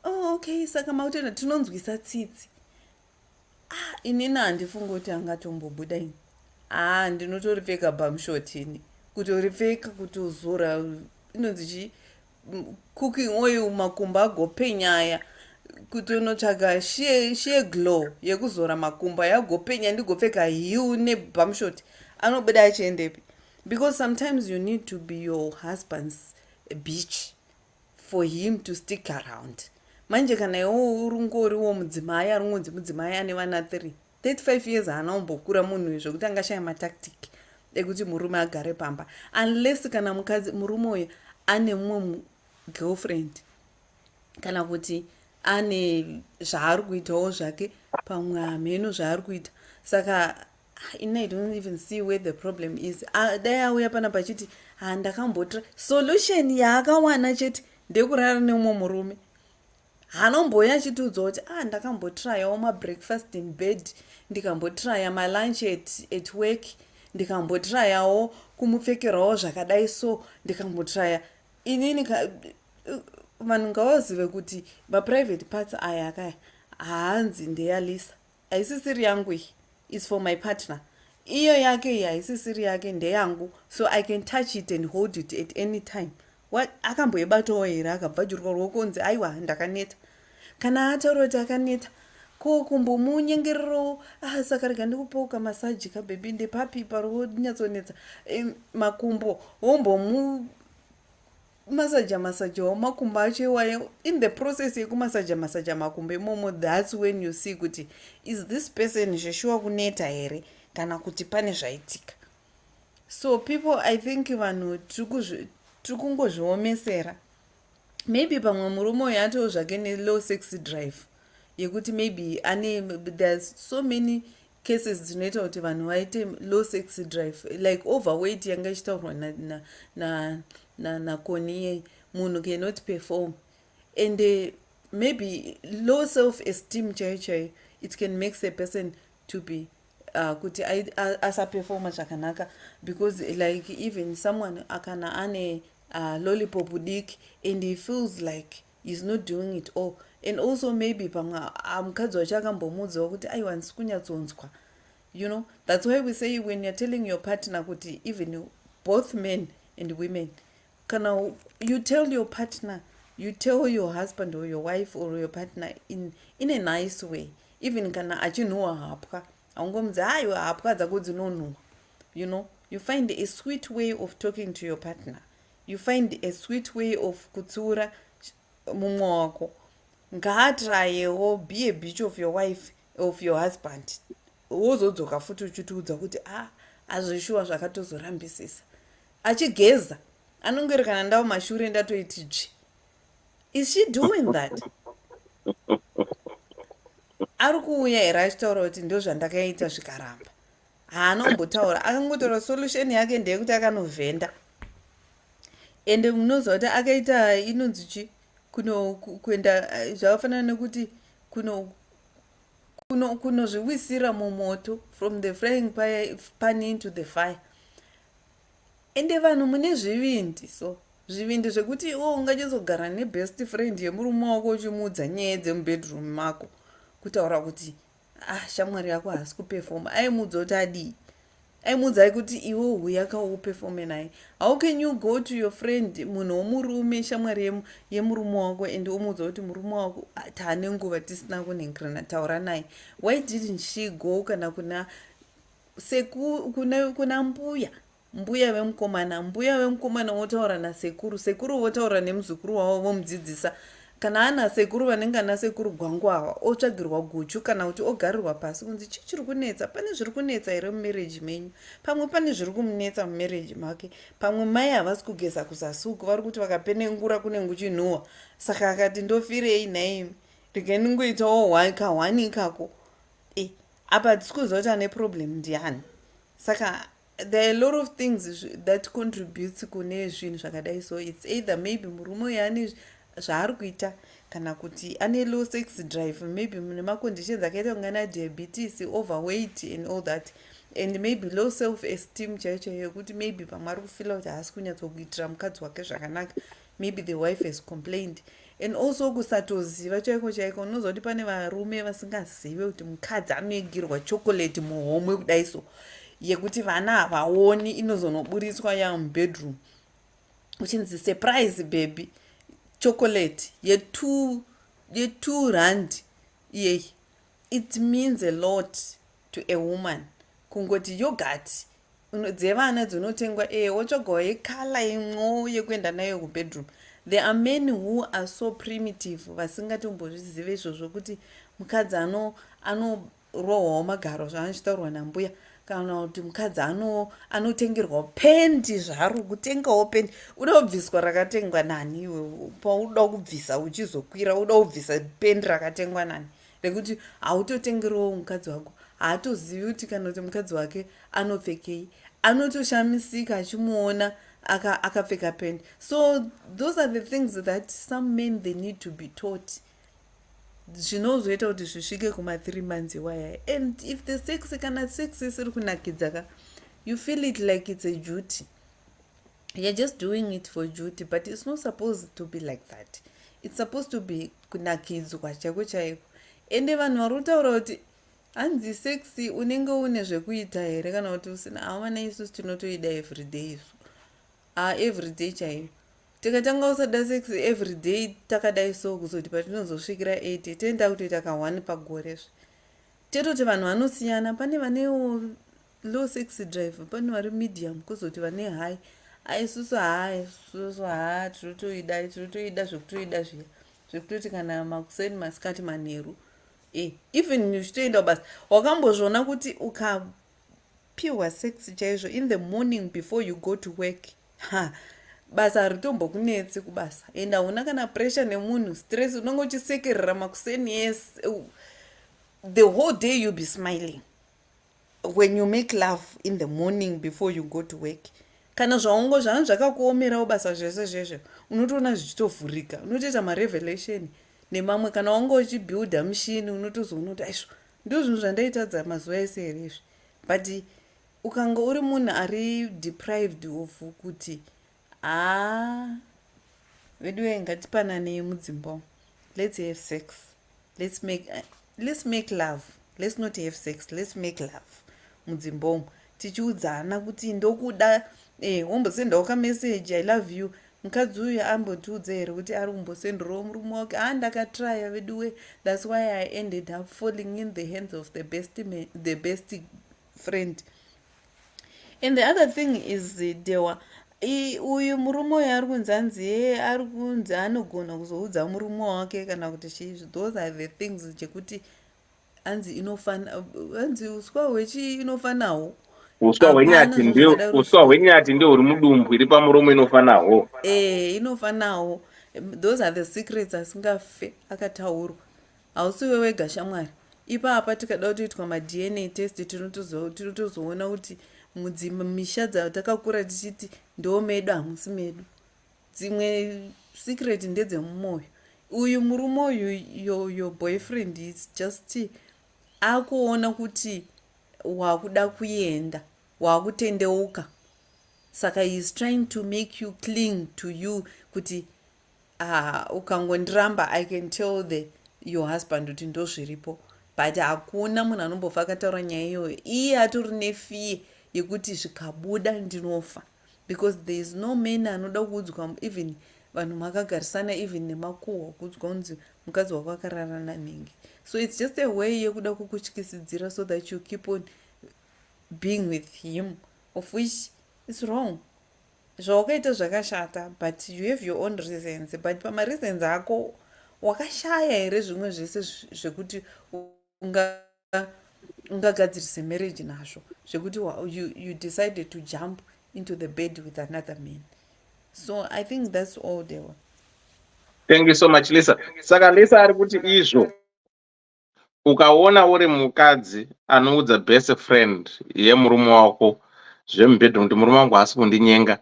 Okay, saka mautenda tinonzwisa tsitsi. Inini handifunga kuti angatombobuda ini. Ndinotoripfeka bamshotini, kutoripfeka kutozora inonzi cooking oil makumba agopenya aya, kutonotsvaga shiye glow yekuzora makumbo yagopenya ndigopfeka hill nebumshot, anobuda achiendepi? Because sometimes you need to be your husband's bitch for him to stick around. Manje kana iwo urungoriwo mudzimai ari ungonzi mudzimai ane vana 35 years haana kumbokura munhu zvokuti angashaya matactic ekuti murume agare pamba, unless kana murume uyu ane mumwe girlfriend kana kuti ane zvaari kuitawo zvake pamwe hameno zvaari kuita. Saka I don't even see where the problem is. Dai auya pana pachiti ndakambotra solution yaakawana chete ndekurara nemumwe murume, hanomboya achitiudza kuti ndakambotryawo mabreakfast in bed, ndikambotrya malunch at work, ndikambotryawo kumupfekerawo zvakadai so, ndikambotrya inini vanhu ngavazive kuti maprivate parts aya akaya haanzi ndeyalisa, haisisiri yangu iyi, is for my partner. Iyo yake iyi haisisiri yake, ndeyangu, so I can touch it and hold it at any time. Akamboibatawo here akabvajurwa ruokonzi aiwa ndakaneta. Kana ataura kuti akaneta ko kumbomunyengererawo saka rega ndikupawo kamasaji kabhebi ndepapi pariwo nyatsonetsa makumbo wombomu masaja wamakumbo acho iwayo. In the process yekumasaja makumbo imomo, that's when you see kuti is this person zveshuwa kuneta here kana kuti pane zvaitika. So people, I think vanhu tiri kungozviomesera. Maybe pamwe murume uyu atoo zvake ne-low sex drive yekuti maybe there's so many cases dzinoita kuti vanhu vaite low sex drive, like overweight yanga ichitaurwa nakoni yei, munhu cannot perform, and maybe low self-esteem chaiyo, it can make a person to be kuti asaperforma zvakanaka, because like even someone akana ane lollipop diki and he feels like he's not doing it all, and also maybe pamwe mukadzi wacho akambomuudzawo kuti aiwa handisi kunyatsonzwa, you know. That's why we say when you're telling your partner kuti even both men and women, kana you tell your partner, you tell your husband or your wife or your partner in a nice way, even kana achinhuhwa hapwa haungomudzi aiwa hapwa dzako dzinonhuhwa, you know. You find a sweet way of talking to your partner, you find a sweet way of kutsiura mumwe wako. Ngaatrayewo, be a bitch of your wife, of your husband, wozodzoka futi uchitiudza kuti azvishuwa zvakatozorambisisa. Achigeza anongori kana ndawo mashure ndatoiti dzvi. Is she doing that? Ari kuuya here achitaura kuti ndo zvandakaita zvikaramba, haanombotaura. Akangotaura solution yake ndeyekuti akanovhenda, ende munoziva kuti akaita inonzi chi kuenda zvakafanana nekuti kunozviwisira mumoto, from the frying pan into the fire. Ende vanhu mune zvivindi, so zvivindi zvekuti ungachizogara nebest friend yemurume wako uchimuudza nyaya dzemubedroom mako, kutaura kuti shamwari yako haasi kuperforma. Aimuudza kuti adii? Aimuudzai kuti iwe huyakauperforme naye. How can you go to your friend, munhu womurume, shamwari yemurume wako, and umuudza kuti murume wako taane nguva tisina kunhengirana, taura naye. Why didn't she go kana kuna mbuya vemukomana wotaura nasekuru, sekuru wotaura nemuzukuru wavo vomudzidzisa. Kana ana sekuru vanenge ana sekuru gwangu ava, otsvagirwa guchu kana kuti ogarirwa pasi kunzi chii chiri kunetsa, pane zviri kunetsa here mumarriage menyu, pamwe pane zviri kumunetsa mumarriage make, pamwe mai havasi kugeza kuzasuku, vari kuti vakapenengura kunenge kuchinhuhwa. Saka akati ndofirei nhaimi, regai ndingoitawo kahwani ikako. Apa hatisi kuziva kuti ane problem ndiani. Saka there are a lot of things that contributes kune zvinhu zvakadai. So it's either maybe murume uyu ane zvaari kuita, kana kuti ane low sex drive, maybe nemaconditions akaita kungana diabetes, overweight and all that, and maybe low self-esteem chaicho yekuti maybe pamwe ari kufila kuti haasi kunyatsokuitira mukadzi wake zvakanaka, maybe the wife has complained. And also kusatoziva chaiko unoziva kuti pane varume vasingazive kuti mukadzi anoigirwa chocolate muhomwe kudai so, yekuti vana havaoni, inozonoburitswa yamubedroom uchinzi surprise baby chocolate ye2 ye2 rand iyeyi it means a lot to a woman. Kungoti yogurt dzevana dzinotengwa wotsvagawo yekala imwewo yekuenda nayo kubedroom. There are men who are so primitive vasingatombozvizive izvozvo kuti mukadzi anorohwawo magaro zvaanochitaurwa nambuya, kana kuti mukadzi anotengerwawo pendi zvaro kutengawo pendi. Uda kubviswa rakatengwa nani iwe pauda kubvisa uchizokwira uda kubvisa pendi rakatengwa nani rekuti hautotengerowo mukadzi wako haatozivi kuti kana kuti mukadzi wake anopfekei, anotoshamisika achimuona akapfeka pendi. So those are the things that some men they need to be taught. Zvinozoita kuti zvisvike kuma3 months iwaya. And if the sex kana sex isiri kunakidzaka, you feel it like it's a duty. You're just doing it for duty, but it's not supposed to be like that. It's supposed to be kunakidzwa chaiko chaiko. Ende vanhu vari kutaura kuti hanzi sexy unenge une zvekuita here kana kuti usina. Havana isusu tinotoida everyday isu. Everyday chaiyo. Tikatanga usada sexy everyday takadai so kuzoti patinozosvikira 80 toenda kutoita ka1 pagore. Tetoti vanhu vanosiyana, pane vanewo low sexy drive, pane vari medium, kuzoti vane high. Isusu tinotoida zvekutoida zviya zvekutoti kana makuseni masikati manheru even uchitoenda basa wakambozviona kuti ukapiwa sex chaizvo in the morning before you go to work, basa haritombokunetsi kubasa enda una kana pressure nemunhu stress unenge uchisekerera makuseni yes, the whole day you'll be smiling when you make love in the morning before you go to work. Kana zvaungo zvanhu zvakakuomerawo basa zvese zvezvo unotoona zvichitovhurika, unotoita marevelation nemamwe. Kana wanga uchibuilda mushini unotozoona kuti aizvo ndo zvinhu zvandaitadza mazuva ese here izvi. But ukanga uri munhu ari deprived of kuti vedu ngatipananei mudzimba, let's have sex, let's make love, let's not have sex, let's make love mudzimba umu tichiudzana kuti ndokuda wombosendawo kameseji I love you, mukadzi uyu ambotiudza here kuti ari kumbosenderawo murume wake ndakatrya veduwe, that's why I ended up falling in the hands of the best friend. And the other thing is dewa uyu murume uyu ari kunzi anzi ari kunzi anogona kuzoudza murume wake kana kuti chizvo. Those are the things chekuti anzi inofana, anzi uswa hwechi inofanawo, uswa hwenyati ndio uri mudumbu iri pamuromo inofanawo. Inofanawo. Those are the secrets asingafe akataurwa. Hausiwe wega shamwari. Ipapa tikada kutoitwa ma-DNA test tinotozoona kuti misha dzatakakura tichiti ndo medu hamusi medu. Dzimwe secret ndedzemumwoyo. Uyu murume uyu your boyfriend is just akuona kuti wakuda kuenda, wakutendeuka. Saka he is trying to make you cling to you kuti ukangondiramba I can tell your husband kuti ndo zviripo. But hakuna munhu anombofa akataura nyaya iyoyo. Iye atori nefear yekuti zvikabuda ndinofa. Because there is no man anoda kuudzwa, even vanhu makagarisana even nemakuhwa kuudzwa kunzi mukadzi wako akararana nenge. So it's just a way yekuda kukutyisidzira so that you keep on being with him, of which is wrong. Zvawakaita zvakashata, but you have your own reasons. But pamareasons ako wakashaya here zvimwe zvese zvekuti ungagadzirise marriage nazvo, zvekuti you decided to jump into the bed with another man. So I think that's all there were. Thank you so much, Lisa. Saka Lisa ari kuti izvo ukaona uri mukadzi anoudza best friend yemurume wako zvemubhedroom kuti murume wangu haasi kundinyenga,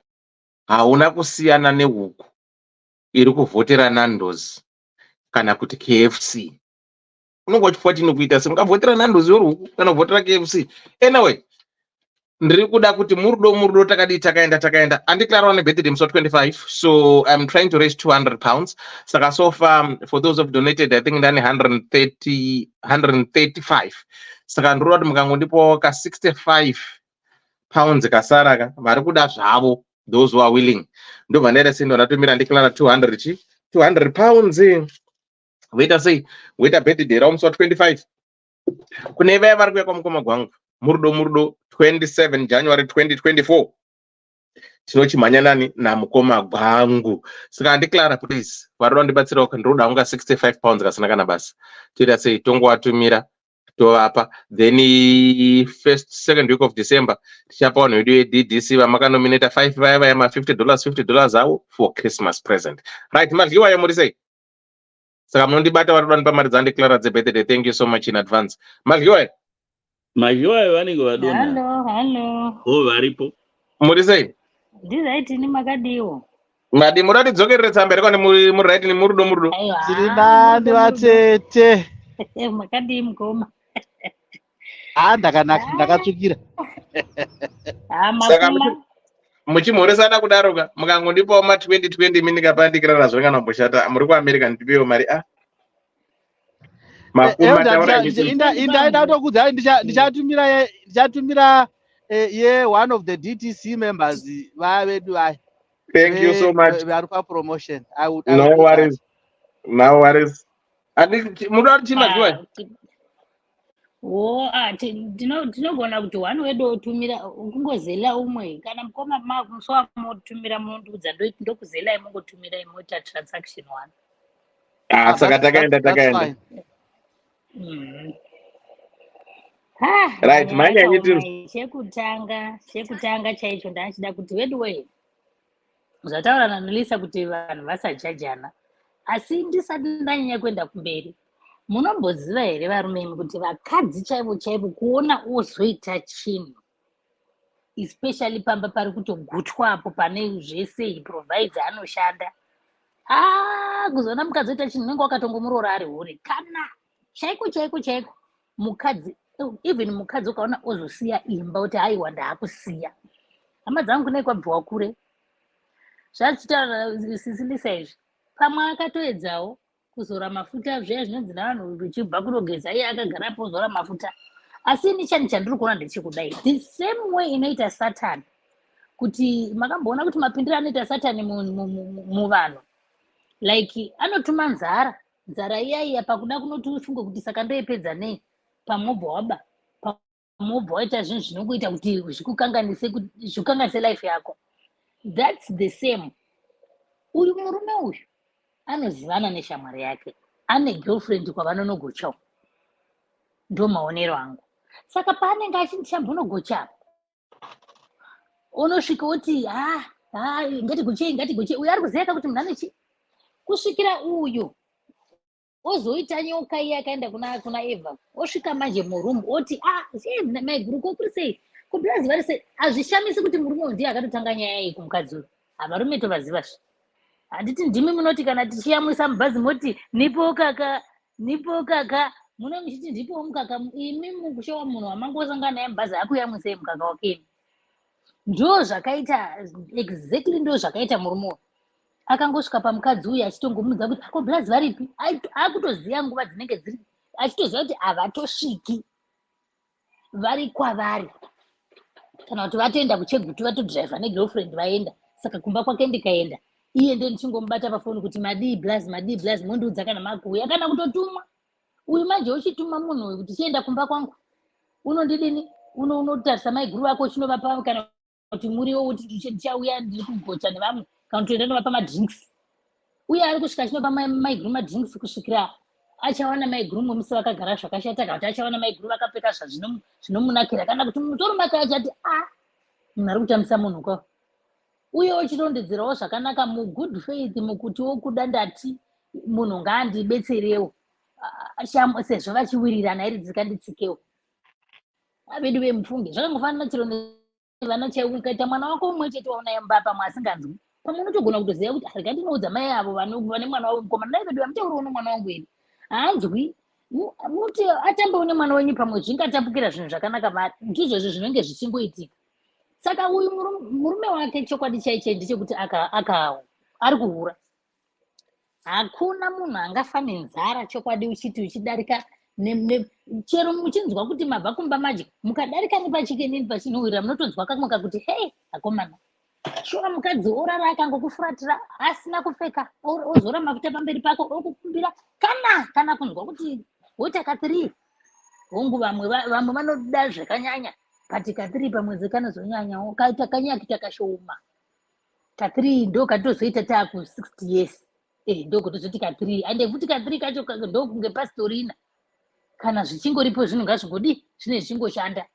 hauna kusiyana nehuku iri kuvhotera Nando's kana kuti KFC. Unenge uchifunga kuti inokuita sei? Ungavhotera Nando's yoruku kana kuvhotera KFC. Anyway, ndiri kuda kuti murudo takaenda andiclarawo nebirthday musi 25, so I'm trying to raise 200 pounds. Saka so far for those who have donated I think ndane 135. Saka ndiri kuti mukangondipawo ka 65 pounds kasara vari kuda zvavo, those who are willing, ndo vandaita sendo ndatomira ndiclara 200 pounds Wait and say, wait a birthday rounds 25. Kune vaya vari kuya kwamukoma gwangu. Murudo 27 January 2024. Tinochimhanya nani namukoma gwangu. Saka handiklara please. Vari vandibatsirawo kandiroda unga 65 pounds kasina kana basa. Toita sei tongovatumira tovapa. Then second week of December tichapa vanhu vedu veDDC vamakanominata 5 vaya vaya $50 avo for Christmas present. Right, madliwa muri sei? Saka munondibata vari vandipa mari dzandiklara dzebirthday. Thank you so much in advance. Madliwa Madliwa vanenge vadonha. Hello. Varipo. Muri sei? Ndizaiti ni makadiwo. Madi murati dzokerere tsamba iri kwani muri right ni murudo. Tiri nani vatete. Makadi mukoma. Ndakatsvukira. Saka muchimhoresana kudaroka mukangondipawo ma 2020 mini kapandikira nazvo kana mboshata muri kuAmerica ndipewo mari Indaida kutokudza ndichatumira one of the DTC members vedu vaya. Thank you so much. Vari papromotion. No worries. No worries. Muda chima jwa. Tinogona kuti one wedu otumira kungozela umwe kana mukoma musowa motumira munduudza ndokuzela imongotumira imota transaction one. Saka takaenda. Right, manya nyiti. Chekutanga chaicho ndachida kuti wedu we zvataura nanilisa kuti vanhu vasajajana, asi ndisati ndanyanya kuenda kumberi. Munomboziva here varume imi kuti vakadzi chaivo kuona ozoita chinhu, especially pamba pari kutogutwapo pane zvese he provides anoshanda, kuzoona mukadzi oita chinhu unenge wakatongomurora ari huri kana chaiko mukadzi, even mukadzi ukaona ozosiya imba kuti haiwa ndaakusiya. Hama dzangu kunai kwabviwa kure zvachitaura sisilisa izvi, pamwe akatoedzawo kuzora mafuta zviya zvinonzi navanhu vichibva kunogeza iye akagarapo ozora mafuta. Asi ini chani chandiri kuona ndechikudai the same way inoita Satani, kuti makamboona kuti mapindiro anoita Satani muvanhu, like anotuma nzara iyaiya pakuda kunoti ufunge kuti saka ndoipedza nei pamobva waba pamobva waita zvinhu zvinokuita kuti zvikukanganise life yako. That's the same. Uyu murume uyu anozivana neshamwari yake, ane girlfriend kwavanonogochawo, ndo maonero angu. Saka paanenge achiti chambonogocha unosvika uti ngatigochei uyu ari kuziva kuti munhu anechi kusvikira uyu ozoita nyoka iye akaenda kuna Eva, osvika manje murumu oti maiguru kokuri sei kubirazi vari sei. Hazvishamisi kuti murume uyu ndiye akatotanga nyaya iyi kumukadzi uyu. Havarume tovazivazve. Handiti ndimi munoti kana tichiyamwisa mubhazi moti nipo kaka muno muchiti ndipo mukaka, imi mukushawa munhu wamangosangana naye mubhazi akuyamwisei mukaka wakeni. Ndo zvakaita exactly, ndo zvakaita murume uyu. Akangosvika pamukadzi uyu achitongomudza kuti ko bhazi varipi, akutoziva nguva dzinenge dziri, achitoziva kuti havatosviki vari kwavari, kana kuti vatoenda kuchegutu vatodhiraivha negirlfriend vaenda. Saka kumba kwake ndikaenda iye ndo ndichingomubata pafoni kuti madii blazi mondiudza kana makuuya kana kutotumwa. Uyu manje uchituma munhu uyu kuti chienda kumba kwangu unondidini, unotarisa maiguru vako chinovapa kana kuti muriwo uti tichauya ndiri kugocha nevamwe kana kuti toenda novapa madrinks. Uye ari kusvika chinopa maiguru madrinks kusvikira achawana maiguru mumise vakagara zvakashata, kana kuti achawana maiguru vakapfeka zvinomunakira, kana kuti musoro make achati munhu ari kutambisa munhu kwavo. Uye uchirondedzerawo zvakanaka mugood faith mukuti wokuda ndati munhu ngaandibetserewo sezvo vachiwirirana iri dzikanditsikewo. Avedu vemufunge zvakangofanana chironevana chaukaita mwana wako umwe chete waunaye mumba pamwe asinganzwi, pamwe unotogona kutoziva kuti rikandinoudza mai avo vane mwana wavo mukomana naivedu vamuchauriwo nemwana wangu iri haanzwi, muti atambewo nemwana wenyu pamwe zvingatapukira zvinhu zvakanaka vari, ndizvozvo zvinenge zvichingoitika. Saka uyu murume wake chokwadi chaiche ndechekuti akawo ari kuhura. Hakuna munhu angafa nenzara chokwadi uchiti uchidarika chero muchinzwa kuti mabva kumba maji mukadarika nepachikenini pachinowira munotonzwa kamwe kakuti hei akomana Shora mukadzi orara akangokufuratira asina kupfeka ozora mafuta pamberi pako okukumbira kana kunzwa kuti wotaka 3 hongu vamwe vanoda zvakanyanya pati ka3 pamwedzi kanozonyanyawo kaita kanyakita kashoma ka3 ndo katozoita taku 60 years ndo kutozoti ka3 ande futi ka3 kacho ndo kunge pastorina kana zvichingoripo zvinhu ngazvingodi zvine zvichingoshanda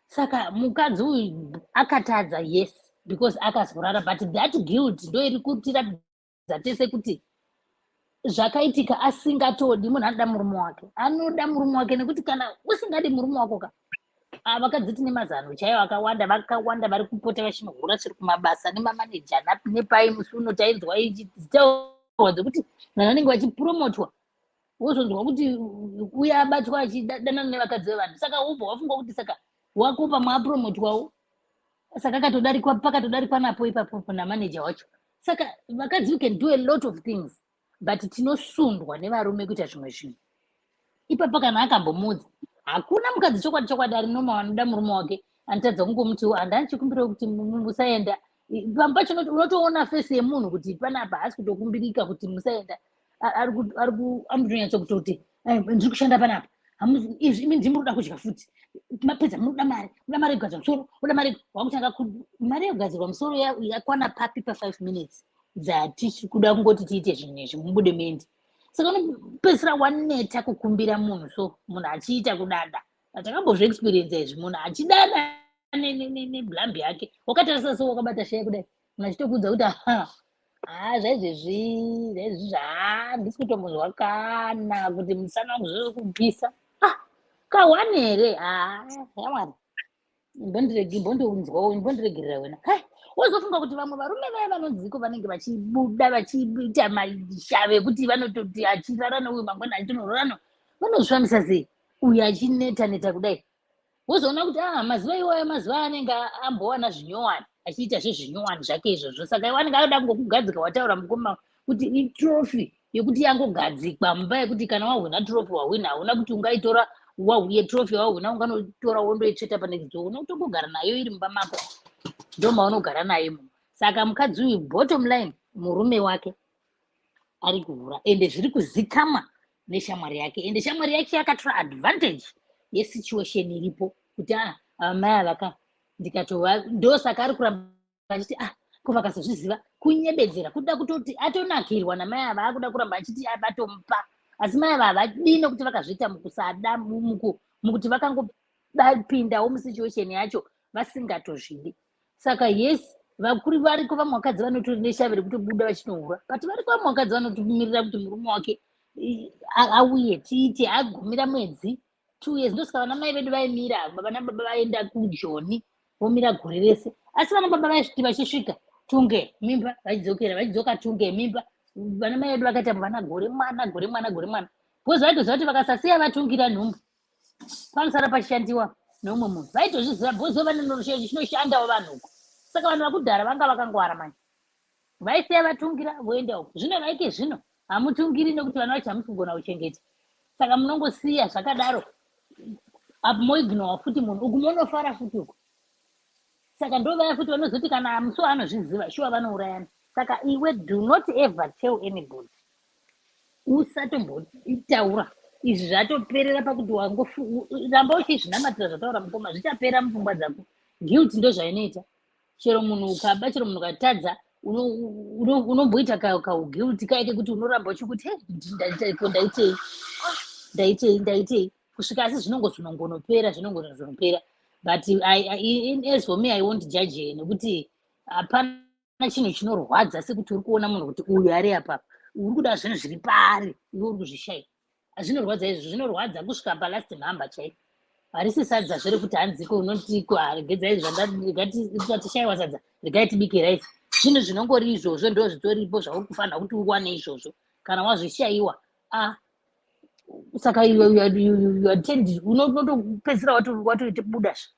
saka mukadzi uyu akatadza yes because akazorara but that guilt ndo iri kutiratidza tese kuti zvakaitika asingatodi munhu anoda murume wake nekuti kana usingadi murume wako ka vakadzi tine mazano chaivo vakawanda vari kupota vachinohura chiri kumabasa nemamaneja nepai musi uno tainzwa ichitaurwa dzekuti vanhu vanenge vachipromotwa wozonzwa kuti uya abatwa achidanana nevakadzi vevanhu saka ubva wafungwa kuti saka wako pamwe apromotwawo saka pakatodarikwa napo ipapo namaneja wacho saka vakadzi you can do a lot of things but tinosundwa nevarume kuita zvimwe zvinhu ipapo kana akambomudza hakuna mukadzi chokwadi ari noma vanoda murume wake anotadza kungomutiwo handani chikumbiro kuti musaenda pamwe pacho unotoona fesi yemunhu kuti panapa hasi kutokumbirika kuti musaenda amutonyatsokuti ndiri kushanda panapa imi ndimi muroda kudya futi mapedza munoda mari yekugadzira musoro unoda mari wakutanga mari yekugadzirwa musoro yakwana papi pa5 minutes dzatichi kuda kungoti tiite zvinhu izvi mubude mendi saka unopedzisira waneta kukumbira munhu so munhu achiita kudada atakambozviexperience izvi munhu achidada neblambi yake wakatarisa so wakabata shaya kudai munhu achitokudza kuti zvaizvezvi handisi kutombozwa kana kuti musana wangu zviri kupisa kawani here yamwari imbondiregerera wena wozofunga kuti vamwe varume vaya vanonziko vanenge vachibuda vachiita mashave ekuti vanototi achirara neuyu mangwana achitonhororano vanozvifambisa sei uyu achineta kudai wozoona kuti mazuva iwayo mazuva anenge ambowana zvinyowani achiita zvezvinyowani zvake izvozvo saka wanenge anoda kungokugadzika wataura mukoma kuti itrofi yekuti yangogadzikwa mumba yekuti kana wahwina trofi wahwina hauna kuti ungaitora wauye trofi wahwina unganotora wondoitsveta panedzo unotongogara nayo iri mumba mako ndo maunogara naye munhu saka mukadzi uyu bottom line murume wake ari kuhura ende zviri kuzikama neshamwari yake ende shamwari yake yakatora advantage yesituation iripo kuti mai avaka ndikatova ndo saka ari kuramba achiti ko vakazozviziva kunyebedzera kuda kutoti atonakirwa namai ava akuda kuramba achiti abatompa asi mai ava havadii nokuti vakazviita mukusada mukuti vakangopindawo musituation yacho vasingatozvidi saka yes vakuru variko vamwe vakadzi vanotori neshaviri kutobuda vachinohura but variko vamwe vakadzi vanotomirira kuti murume wake auye tiite agumira mwedzi 2 years ndosaka vana mai vedu vaimira vana baba vaenda kujoni vomira gore rese asi vana baba vaisviti vachisvika tunge mimba vachidzoka tunge mimba vana mai vedu vakaita vana gore mwana bhozi vaitoziva kuti vakasasiya vatungira nhumbu panosara pachishandiwa neumwe munhu vaitozviziva bhozi vachinoshandawo vanhuko saka vanhu vakudhara vanga vakangwara manje vaisiya vatungira voenda uko zvino vaike zvino hamutungiri nekuti vana vacho hamusi kugona kuchengeta saka munongosiya zvakadaro apo moignowa futi munhu uku monofara futi uko saka ndo vaya futi vanozoti kana musi anozviziva shuwa vanourayana saka iwe do not ever tell anybody usatombotaura izvi zvatoperera pakuti ramba uchizvinamatira zvataura mukoma zvichapera mupfungwa dzako guilt ndo zvainoita chero munhu ukaba chero munhu ukatadza unomboita kauguilt kaike kuti unoramba uchikuti ndaitei kusvika asi zvinongonopera but as for me I won't judge nekuti hapana chinhu chinorwadza sekuti uri kuona munhu kuti uyu ari apa uri kuda zvinhu zviri pari iwe uri kuzvishaya zvinorwadza izvo zvinorwadza kusvika palast nhamba chai harisi sadza zviri kuti hanziko unoti regedza izvi zvatishayiwa sadza regai tibike raisi zvinhu zvinongori izvozvo ndo zvitoripo zvauri kufanira kuti uwane izvozvo kana wazvishayiwa saka unotopedzisira watoite budazve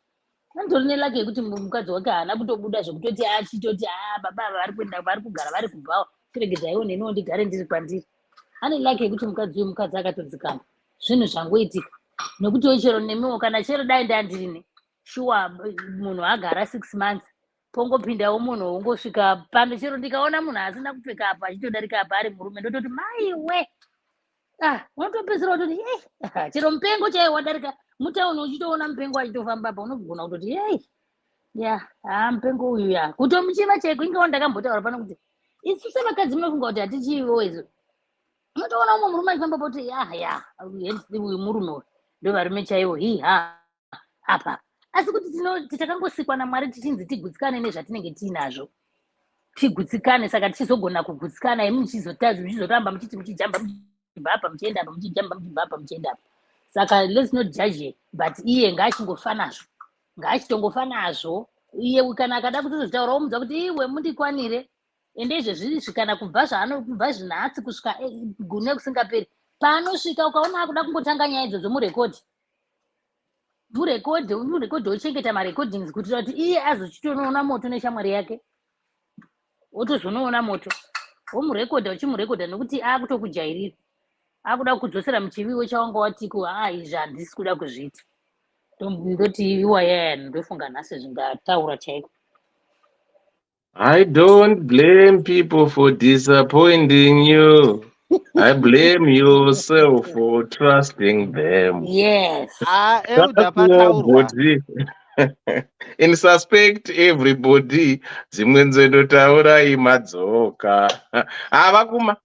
andori nelake yekuti mukadzi wake haana kutobuda zvekutoti achitoti baba vari kuenda vari kugara vari kubvawa tiregedza iwo neniwo ndigare ndiri kwandiri ane lake yekuti mukadzi akatodzikana zvinhu zvangoitika nekuti chero nemiwo kana chero dai ndandirine shuwa munhu agara 6 months pongopindawo munhu wongosvika pano. Chero ndikaona munhu asina kupfeka apa achitodarika apa ari murume ndototi maiwe, unotopedzisira kutoti chero mupengo chaiwo wadarika mutauni uchitoona mupengo achitofamba apa unogona kutoti mupengo uyu kutomuchiva chaiko. Ingawo ndakambotaura pano kuti isu sevakadzi munofunga kuti hatichivo izvo. Unotoona umwe murume achifamba poti uyu murume uyu ndo varume chaivo apa. Asi kuti takangosikwa naMwari tichinzi tigutsikane nezvatinenge tiinazvo, tigutsikane. Saka tichizogona kugutsikana imi muchizoramba muchiti muchijamba muchibva apa muchienda apa muchijamba muchibva apa muchienda apa. Saka let's not judge, but iye ngaachingofa nazvo, ngaachitongofa nazvo. Iye kana akada kutozotaura omudza kuti iwe mundikwanire, ende izvezvi kana kubva zvinhatsi kusvika gune kusingaperi, paanosvika ukaona akuda kungotanga nyaya idzodzo murekodhi wochengeta marekodhings kuitira kuti iye azochitonoona moto neshamwari yake, wotozonoona moto womurekodha uchimurekodha nokuti akutokujairira, akuda kudzosera muchiviwo chawanga watiko izvi handisi kuda kuzviita. Ndoti iwaya ndofunga nhasi zvingataura chaiko. I don't blame people for disappointing you. I blame yourself for trusting them. Yes. Everybody. In suspect everybody. Dzimwe ndotaura imadzoka. Avakuma.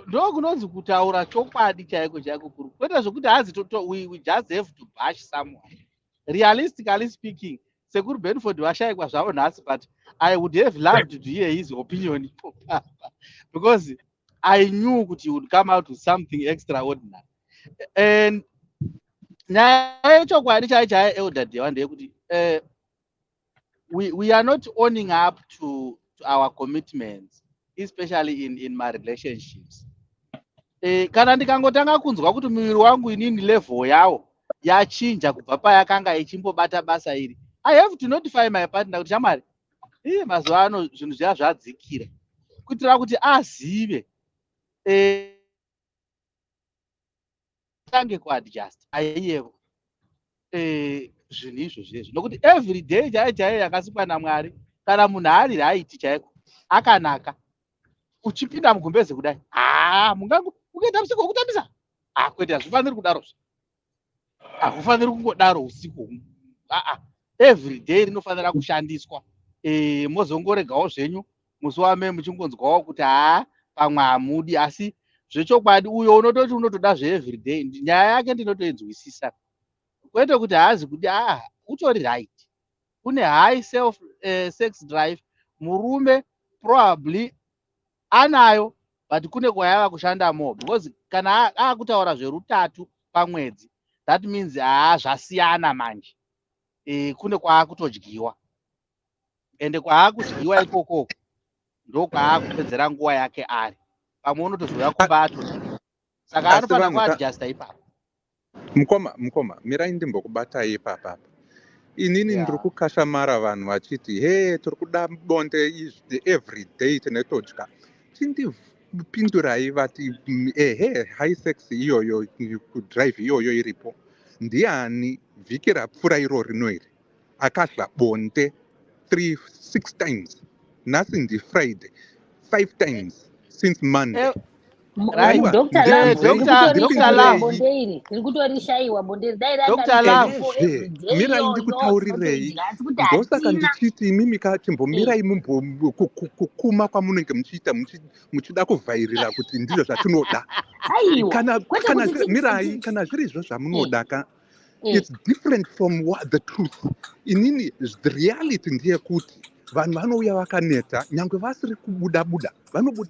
Ndokunonzi kutaura chokwadi chaiko kuri. Kwete zvokuti hazi we just have to bash someone. Realistically speaking, Sekuru Benford washaikwa zvavo nhasi, but I would have loved to hear his opinion because I knew that he would come out with something extraordinary. And nyaya chokwadi chaichaya Elder Dewa ndeyekuti we are not owning up to our commitments, especially in my relationships. Kana ndikangotanga kunzwa kuti muviri wangu inini level yawo yachinja kubva payakanga ichimbobata basa iri, I have to notify my partner kuti shamwari, mazuva ano zvinhu zviya zvadzikira, kuitira kuti azive tange kuadjust aiyevo zvinhu izvozvo, nokuti every day chaiyo yakasikwa naMwari, kana munhu ari right chaiko akanaka, uchipinda mugumbeze kudai ukaenda usiku wokutambisa, kwete hazvifaniri kudarozvo, hakufaniri kungodaro usiku. Every day rinofanira kushandiswa. Mozongoregawo zvenyu musi wame muchingonzwawo kuti pamwe hamudi, asi zvechokwadi uyo unototi unotoda zveevery day, nyaya yake ndinotoinzwisisa. Kwete kuti haazi kuti utori right, une high self sex drive, murume probably anayo, but kune kwayava kushanda more, because kana akutaura zverutatu pamwedzi, that means zvasiyana manje. Kune kwaakutodyiwa, ende kwaakudyiwa ikoko ndo kwaakupedzera nguva yake ari, pamwe unotozouya kumbatodyiwa. Saka anofanira kuadjusta ipapo. Mukoma, mirai ndimbokubatai ipapa. Inini ndiri kukashamara vanhu vachiti tiri kuda bonde izvi every day tinotodya. Chindipindurai vati high sex iyoyo kudrive iyoyo iripo. Ndiani vhiki rapfuura iro rino iri akadya bonde 6 times, nhasi ndiFriday 5 times since Monday. Mirai ndikutaurirei, ndosaka ndichiti imimi chimbomirai kukuma kwamunenge muchiita muchida kuvhairira kuti ndizvo zvatinoda. Mirai, kana zviri izvo zvamunoda, it's different from the truth. Inini the reality ndeyekuti vanhu vanouya vakaneta, nyangwe vasiri kubuda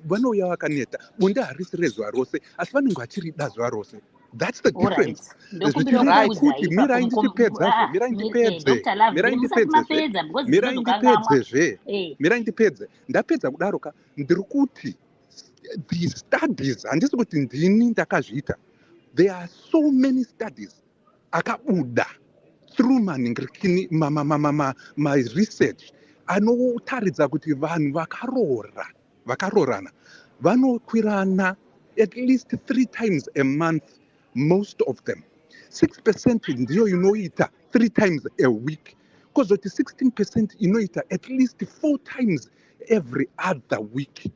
vanouya vakaneta, bonde harisi rezuva rose, asi vanenge vachirida zuva rose. That's the difference. Zvichireva kuti mirai ndipedze. Ndapedza kudaroka, ndiri kuti the studies, handisi kuti ndini ndakazviita, there are so many studies akabuda through my research anotaridza kuti vanhu vakarorana vanokwirana at least 3 times a month, most of them. 6% ndiyo inoita 3 times a week. because the 16% inoita at least 4 times every other week.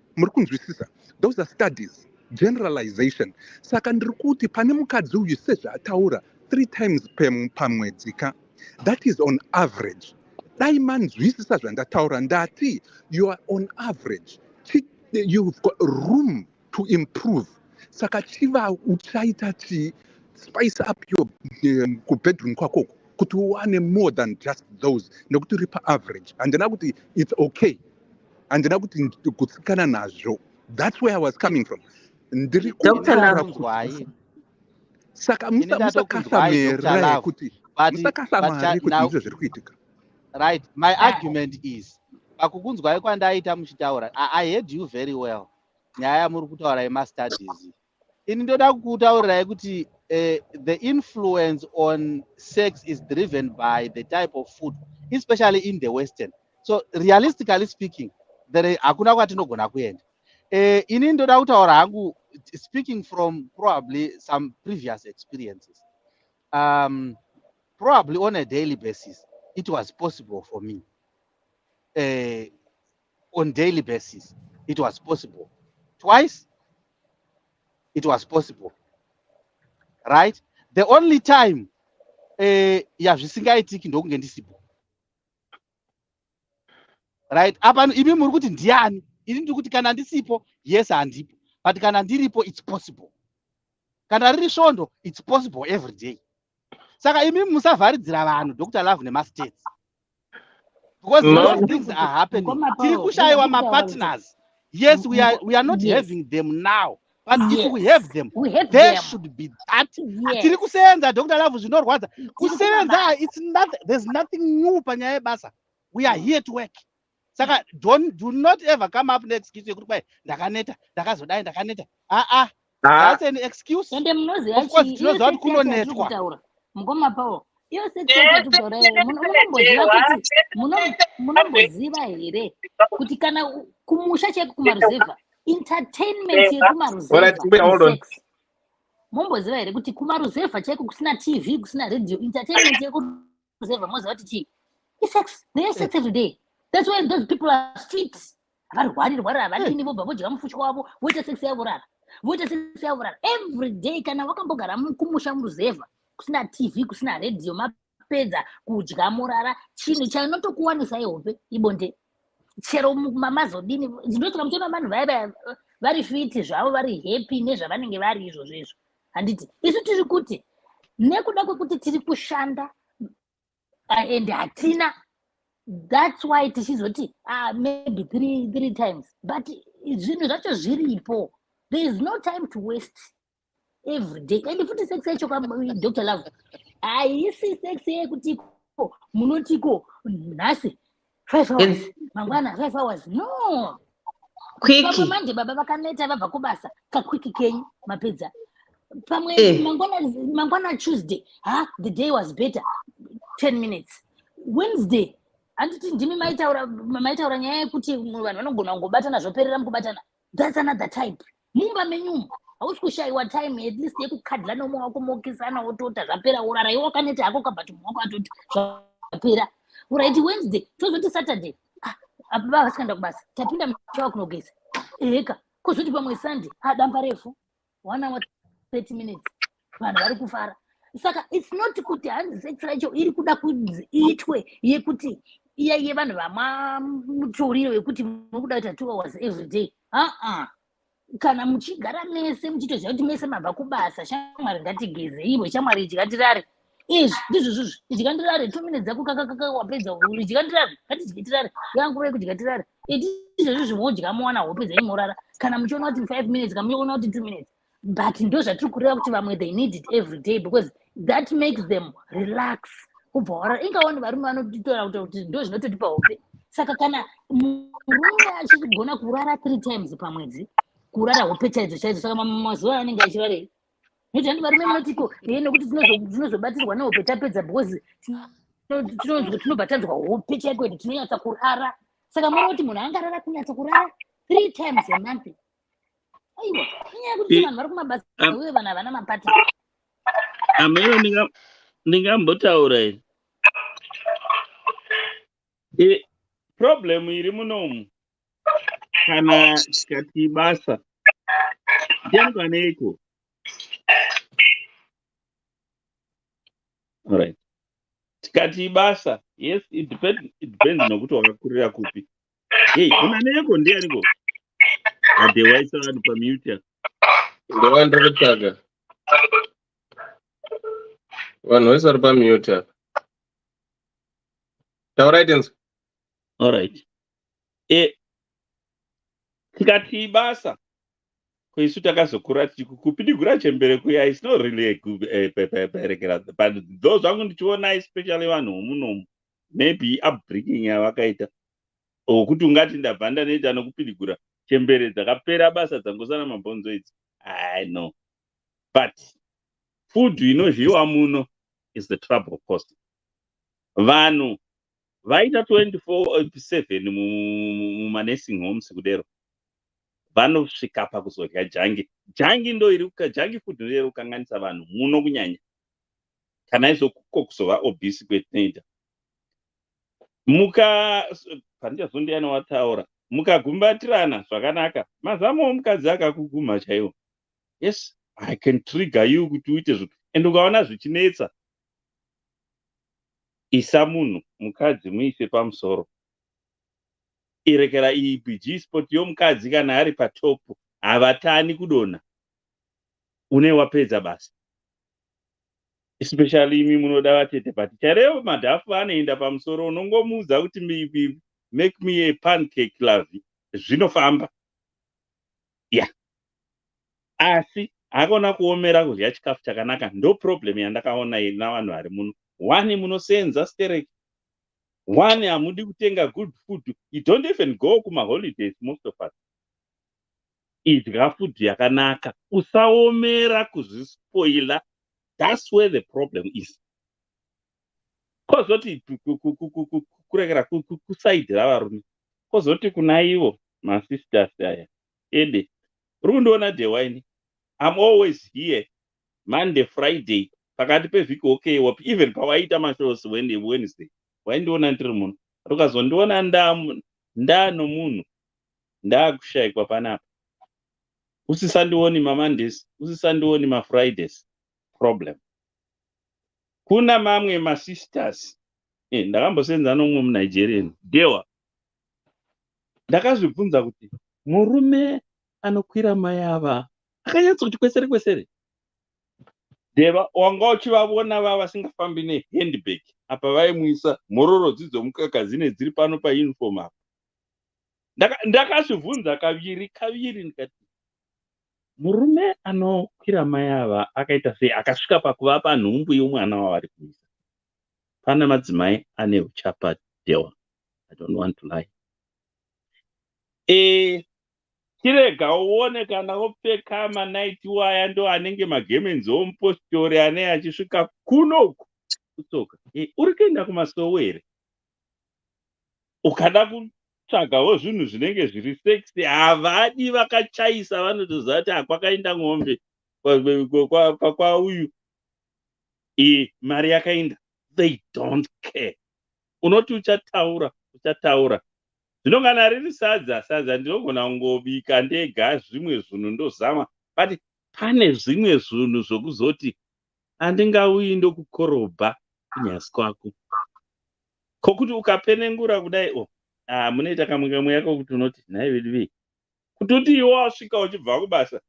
Those are studies, generalization. Saka ndiri kuti pane mukadzi uyu sezvaataura 3 times pamwedzi ka, that is on average. Dai manzwisisa zvandataura ndati you are on average. You've got room to improve. Saka chiva uchaita chi spice up your bedroom kwako kuti uwane more than just those nekuti uri pa-average handina kuti it's okay, handina kuti kutsikana nazvo. That's where I was coming from. Ndiri kutaura kuti saka musakasamere kuti musakasamare kuti izvo zviri kuitika. Right, my argument is pakukunzwai kwandaita muchitaura, I heard you very well. Nyaya muri kutaura yema-studies. Ini ndoda kutaurirai kuti the influence on sex is driven by the type of food, especially in the Western. So realistically speaking, hakuna kwatinogona kuenda. Ini ndoda kutaura hangu, speaking from probably some previous experiences. Probably on a daily basis, it was possible for me. On daily basis, it was possible. Twice, it was possible. Right? The only time yazvisingaitiki ndokunge ndisipo. Right? Apa imi muri kuti ndiani? Ini ndiri kuti kana ndisipo, yes handipo. But kana ndiripo, it's possible. Kana riri svondo, it's possible every day. Saka imi musavharidzira vanhu, Dr. Love nema-states. Because those things are happening. Tiri kushaiwa ma-partners. Yes, we are not having them now. But if we have them, there should be that. Tiri kusenza, Dr. Love zvinorwadza. Kusenza, there's nothing new panyaya basa. We are here to work. Saka do not ever come up next excuse yekuti ndakaneta, ndakazodai ndakaneta. That's an excuse. Of course, tinoziva kuti kunonetwa. Mugoma pawo. Iyo sex munomboziva here kuti kana kumusha cheko kumaruzevha, entertainment yekumaruzevha. Momboziva here kuti kumaruzevha cheko kusina TV, kusina radio, entertainment yekuruzevha moziva kuti chii? Sex. They have sex every day. That's why those people are streets. Varwara vadini vobva vodya mufushwa wavo voita sex yavo rara. Every day kana wakambogara kumusha muruzevha kusina TV, kusina radio, mapedza kudya morara, chinhu chainotokuwanisa ihope ibonde. Chero mamazodini zvinotira muchiona vanhu vaya vari fiti zvavo, vari happy nezvavanenge vari izvozvo. Handiti isu tiri kuti nekuda kwekuti tiri kushanda and hatina. That's why tichizoti maybe three times. But zvinhu zvacho zviripo. There is no time to waste every day. And if it is sex yacho Dr. Love, haisi sex yekutiko munotiko nhasi 5 hours mangwana 5 hours. No. Pamwe manje baba vakaneta vabva kubasa kakwiki kenyu mapedza. Pamwe mangwana Tuesday, the day was better, 10 minutes. Wednesday, anditi ndimi maitaura nyaya yekuti vanhu vanogona kungobatana zvoperera mukubatana. That's another type. Mumba menyumo hausi kushaiwa time at least yekukadla nomwe wako mokisana wotota zvapera urara iwo wakaneta hako kabhati mumwe wako atoti zvapera. Uraiti Wednesday tozoti Saturday baba vasikaenda kubasa tapinda muchawa kunogeza eka kozoti pamwe Sunday damba refu 1 hour 30 minutes vanhu vari kufara. Saka it's not kuti hanzi sex racho iri kuda kuitwe yekuti iya yevanhu vamwa mutoriro wekuti mukuda kuita 2 hours every day. Kana muchigara mese muchitoziva kuti mese mabva kubasa, shamwari ngatigeze iwe, shamwari idyandirare. Izvi ndizvo zvozvo, idyandirare 2 minutes dzako kakakaka wapedza idyandirare, ngatidyandirare yangu yekudyandirare. Ndizvo zvozvo modya mowana wopedza imorara. Kana muchiona kuti 5 minutes, kana muchiona kuti 2 minutes. But ndo zvatiri kureva kuti vamwe they need it every day because that makes them relax. Kubva ingaoni varume vanotitora kuti ndo zvinototipa hope. Saka kana murume achigona kurara 3 times pamwedzi, kurara hope chaidzo, saka mazuva anenge achirare. Noti handi varume munotiko nekuti tinozobatirwa nehope tapedza because tinobva hope chaiko kuti tinonyatsa kurara. Saka munoti munhu angarara kunyatsa kurara 3 times a month. Aiwa, inyaya kuti vanhu vari kumabasa uye vanhu havana mapata. Ameno ndingambotaura here. Problem iri munomu kana tikati basa ndianganeiko. Alright. Tikati basa, yes, it depends nokuti wakakurira kupi. Hey, unaneiko ndianiko? Adewaisa vanhu pamute. Ndowandiri kutsvaga. Vanhu vese vari pamute. Taurai inzwi. Alright. Tikati basa kwaisu takazokura kupidigura chembere kuya is not really kuberekera, but those vangu ndichiona especially vanhu vomunomu maybe upbreaking yavakaita okuti ungati ndabva ndanoita nokupidigura chembere dzakapera basa dzangosana mabhonzo idzi. I know, but food inozviwa muno is the trouble cost. Vanhu vaita 24/7 mumanursing homes kudero vanosvika pakuzodya jangi ndo iri jangi food ndo iri kukanganisa vanhu muno kunyanya kana izokuko kuzova obese kwetinoita. Pandichazondiana wataura mukagumbatirana zvakanaka mazamo omukadzi akakuguma chaiwo. Yes, I can trigger you kuti uite zvinhu and ukaona zvichinetsa isa munhu mukadzi muise pamusoro. Irekera iyi BG sport yomukadzi kana ari patopu havatani kudonha une wapedza basa. Especially imi munoda vatete, but charevo madhafu anoenda pamusoro unongomuudza kuti make me a pancake lavi zvinofamba. Yeah. Asi akona kuomera kudya chikafu chakanaka ndo problem yandakaona navanhu vari muno. One munosenza stereki. One hamudi kutenga good food. You don't even go kuma holidays most of us. Idya food yakanaka. Usaomera kuzvispoila. That's where the problem is. Kozoti kurekera kusaidira varume. Kozoti kuna ivo masisters aya. Ede. Rundoona Dewine. I'm always here Monday, Friday. Pakati pevhiki okay, even pawaita mashows Wednesday. Waindiona ndiri munhu. Ukazondiona ndano munhu. Ndakushayikwa panapa. Usisandioni maMondays, usisandioni maFridays. Problem. Kuna mamwe masisters. Ndakambosenza nomwe muNigerian. Dewa. Ndakazvibvunza kuti murume anokwira mai ava akanyatsa kuti kwesere. Deva wanga uchivavona vava vasingafambi nehandbag apa vaimuisa mhororo dzidzomukaka dzine dziri pano pauniform apa. Ndakazvibvunza kaviri ndikati murume anokwira mai ava akaita sei akasvika pakuvapa nhumbu yomwana wavari kuisa. Pana madzimai ane uchapa Dewa. I don't want to lie. Chirega uone kana wopfeka manaiti waya ndo anenge magemenzi omupostori ane achisvika kunoku kutsoka. Uri kuenda kumasowo here? Ukada kutsvagawo zvinhu zvinenge zviri sexy havadi vakachaisa vanotoziva kuti hakwakaenda ng'ombe kwauyu. Mari yakaenda. They don't care. Unoti uchataura. Zvinongana riri sadza ndinogona kungobika ndega zvimwe zvinhu ndozama, but pane zvimwe zvinhu zvokuzoti handingauyi ndokukorobha kunyasi kwako. Kokuti ukapenengura kudai munoita kamwe yako kuti unoti nhai vedu kutoti iwe wasvika uchibva kubasa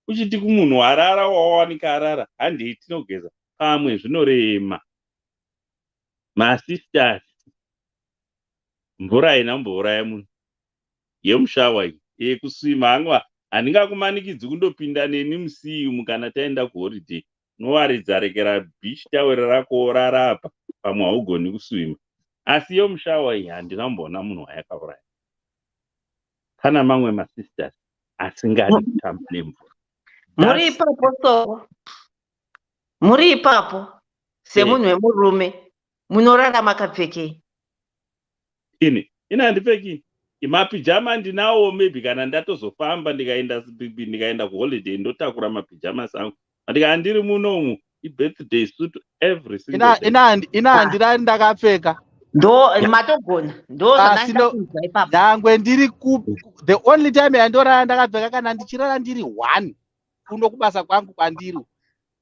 uchiti kumunhu warara wawanika arara handei tinogeza pamwe zvinorema. Masisters, mvura haina kumbouraya munhu yemushawa iyi kuswima hangwa handingakumanikidzi kundopinda neni musiyu kana taenda kuholiday. Nowaridza rekera beach towel rako rara apa pamwe haugoni kuswima. Asi yemushawa iyi handina kumboona munhu wayakauraya. Pana mamwe masisters asingadi kutamba nemvura. Muri ipapo semunhu wemurume munorara makapfekei? Ini handipfeki. Mapijama ndinawo maybe kana ndatozofamba ndikaenda kuholiday ndotakura mapijama sangu. Ndika handiri munomu ibirthday suit every single day. Ina handirani ndakapfeka. matogona nyangwe ndiri the only time yandorara ndakapfeka kana ndichirara ndiri 1 kuno kubasa kwangu kwandiri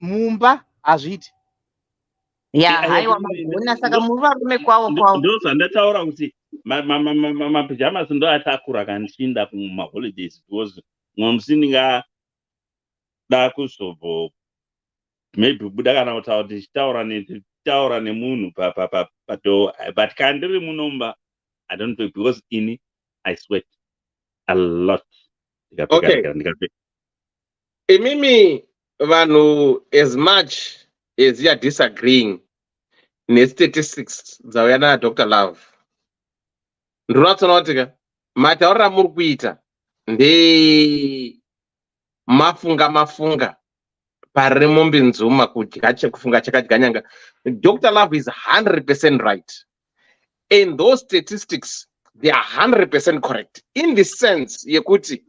mumba hazviti haiwa magona saka muri varume kwavo ndozvandataura kuti mapijamas ndo atakura kanichinda kumaholidays because mwamusi ndingada kuzobvo maybe buda kana kutaura kuti tichitaura nemunhu padoo but kana ndiri munomba I don't know because I sweat a lot. Okay. Imimi vanhu as much as you are disagreeing ne-statistics dzauya na Dr. Love, ndinotsona kuti mataurira muri kuita mafunga pari mombe nzuma kudya chekufunga chakadya nyanga. Dr. Love is 100% right. And those statistics, they are 100% correct. In the sense, yekuti,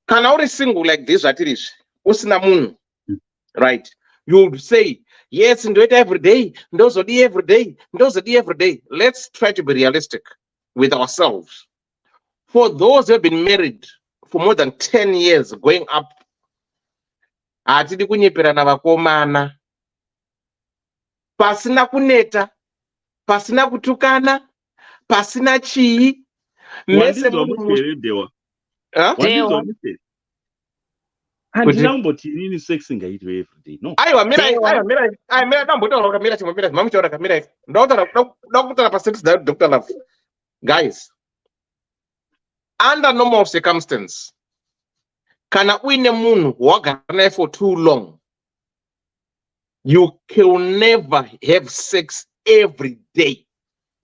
kana uri single like this, usina munhu, right? You would say, yes, do it every day, ndozodi every day, ndozodi every day. Let's try to be realistic with ourselves. For those who have been married for more than 10 years, going up, atidi kunyeperana vakomana, pasina kuneta, pasina kutukana, pasina chii, mese dewa. Handina umboti nini sex ngaitwe every day. No. Aiwa mira dambotaura kamira chimwe mira mamuchaura kamira. Ndakutaura pa sex Dr. Love. Guys, under normal circumstance, kana uine munhu wagara naye for too long, you can never have sex every day.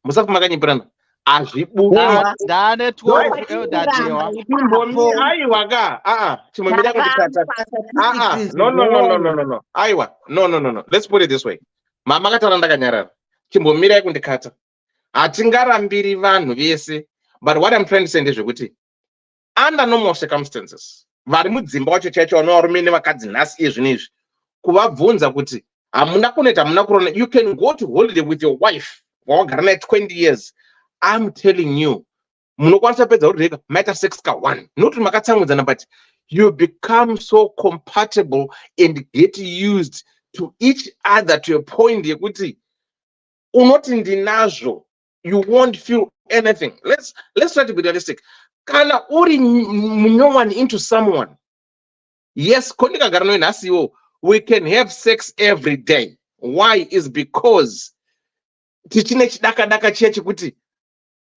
Musafu makanyipirana. Azvibuda. Ndane 12 datewa. Aiwa chimwe mira kutata. No. Aiwa. No. Let's put it this way. Mama kataura ndakanyarara. Chimbomira kundikata. Atingarambiri vanhu vese. But what I'm trying to say ndezvekuti, under normal circumstances, vari mudzimba wacho chaicho vanovarume nevakadzi nhasi iye zvinezvi, kuvabvunza kuti hamuna kuneta, hamuna kurona, you can go to holiday with your wife wawagara naye 20 years. I'm telling you, munokwanisa pedza kuti maita sex ka1, not makatsamwidzana, but you become so compatible and get used to each other to a point yekuti unoti ndinazvo, you won't feel anything. Let's try to be realistic. Kana uri munyowani into someone, yes, we can have sex every day. Why? Is because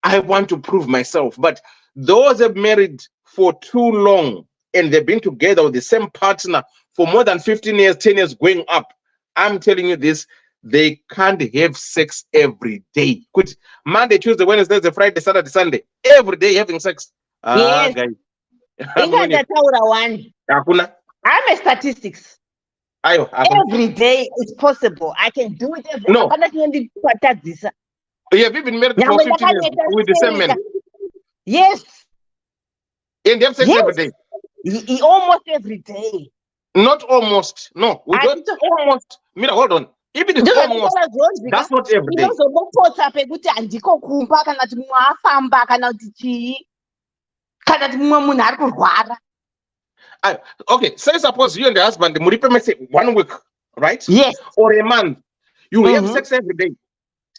I want to prove myself. But those have married for too long and they've been together with the same partner for more than 15 years, 10 years going up, I'm telling you this, they can't have sex every day. Monday, Tuesday, Wednesday, Thursday, Friday, Saturday, Sunday, every day having sex. Yes. Guys. I'm a statistics. Every day it's possible. I can do it every day. No. Have you been married for 15 years with the same man? Yes. And they have sex every day? Almost every day. Not almost. No, we don't almost. Mira, hold on. Even if it's almost, that's not every day. Okay, say suppose you and the husband, Muripe say 1 week, right? Yes. Or a month. You have sex every day.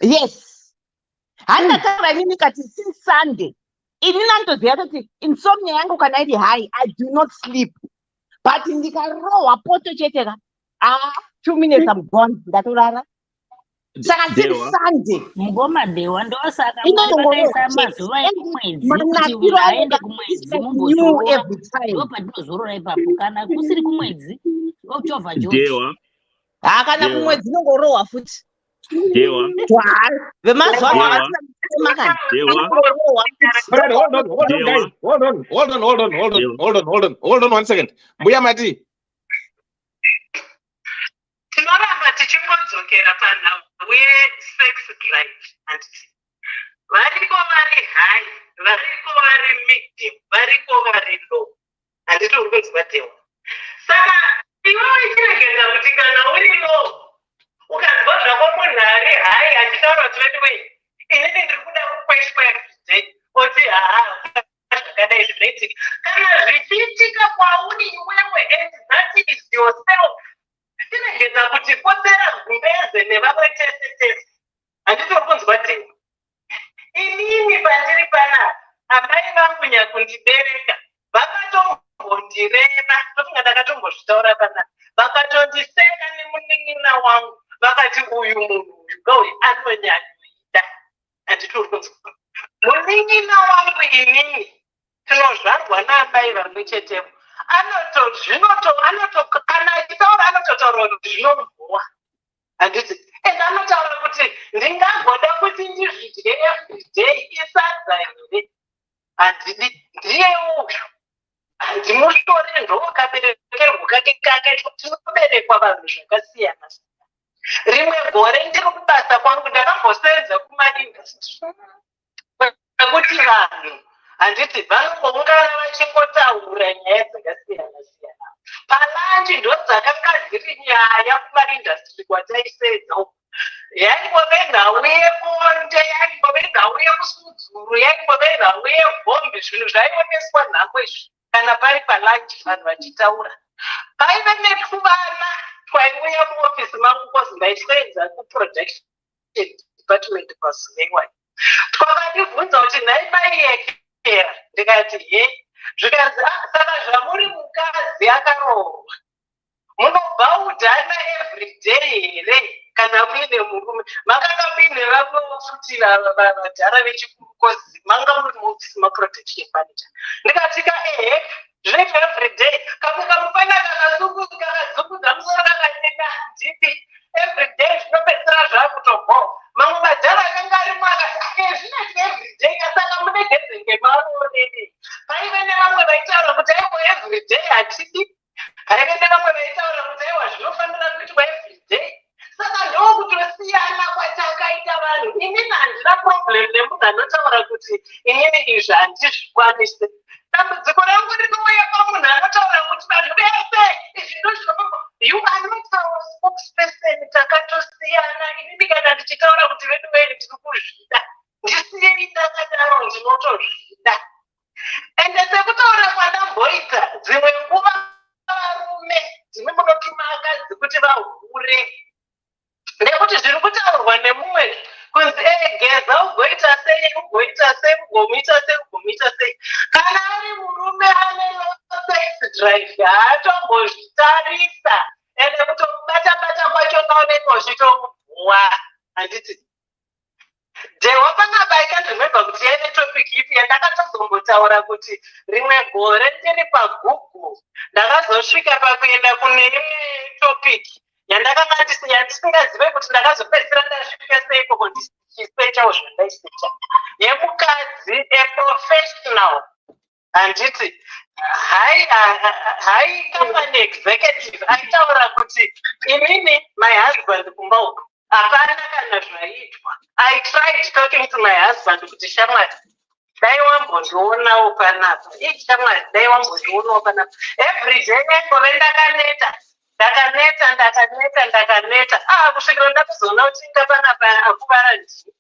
Yes. Since Sunday, insomnia yangu kana iri high, I do not sleep. But in the poto chetera, 2 minutes I'm gone. Daturara. Saka since Sunday. Mugoma dewa ndo saka makaisa mazuva ekumwedzi kuti aende kumwedzi mumbozorora ndopadinozorora ipapo kana kusiri kumwedzi ochovha Dewa. Kana kumwedzi nongorohwa futi. Dewa. Vemazuva Dewa. Hold on 1 second. Mbuya Mati. Tinoramba tichimbodzokera panhau we-sex drive handiti. Variko vari high, variko vari medium, variko vari low. Handiti uri kunzwa Dewa. Saka iwewe chiregedza kuti kana uri low ukanzwa zvako munhare hai achitaura kuti wetiwei inini ndiri kuda kukweshwa everyday oti zvakadai zvinoitika kana zvichiitika kwauri iwewe and that is yourself tinegedza kuti kodzera gumbeze nevamwe tese tese handitori kunzwa teni inini pandiri panapa amai vangu nyakundibereka vakatombondireva tofunga ndakatombozvitaura panapa vakatondiseka nemunin'ina wangu vakati uyu munhu uyu gauyi anonyanyoida handitori kunzwa munin'ina wangu inini tinozvarwa naamai vamwe chetevo kana achitaura anototaura kuti zvinombowa handiti and anotaura kuti ndingagoda kuti ndizvidye everyday isadza here handidi ndiye uyu handimusore ndokaberekerwa kake kake tinoberekwa vanhu zvakasiyana siyana rimwe gore ndiri kubasa kwangu ndakambosenza kumaindastry ekuti vanhu handiti vanongoungana vachingotaura nyaya dzakasiyana siyana palanji ndo dzakanga dziri nyaya kumaindastry kwataisedza yaingove nhau yemonde yaingove nhau yemusudzuru yaingove nhau yevhombe zvinhu zvaioneswa nhamo izvi kana pari palanji vanhu vachitaura paive netuvana twaiuya muofisi mangu kozi ndaisenza kuproduction department pazuvewa twakandibvunza kuti nhai maiyekera ndikati he zvikanzi saka zvamuri mukadzi akarohwa munobva udhana everyday here kana muine murume makanga muine vamwewo futi vadhara vechikuru kozi manga muri muofisi maproduction manager ndikatika zvinoitwa everyday kamwe kamufana kakazungudza musoro kakateka ndipi everyday zvinopedzera zvakutobho mamwe madhara akanga arimo akati zvinoitwa everyday asaka munegedze ngemaonini paive nevamwe vaitaura kuti aiwa everyday hatidi paive nevamwe vaitaura kuti aiwa zvinofanira kuitwa everyday saka ndokutosiyana kwatakaita vanhu inini handina problem nemunhu anotaura kuti inini izvi handizvikwanise dambudziko rangu rinouya pamunhu anotaura kuti vanhu vese izvi ndozvinoo you are not our spokesperson takatosiyana inini kana ndichitaura kuti vedu veni tiri kuzvida ndisiyei takadaro ndinotozvida ende sekutaura kwandamboita dzimwe nguva varume dzimwe munotuma akadzi kuti vahure nekuti zviri kutaurwa nemumwe kunzi geza ugoita sei ugoita sei ugomuita sei ugomuita sei kana ari murume ane sex drive haatombozvitarisa ende kutobata-bata kwacho kaonekwa zvitomubhuwa handiti dewa panapa ikandimwebva kuti yaine topic ipi yandakatozombotaura kuti rimwe gore ndiri pagoogle ndakazosvika pakuenda kune imwe topic yandisingazive kuti ndakazopedzisira ndasvika seiko ndichisechawo zvandaisecha yemukadzi eprofessional handiti hai company executive aitaura kuti inini my husband kumba uku hapana kana zvaitwa I tried talking to my husband kuti shamwari dai wambondionawo panapa shamwari dai wambondionawo panapa everyday ngove ndakaneta kusvikira ndakuzoona kuti inga panapa akuvara ndii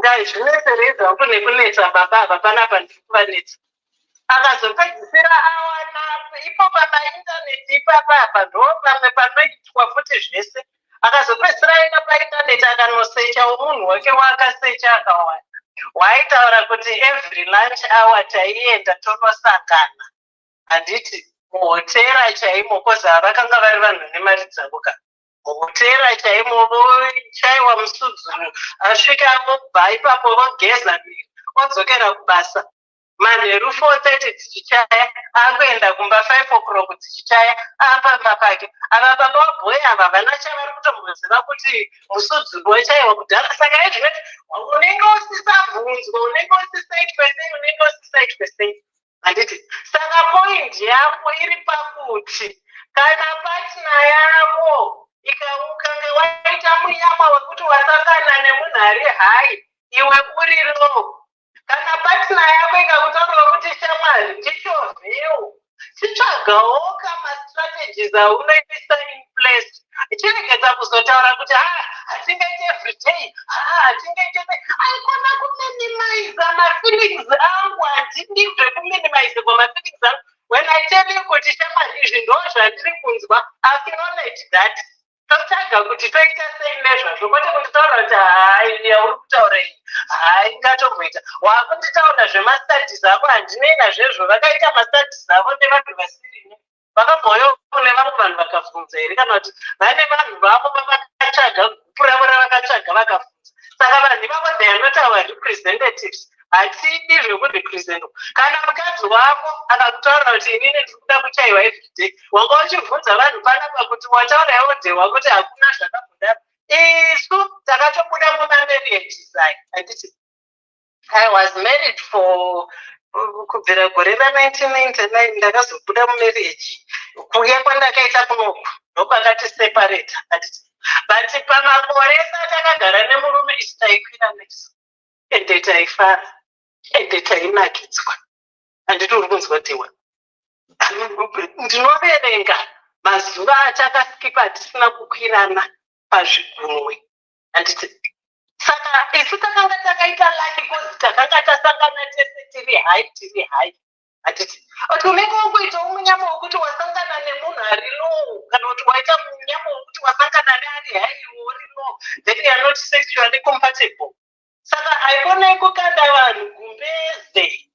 ngaizvinetseredza uku nekunetsa baba apa panapa ndiri kuvanetsa akazopedzisira awana ipo pamaindaneti ipapapa ndo pamwe panoitwa futi zvese akazopedzisira aenda paindaneti akanosechawo munhu wake waakasecha akawanda waitaura kuti every lunch hour taienda tonosangana handiti muhotera chaimo kozi havakanga vari vanhu nemari dzavo ka muhotera chaimo vochaiwa musudzuru asvika vobva ipapo vogeza miri odzokera kubasa manheru 4:30 dzichichaya akuenda kumba 5 o'clock dzichichaya apamba pake ava baba vabhoya ava vana chavari kutomboziva kuti musudzuru wachaiwa kudhara saka izvinoti unenge usisabvunzwa unenge usisaitwe sei unenge usisaitwe sei handiti saka point yako iri pakuti kana patina yako ikaukange waita munyama wekuti wasangana nemunhu ari hai iwe uri low kana patina yako ikakutaura kuti shamwari ndichovheu chitsvagawo kamastrategies aunoisa in place chiregedza kuzotaura kuti hatingaite everyday hatingaite aikona kuminimize mafeelings angu handidi zvekuminimize kwamafeelings angu when I tell you kuti shamari izvi ndo zvandiri kunzwa acknowledge that totaga kuti toita sei nezvazvo kwete kunditaura kuti uri kutaura iyi ngatomboita wakunditaura zvemastudies ako handinei nazvezvo vakaita mastudies avo nevanhu vasirini vakamboyo kune vamwe vanhu vakabvunza here kana kuti vane vanhu vavo vavakatsvaga gupu ravo ravakatsvaga vakabvunza saka vanhu ivavo they are not our representatives hatidi zvekurepresentwa kana mukadzi wako akakutaura kuti inini ndiri kuda kuchaiwa everyday wanga uchibvunza vanhu panapa kuti wataura iwo dhewa kuti hakuna zvakambodaro isu takatobuda mumamarriages aya handiti I was married for kubvira gore ra1999 ndakazobuda mumarriage kuya kwandakaita kunoku ndokwakati separate handiti but pamakore satakagara nemurume isi taikwira nesu ende taifara ende tainakidzwa handiti uri kunzwa dhewa ndinoverenga mazuva atakaskipa tisina kukwirana pazvigunwe handiti saka isu takanga takaita laki kozi takanga tasangana tese tiri hai handiti kuti unenge wangoita munyama wokuti wasangana nemunhu ari low kana kuti waita munyama wokuti wasangana neari hai uri low then you are not sexually compatible saka haikonei kukanda vanhu gumbeze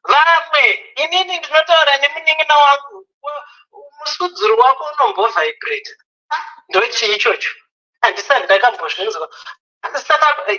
vamwe inini ndinotaura nemunin'ina wangu musudzuru wako unombovibrate ndochii ichocho handisati ndakambozvinzwa saka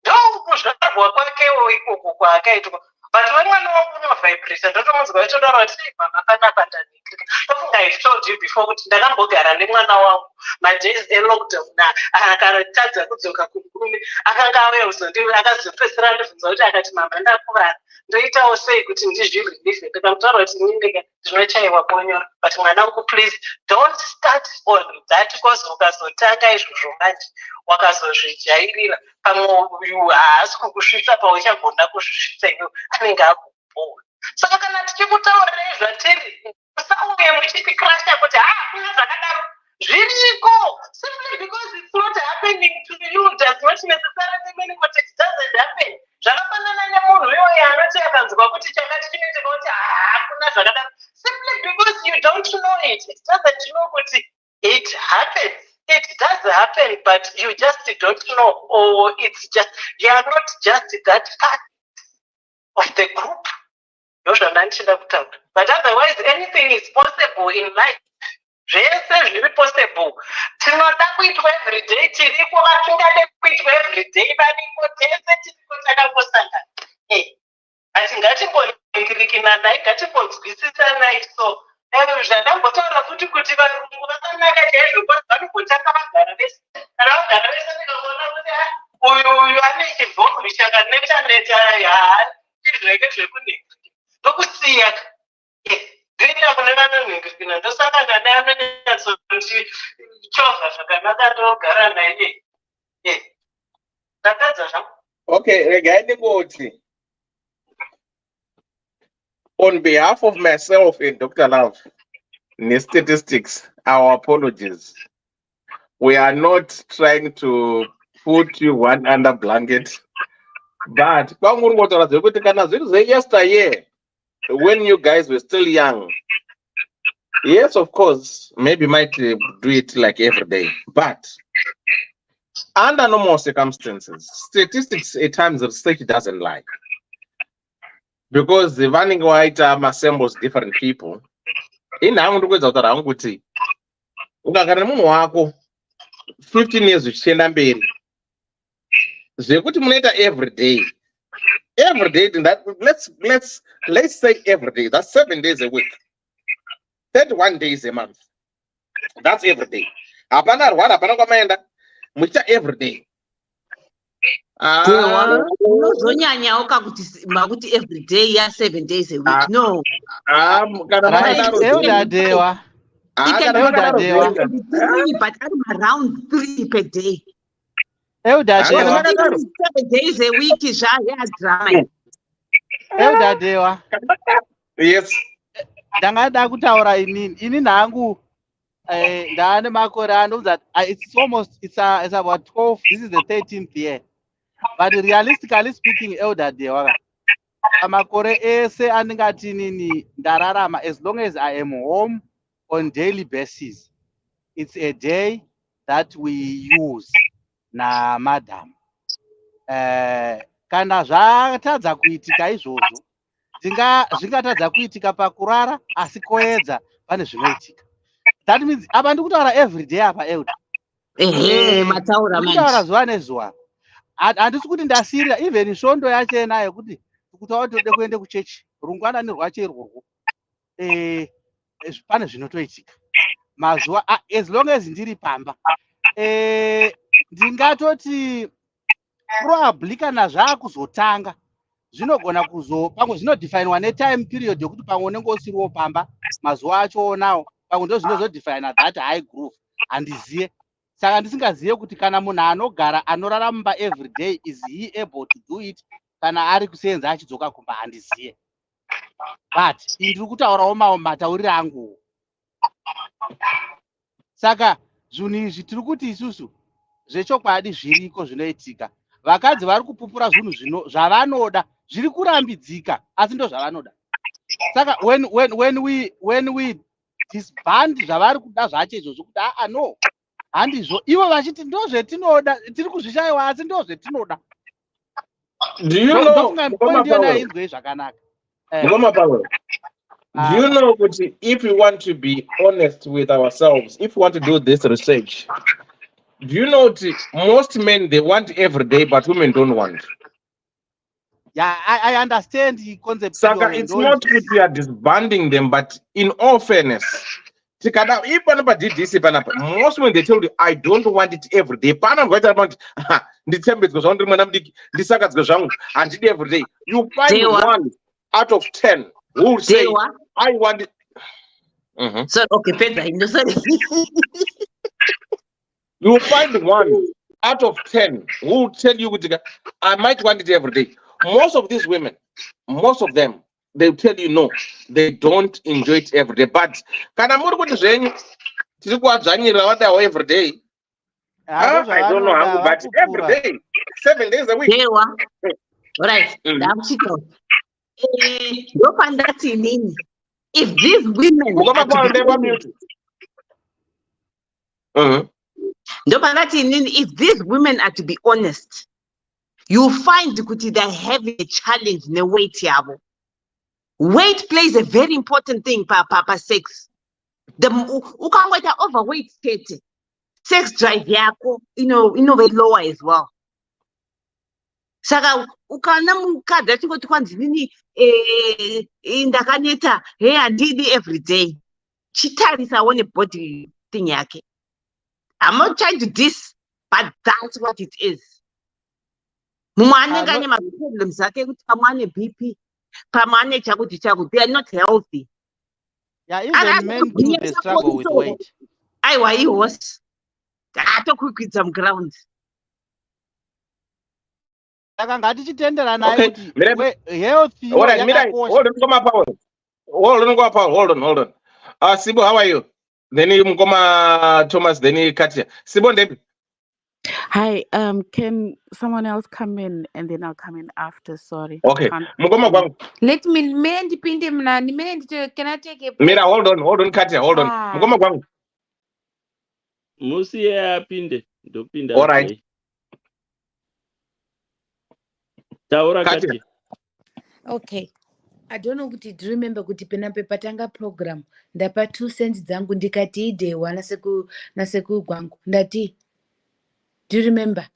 ndokuzvarwa kwakewo ikoko kwaakaitwa but wemwana wangu unovibrate ndotomunzwa vachitaura kuti mama panapa ndanikirika tofunga I told you before kuti ndakambogara nemwana wangu madays elockdown akatadza kudzoka kugume akanga auya kuzondiwe akazopedzisira ndibvunza kuti akati mama ndakuvara ndoitawo sei kuti ndizvirilife ndikamutaura kuti nindika ndinochaiwa bonyora but mwana wangu please don't start on that cause ukazotanga izvozvo manje wakazozvijairira pamwe uyu haasi kukusvitsa pauchagona kuzvisvitsa iwe anenge akuboa saka kana tichikutaurirai zvatiri usauye muchiti krasha kuti kuna zvakadaro zviriko simply because it's not happening to you does not necessarily mean that it doesn't happen zvakafanana nemunhu iyoyo anoti akanzwa kuti chakati chinoitika kuti hakuna zvakadaro simply because you don't know it doesn't know kuti it happens. It does happen, but you just don't know, or it's just, you are not just that part of the group. But otherwise, anything is possible in life. Zvese possible. Tinoda kuitwa every day, tiriko vatingade kuitwa every day, variko tese tiriko takangosangana. Ngatimboningirinana, ngatimbonzwisisanai so. Zvandambotaura futi kuti varungu vakanaka chaizvo vanogotanga vagara vese kana vagara vese ndikaona kuti uyu ane chivhongo chaneta izveke zvekuningirika ndokusiya ndoenda kune vanoningirikina ndosangana naye anonyatsoti chovha zvakanaka ndogara naye ndakadza zvangu. Okay, regai ndingoti on behalf of myself and Dr. Love, statistics, our apologies. We are not trying to put you one under blanket, but yesterday, when you guys were still young, yes, of course, maybe might do it like every day, but under normal circumstances, statistics at times research doesn't lie. Because the vanning white assembles different people. In Anguti, Ugaramuako 15 years with Shendamberi. They put later every day. Every day, that let's say every day. That's 7 days a week. 31 days a month. That's every day. Apana one apana commander, which are every day. Unozonyanya kuti every day ya 7 days a week. No. But I'm around 3 per day. 7 days a week is drama. Yes. ndangada kutaura ini nhangu ndaane makore anobva it's about 12. This is the 13th year, but realistically speaking, elder day waka pamakore ese andingati nini ndararama, as long as I am home on daily basis, it's a day that we use namadam. Kana zvatadza kuitika izvozvo zvingatadza kuitika pakurara, asi koedza pane zvinoitika. That means apa ndikutaura every day apa elder. Ndikutaura zuva nezuva. Handisi kuti ndasirira, even svondo yachena yekuti kutaura kuti tode kuende kuchechi rungwanani rwacho irworwo, pane zvinotoitika mazuva, as long as ndiri pamba. Ndingatoti probably kana zvaakuzotanga zvinogona pamwe zvinodefiniwa netime period yokuti pamwe unenge usiriwo pamba mazuva acho onawo, pamwe ndo zvinozodefina that high groove. Handiziye, saka ndisingaziye kuti kana munhu anogara anorara mumba every day is he able to do it, kana ari kusenza achidzoka kumba, handiziye. But ndiri kutaurawo matauriro anguwo. Saka zvinhu izvi tiri kuti isusu zvechokwadi zviriko zvinoitika. Vakadzi vari kupupura zvinhu zvavanoda, zviri kurambidzika, asi ndo zvavanoda. Saka when we disband zvavari kuda zvacho izvozvo kuti no handizvo, ivo vachiti ndo zvetinoda, tiri kuzvishayiwa asi ndo zvetinoda. Do you know, zvakanaka. Do you know that if we want to be honest with ourselves, if we want to do this research, do you know that most men, they want every day, but women don't want? Yeah, I understand the concept. Saka, it's not that we are disbanding them, but in all fairness, if most women, they tell you, I don't want it every day. Every day. You find one out of 10 who will say, I want it. So, okay, Peter, you find one out of 10 who will tell you, I might want it every day. Most of these women, most of them, they will tell you no, they don't enjoy it every day. But can I every day? I don't know how, but every day, 7 days a week. Right. If these women if these women are to be honest, you find that they're having a challenge in the weight. Weight plays a very important thing for sex. The overweight state, sex drive very lower as well. Saka ukana mukadzi achingoti kwanzi nini ndakaneta handidi every day, chitarisa aone body thing yake. I'm not trying to diss, but that's what it is. Mumwe anenge ane maproblems ake kuti pamwe ane BP, pamwe ane chakuti chakuti, they are not healthy. Yeah, even men too, they struggle with weight. Aiwa ihose atokukwidza muground. Saka ngatichitendera naye kuti healthy hold on. Sibo, how are you? Then Mukoma Thomas, then Katia. Sibo Ndebi. Hi, can someone else come in and then I'll come in after? Sorry. Okay. Mukoma, let me can I take a Mira, hold on, Katia, hold on. Mukoma, Musi apinde. Ndopinda. All right. Taura Katia. Okay. I don't know kuti do you remember kuti penape patanga program ndapa 2 cents dzangu ndikati idewa naseku gwangu ndati, do you remember?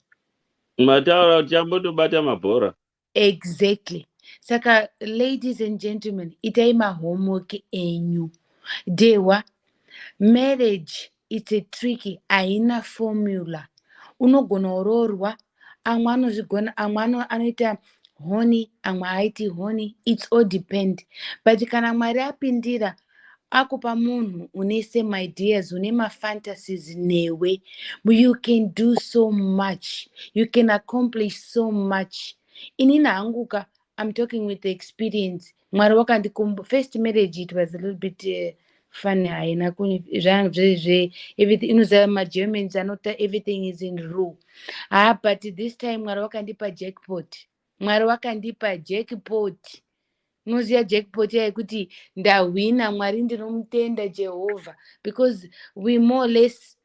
Mataura uchambotobata mabhora. Exactly. Saka ladies and gentlemen, itai homework enyu. Dewa, marriage it's a tricky, aina formula. Unogona ororwa, amwe anoita honey, amwe aiti honey, it's all depend. But kana Mwari apindira akupa munhu une same ideas, une fantasies newe, you can do so much, you can accomplish so much. Inini hanguka I'm talking with the experience. Mwari wakandikomba first marriage, it was a little bit funny. Haina everything inoziva ma-Germans anota everything is in rule. But this time Mwari wakandipa jackpot. Mwari wakandipa jackpot. Unoziva jackpot yekuti ndawina. Mwari ndinomutenda Jehovah, because we more or less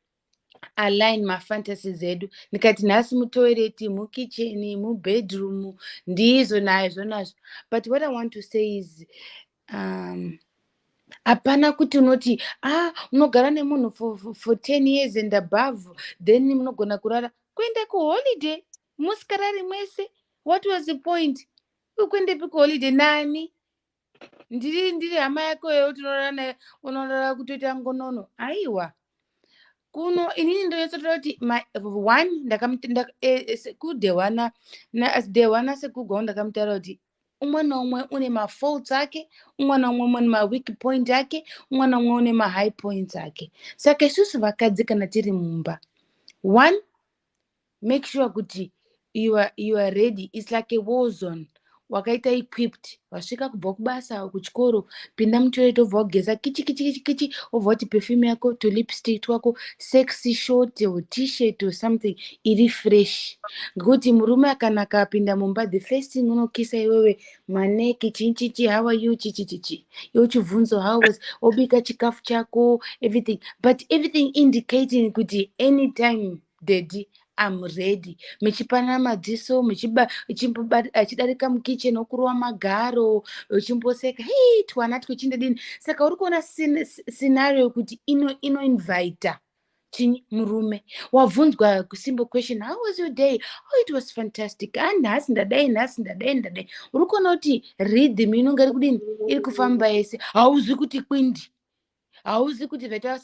align mafantasies edu. Nikati nhasi mutoilet, mukitchen, mubedroom, ndizo nazvo nazvo. But what I want to say is hapana kuti unoti unogara nemunhu for 10 years and above then munogona kurara kuenda kuholiday musikarari mwese. What was the point? Ukuendepi kuholiday nani? Ndiri hama yako yekuti unorara kutoita ngonono? Aiwa. Kuno inini ndoyotsotora kuti kudehwana sekugwa ndakamutaura kuti umwe naumwe une mafaults ake, umwe naumwe une maweak point ake, umwe naumwe une mahigh points ake. Saka isusu vakadzi kana tiri mumba, one, make sure kuti you are ready. It's like a war zone. Wakaita equipped. Wasvika kubva kubasa kuchikoro, pinda mutoilet, obva wageza kichi obva wati perfume yako to lipstick wako sexy short or t-shirt or something iri fresh. Ngekuti murume akanaka apinda mumba, the first thing unokisa iwewe maneki chinchichi, how are you chichichichi, iwe uchibvunzo how was, obika chikafu chako, everything, but everything indicating kuti anytime daddy I'm ready. Michipana madziso, achidarika mukitchen okuruwa magaro, uchimboseka, hey, twana twichinda dini. Saka uri kuona scenario kuti ino invite chinyi murume. Wabvunzwa simple question, how was your day? Oh, it was fantastic. Nhasi ndadai. Uri kuona kuti rhythm inonga iri kudini, iri kufamba yese. Hauzi kuti kwindi. Hauzi kuti veta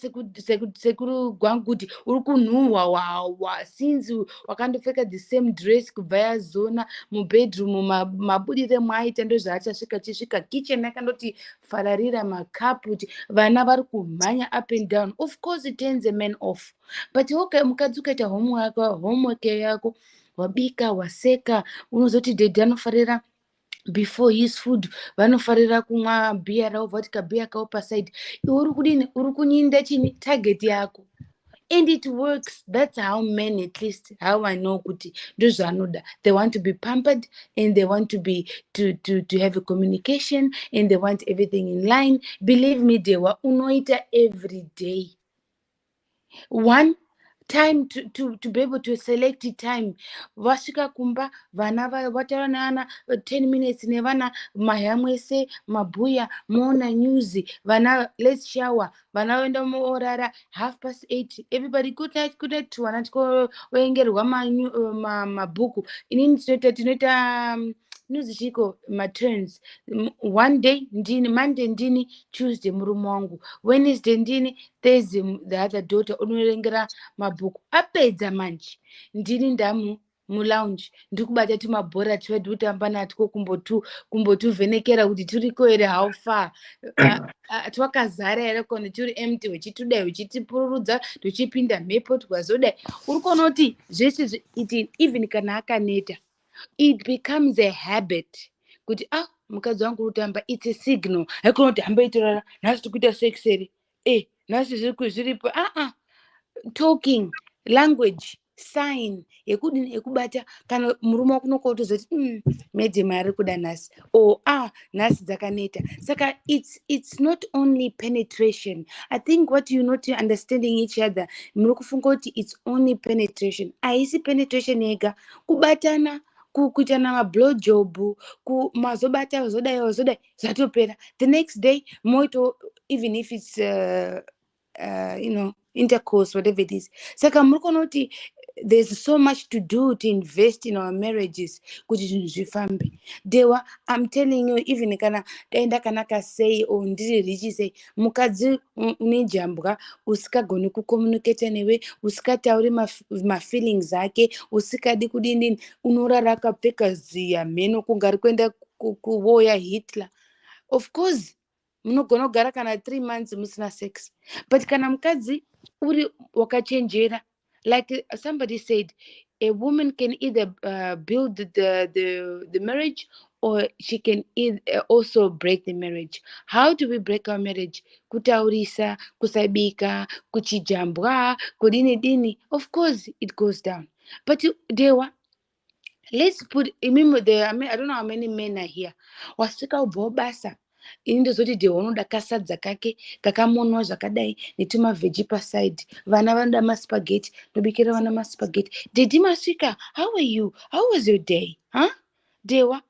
sekuru gwangu kuti uri kunhuhwa since wakandopfeka the same dress kubva yazona mubedroom mabudire mwaita ndozvaachasvika chisvika kitchen yakandoti fararira makapu kuti vana vari kumhanya up and down. Of course it turns a man off, but mukadzi ukaita homework yako, wabika, waseka, unozoti dedhi anofarira before his food vanofarira kumwa bhiya ravo, vati kabhiya kao paside, uri kudini, uri kunyinda chini target yako, and it works. That's how men, at least how I know kuti ndozvanoda. They want to be pampered and they want to be to have a communication and they want everything in line. Believe me, dewa unoita every day. One time to be able to select time. Vasvika kumba vana vataura neana 10 minutes nevana mahayamwese mabhuya moona news vana let's shower vana voenda morara 8:30 everybody good night twana tikoengerwa mabhuku. Inini tinoita news chiko maturns. One day ndini, Monday ndini, Tuesday murume wangu, Wednesday ndini, Thursday the other daughter unorengera mabhuku. Apedza manje ndini ndamu mulounge ndikubata tumabhora twedu kutamba natwo kumbotuvhenekera kuti turiko here how far twakazara here kone turi empty, wechitudai wechitipururudza tuchipinda mhepo tukazodai. Uri kuona kuti zvese even kana akaneta it becomes a habit kuti mukadzi wangu kutamba, it's a signal. Haikona kuti hamba itorara nhasi tikuita sexeri nhasi zviripo. Talking language sign yekubata kana murume wako unokotozoti madam ari kuda nhasi nhasi dzakaneta. Saka it's not only penetration. I think what you're not understanding each other, muri kufunga kuti it's only penetration. Haisi penetration yega, kubatana, kuitana mablow job, mazobata zodai zatopera. The next day moito, even if it's intercourse, whatever it is. Saka muri kuona kuti there's so much to do to invest in our marriages kuti zvinhu zvifambe. Dewa, I'm telling you, even kana daenda kanaka sei or ndiri richi sei, mukadzi unejambwa usikagoni kucommunicate newe, usikatauri mafeelings ake, usikadi kudini, unorara akapfeka ziya mheno kungari kuenda kuwoya Hitler. Of course munogona kugara kana 3 months musina sex, but kana mukadzi uri wakachenjera, like somebody said, a woman can either build the marriage or she can also break the marriage. How do we break our marriage? Kutaurisa, kusabika, kuchijambwa, kudini. Of course, it goes down. But Dewa, let's put, remember there, I don't know how many men are here. Wasika ubobasa. Indo zoti Dewa unoda kasadza kake, kakamonwa zvakadai, netuma veggie paside. Vana vanoda maspaghetti, nobikira vana maspaghetti. Dedi Masika, how are you? How was your day? Huh? Dewa,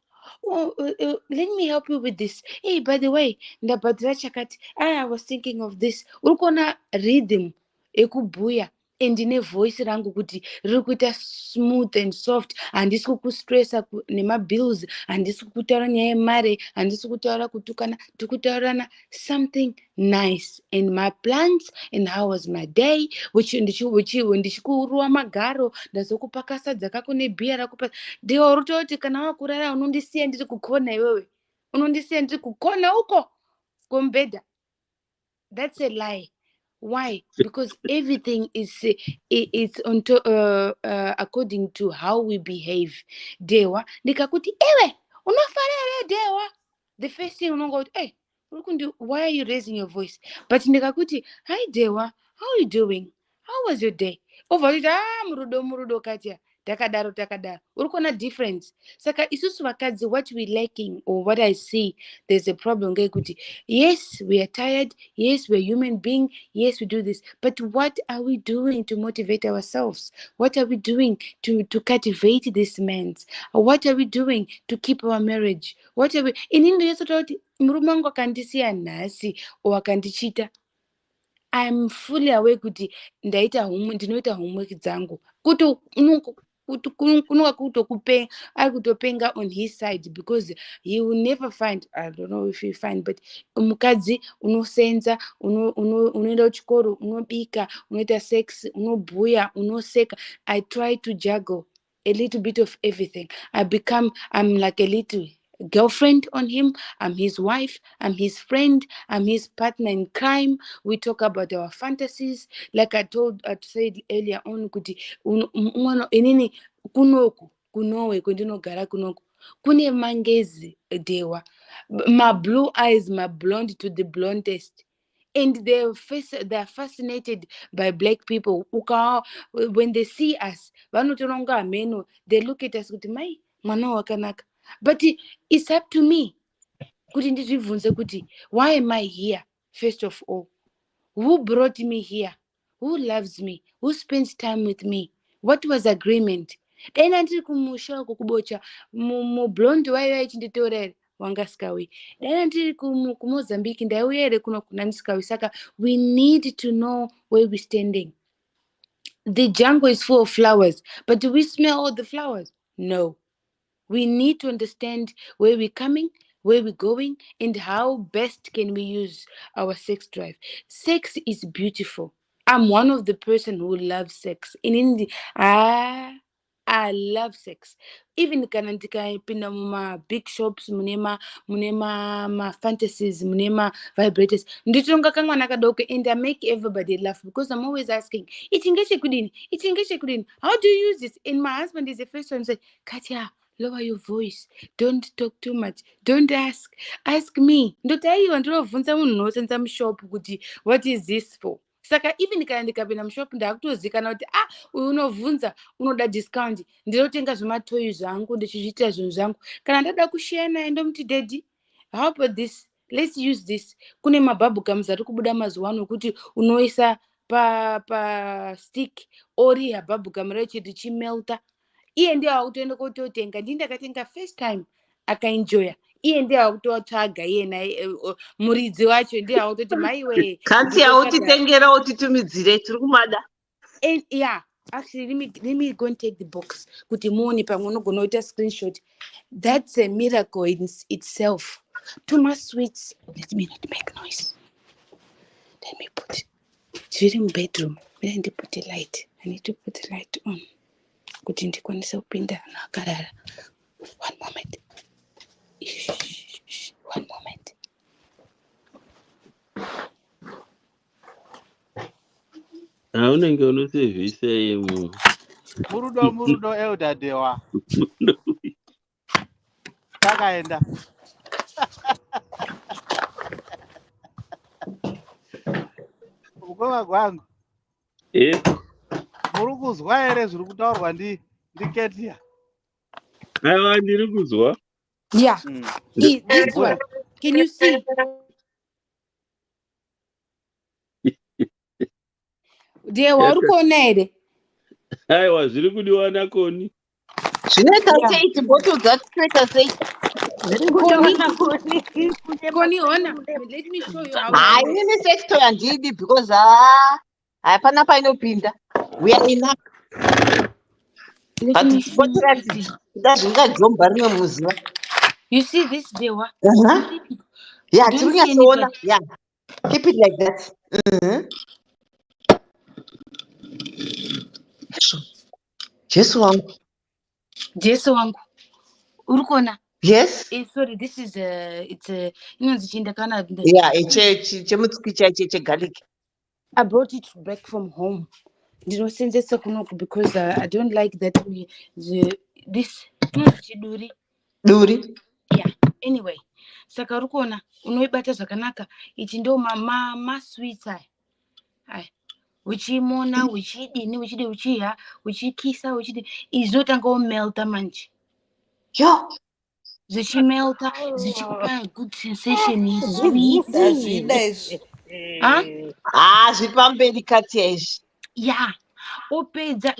let me help you with this. Hey, by the way, ndabhadhira chakati. I was thinking of this. Urikona rhythm ekubuya endine voice rangu kuti riri kuita smooth and soft, handisi kukustressa nemabills, handisi kutaura nyaya yemare, handisi kutaura kutukana, tikutaurana something nice and my plans and how was my day, ndichikuruwa magaro, ndazokupa sadza kako nebhiya rakupa. Dewa urutoti kana wakurara unondisiya ndiri kukona iwewe, unondisiya ndiri kukona uko kumbedha. That's a lie. Why? Because everything is it's according to how we behave. Dewa, nikakuti ewe, unofarere Dewa. The first thing unongo, hey, why are you raising your voice? But nikakuti, hi Dewa, how are you doing? How was your day? Over it, murudo katia. Takadaro. Urukona difference. Saka isusu wakadzi, what we lacking or what I see, there's a problem. Yes, we are tired. Yes, we're human being. Yes, we do this. But what are we doing to motivate ourselves? What are we doing to cultivate this man? What are we doing to keep our marriage? What are we in India? Murumango kandisia nasi or kandichita. I'm fully aware kuti ndinoita homework dzangu kuti kunoka kutokupenga ari kutopenga on his side, because he will never find, I don't know if he find, but mukadzi unosenza, unoenda kuchikoro, unobika, unoita sex, unobhuya, unoseka. I try to juggle a little bit of everything. I'm like a little girlfriend on him, I'm his wife, I'm his friend, I'm his partner in crime. We talk about our fantasies. Like I said earlier on, kuti inini kunowe kwendinogara kunoku kune mangezi Dewa, my blue eyes, my blonde to the blondest, and they're fascinated by black people. When they see us, they look at us kuti mai mwana wakanaka. But it's up to me kuti ndizvibvunze kuti why am I here? First of all, who brought me here? Who loves me? Who spends time with me? What was agreement? Dena ndiri kumusha uko kubocha mublondi waiva ichinditaura here wangasikawi. Dena ndiri kumozambique ndauya here kuno kunanisikawi. Saka we need to know where we're standing. The jungle is full of flowers, but do we smell all the flowers? No. We need to understand where we're coming, where we're going, and how best can we use our sex drive. Sex is beautiful. I'm one of the person who loves sex. In India, I love sex. Even kana ndikaipinda muma big shops munema ma fantasies, munema vibrators. Nditonga kamwana kadoko, and I make everybody laugh because I'm always asking, itingeshe kudini? How do you use this? And my husband is the first one to say, Katya, lower your voice. Don't talk too much. Don't ask. Ask me. Ndotaiwa ndinovhunza munhu unosenza mushop kuti what is this for? Saka even kana ndikapinda mushop ndakutozikana kuti uyu unovhunza unoda discount, ndinotenga zvematoyi zvangu ndichizviita zvinhu zvangu. Kana ndada kushare naye ndomuti daddy, how about this? Let's use this. Kune mabubble-gums ari kubuda mazuva ano kuti unoisa pa stick ori ya bubble-gum racho richimelta. Iye ndiye akutoenda kototenga. Ndini ndakatenga first time akaenjoya. Iye ndiye akutotsvaga iyena muridzi wacho ndiye akutoti maiwe Katya utitengera utitumidzire tiri kumada. And yeah, actually let me go and take the box. Kuti muone pamwe unogona kuita screenshot. That's a miracle in itself. Too much sweets. Let me not make noise. Let me put it. It's in bedroom. Let me put the light. I need to put the light on. Kuti ndikwanisa kupinda nakarara. One moment. One moment. Unenge unosevhisa murudo elder Dewa. zvakaenda. Ukoma gwangu. Muri kuzwa here zviri kutaurwa ndiketia? Aiwa, ndiri kuzwa. Yeah. This one. Can you see? Dewa uri kuona here? Aiwa, zviri kudiwana koni. Zvinoita sei tiboto dzatipeta sei? Koni, ona. Let me show you how. Haini sexto handidi because hapana painopinda. We are enough. But you see this Dewa? Yeah, yeah. Keep it like that. Jesu wangu. Urukona? Yes. Sorry, this is it's a garlic. I brought it back from home. Because I don't like that this yeah. Anyway, saka urukona unoibata zvakanaka. Ichi ndo ma sweets ai. Uchimona, uchidini, uchiya, uchikisa, izotanga melta manje. Yo. Zichimelta, zichikupa a good sensation is sweet. Zvipamberi kati izvi. Yeah. Opedza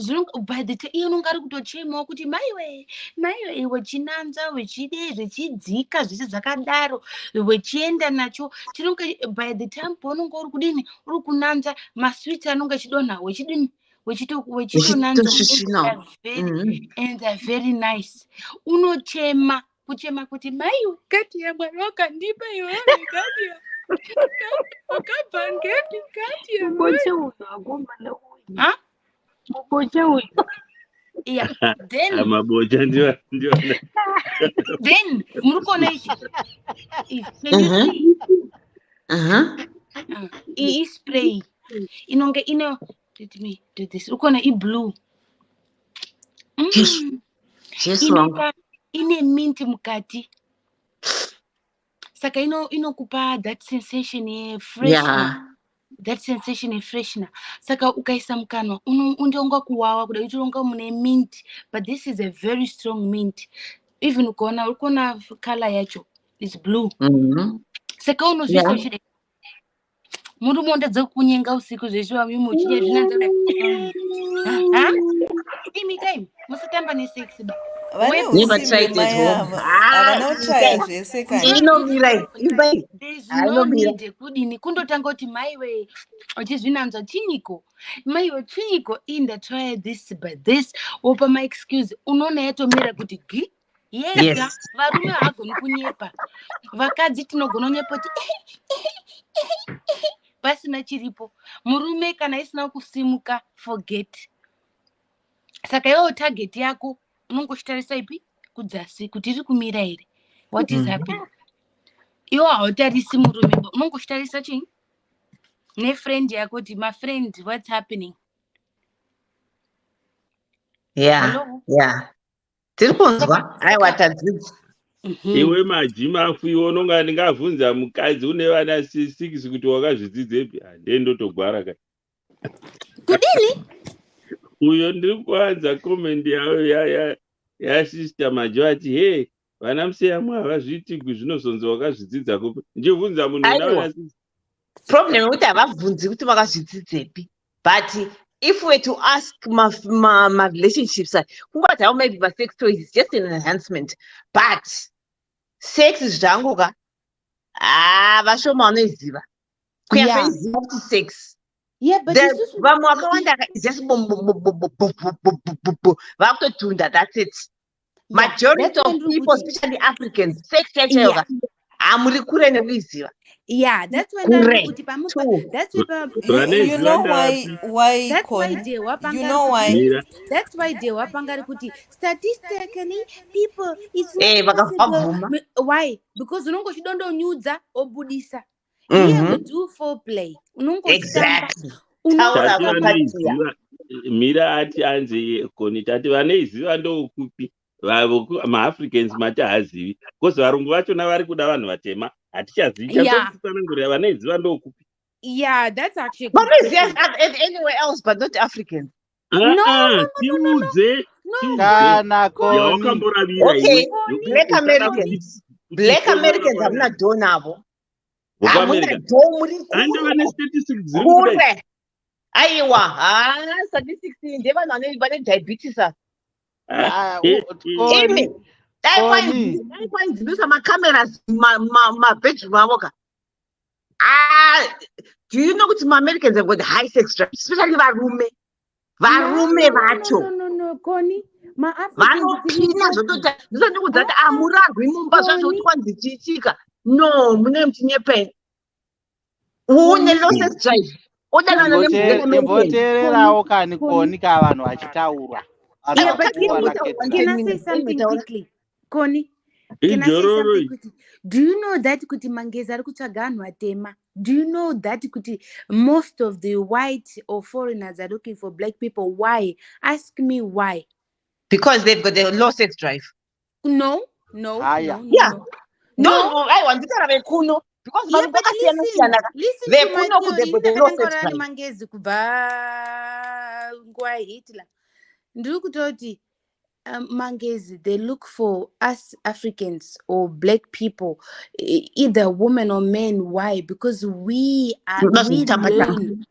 by the time unongari kutochemawo kuti maiwe wechinanza wechide zvechidzika zvese zvakadaro wechienda nacho chinonga by the time paunonga uri kudini uri kunanza maswiti anonga achidonha wechidini wechitonanza and they're very nice. Unochema kuchema kuti maiwe kati ya mwana wakandipa iwe kati ya wakabva ngepi kati ya yeah. Then then murukona ichi. Can you see? Is spray. Let me do this. Ukona blue. Ine mint mukati. Saka inokupa that sensation fresh. Yeah. That sensation is freshener. Saka ukaisa mkanwa undonga kuwawa kuda uchironga mune mint, but this is a very strong mint. Even ukona color yacho is blue. Saka unozvisa uchide muri mondedza kunyenga usiku zveshuwa mimi uchide zvinanza kudai. Time musitamba nesex ba. There's no need kudini kundotanga kuti maiwe uchizvinanzwa chinyiko in the try this but this opa my excuse unoona yatomira kuti gi yega varume hagoni kunyepa vakadzi tinogona kunyepa kuti pasina chiripo murume kana isina kusimuka forget. Saka iwo target yako unongochitarisa ipi kudzasi kuti iri kumira here. What is happening? Iwo hautarisi murume unongochitarisa chii nefriend yako kuti my friend what's happening. Yeah. Tiri kunzwa aiwa tadzidzi. Iwe majimafu iwe unonga ndingavhunza mukadzi une vana 6 kuti wakazvidzidzepi ndendotogwara kai. Kudini? Uyo ndiri kuanza comment yawo yasister Majo ati hey vana museyamwe havazviiti zvinozonzi wakazvidzidza kupi. Ndivhunza munhu una problem kuti havabvunzi kuti makazvidzidzepi, but if we're to ask my relationships, maybe my sex toys is just an enhancement, but sex is jangoka. Vashoma vanoiziva. Kuyaziva kuti sex. Yeah, but vamwe vakawanda is just vakutotunda, that's it. Majority of people, especially Africans, sex yacho amuri kure nekuiziva. Yeah, that's when you know why that's why they wapangari kuti statistically people it's not why because unongo chidondonyudza obudisa here do foreplay unongo exactly mira ati anze koni tati vaneiziva ndokupi maafricans matihazivi because varungu vachona vari kuda vanhu vatema hatichazivi chandokusanangurira vaneiziva ndokupi. Yeah, that's actually a But good is yes question. anywhere else but not African. tiudze Kana Koni. yawakamboravira Okay, iwe Black Americans. Black Americans hamuna do navo. Black Hamuna Americans. do muri Andova ne-statistics dziri kudai. kure. Aiwa, statistics ndevanhu vane diabetes. Imi, daikwanzibisa macameras mabedroom avo ka. Do you know kuti ma-Americans have got high sex drive, especially varume? Varume vacho. No, Koni. Vanopina zvototi ndikudza kuti amurarwi mumba zvazvoti kwanzi chiitika. No, mune muchinyepeni. Une low sex drive. Odanana Imboteererawo kani Koni ka vanhu vachitaura. Yeah, but can I say something quickly? Koni, can I say something quickly? Do you know that kuti mangezi ari kutsvaga vanhu vatema? Do you know that kuti most of the white or foreigners are looking for black people? Why? Ask me why. Because they've got a low sex drive. No. Yeah. No, I want to tell you because yeah, but listen to my theory. Mangezi kubva nguva Hitler. Ndiri kutoti mangezi, they look for us Africans or black people, either women or men. Why? Because we learn.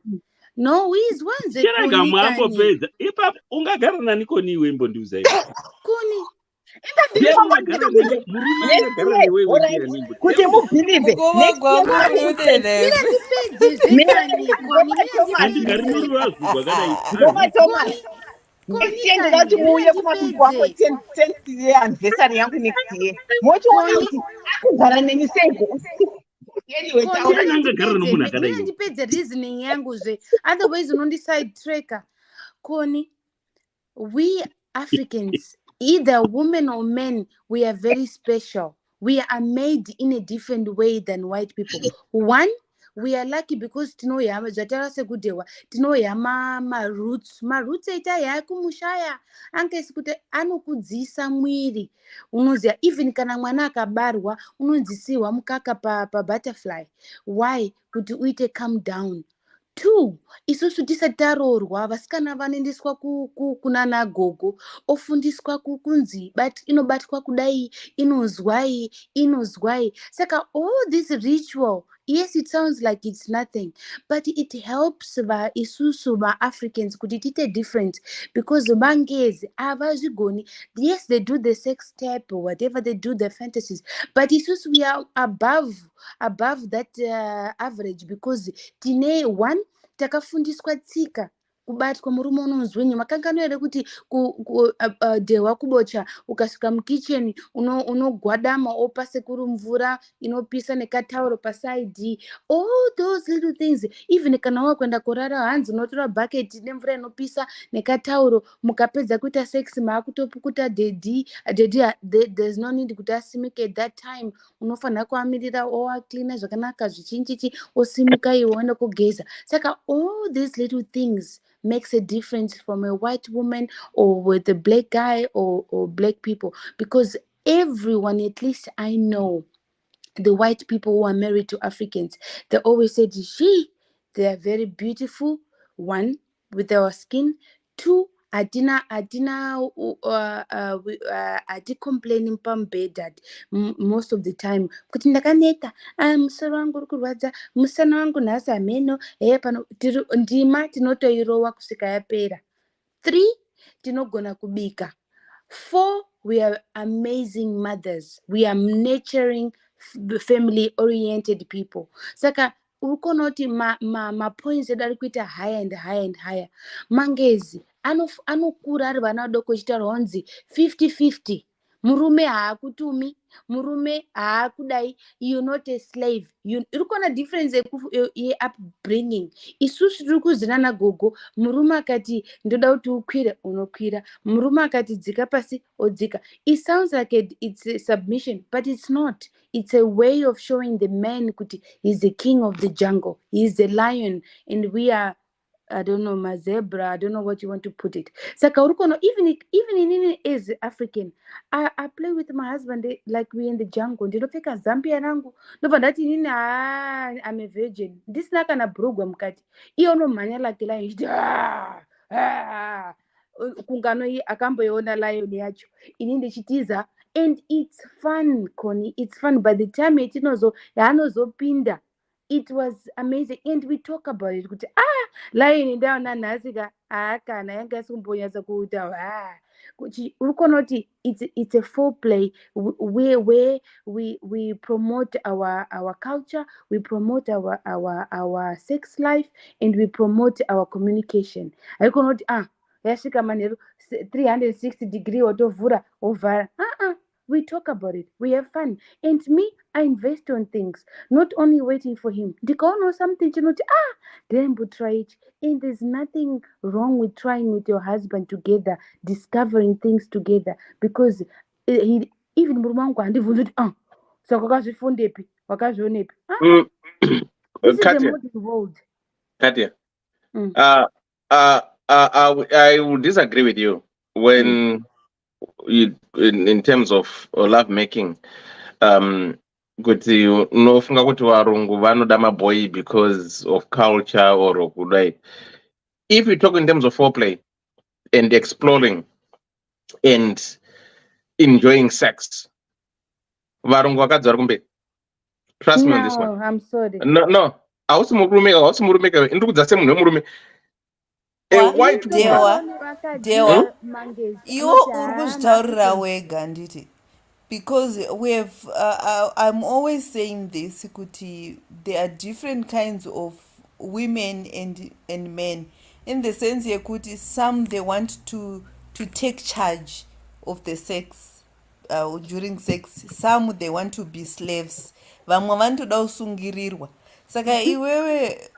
No, we is ones. Chirega mwambopedza ipapo ungagara nani Koni iwe imbondiudza iwe. Koni kuti mubhilive next year muuye kumatuku wako 10th anniversary yangu next year mochiona kuti akugara neni seiko. Ndipedze reasoning yangu zve, otherwise unondiside tracker. Koni, we Africans, either women or men, we are very special. We are made in a different way than white people. One, we are lucky because tinoyama zvataura sekudewa tinoyama maroots aita yakumushaya angesi kuti anokudzisa mwiri unoziva even kana mwana akabarwa unonzisiwa mukaka pa butterfly. Why? Kuti uite calm down. Two, isusu tisati taroorwa vasikana vanoendeswa kunana gogo ofundiswa kunzi inobatwa kudai inozwai. Saka all this ritual, yes, it sounds like it's nothing, but it helps isusu Africans kuti tite different, because mangezi avazvigoni. Yes, they do the sex tape or whatever they do, the fantasies, but isusu we are above that average, because tine one takafundiswa tsika kubatwa murume unonzwenyi. Makangano here kuti dewa kubocha ukasvika mukicheni unogwadama opa sekuru mvura inopisa nekatauro pasaidi. All those little things, even kana wakwenda kurara hanzi unotora bucket nemvura inopisa nekatauro mukapedza kuita sex maakutopukuta dedi. There's no need kuti asimuke at that time. Unofanira kuamirira oacleana zvakanaka zvichinjichi osimuka iwe oenda kugeza. Saka all these little things makes a difference from a white woman or with a black guy or black people, because everyone, at least I know, the white people who are married to Africans, they always say they are very beautiful. One, with our skin. Two, adina complaining pambedad most of the time kuti ndakaneta musoro wangu uri kurwadza musana wangu nhasi hameno pano ndima tinotoirowa kusvika yapera. 3, tinogona kubika. 4, we are amazing mothers. We are nurturing, family oriented people. Saka ukonoti ma points ari kuita higher and higher. Mangezi anokura ari vana vadoko chitaura honzi 50-50. Murume haakutumi, murume haakudai, you're not a slave. Irikona difference ye upbringing. Isusu tiri kuzinana gogo, murume akati ndoda kuti ukwire unokwira, murume akati dzika pasi odzika. It sounds like it's a submission, but it's not. It's a way of showing the man kuti he's the king of the jungle, he's the lion, and we are I don't know, my zebra, I don't know what you want to put it. Saka urukono, even in as African, I play with my husband like we in the jungle. Ndinopfeka zambia rangu. Ndobva ndati inini I'm a virgin. Ndisina kana brugwa mukati. Iyo nomhanya like lion. Kungano akamboiona lion yacho. Ini ndichitiza. And it's fun, Connie. It's fun. By the time yaanozopinda, it was amazing. And we talk about it. Kuti, lion ndaona nhasi kana yanga isimbonyatsa kuita kuti ukonoti it's a foreplay where we promote our culture, we promote our sex life, and we promote our communication. Haikonoti yasvika manheru 360 degree watovhura wovhara. We talk about it, we have fun, and me, I invest on things, not only waiting for him. Ndikaona something chinoti try it. And there's nothing wrong with trying with your husband together, discovering things together, because he, even murume wangu handibvunzi kuti saka wakazvifundepi wakazvionepi. This is a modern world. Katia, I would disagree with you when in terms of love making. Kuti unofunga kuti varungu vanoda maboy because of culture or kudai. If you talk in terms of foreplay and exploring and enjoying sex, varungu vakadzi vari kumberi. Trust me on this one. No, I'm sorry. No. Hausi murume ndikudza semunhu wemurume. Dewa, iwo uri kuzvitaurira wega nditi. Because we have, I'm always saying this, kuti there are different kinds of women and men, in the sense yekuti some they want to take charge of the sex during sex, some they want to be slaves, vamwe vanotoda kusungirirwa. Saka iwewe,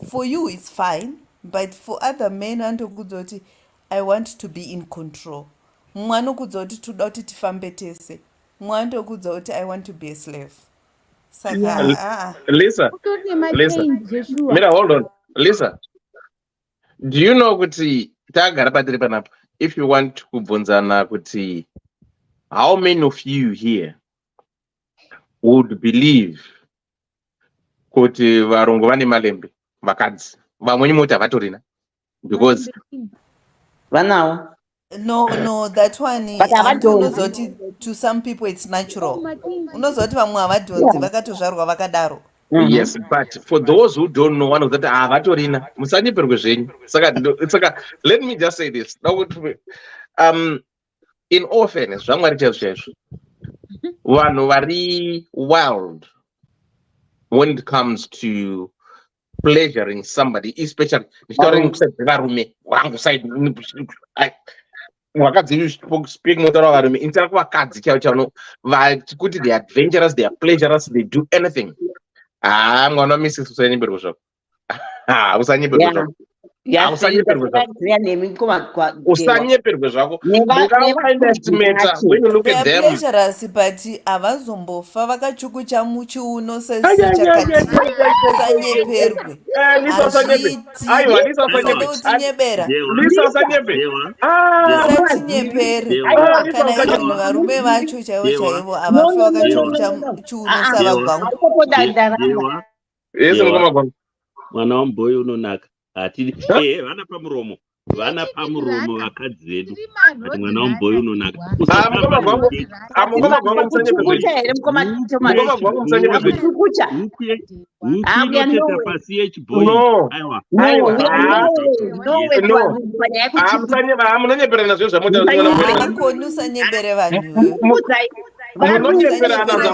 for you it's fine, but for other men vanotokudza kuti I want to be in control. Mumwe anokudza kuti toda kuti tifambe tese. I want to be a slave. Saka, Lisa, Mira, hold on. Lisa, do you know kuti tagara padiri panapa, if you want to kubvunzana kuti how many of you here would believe kuti varungu vane malembe vakadzi vamweni moti havatorina because vanawo. No, that one to some people it's natural. Unozoti vamwe havadhonzi vakatozvarwa vakadaro. Yes, but for those who don't know, one of that havatorina musanyeperwe zvenyu. Saka let me just say this. In all fairness, zvamwari chaizvo vanhu vari wild when it comes to pleasuring somebody, especially varume wangu side wakadzi you speak mutaura varume inzira kuvakadzi chaivo kuti they are adventurous, they are pleasurous, they do anything. Mwana wamisi usanyeperwe zvako. Usanyeperwe zvako. Usanyeperwe zvako. When you look at them, pleasurous, but avazombofa vakachukucha muchiuno sesichakati. Usanyeperwe. Utinyebera. Usatinyepere. Kana izvino varume vacho chaivo avafi vakachukucha chiuno savagwangu. Mwana wamboyi unonaka. Ati vana pamuromo vakadzi vedu. Ati mwana wamboyi unonaka. Ukinoteta pasi yechibhoyi. munonyeperana zvinhu zvamutaakoni usanyepere vanhu.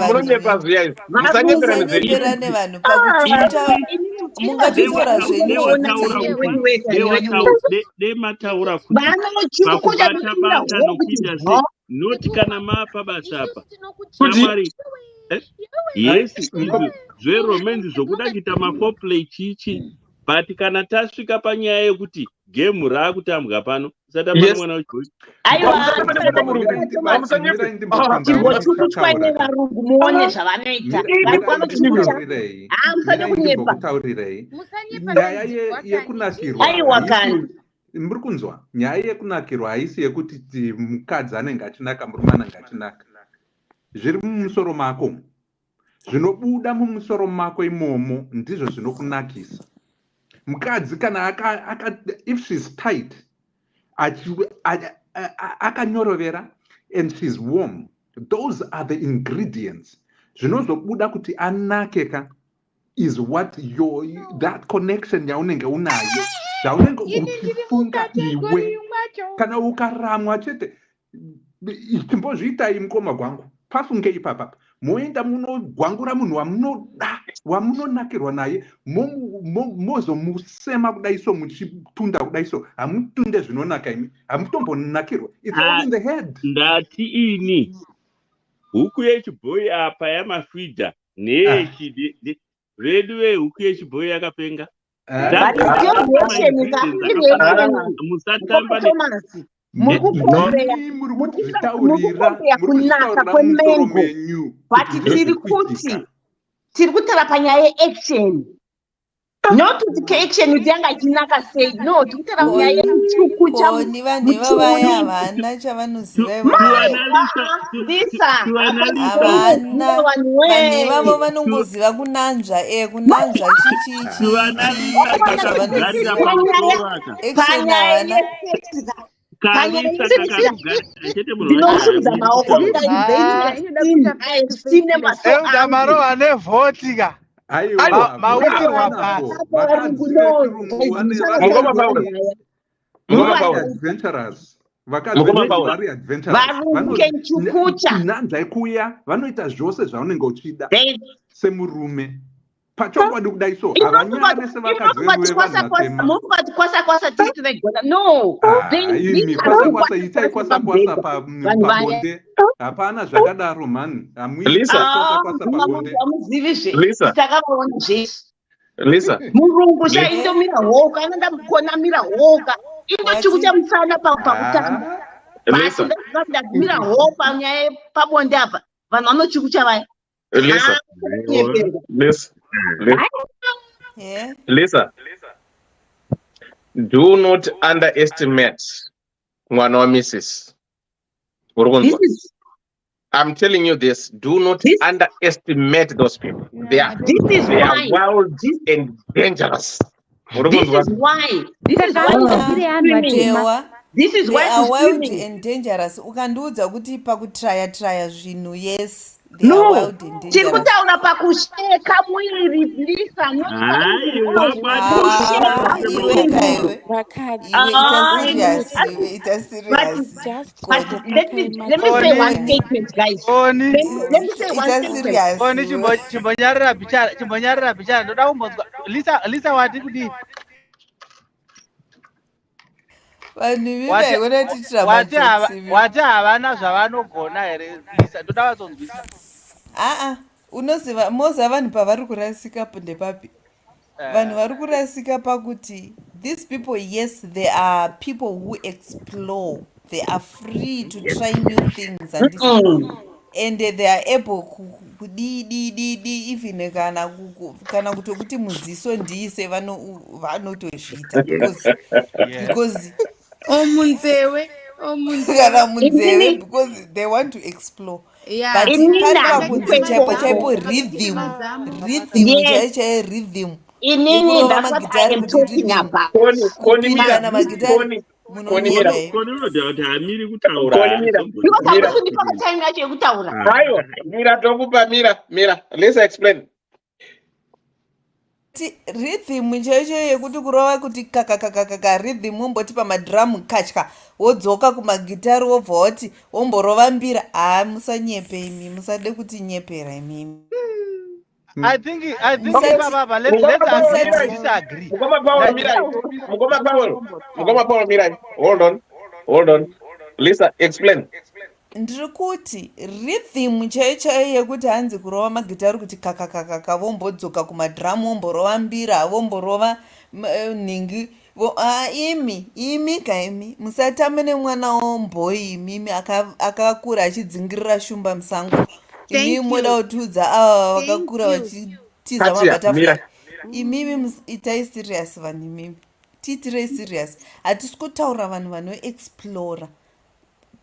munonyepa zviya musanyepera nevanhu pakuchiita mungatitora zvenyu demataura kuti pakubata-bata nokuita sei noti kana mafa basa apa shamwari yes izvo zveromanzi zvokuda kuita maforeplay chichi but kana tasvika panyaya yekuti game raakutambwa pano usatamba Yes. nomwana wechiboi. chimbochukuchwa nevarungu muone zvavanoita Mirai ndimbokutaurirei nyaya yekunakirwa muri kunzwa nyaya yekunakirwa haisi yekuti mukadzi anenge achinaka murume anenge achinaka zviri mumusoro mako zvinobuda mumusoro mako imomo ndizvo zvinokunakisa mukadzi kana if she's tight akanyorovera and she's warm, those are the ingredients zvinozobuda kuti anakeka is what that connection yaunenge unayo zvaunenge uchifunga iwe kana ukaramwa chete timbozviitai mukoma gwangu pafunge ipapa moenda munogwangura munhu wamunoda wamunonakirwa naye mozomusema kudai so muchitunda kudai so hamutunde zvinonaka imi hamutombonakirwa it's all in the head. Ndati ini huku yechibhoi apa yamafidha neyechide redu wehuku yechibhoi yakapenga musatamba murikutaurira kunaka kwemengo but tiri kutaura panyaya yeaction not kuti action kuti yanga ichinaka sei no tiri kutaura panyaya yemuchukucha vanhu ivavaya havana chavanoziva havana vanhu ivavo vanongoziva kunanzva kunanzva marowa nevhotika mautirwa pasi kuya vanoita zvose zvaunenge uchida semurume pachokwadi kudai so havanyare sevakadzikwasa tiitiraigona no kwasa itai kwasa pabonde hapana zvakadaro mani hamuzivizvetakaona zvese murungu chaindomira hoka anoda mukonamira hoka indochukucha musana pakutamba basi ndazvimira hoka nyaya pabonde apa vanhu vanochukucha vaya Lisa, do not underestimate mwana wa Mrs. I'm telling you this, do not underestimate those people. They are wild and dangerous. This is why wild and dangerous. Ukandiudza kuti pakutraya zvinhu yes. No, tiri kutaura pakusheka mwiri Lisa. Let me say one statement, guys. Let me say one statement. Chimbonyarira bichara ndoda kumbonzwa Lisa wati kudi wati havana zvavanogona here Lisa ndoda vatonzwisa unoziva moza vanhu pavari kurasika ndepapi vanhu vari kurasika pakuti these people yes they are people who explore they are free to try new things and they are able kudidi even kana kutokuti muziso ndiise vanotozviita because kana munzeve because they want to explore but pariva kunzi chaipo rhythm chaichai rhythm yekurova magitari kuti rhythm kupindana magitari hamiri kutaura mira tokupa mira let's explain rhythm chaicho yekuti kurova kuti kakakakaka rhythm womboti pamadhiramu katya wodzoka kumagitari wobva woti womborova mbira musanyepe imi musade kuti nyepera imimi I think Baba, let's disagree. Mukoma Paul Mirai. Hold on. Lisa, explain. Ndiri kuti rhythm chaichai yekuti hanzi kurova magitari kuti kakakakaka vombodzoka kumadhiramu womborova mbira womborova nhingi imi kaimi musatamba nemwana womboi imimi akakura achidzingirira shumba musango. Imimi Thank moda you. kutiudza ava Thank vakakura you. vachitiza Katia, mabutterfly. Mira. Imimi itai serious vanhu imimi. Tiitirei serious. Hatisi kutaura vanhu vanoexplora.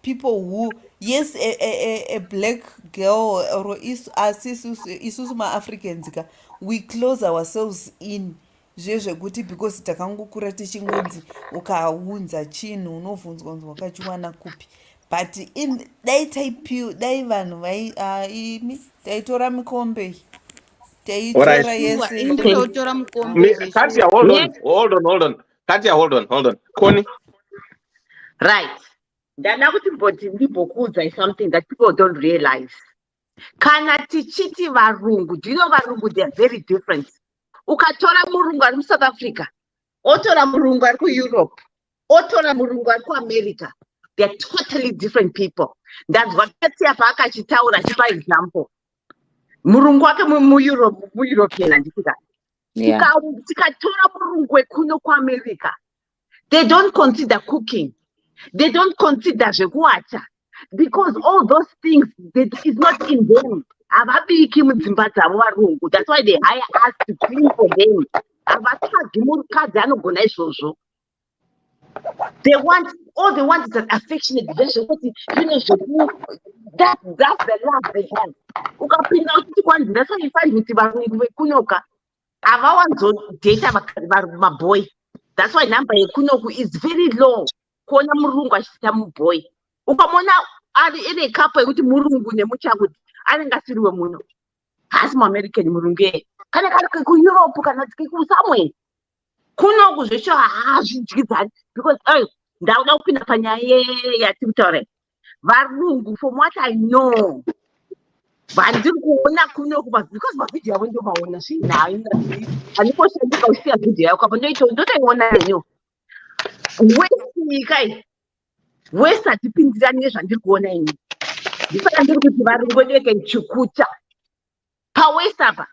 People who, yes, a black girl or isusu maafricans ka, we close ourselves in zvezvekuti because takangokura tichingonzi ukaunza chinhu unovhunzwa nzi wakachiwana kupi. But in dai taipiwa dai vanhu imi taitora mikombe All right. taitora Sure. yese Ini Okay. ndotaura mukombe Katia, zveshuwa. hold on. Katia, hold on. Connie. Right. Ndada kuti mboti ndimbokuudza something that people don't realize. Kana tichiti varungu, do you know varungu, they're very different. Ukatora murungu ari muSouth Africa, otora murungu ari kuEurope, otora murungu ari kuAmerica. They're totally different people. That's what Katia paakachitaura achipa example. Murungu wake muEuropean andika. Yeah. Tikatora murungu wekuno kuAmerica, they don't consider cooking. They don't consider zvekuacha because all those things is not in them. Havabiki mudzimba dzavo varungu. That's why they hire us to clean for them. Havatsvagi mukadzi anogona izvozvo. All they want is an affectionate version. You know, that's the love they have. Ukapinda uchiti kwanzi, that's why you find kuti varungu vekunoka havawanzodata maboy. That's why number yekunoku is very low. Kuona murungu achiita muboy. Ukamona ari ine kapo yekuti murungu nemuchakudi anenge asiriwe muno. Haasi muAmerican murungu ye. Kana kari kuEurope kana somewhere. Kunoku zvesho hazvidyidzani because ndauda kupinda panyaya yatiri kutaura. Varungu from what I know. Vandiri kuona kunoku because mavhidhiyo avo ndomaona zvinayo handikoshandika usiya vhidhiyo yako apa ndotoiona henyu. West hatipindirani nezvandiri kuona ini. Ndisaka ndiri kuti varungu vedu vekenchukucha pawest apa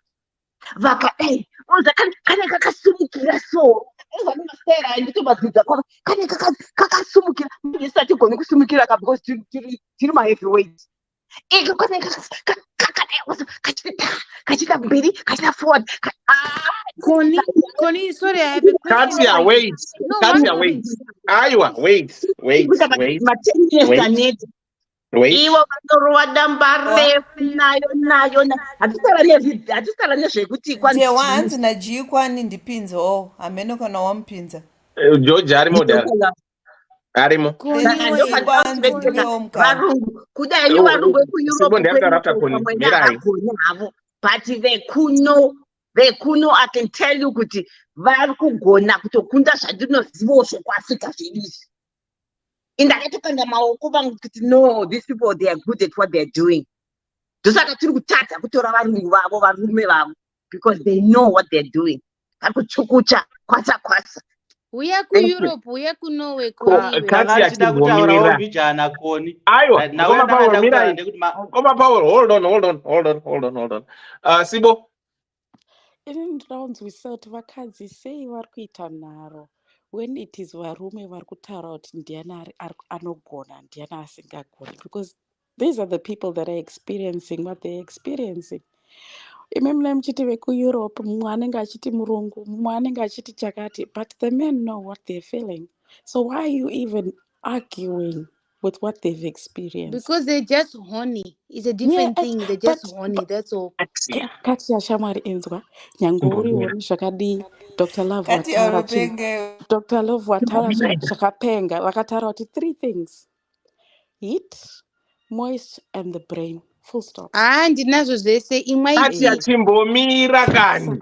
kana kakasimukira so ezvanemastaira anditomadzidzisa kwava kana kakasumukira ndisati goni kusumukira ka because tiri maheavyweight iko kachita mbiri kachita forward. Connie, sorry, I have a question. Katia, wait. No, Katia, one wait. minute. Wait. Ivo vanorova damba refu nayo hatitaura nezvekuti jewa hanzi najikwani ndipinzewo hameno kana wampinza George arimo arimo varungu kudai varungu vekueurope havo but vekuno I can tell you kuti vari kugona kutokunda zvandinozivawo zvekuafrica zvedu izvi. Indakatokanda maoko vangu kuti no, these people, they are good at what they're doing. Ndosaka tiri kutadza kutora varungu vavo varume vavo because they know what they're doing. Vari kuchukucha kwasa. Uya kuEurope, uya kuNorway, Connie. Chida kutaurawo vijana Connie. Aiwa, Koma Paul, hold on. Sibo. Ini ndinonzwisa kuti vakadzi sei vari kuita nharo when it is varume vari kutaura kuti ndiani anogona ndiani asingagoni, because these are the people that are experiencing what they're experiencing. Imi mune muchiti vekuEurope, mumwe anenge achiti murungu, mumwe anenge achiti chakati, but the men know what they're feeling. So why are you even arguing with what they've experienced? Because they're just horny. It's a different thing. They're just horny, that's all. Katia shamwari inzwa nyange uriwo zvakadii Dr. Love Wataura zvakapenga vakataura kuti 3 things: heat, moist and the brain. Full stop. Ndinazvo zvese Katia chimbomira kani.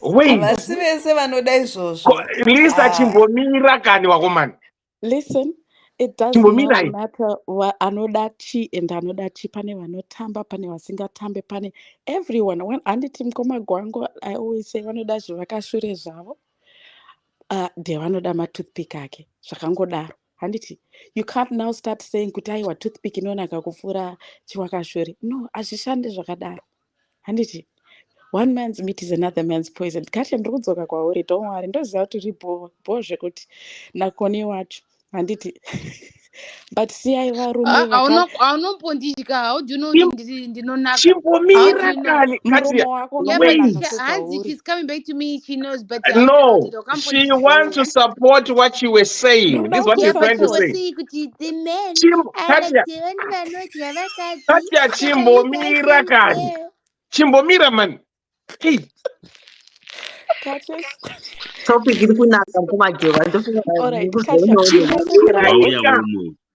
havasi vese vanoda izvozvo. Lisa chimbomira kani wakomana. Listen, it does not matter anoda chi and anoda chi. Pane vanotamba, pane vasingatambe, pane everyone. When anditi mukoma gwangu, I always say vanoda zvivakashure zvavo. Ndevanoda matoothpick ake zvakangodaro. Handiti, you can't now start saying kuti aiwa toothpick inonaka kupfuura chiwakashure. No, hazvishandi zvakadaro. Handiti, one man's meat is another man's poison. Katia ndiri kudzoka kwauri, don't worry. Ndoziva kuti ripo zvekuti nakoni wacho handiti. But siyai varume Haunombonditya. How do you know ndinonaka? How do Chimbomira you know? kani, Katia. Muromo wako Yeah, but Wait. unongonaka Hansi, sekwauri. she's coming back to me. She knows, but how do No, you know? she wants to support what you were saying. This is what Yeah, you're but trying she to was say. saying kuti the men are like Katia, the only one who vakadzi. Katia, Saka you guys chimbomira don't kani. care. Chimbomira man. Hey. Katia, Topic iri kunaka kumajewa ndofunga alright, Katia, Chimbomira eka.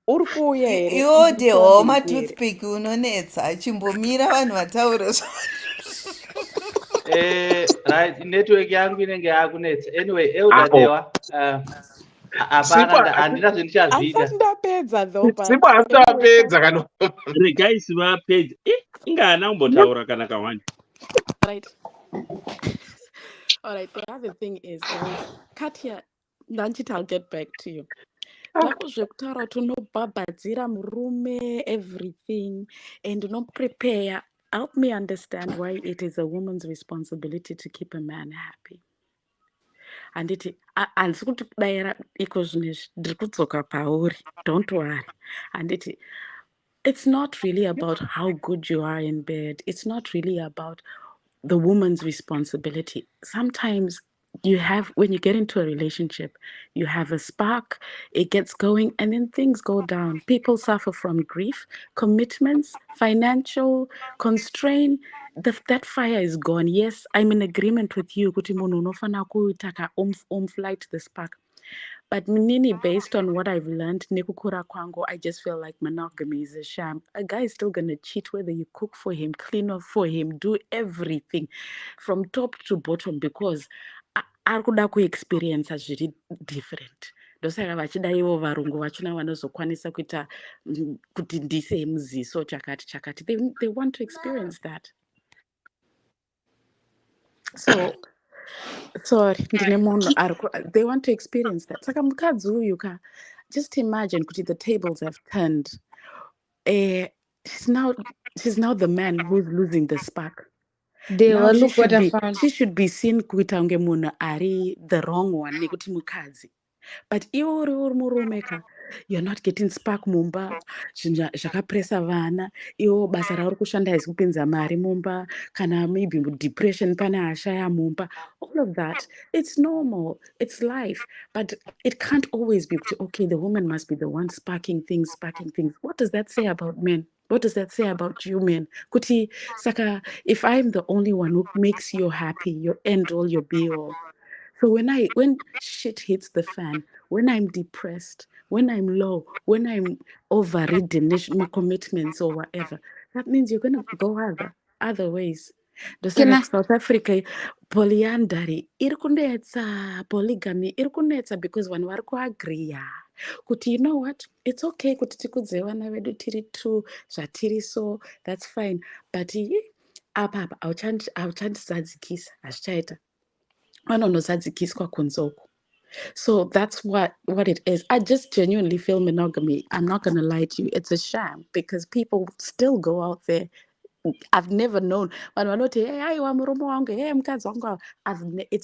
uri kuuya here? iwo Ndiri deho kuuya mberi matoothpick unonetsa chimbomira vanhu vataura Right, network yangu inenge yakunetsa. Anyway, eudadewa hapana, handina zvendichazviita. Asati ndapedza though, but Sipo asitapedza kano. Regai vapedza. Inga haana kumbotaura kana kawani. right. Alright, the other thing is, guys, Katia, I'll get back to you. Zvako zvekutaura kuti unobhabhadzira murume everything and unoprepare. Help me understand why it is a woman's responsibility to keep a man happy. Handiti handisi kuti kudayira iko zvinezvi ndiri kudzoka pauri, don't worry. Handiti it's not really about how good you are in bed. It's not really about the woman's responsibility. Sometimes when you get into a relationship, you have a spark, it gets going, and then things go down. People suffer from grief, commitments, financial constraint. That fire is gone. Yes, I'm in agreement with you. Kuti munhu unofana kuitaka light the spark. But Nini, based on what I've learned, nekukura kwangu, I just feel like monogamy is a sham. A guy is still gonna cheat whether you cook for him, clean up for him, do everything from top to bottom because arikuda kuexperience zviri different. Ndosaka vachida ivo varungu vachona vanozokwanisa kuita kuti ndise muziso chakati. They want to experience that. So sorry, they want to experience that. Saka mukadzi uyu ka, just imagine kuti the tables have turned. She's now the man who's losing the spark. Now she should be seen kuita unge munhu ari the wrong one nekuti mukadzi. But iwe uri murume ka, you're not getting spark mumba, zvakapresa vana, iwo basa rauri kushanda haisi kupinza mari mumba, kana maybe depression pane ashaya mumba. All of that, it's normal, it's life. But it can't always be, okay, the woman must be the one sparking things. What does that say about men? What does that say about you men? Kuti, saka, if I'm the only one who makes you happy, your end all, your be all. So when shit hits the fan, when I'm depressed, when I'm low, when I'm overridden my commitments or whatever, that means you're gonna go other ways. South Africa, polyandry, polygamy, because when we're agree, kuti you know what, it's okay kuti tikudze vana vedu tiri two zvatiri so, that's fine, but apa auchandizadzikisa hazvichaita. Vanonozadzikiswa kunzoko. So that's what it is. I just genuinely feel monogamy, I'm not going to lie to you, it's a sham because people still go out there. I've never known. It's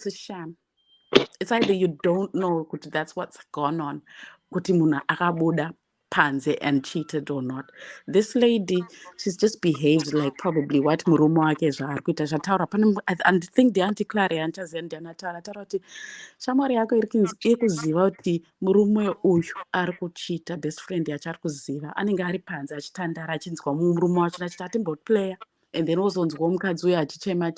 a sham. It's either you don't know that's what's gone on, kuti munhu akabuda panze and cheated or not. This lady, she's just behaved like probably what murume wake zvaari kuita zvataura pane, and I think the auntie Claire anchaziva ndianataura kuti shamwari yako iri kuziva kuti murume uyu ari kuchita, best friend yacho ari kuziva, anenge ari panze achitandara achinzwa murume wacho achiti atimboplayer, and then ozonzwa mukadzi uyu achichema.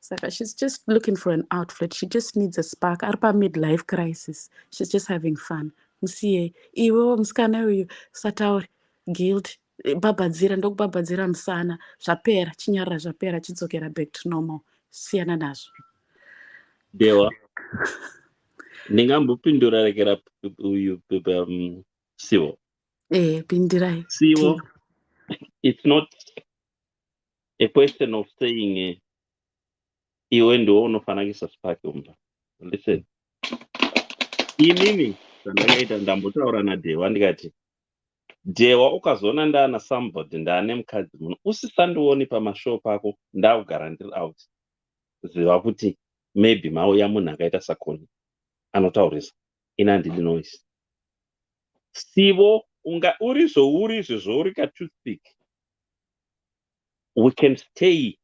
Saka she's just looking for an outlet. She just needs a spark. Arpa midlife crisis. She's just having fun. Musiye, iwe msikana uyu satauri guilt, babadzira ndokubabadzira musana, zvapera, chinyarara zvapera, chidzokera back to normal. Siyana nazvo. Dewa. Ndingambopindura rekera uyu Siwo. Pindirai. Siwo. It's not a question of saying iwe ndo unofanakisa spark umba. Listen. Inini ndakaita ndambotaura naDewa ndikati Dewa ukazoona ndana somebody ndane mukadzi muno usisandioni pamashopu ako ndakugara ndiri out. Ziva kuti maybe mauya munhu akaita sakoni anotaurisa ina handidi noise. Sivo unga uri zvouri ka-toothpick. We can stay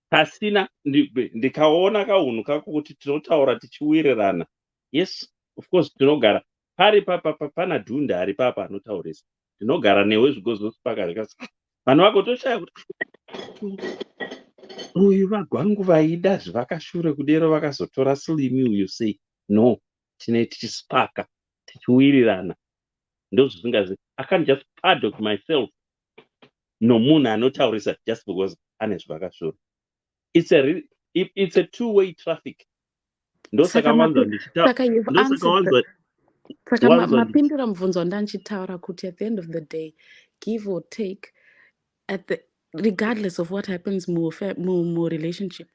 pasina ndikaona kaunhu kako kuti tinotaura tichiwirirana. Yes, of course tinogara pari pana dhunda ari papa anotaurisa. Tinogara newe zvigozosipaka zvikasi. Vanhu vagotoshaya kuti uyu vagwangu vaida zvivakashure kudero vakazotora slimi uyu sei. No, tine tichisipaka tichiwirirana. Ndozvisingazi. I can't just paddock myself nomunhu anotaurisa just because ane zvivakashure. It's a two-way traffic. Saka you've answered Saka mapindura mubvunzo ndanchitaura kuti at the end of the day, give or take, regardless of what happens more relationship,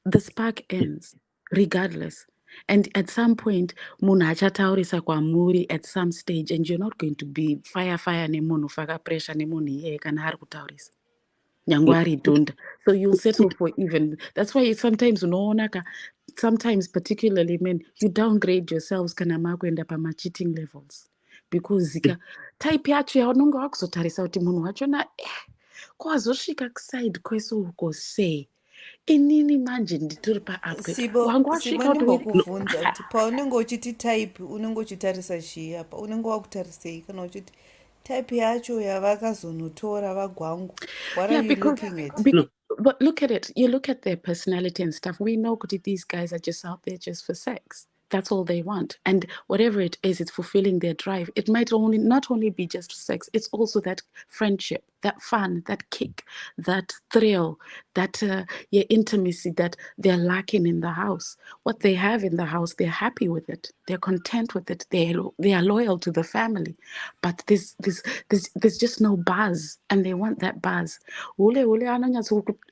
the spark ends regardless. And at some point, munhu achataurisa kwamuri at some stage, and you're not going to be fire nemunhu faka pressure nemunhu iye kana ari kutaurisa. Nyangwari dunda. So you'll settle for even. That's why sometimes unoonaka, sometimes particularly men, you downgrade yourselves kana makuenda pama cheating levels. Because type yacho yaunonga wakuzotarisa kuti munhu wachona kwazosvika kuside kweso uko sei. Inini manje nditori paape. Sibo ndimbokuvhunza kuti paunenge uchiti type unenge uchitarisa chii apa? Unenge wakutarisei kana uchiti type yacho yavakazonotora vagwangu? What are you looking at? But look at it. You look at their personality and stuff. We know that these guys are just out there just for sex. That's all they want. And whatever it is, it's fulfilling their drive. It might not only be just sex. It's also that friendship, that fun, that kick, that thrill, that intimacy that they're lacking in the house. What they have in the house, they're happy with it. They're content with it. They are loyal to the family. But there's just no buzz, and they want that buzz.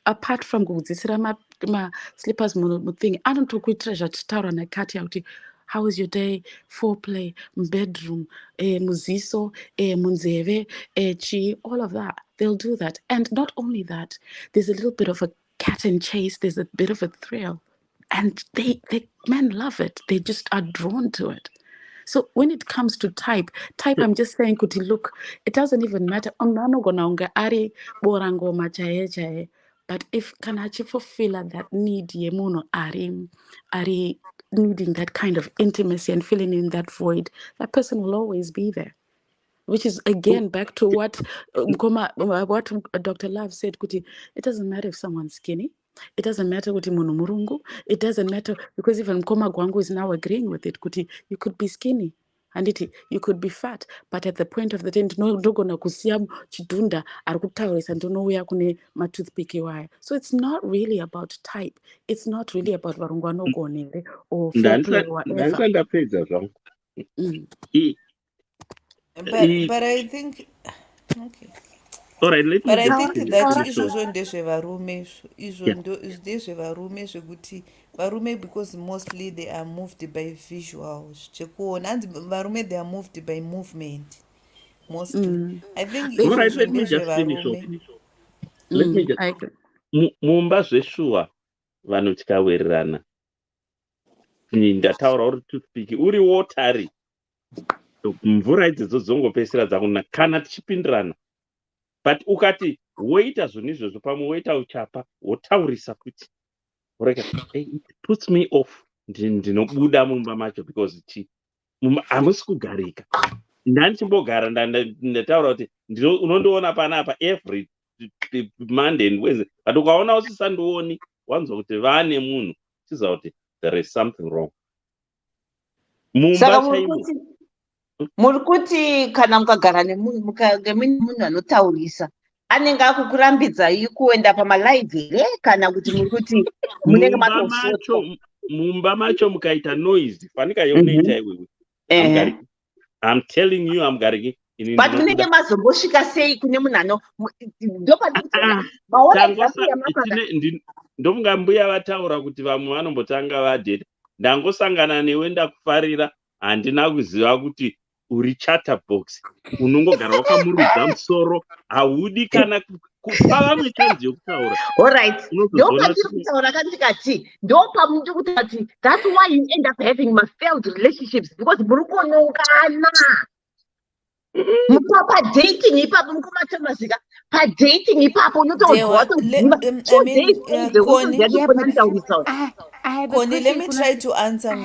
Apart from ma slippers thing, I don't talk with treasure to tower and Katia. How was your day? Foreplay, bedroom, muziso, munzeve, chi, all of that. They'll do that. And not only that, there's a little bit of a cat and chase, there's a bit of a thrill. And men love it. They just are drawn to it. So when it comes to type, I'm just saying, kuti look, it doesn't even matter. Ari borango machaye. But if kana fulfill that need yemuno ari needing that kind of intimacy and filling in that void, that person will always be there. Which is again back to what Dr. Love said, kuti it doesn't matter if someone's skinny. It doesn't matter kuti munhu murungu. It doesn't matter because even Mkoma Gwangu is now agreeing with it. Kuti you could be skinny. And you could be fat, but at the point of the day, ndogona kusiya chidunda arikutaurisa ndonouya kune matoothpick wire. So it's not really about type. It's not really about varungwana gonere or foreplay or whatever. But I think okay. All right, let me but I think that izvozvo ndezvevarume zvekuti varume, because mostly they are moved by visuals. Chekuona and varume they are moved by movement mostly. I think all right, let me just finish off. Let me just mumba zveshuwa vanhu tikawirirana ndataura uri toothpick uri wotari mvura idzodzo dzongopesera dzakuna kana tichipindirana. But ukati woita zvinhu izvozvo pamwe woita uchapa wotaurisa kuti it puts me off, ndinobuda mumba macho because hamusi kugarika. Ndandichimbogara ndataura kuti unondiona panapa every Monday and Wednesday, but ukaona usisandioni wanzwa kuti vane munhu chiziva kuti there is something wrong. Mumba chaimo muri kuti kana mukagara nemunhu anotaurisa anenge akukurambidza kuenda pamalive here kana kuti muri kuti munenge matosvotwa mumba macho mukaita noise fanika yaunoita iwewe. I'm telling you I'm gariki. But munenge mazombosvika sei kune munhu ndomunga mbuya vataura kuti vamwe vanombotanga vadheta. Ndangosangana newe ndakufarira, handina kuziva kuti uri chatterbox unongogara wakamurudza musoro haudi kana kupa vamwe chanzi yokutaura. Alright. Unozozviona Ndopandiri kutaura kandikati ndopamuri kutati that's why you end up having failed relationships because muri kunongana. Padating ipapo mukumatamazika padating ipapo unotodzwa watoziva 2 days later unotoziva kuti nditaurisa. Connie, let me try to answer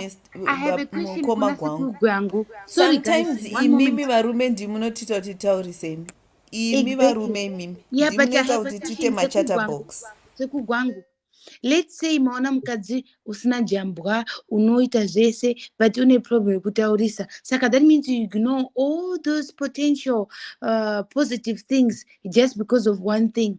mukoma gwangu. Sometimes imimi varume ndimunotita kuti taurisemi. Imi varume imimi ndimunoita kuti tiite machatterbox. Sekugwangu. Let's say maona mukadzi usina jambwa unoita zvese but une problem yekutaurisa. Saka that means you ignore all those potential positive things just because of one thing.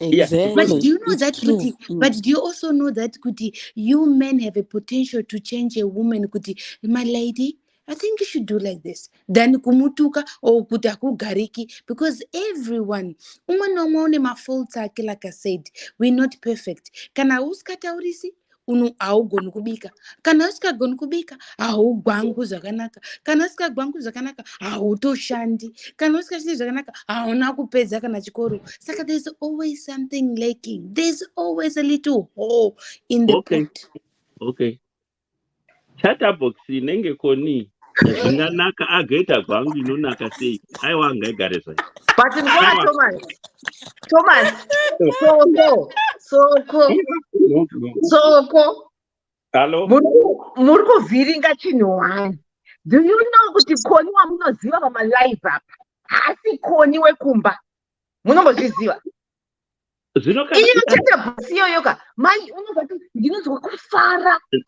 Exactly. But do you know It's that true. Kuti? But do you also know that Kuti, you men have a potential to change a woman Kuti, my lady, I think you should do like this. Then kumutuka or kutaku gariki because everyone, umane ma faults like I said, we're not perfect. Kana uskata urisi unu au gonu kubika. Kana uska gonu kubika au gwangu zakanaka. Kana uska gwangu zakanaka au to shandi. Kana uska shandi zakanaka au na kupeza kana chikoro. Saka there's always something lacking. There's always a little hole in the pot. Okay. Chatterbox inenge Koni zvinganaka agaita gwangu inonaka sei aiwa angaigare zvai. But ngoma Thomas soko Hello. muri kuvhiringa chinhu wani. Do you know kuti Koni wamunoziva pamalive apa hasi Koni wekumba munombozviziva? Iyo chatterbox iyoyoka mai unozati ndinonzwa kufara. I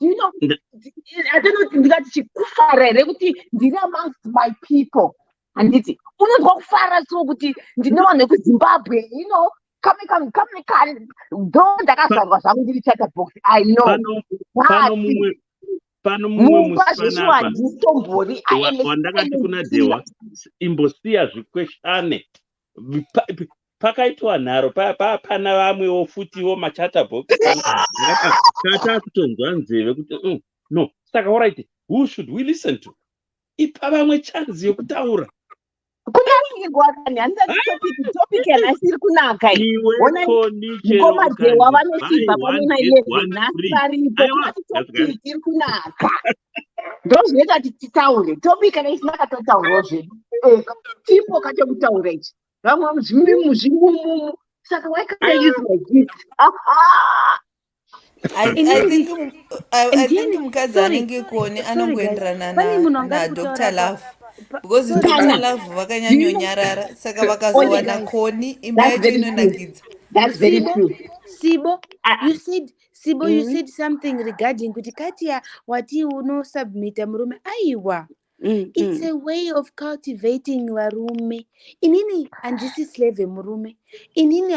don't know kuti ndingati chikufara here kuti ndiri amongst my people. Handiti unonzwa kufara so kuti ndine vanhu vekuZimbabwe kame ndo ndakazvarwa zvangu ndiri chatterbox. I know pano mumwe muspana wandakati kuna Dewa imbosiya zvikweshane pakaitwa nharo pana vamwewo futiwo machatterbox kata kutonzwa nzeve kuti no saka alright who should we listen to ipa vamwe chanzi yokutaura kunyaningirwa kani handisati topic yanasiri kunaka ngoma Dewa vanosiva pamwe na11 nhasi varipo kunati topic iri kunaka ndozvinoita kuti titaure topic kana isina katotaurwa zvedu tipo katokutaura ichi vamwe zvimumu saka why can't I use my gift? I think mukadzi anenge Koni anongoenderana na Dr. Love because Dr. Love vakanyanyonyarara saka vakazowana Koni imba yacho inonakidza. That's very true. Sibo, you said something regarding kuti Katia wati uno submita murume aiwa. It's a way of cultivating varume. Inini handisi slave murume. Inini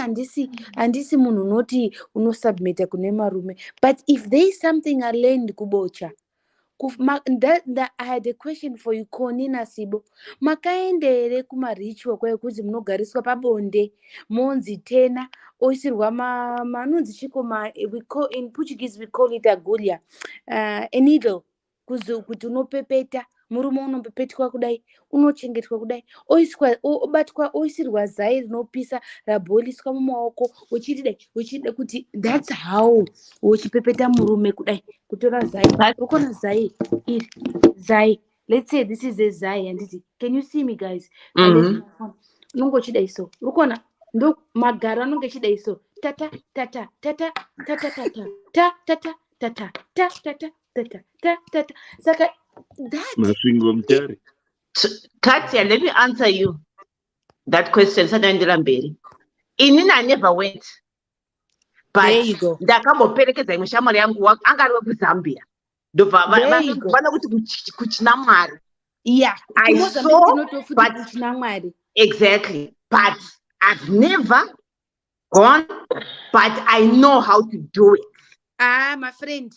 handisi munhu unoti unosubmita kune marume. But if there is something I learned kubocha, I had a question for you, Koni na Sibo. Makaende here kumaritual kwekuti munogariswa pabonde, monzi tena, oisirwa manonzi chiko in Portuguese we call it agulha, a needle, kuti unopepeta. Murume unopepetwa kudai unochengetwa kudai obatwa oisirwa zai rinopisa rabhoiliswa mumaoko uchida kuti that's how uchipepeta murume kudai kutora zai ukona zai iri zai let's say this is a zai and can you see me guys unongochida iso ukona ndo magara anonge chida iso tata tata tata tata tata tata tata tata tata tata saka that Katia, let me answer you that question. Inini I never went. But there you go. Ndakamboperekedza imwe shamwari yangu angari wekuZambia. Ndobva vana kuti kuchina Mwari. Yeah. I saw, but exactly. But I've never gone, but I know how to do it. My friend.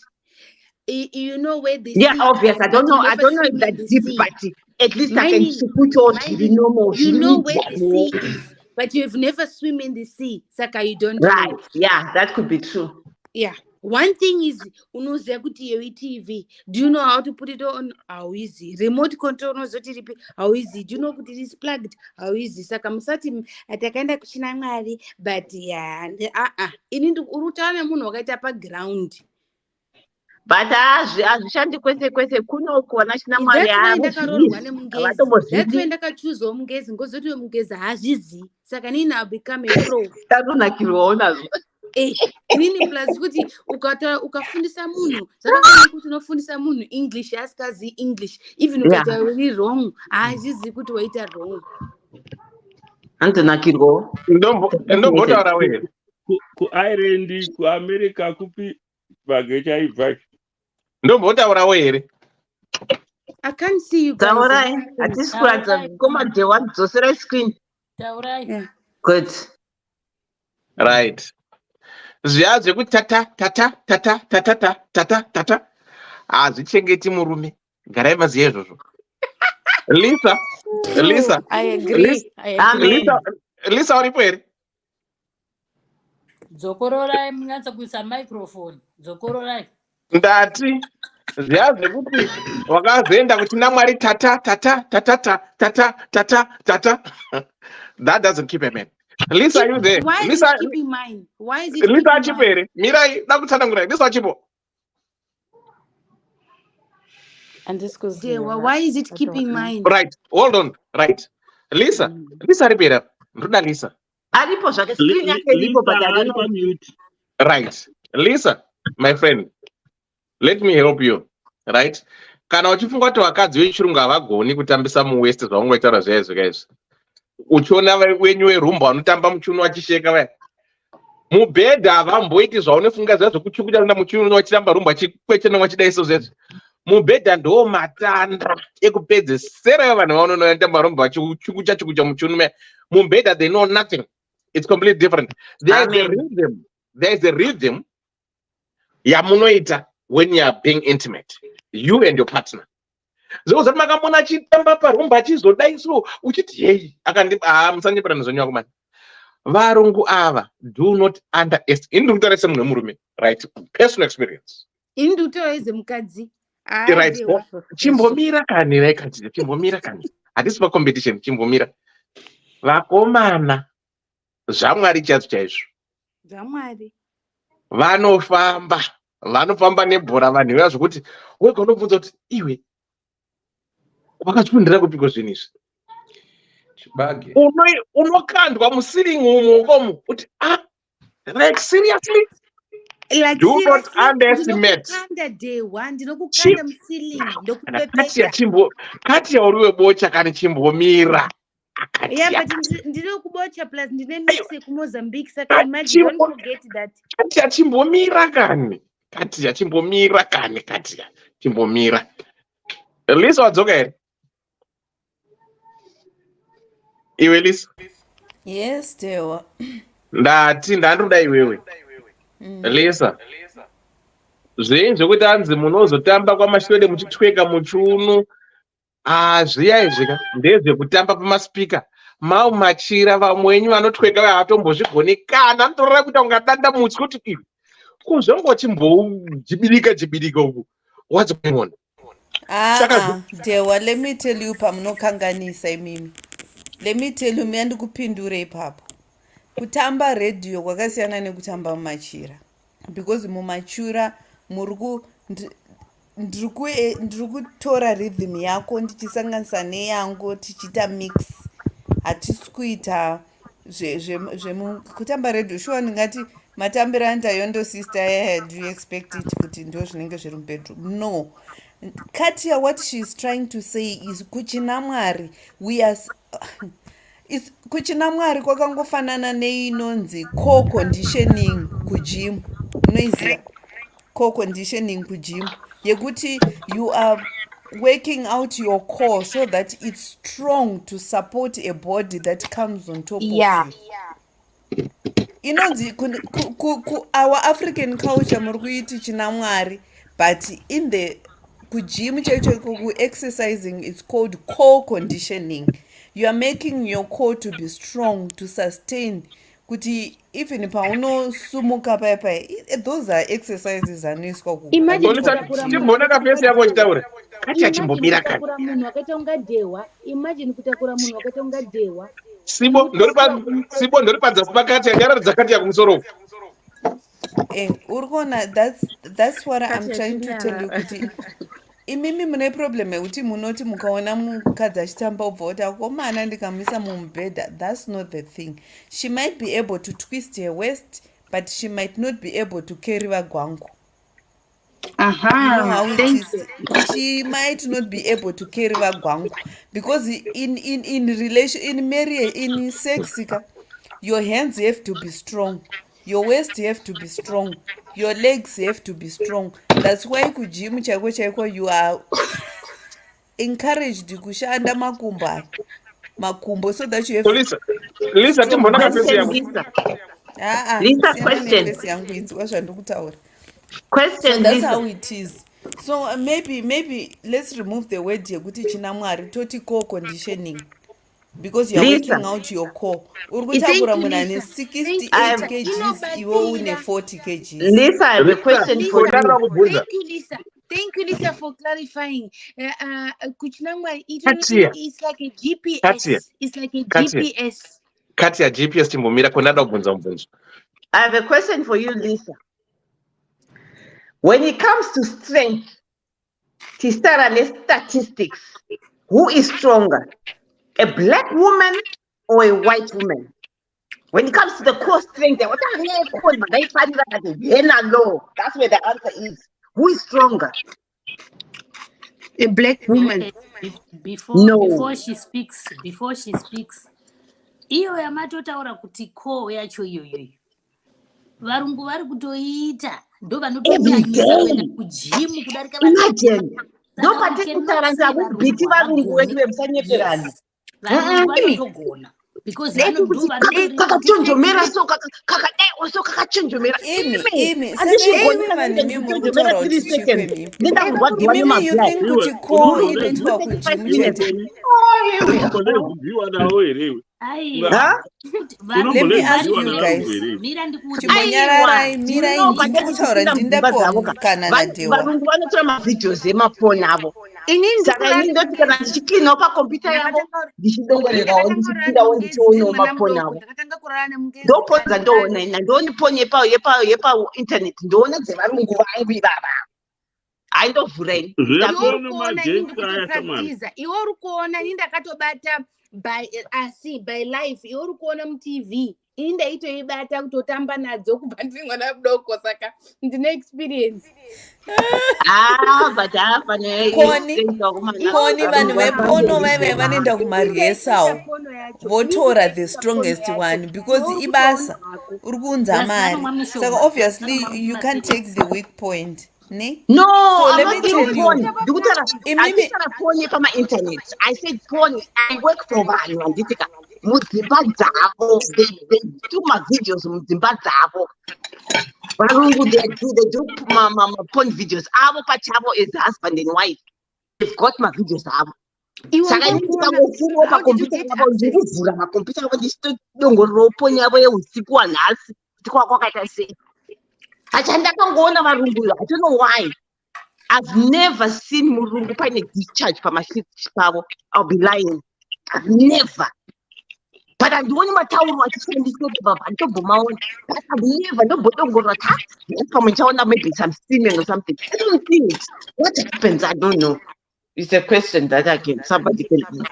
You know where this obvious. I don't know if that's deep, but at least I can put all normal. You know where the sea is, but you've never swim in the sea. Saka, you don't right know. Yeah, that could be true. Yeah, One thing is unoziva kuti yewi TV. Do you know how to put it on? How easy. Remote control unozoti ripi? How easy. Do you know kuti it is plugged? How easy. Saka musati atakaenda kuchina Mwari but yeah ini urutaura nemunhu wakaita paground. But hazvishandi kwese kwese kunoko vana china Mwari That's why ndakaroorwa nemungezi. That's why havatombozvidi. ndakachuzawo mungezi ngozoti mungezi haazvizivi. Saka nini I'll become a pro. Tatonakirwawo nazvo. Nini plus kuti ukafundisa munhu zvakafanira kuti unofundisa munhu English asikazivi English even ukaita uri wrong haazvizivi kuti waita wrong. Antonakirwawo. Ndombotaura were. kuIreland kuAmerica kupi bage chaibva. Ndombotaurawo here. I can't see you guys. Taurai. Hatisi kuratidza koma Dewa dzosera screen. Taurai. Good. Right. Zviya zvekuti tata hazvichengeti murume. Garai maziva izvozvo. Lisa. I agree. Lisa uripo here? Dzokororai munyatsa kuisa microphone. Dzokororai. Ndati zviya zvekuti wakazoenda kuchina Mwari tata. That doesn't keep a man. Lisa, are you there? Why is Lisa, it keeping mine? Why is it Lisa keeping chipo mine? here. Mirai nakutsanangurai. Lisa chipo. Why is it keeping mine? Right. Hold on. Right. Lisa ripera. Ndoda Lisa. Aripo zvake screen yake iripo but I don't know. Mute. Right. Lisa, my friend, let me help you. Right? Kana uchifunga kuti vakadzi vechirungu havagoni kutambisa muwest zvaungoitaura zvaizvo kaizvo. Uchiona wenyu werumba vanotamba muchiuno vachisheka vaya. Mubhedha havamboiti zvaunofunga zviya zvokuchukuta kuenda muchiuno vachitamba rumba chikwechena vachidaiso zvezvo. Mubhedha ndo matanda ekupedzesera vanhu vaunotamba rumba vachichukucha muchiuno. Mubhedha they know nothing. It's completely different. There is a rhythm yamunoita when you are being intimate, you and your partner. Zozati makamona achitamba parumba achizodaiso uchiti hey musanyepera nezvonywa kumani. Varungu ava do not underestimate. Ini ndikutaura semunhu wemurume, right? Personal experience. Ini ndikutaura semukadzi. Right. Chimbomira kani vaikati chimbomira kani. Hatisi pacompetition chimbomira. Vakomana zvaMwari chaizvo. Zvamwari. Vanofamba nebhora vanhu vaya zvokuti wega unobvunza kuti iwe wakachipindira kupiko zvinhu izvi. Chibage. Unokandwa musiringi umokomo kuti like seriously? Like do not underestimate. Ndinokukanda musilingi ndokupepeta. Kati uriwe bocha kana chimbomira. Yeah, but ndinokubocha plus ndine mix kuMozambique saka imagine don't forget that. Kati chimbomira kani. Chimbomira. Lisa wadzoka here? Iwe Lisa? Yes, Dewa. Ndandoda iwewe. Lisa. Zvinhu zvokuti hanzi munozotamba kwamashure muchitweka muchiuno. Zviya izvika ndezvekutamba pamaspika. Mau machira vamwenyu vanotweka havatombozvigoni kana anotorora kuita ungadanda mutsi kuti iwe. Kuzvongochimbojibirika uku. What's going on? Dewa, let me tell you pamunokanganisa imimi. Let me tell you miandikupindure ipapo. Kutamba radio kwakasiyana nekutamba mumachira. Because mumachira ndiri kutora rhythm yako ndichisanganisa neyangu tichiita mix. Hatisi kuita kutamba radio. Sure ndingati matambira andayondo sister yaya, do you expect it kuti ndo zvinenge zviri mubedroom? No. Katia, what she's trying to say is kuchina Mwari kuchina Mwari kwakangofanana neinonzi co-conditioning kugym. Unoiziva? Co-conditioning kugym yekuti you are working out your core so that it's strong to support a body that comes on top of you. Inonzi our African culture muri kuiti china Mwari, but in the kugym chaicho exercising it's called core conditioning. You are making your core to be strong to sustain kuti even paunosumuka paya those are exercises anoiswa Imagine Polisa kutakura munhu chimbona wakaita kapesi unga yako dehwa. chitaura. Kati Imagine achimbomira kani. kutakura munhu wakaita unga dehwa. Imagine kutakura munhu wakaita unga dehwa. Sibo ndori padzasi pakati yaratidza kati yakumusoro. uri kuona that's what I'm Kati trying to tell you yachinyara. kuti imimi mune problem yekuti munoti mukaona mukadzi achitamba ubva kuti akomana ndikamisa mumubhedha. That's not the thing. She might be able to twist her waist but she might not be able to carry vagwangu. You know how it Thank is. you. She might not be able to carry vagwangu because in relation, in marriage, in sex, your hands have to be strong, your waist have to be strong, your legs have to be strong. That's why kugym chaiko you are encouraged kushanda makumbo so that you have Lisa strong chimbona kapesi Question, muscles. yako. Lisa. Lisa, Siyana question. nefesi yangu inzwa zvandikutaura. So Question, that's Lisa. how it is. So maybe let's remove the word yekuti china mwari toti core conditioning because you're Lisa. working out your core. Uri Thank kutakura you, munhu ane Lisa. 68 Lisa. kgs iwe une 40 kgs. Lisa, I have a question for you. Thank you, Lisa. Thank you, Lisa, for clarifying. Kuchinangwa, it's like a GPS. It's like a GPS. Kati ya GPS timbomira konada kubvunza mubvunzo. I have a question for you, Lisa. When it comes to strength, statistics, who is stronger, a black woman or a white woman? When it comes to the core strength, that's where the answer is. Who is stronger? A black woman. Before she speaks, iyo yamatotaura kuti ko yacho iyoyo varungu vari kutoita ndo vanotonyanyisa kuenda kujimu kudarika varungu vanotogona because kakachonjomera so kakadaiwa so kakachonjomera imimi you think kuti core inoitwa kujimu chete. Let me ask you guys. Chimbonyararai mirai ndiri kutaura ndindapiwa kana nadewa. varungu vanotora mavideos emafoni avo saka ini ndoti kana ndichiklinawo pakombiyuta yavo ndichidongorerawo ndichipindawo ndichionawo mafoni avo ndoponza ndoona ina ndooni poni yepaintaneti ndoona dzevarungu vangu ivava haindovhura ini iwe uri kuona ini ndakatobata by life iwe uri kuona mutv ini ndaitoibata kutotamba nadzo kubva ndiri mwana mudoko saka ndine experience. Koni vanhu vepono vaive vanoenda kumariesawo votora the strongest one because ibasa uri kuunza mari saka obviously you can't take the weak point. No, so I'm let not me tell porn. you. I porn from my internet. I said porn. I work for vanhu vandisika mudzimba dzavo. They do my videos mudzimba dzavo. Varungu they do my porn videos. Avo pachavo is husband and wife. They've got my videos avo. Saka ndikangofungwa pakompyuta yavo ndikuvhura makompyuta yavo ndichitodongorerawo poni yavo yeusiku wanhasi kuti kwakaita sei. Achandakangoona varungu I don't know why. I've never seen murungu paine discharge pamashift pavo. I'll be lying. I've never. But andioni matauro achishandiswa baba ndobhomaona. But I've never ndobhodongorera pamwe chaona maybe some semen or something. I don't see it. What happens? I don't know. It's a question that somebody can answer.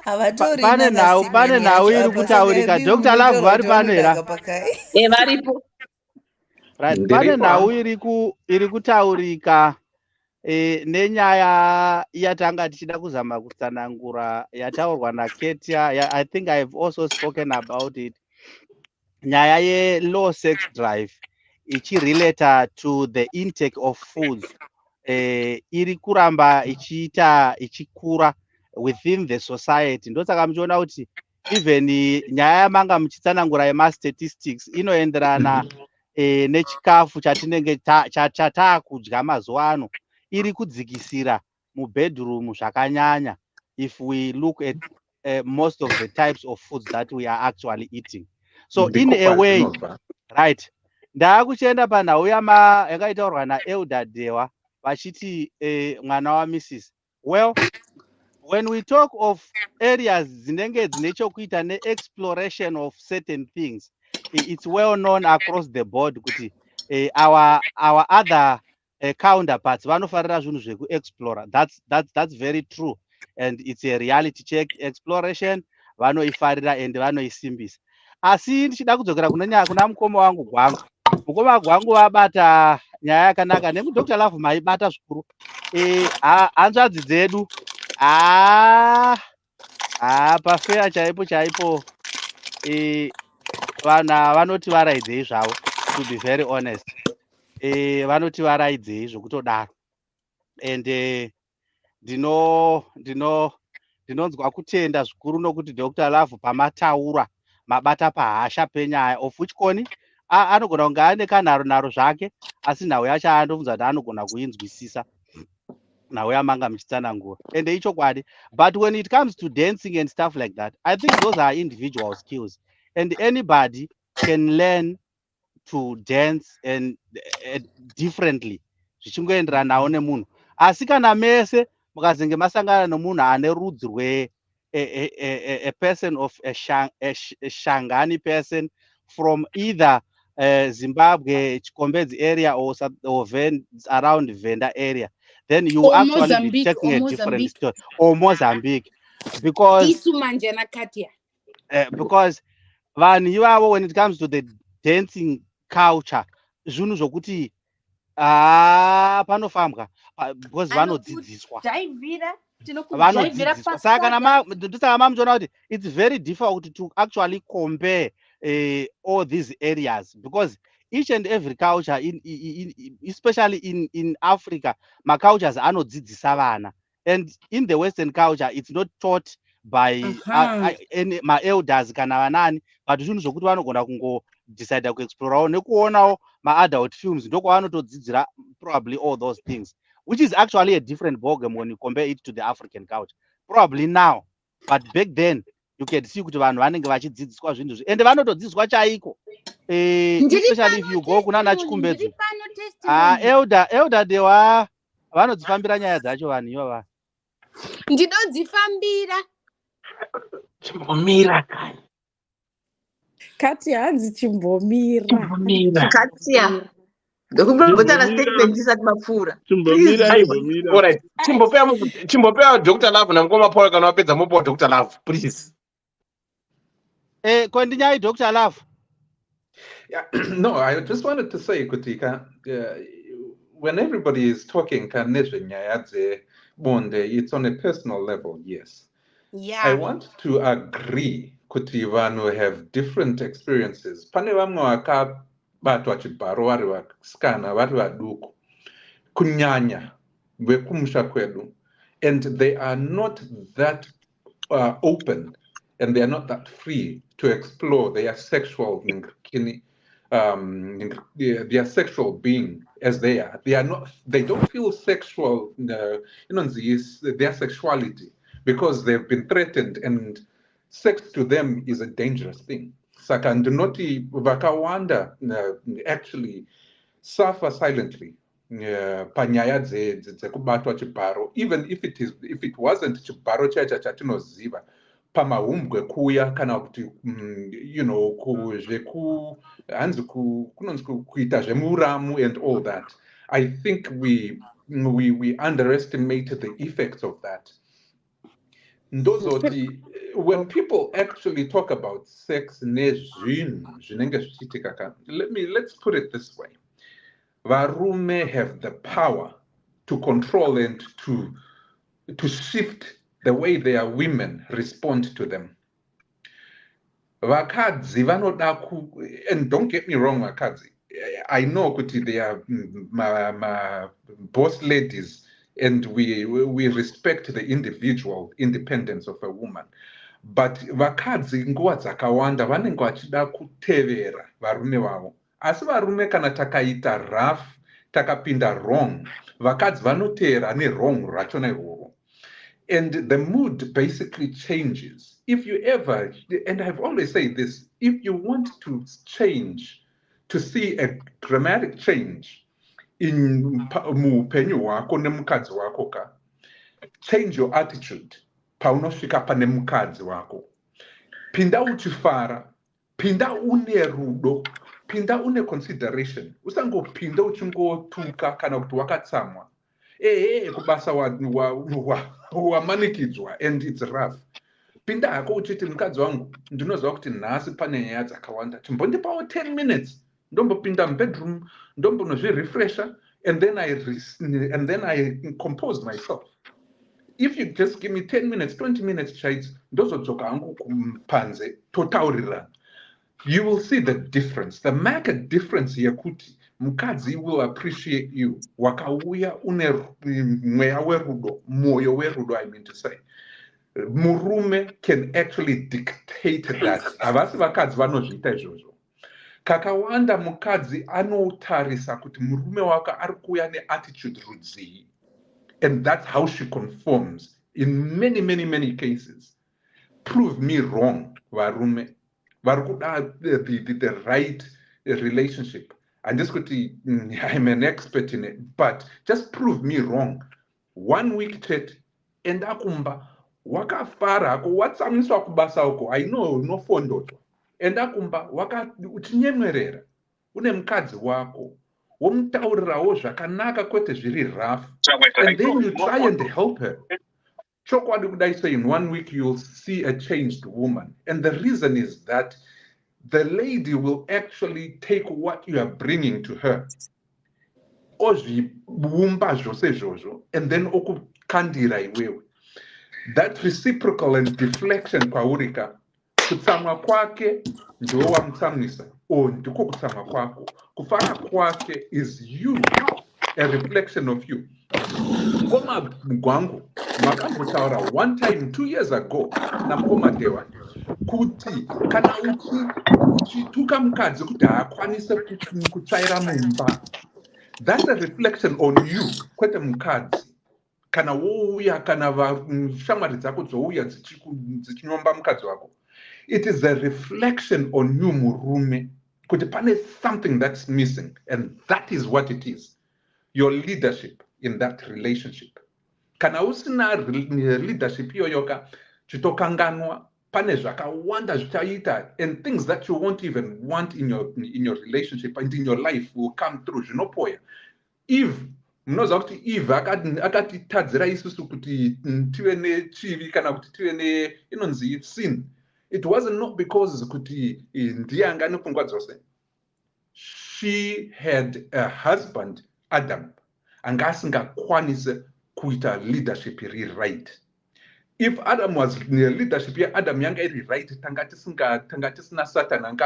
Pane nhau iri kutaurika. Dr. Love vari pano here. Varipo. Right. Pane nhau iri kutaurika nenyaya yatanga tichida kuzama kutsanangura yataurwa naKetia. I think I've also spoken about it. Nyaya ye low sex drive ichirelate to the intake of foods. Iri kuramba ichikura within the society. Ndosaka muchiona kuti even nyaya yamanga muchitsanangura yemastatistics inoenderana nechikafu chatinenge chatakudya mazuva ano iri kudzikisira mubedroom zvakanyanya if we look at most of the types of foods that we are actually eating. So in a way, right, ndakuchienda panhau yakaitaurwa naElder Dewa vachiti mwana waMrs. Well, when we talk of areas dzinenge dzine chokuita neexploration of certain things, it's well known across the board kuti our other counterparts vanofarira zvinhu zvekuexplora. That's very true, and it's a reality check. Exploration vanoifarira and vanoisimbisa. Asi ndichida kudzokera kuna mukoma wangu Gwangu. Mukoma Gwangu vabata nyaya yakanaka, nemuDr. Love maibata zvikuru. Hanzvadzi dzedu pafeya chaipo vana vanoti varaidzei zvavo, to be very honest. Vanoti varaidzei zvokutodaro, and ndinonzwa kutenda zvikuru nokuti Dr. Love pamataura mabata pahasha penyaya, of which koni anogona kunge ane kanharo zvake, asi nhau yacho andofunza kuti anogona kuinzwisisa, nhau yamanga muchitsanangura, and ichokwadi. But when it comes to dancing and stuff like that, I think those are individual skills, and anybody can learn to dance and differently zvichingoenderanawo nemunhu. Asi kana mese mukazenge masangana nomunhu ane rudzi a person of a Shangani person from either Zimbabwe, Chikombedzi area or around Venda area, then you or actually Mozambique, be taking or a Mozambique. different story. Or Mozambique, because vanhu ivavo, when it comes to the dancing culture, zvinhu zvokuti panofambwa because vanodzidziswa. Saka ndosaka mamuchiona kuti it's very difficult to actually compare all these areas, because each and every culture, especially in Africa, macultures anodzidzisa vana, and in the Western culture it's not taught by any elders kana vanani, but zvinhu zvokuti vanogona kungodecide kuexplorawo nekuonawo maadult films, ndokwavanotodzidzira probably all those things, which is actually a different ballgame when you compare it to the African culture probably now, but back then you can see kuti vanhu vanenge vachidzidziswa zvinhu and vanotodzidziswa chaiko, especially if you go kunana Chikumbedzi. Elder Dewa vanodzifambira nyaya dzacho vanhu ivava. Ndinodzifambira. Chimbomira kai. Kati hanzi chimbomira. Katia. Ndokubvotana statement isati mapfuura. Alright. Chimbopea Dr. Love namukoma Paul kana wapedza mopo Dr. Love, please. Kondinyai Dr. Love. Yeah, no, I just wanted to say, Kutika, when everybody is talking, it's on a personal level, yes. Yeah. I want to agree kuti vanhu have different experiences. Pane vamwe vakabatwa chibharo vari vasikana vari vaduku kunyanya vekumusha kwedu, and they are not that open, and they are not that free to explore their sexual their sexual being as they are. They don't feel sexual, their sexuality, because they've been threatened, and sex to them is a dangerous thing. Saka ndinoti vakawanda actually suffer silently panyaya dzekubatwa chibharo, even if it wasn't chibharo chaicho chatinoziva pamahumbwe kuya kana kuti hanzi kunonzi kuita zvemuramu and all that. I think we underestimate the effects of that. Ndozoti, when people actually talk about sex, let's put it this way. Varume have the power to control and to shift the way their women respond to them. Vakadzi vanoda and don't get me wrong, vakadzi, I know kuti they are my boss ladies, and we respect the individual independence of a woman, but vakadzi nguva dzakawanda vanenge vachida kutevera varume vavo, asi varume kana takaita rough, takapinda wrong, vakadzi vanoteera ne wrong rachona irworwo. And the mood basically changes. If you ever, and I've always said this, if you want to change, to see a dramatic change in muupenyu wako nemukadzi wako ka, change your attitude paunosvika pane mukadzi wako. Pinda uchifara, pinda une rudo, pinda une consideration. Usangopinda uchingotuka kana kuti wakatsamwa. Kubasa wamanikidzwa and it's rough. Pinda hako uchiti mukadzi wangu ndinoziva kuti nhasi pane nyaya dzakawanda. Chimbondipawo 10 minutes. Ndombopinda mubedroom, ndombonozvirefresha, and then I compose myself. If you just give me 10 minutes, 20 minutes, chaids, ndozodzoka hangu kumpanze totaurirana. You will see the difference. The market difference yekuti mukadzi will appreciate you. Wakauya une mweya werudo, moyo werudo, I mean to say. Murume can actually dictate that. Avasi vakadzi vanozviita izvozvo. Kakawanda mukadzi anotarisa kuti murume wako ari kuuya neattitude rudzii. And that's how she conforms in many, many, many cases. Prove me wrong, varume. Varukuda the right relationship. And just I'm an expert in it, but just prove me wrong. 1 week chat, and akumba, waka fara, what's amniswa kubasa oko, I know, no fondo. And akumba, waka utinyemerera, une mkadzi wako, womtaurirawo zvakanaka kwete zviri rough, and then you try and help her. Chokwadi would I say in 1 week you'll see a changed woman. And the reason is that the lady will actually take what you are bringing to her, and then okukandira iwewe. That reciprocal and deflection kwaurika, kutsamwa kwake ndiwo wamutsamwisa, ndiko kutsamwa kwako. Kufara kwake is you, a reflection of you. Ngoma mgwangu, makambotaura one time 2 years ago, na mkoma dewa, kuti kana uchituka mukadzi kuti haakwanise kutsaira mumba. That's a reflection on you, kwete mukadzi. Kana wouya, kana shamwari dzako dzouya dzichinyomba mukadzi wako. It is a reflection on you, murume, kuti pane something that's missing, and that is what it is. Your leadership in that relationship. Kana usina leadership yoyoka, chitokanganwa, pane zvakawanda zvichaita, and things that you won't even want in your relationship and in your life will come through. Zvinopoya. Eve, munoziva kuti Eve akatitadzira isusu kuti tive nechivi kana kuti tive inonzi sin. It wasn't not because kuti ndiye anga nepfungwa dzose. She had a husband, Adam, anga asingakwanise kuita leadership iri right. If Adam was leadership ya Adam yanga iri right, tanga tisina Satan anga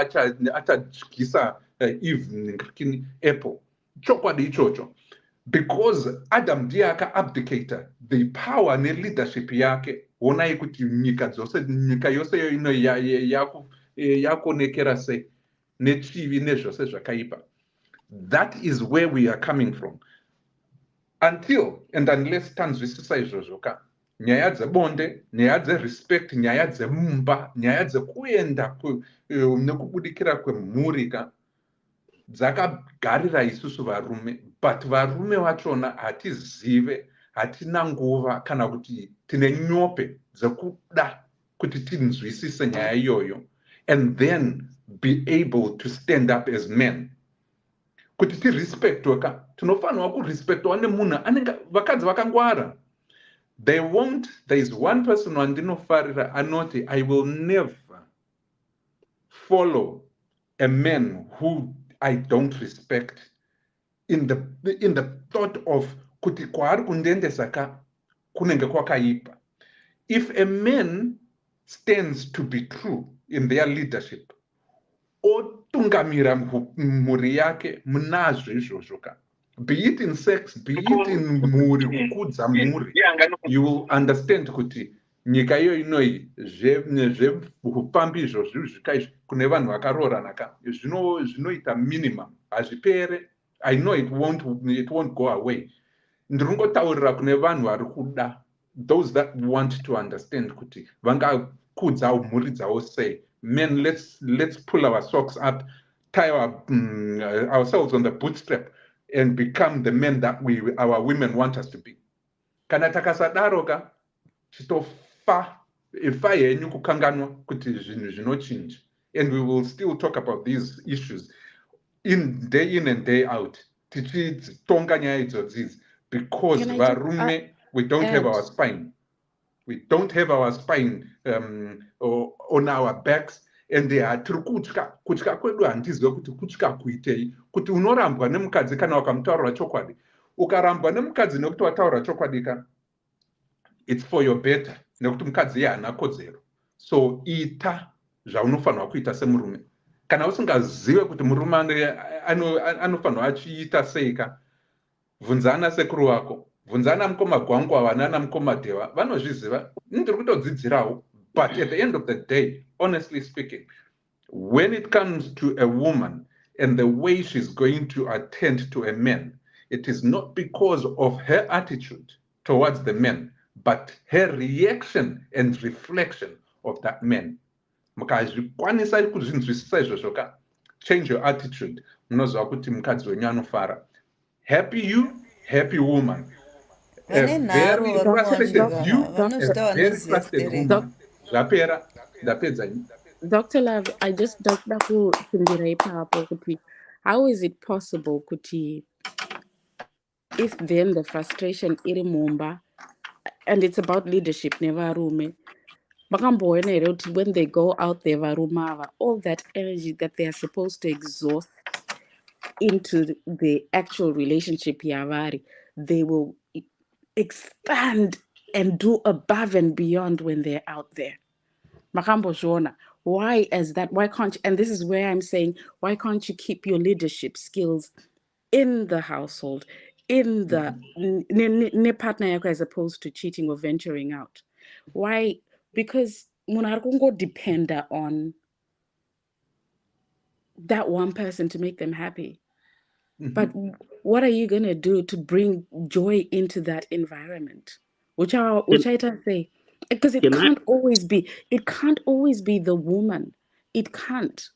achadyisa Eve ngirikini apple. Chokwadi ichocho. Because Adam ndiye aka-abdicator the power ne leadership yake, wona ikuti nyika yose ino yakonekera se nechivi nezvose zvakaipa. That is where we are coming from. Until and unless tanzwisisa izvozvo ka, nyaya dzebonde, nyaya dzerespect, nyaya dzemumba, nyaya dzekuenda nekubudikira kwemhuri ka, dzakagarira isusu varume, but varume vachona hatizive, hatina nguva kana kuti tine nyope dzekuda kuti tinzwisise nyaya iyoyo, and then be able to stand up as men. Kuti tirespectwe ka, tinofanirwa kurespectwa nemunhu anenge vakadzi vakangwara. They won't, there is one person wandinofarira anoti, I will never follow a man who I don't respect in the thought of kuti kwaari kundiendesa ka kunenge kwakaipa. If a man stands to be true in their leadership, otungamira mhuri yake munazvo izvozvo ka, be it in sex, be it in mhuri, kukudza mhuri, you will understand kuti nyika iyo inoi zvehupambi izvo zviri zvikaizvi kune vanhu vakaroorana ka, zvinoita minimum, hazvipere. I know it won't go away. Ndiringotaurira kune vanhu vari kuda those that want to understand kuti vangakudza mhuri dzavo sei. Men, let's pull our socks up, tie ourselves on the bootstrap, and become the men that our women want us to be. Kana takasadaroka chitofa ifa yenyu kukanganwa kuti zvinhu zvinochinja, and we will still talk about these issues day in and day out. Tichitonga nyaya idzodzidzi because Can I just varume, we don't have add? our spine. We don't have our spine on our backs, and they are tiri kutya kwedu handizwe kuti kutya kuitei, kuti unorambwa nemukadzi kana wakamutaurira chokwadi. Ukarambwa nemukadzi nekuti wataura chokwadi ka, it's for your better, nekuti mukadzi haana kodzero. So ita zvaunofanirwa kuita semurume. Kana usingazive kuti murume anofanirwa achiita seika, bvunzana sekuru wako, bvunzana mukoma gwangu avanana mukoma dhewa, vanozviziva, ndiri kutodzidzirawo. But at the end of the day, honestly speaking, when it comes to a woman and the way she's going to attend to a man, it is not because of her attitude towards the man, but her reaction and reflection of that man. Mukazvikwanisa kuzvinzwisisa izvozvo ka, change your attitude, munoziva kuti mukadzi wenyu anofara. Happy you, happy woman. A very frustrated you, a very frustrated woman. Zvapera, ndapedza. Dr. Love, I just how is it possible kuti if then the frustration iri mumba, and it's about leadership nevarume, makamboona here kuti when they go out there varume ava, all that energy that they are supposed to exhaust into the actual relationship yavari, they will expand and do above and beyond when they're out there. Makambozvona, why is that? Why can't you, and this is where I'm saying, why can't you keep your leadership skills in the household, in the ne partner yako, as opposed to cheating or venturing out? Why? Because munarkungo depend on that one person to make them happy. But what are you gonna do to bring joy into that environment? Which I say, because it can't always be the woman. It can't.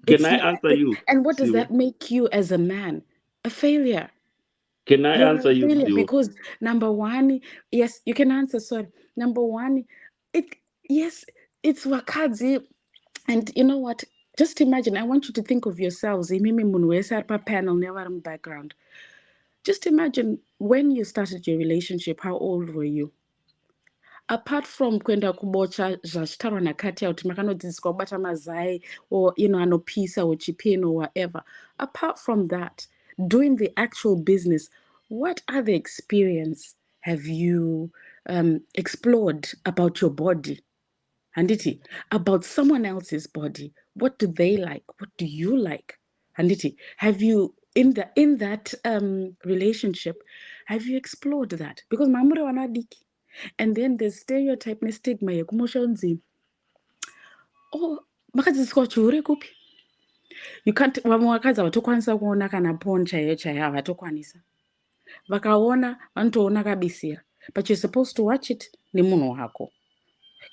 Can I answer you? And what does that make you as a man? A failure. Can I answer you? Because number one, yes, you can answer. Sorry, number one, it's wakadzi, and you know what? Just imagine. I want you to think of yourselves. Panel never in background. Just imagine when you started your relationship. How old were you? Apart from kwenda kubocha zvachitaurwa nakati kuti makanodzidziswa kubata mazai, or anopisa or chipino or whatever. Apart from that, doing the actual business, what other experience have you explored about your body? Handiti, about someone else's body? What do they like? What do you like? Handiti, have you in that relationship, have you explored that? Because mamure wanadiki. And then there's stereotype and stigma yekumusha. Oh, makadzidziswa chihure kupi? You can't, vamwe vakadzi havatokwanisa kuona kana porn chaiyo havatokwanisa. Vakaona vanotoona kabisira. But you're supposed to watch it nemunhu wako.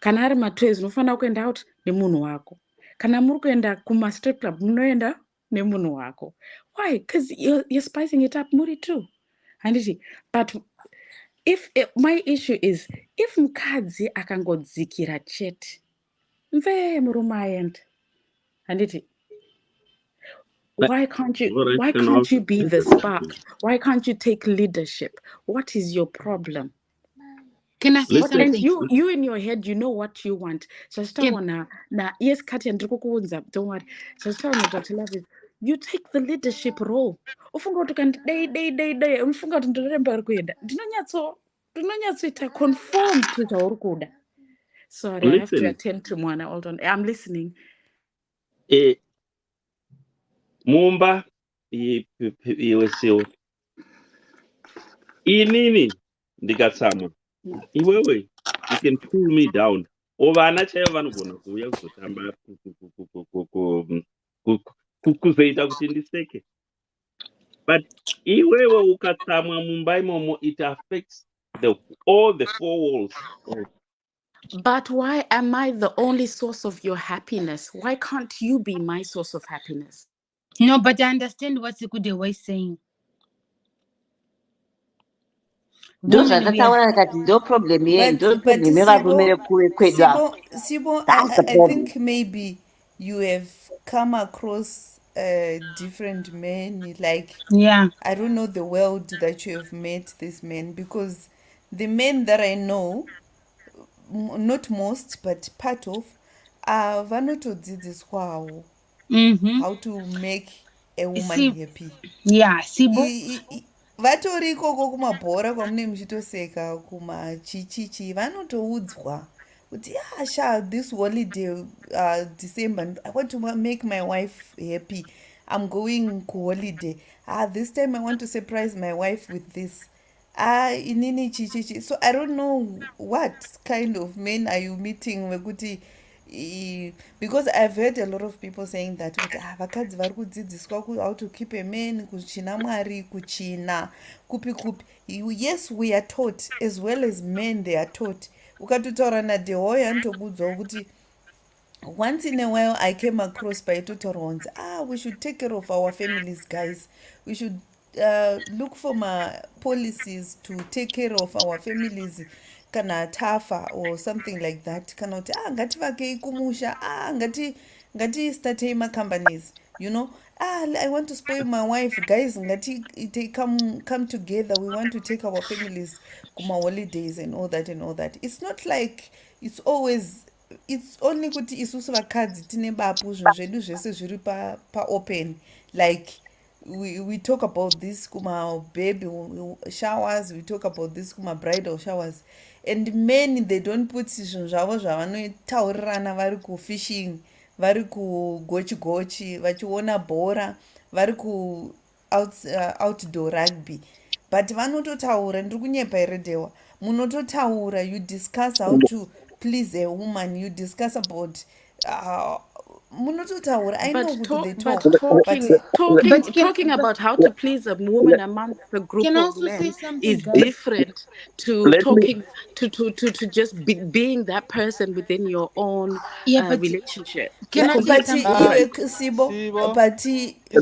Kana ari ma-toys unofanira kuenda out nemunhu wako. Kana muri kuenda kuma-strip club munoenda nemunhu wako. Why? Because you're spicing it up muri too. Handiti. But my issue is, if mukadzi akangodzikira chete, mve murume aenda. Handiti. Why can't you be the spark? Why can't you take leadership? What is your problem? Can I say something? And you in your head, you know what you want. Yes, Katya, don't worry. Dr. Love, you take the leadership role. Conform to the Sorry, I have to attend to Mwana. Hold on. I'm listening. Mumba iwesiwo inini ndikatsamwa iwewe, you can pull me down. Ovana chaivo vanogona kuuya kuzotamba kuzoita kuti ndiseke. But iwewe ukatsamwa mumba imomo, it affects all the four walls. But why am I the only source of your happiness? Why can't you be my source of happiness? No, but I understand what Sekudewa is saying. ndozvatataura kati ndo problem yedu ndo problem yevarume kwedu apa. Sibo, That's the I problem. think maybe you have come across different men. Like, yeah, I don't know the world that you have met this men, because the men that I know, not most, but part of, vanotodzidziswawo how to make a woman happy. Yeah, Sibo. Vatori ikoko kumabhora kwamune muchitoseka kumachichichi vanotoudzwa kuti sha this holiday December I want to make my wife happy, I'm going kuholiday, this time I want to surprise my wife with this, inini chichichi. So I don't know what kind of men are you meeting wekuti because I've heard a lot of people saying that vakadzi vari kudzidziswa how to keep a man, kuchina mwari, kuchina kupi kupi. Yes, we are taught, as well as men they are taught. Ukatotaura naDehoya anotobudzwawo kuti once in a while I came across paitotaurwa kunzi we should take care of our families, guys. We should look for policies to take care of our families kana tafa or something like that. Kana kuti ngativakei kumusha, ngatistatei macompanies, you know. I want to spoil my wife, guys. Ngati come together. We want to take our families kuma holidays and all that and all that. It's not like it's always, it's only kuti isusu vakadzi tine bapu zvinhu zvedu zvese zviri pa open. Like we talk about this kuma baby showers, we talk about this kuma bridal showers, and men they don't put zvinhu zvavo zvavanoitaurirana vari kufishing, vari kugochi vachiona bhora, vari outdoor rugby. But vanototaura, ndiri kunyepa here Dewa, munototaura, you discuss how to please a woman, you discuss about munototaura. I know kuti they talk, talking about how to please a woman amongst a group of men is different to talking to just being that person within your own relationship. But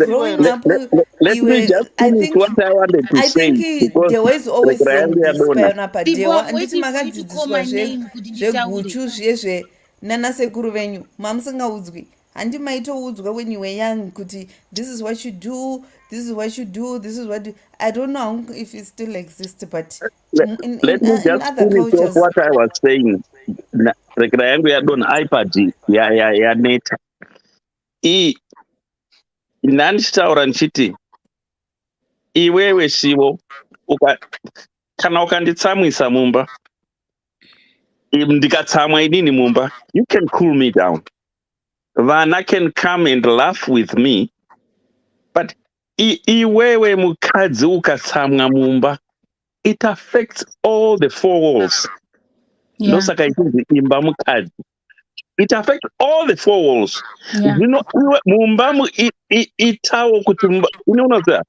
growing up, let me just finish what I wanted to say. I think there was always saying this padewa anditi makadzidziswa zveguchu zvezve nana sekuru venyu mamusingaudzwi, handi maitoudzwa when you were young kuti this is what you do, this is what you do, this is what you, I don't know if it still exists, but let me just other finish cultures, what I was saying. Rekera yangu yadona iPad ya neta nanichitaura ndichiti iwewe Sivo kana ukanditsamwisa mumba, ndikatsamwa inini mumba, you can cool me down. Vana can come and laugh with me, but iwewe mukadzi ukatsamwa mumba, it affects all the four walls. Ndosaka ichizvi imba mukadzi. It affects all the four walls. You know, mumba itawo kuti unoza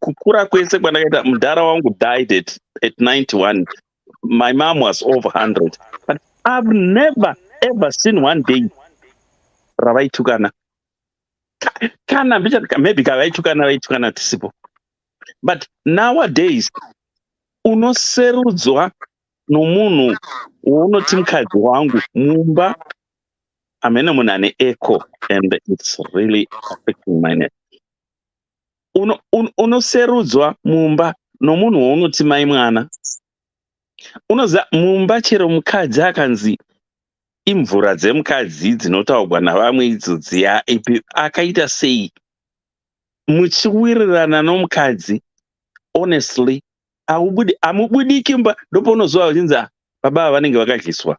kukura kwese kwandakaita mudhara wangu died at 91. My mom was over 100. But I've never ever seen one day ravaitukana. Kana maybe vaitukana tisipo. But nowadays unoserudzwa nomunhu unoti mukadzi wangu mumba, amene munhu ane echo, and it's really affecting my neck. Unoserudzwa mumba nomunhu waunoti mai mwana. Unoza mumba chero mukadzi akanzi imvura dzemukadzi dzinotaurwa navamwe idzo dziya akaita sei, muchiwirirana nomukadzi, honestly hamubudiki mba. Ndopaunozwa vachinzi baba vanenge vakadliswa,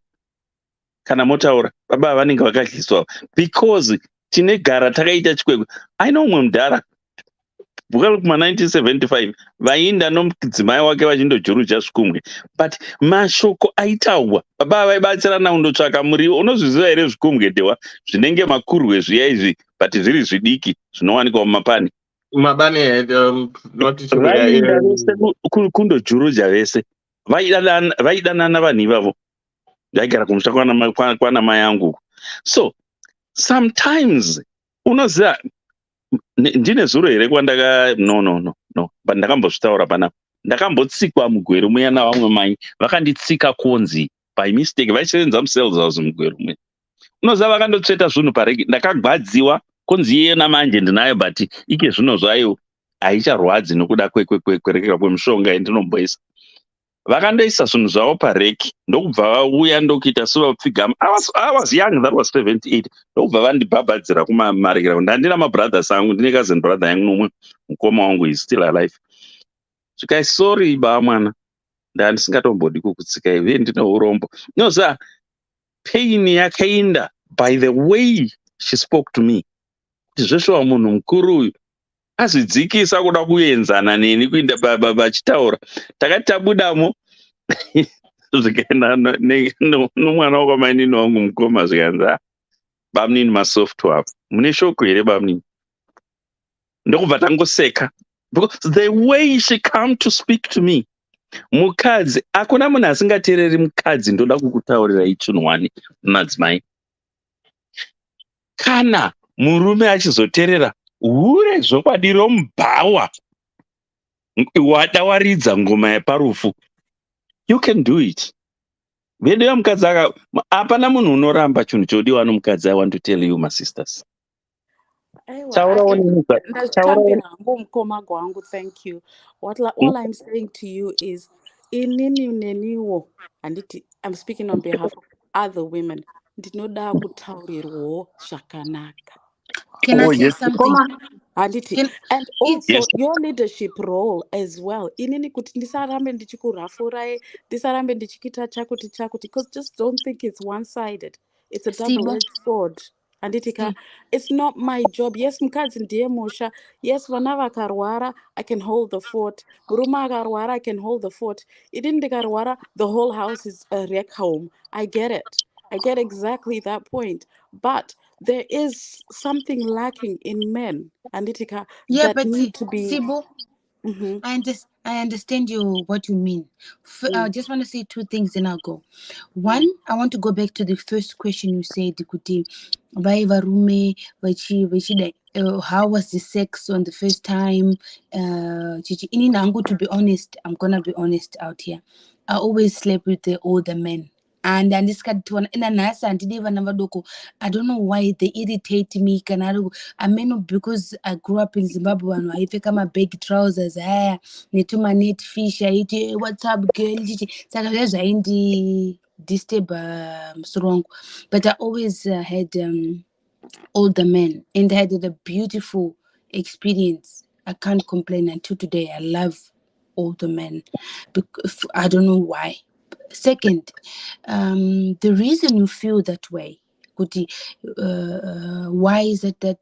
kana motaura baba vanenge vakadliswa, because tinegara takaita chikwekwe. Aina umwe mudhara kuma 1975 vainda nomudzimai wake vachindojuruja zvikumwe, but mashoko aitaurwa. Baba vaibatsirana kundotsvaka muriwo. Unozviziva here zvikumwe Dewa, zvinenge makurwe zviya izvi, but zviri zvidiki zvinowanikwa mumapani? Mabane, not to vainda vese kundojuruja vese vaidanana vanhu ivavo vaigara kumusha kwana mai angu. So sometimes unoziva ndine zuro here kwandaka no but ndakambozvitaura panapa. Ndakambotsikwa mugweru muya navamwe mai vakanditsika konzi by mistake vaisevenza musells house mugweru muya. Unoziva vakandotsveta zvinhu pareki, ndakagwadziwa konzi iyena manje ndinayo but ike zvino zvayo haicharwadzi nokuda kwerekera kwemishonga yandinomboisa. Vakandoisa zvinhu zvavo pareki ndokubva vauya ndokuita sevapfigama. I was young, that was 78. Ndokubva vandibhabhadzira kumarekera. Ndandina mabrothers angu, ndine cousin brother yangu nomwe mukoma wangu is still alive. Zvikai sorry ba mwana, ndandisingatombodi kukutsika ive ndine urombo. Noza pain yakainda by the way she spoke to me. Zveshuwa munhu mukuru uyu azvidzikisa kuda kuenzana neni kuinda vachitaura. Takati tabudamo zvikaenda nomwana wakamainini wangu mukoma zvikanza bamnini masoftware apo mune shoko here bamnini, ndokubva tangoseka because the way she come to speak to me. Mukadzi, hakuna munhu asingateereri mukadzi. Ndoda kukutaurira ichinwani madzimai, kana murume achizoteerera hure zvokwadi romubhawa wadawaridza ngoma yeparufu, you can do it. Vedu ya mukadzi hapana munhu unoramba chinhu chodiwa nomukadzi. I want to tell you my sisters. Ndazvitambira hangu mukoma gwangu, thank you. All I'm saying to you is inini neniwo handiti, I'm speaking on behalf of other women, ndinoda kutaurirwawo zvakanaka. Can I say something? Handiti. And also your leadership role as well. Inini kuti ndisarambe ndichikurafurai, ndisarambe ndichikita chakuti, because just don't think it's one-sided. It's a double-edged sword. Anditika, it's not my job. Yes, mukadzi ndiye musha. Yes, vana vakarwara, I can hold the fort. Murume akarwara, I can hold the fort. Idini ndikarwara, the whole house is a wreck home. I get it. I get exactly that point. But there is something lacking in men, Anditika, that need to be... Sibo, I understand what you mean. I just want to say two things and I'll go. One, I want to go back to the first question you said, Kuti, how was the sex on the first time? To be honest, I'm gonna be honest out here. I always slept with the older men. And this I don't know why they irritate me. I may not, because I grew up in Zimbabwe and I pick up my big trousers. Netuma net fish. What's up, girl? Disturb strong, but I always had older men, and I had a beautiful experience. I can't complain until today. I love older men. I don't know why. Second, the reason you feel that way, Kuti, why is it that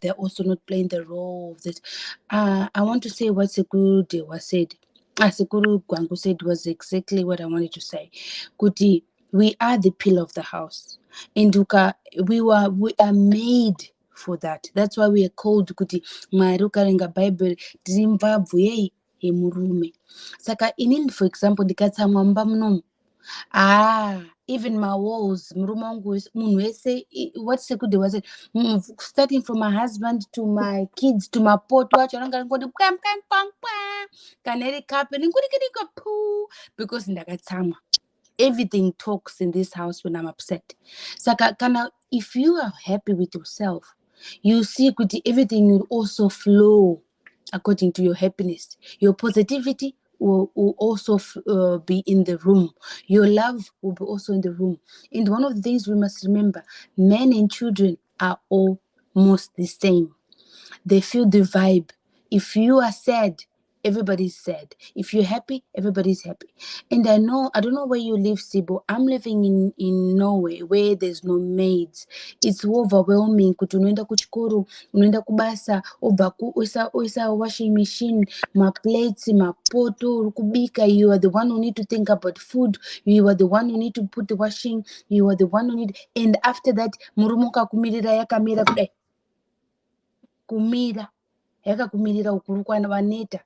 they're also not playing the role of this? I want to say what Sekuru was said. Sekuru Gwangu said was exactly what I wanted to say. Kuti, we are the pillar of the house. In Duka, we are made for that. That's why we are called Kuti Maruka Renga Bible Zimbabwe Murume. Saka inin, for example, the Katsamamba mnom. Even my walls, what Sekude was it? Starting from my husband to my kids to my pot watch, because everything talks in this house when I'm upset. Saka kana, if you are happy with yourself, you see everything will also flow according to your happiness. Your positivity will also be in the room. Your love will be also in the room. And one of the things we must remember, men and children are almost the same. They feel the vibe. If you are sad, everybody's sad. If you're happy, everybody's happy. And I don't know where you live, Sibo. I'm living in Norway, where there's no maids. It's overwhelming. Kuti unoenda kuchikoro, unoenda kubasa, obaku oisa washing machine, my plates, my poto, kubika. You are the one who need to think about food. You are the one who need to put the washing. You are the one who need. And after that, murumuka kumirira yakamira kumira. yakakumirira ukuru kwana vaneta.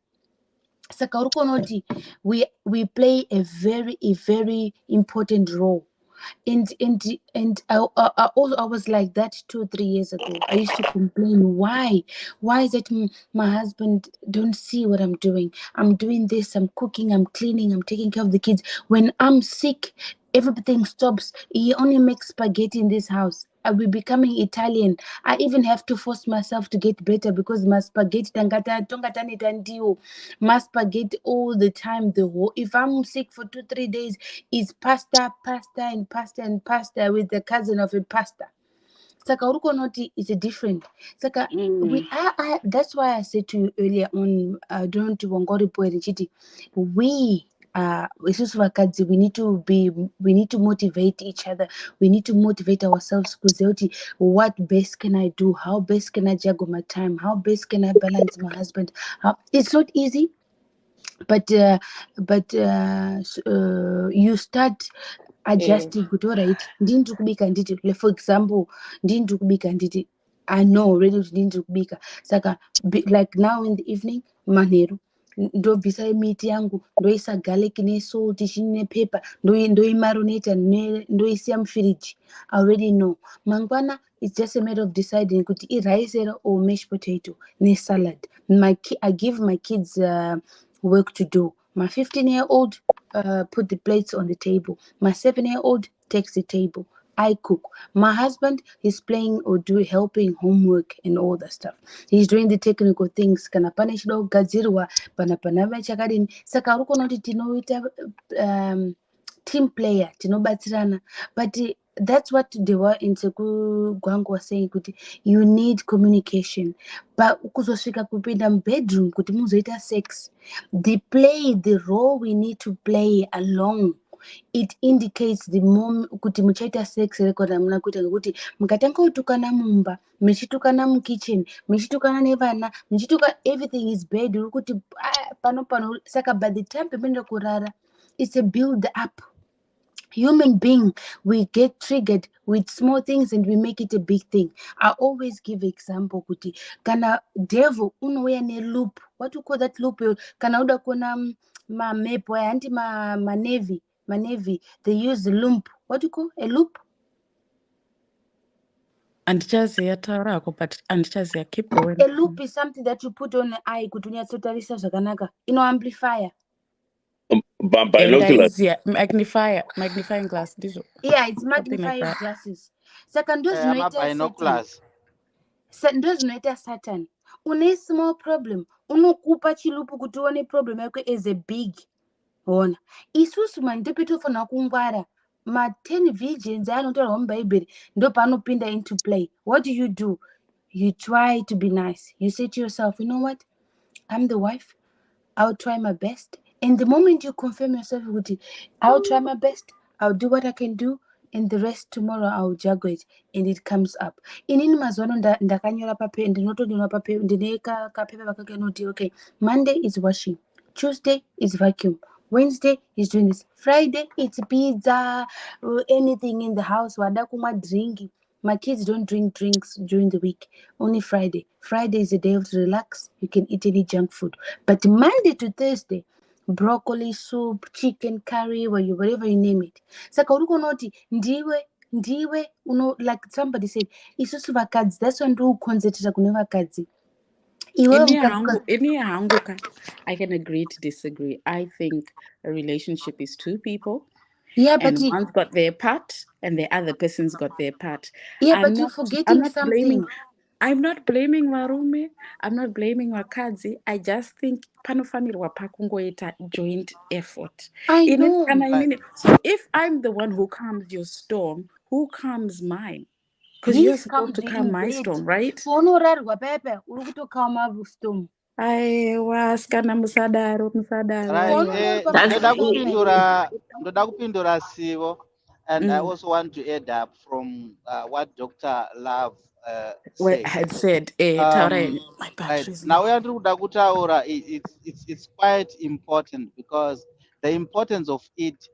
Saka uri kuona kuti we play a very important role. And I was like that 2-3 years ago. I used to complain, why is it my husband don't see what I'm doing? I'm doing this, I'm cooking, I'm cleaning, I'm taking care of the kids. When I'm sick, everything stops. He only makes spaghetti in this house. I'll be becoming Italian. I even have to force myself to get better because my spaghetti my spaghetti all the time. If I'm sick for 2-3 days, it's pasta with the cousin of a pasta. Saka uruko noti is different. Saka that's why I said to you earlier on, don't wangori poerichiti. We we need to motivate each other. We need to motivate ourselves. What best can I do? How best can I juggle my time? How best can I balance my husband? It's not easy, but you start adjusting kuti alright ndini ndiri kubika nditi, for example ndini ndiri kubika nditi, I know already kuti ndini ndiri kubika, saka like now in the evening manheru ndobvisa miti yangu ndoisa garlic nesalt chini nepepa ndoimarinata ndoisiya mufiriji. I already know mangwana it's just a matter of deciding kuti rice or mashed potato nesalad. I give my kids work to do. My 15-year-old put the plates on the table. My 7-year-old takes the table. I cook. My husband is playing or helping homework and all that stuff. He's doing the technical things. Kana pane chida kugadzirwa, pana chakadini. Saka uko noti tinoita team player, tinobatsirana. But that's what they were in Seku Gwangu was saying, kuti you need communication. But ukuzosvika kupinda bedroom kuti muzoita sex, the role we need to play along, it indicates the moment kuti muchaita sex record amuna kuita ngekuti mukatanga kutukana mumba, muchitukana mukitchen, muchitukana nevana, everything is bad. Kuti pano saka by the time pemenda kurara, it's a build up. Human being, we get triggered with small things and we make it a big thing. I always give example kuti kana devil unouya ne loop. What you call that loop? Kana uda kuna ma mepo anti ma navy, they use the loop. What do you call a loop? Andichaziya taura ako, but andichaziya, keep going. A loop is something that you put on the eye kuti unyatsotarisa zvakanaka. Amplifier. Binoculars. Magnifying glass. Yeah, it's magnifying glasses. Saka ndo zvinoita Satan. Une small problem, unokupa chilupu kuti uone problem yako is a big. Ona. Isusu mandipitofanira kungwara. Ma 10 virgins anotaurwa muBhaibheri ndo paanopinda into play. What do? You try to be nice. You say to yourself, you know what? I'm the wife. I'll try my best. And the moment you confirm yourself with, I'll try my best. I'll do what I can do. And the rest tomorrow I'll juggle it. And it comes up. Inini mazuano ndakanyora papepa, ndinotonyora papepa, ndineka kapepa vakakanoti, okay, Monday is washing. Tuesday is vacuum. Wednesday is doing this. Friday it's pizza, anything in the house. Wada kumwa drinking. My kids don't drink drinks during the week. Only Friday. Friday is a day to relax. You can eat any junk food. But Monday to Thursday, broccoli soup, chicken curry, whatever you name it. Saka uri kunoti ndiwe like somebody said, isusu vakadzi, that's why ndokukonzertera kune vakadzi. Ini hangu I can agree to disagree. I think a relationship is two people. Yeah, and but one's got their part and the other person's got their part. Yeah, but you're forgetting something. I'm not blaming varume. I'm not blaming vakadzi. I just think panofanirwa pakungoita joint effort. I know. So if I'm the one who calms your storm, who calms mine? Because you're supposed to calm my storm, right? Unorarwa pepe, uri kutokama storm. Aiwa, skana musadaro. Ndoda kupindura Sivo, and I also want to add up from what Dr. Love said. Right. Now we are it's quite important because the importance of it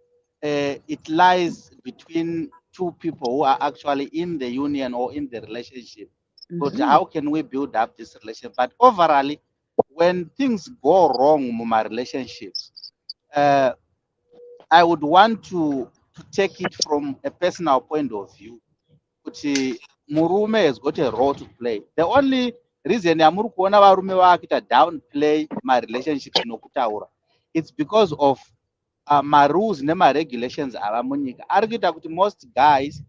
lies between two people who are actually in the union or in the relationship. But how can we build up this relation? But overall, when things go wrong in my relationships, I would want to take it from a personal point of view. Kuti murume has got a role to play. The only reason yamuri kuona varume vakuita downplay my relationships nokutaura, it's because of my rules nema regulations ava munyika. Ari kuita kuti most guys,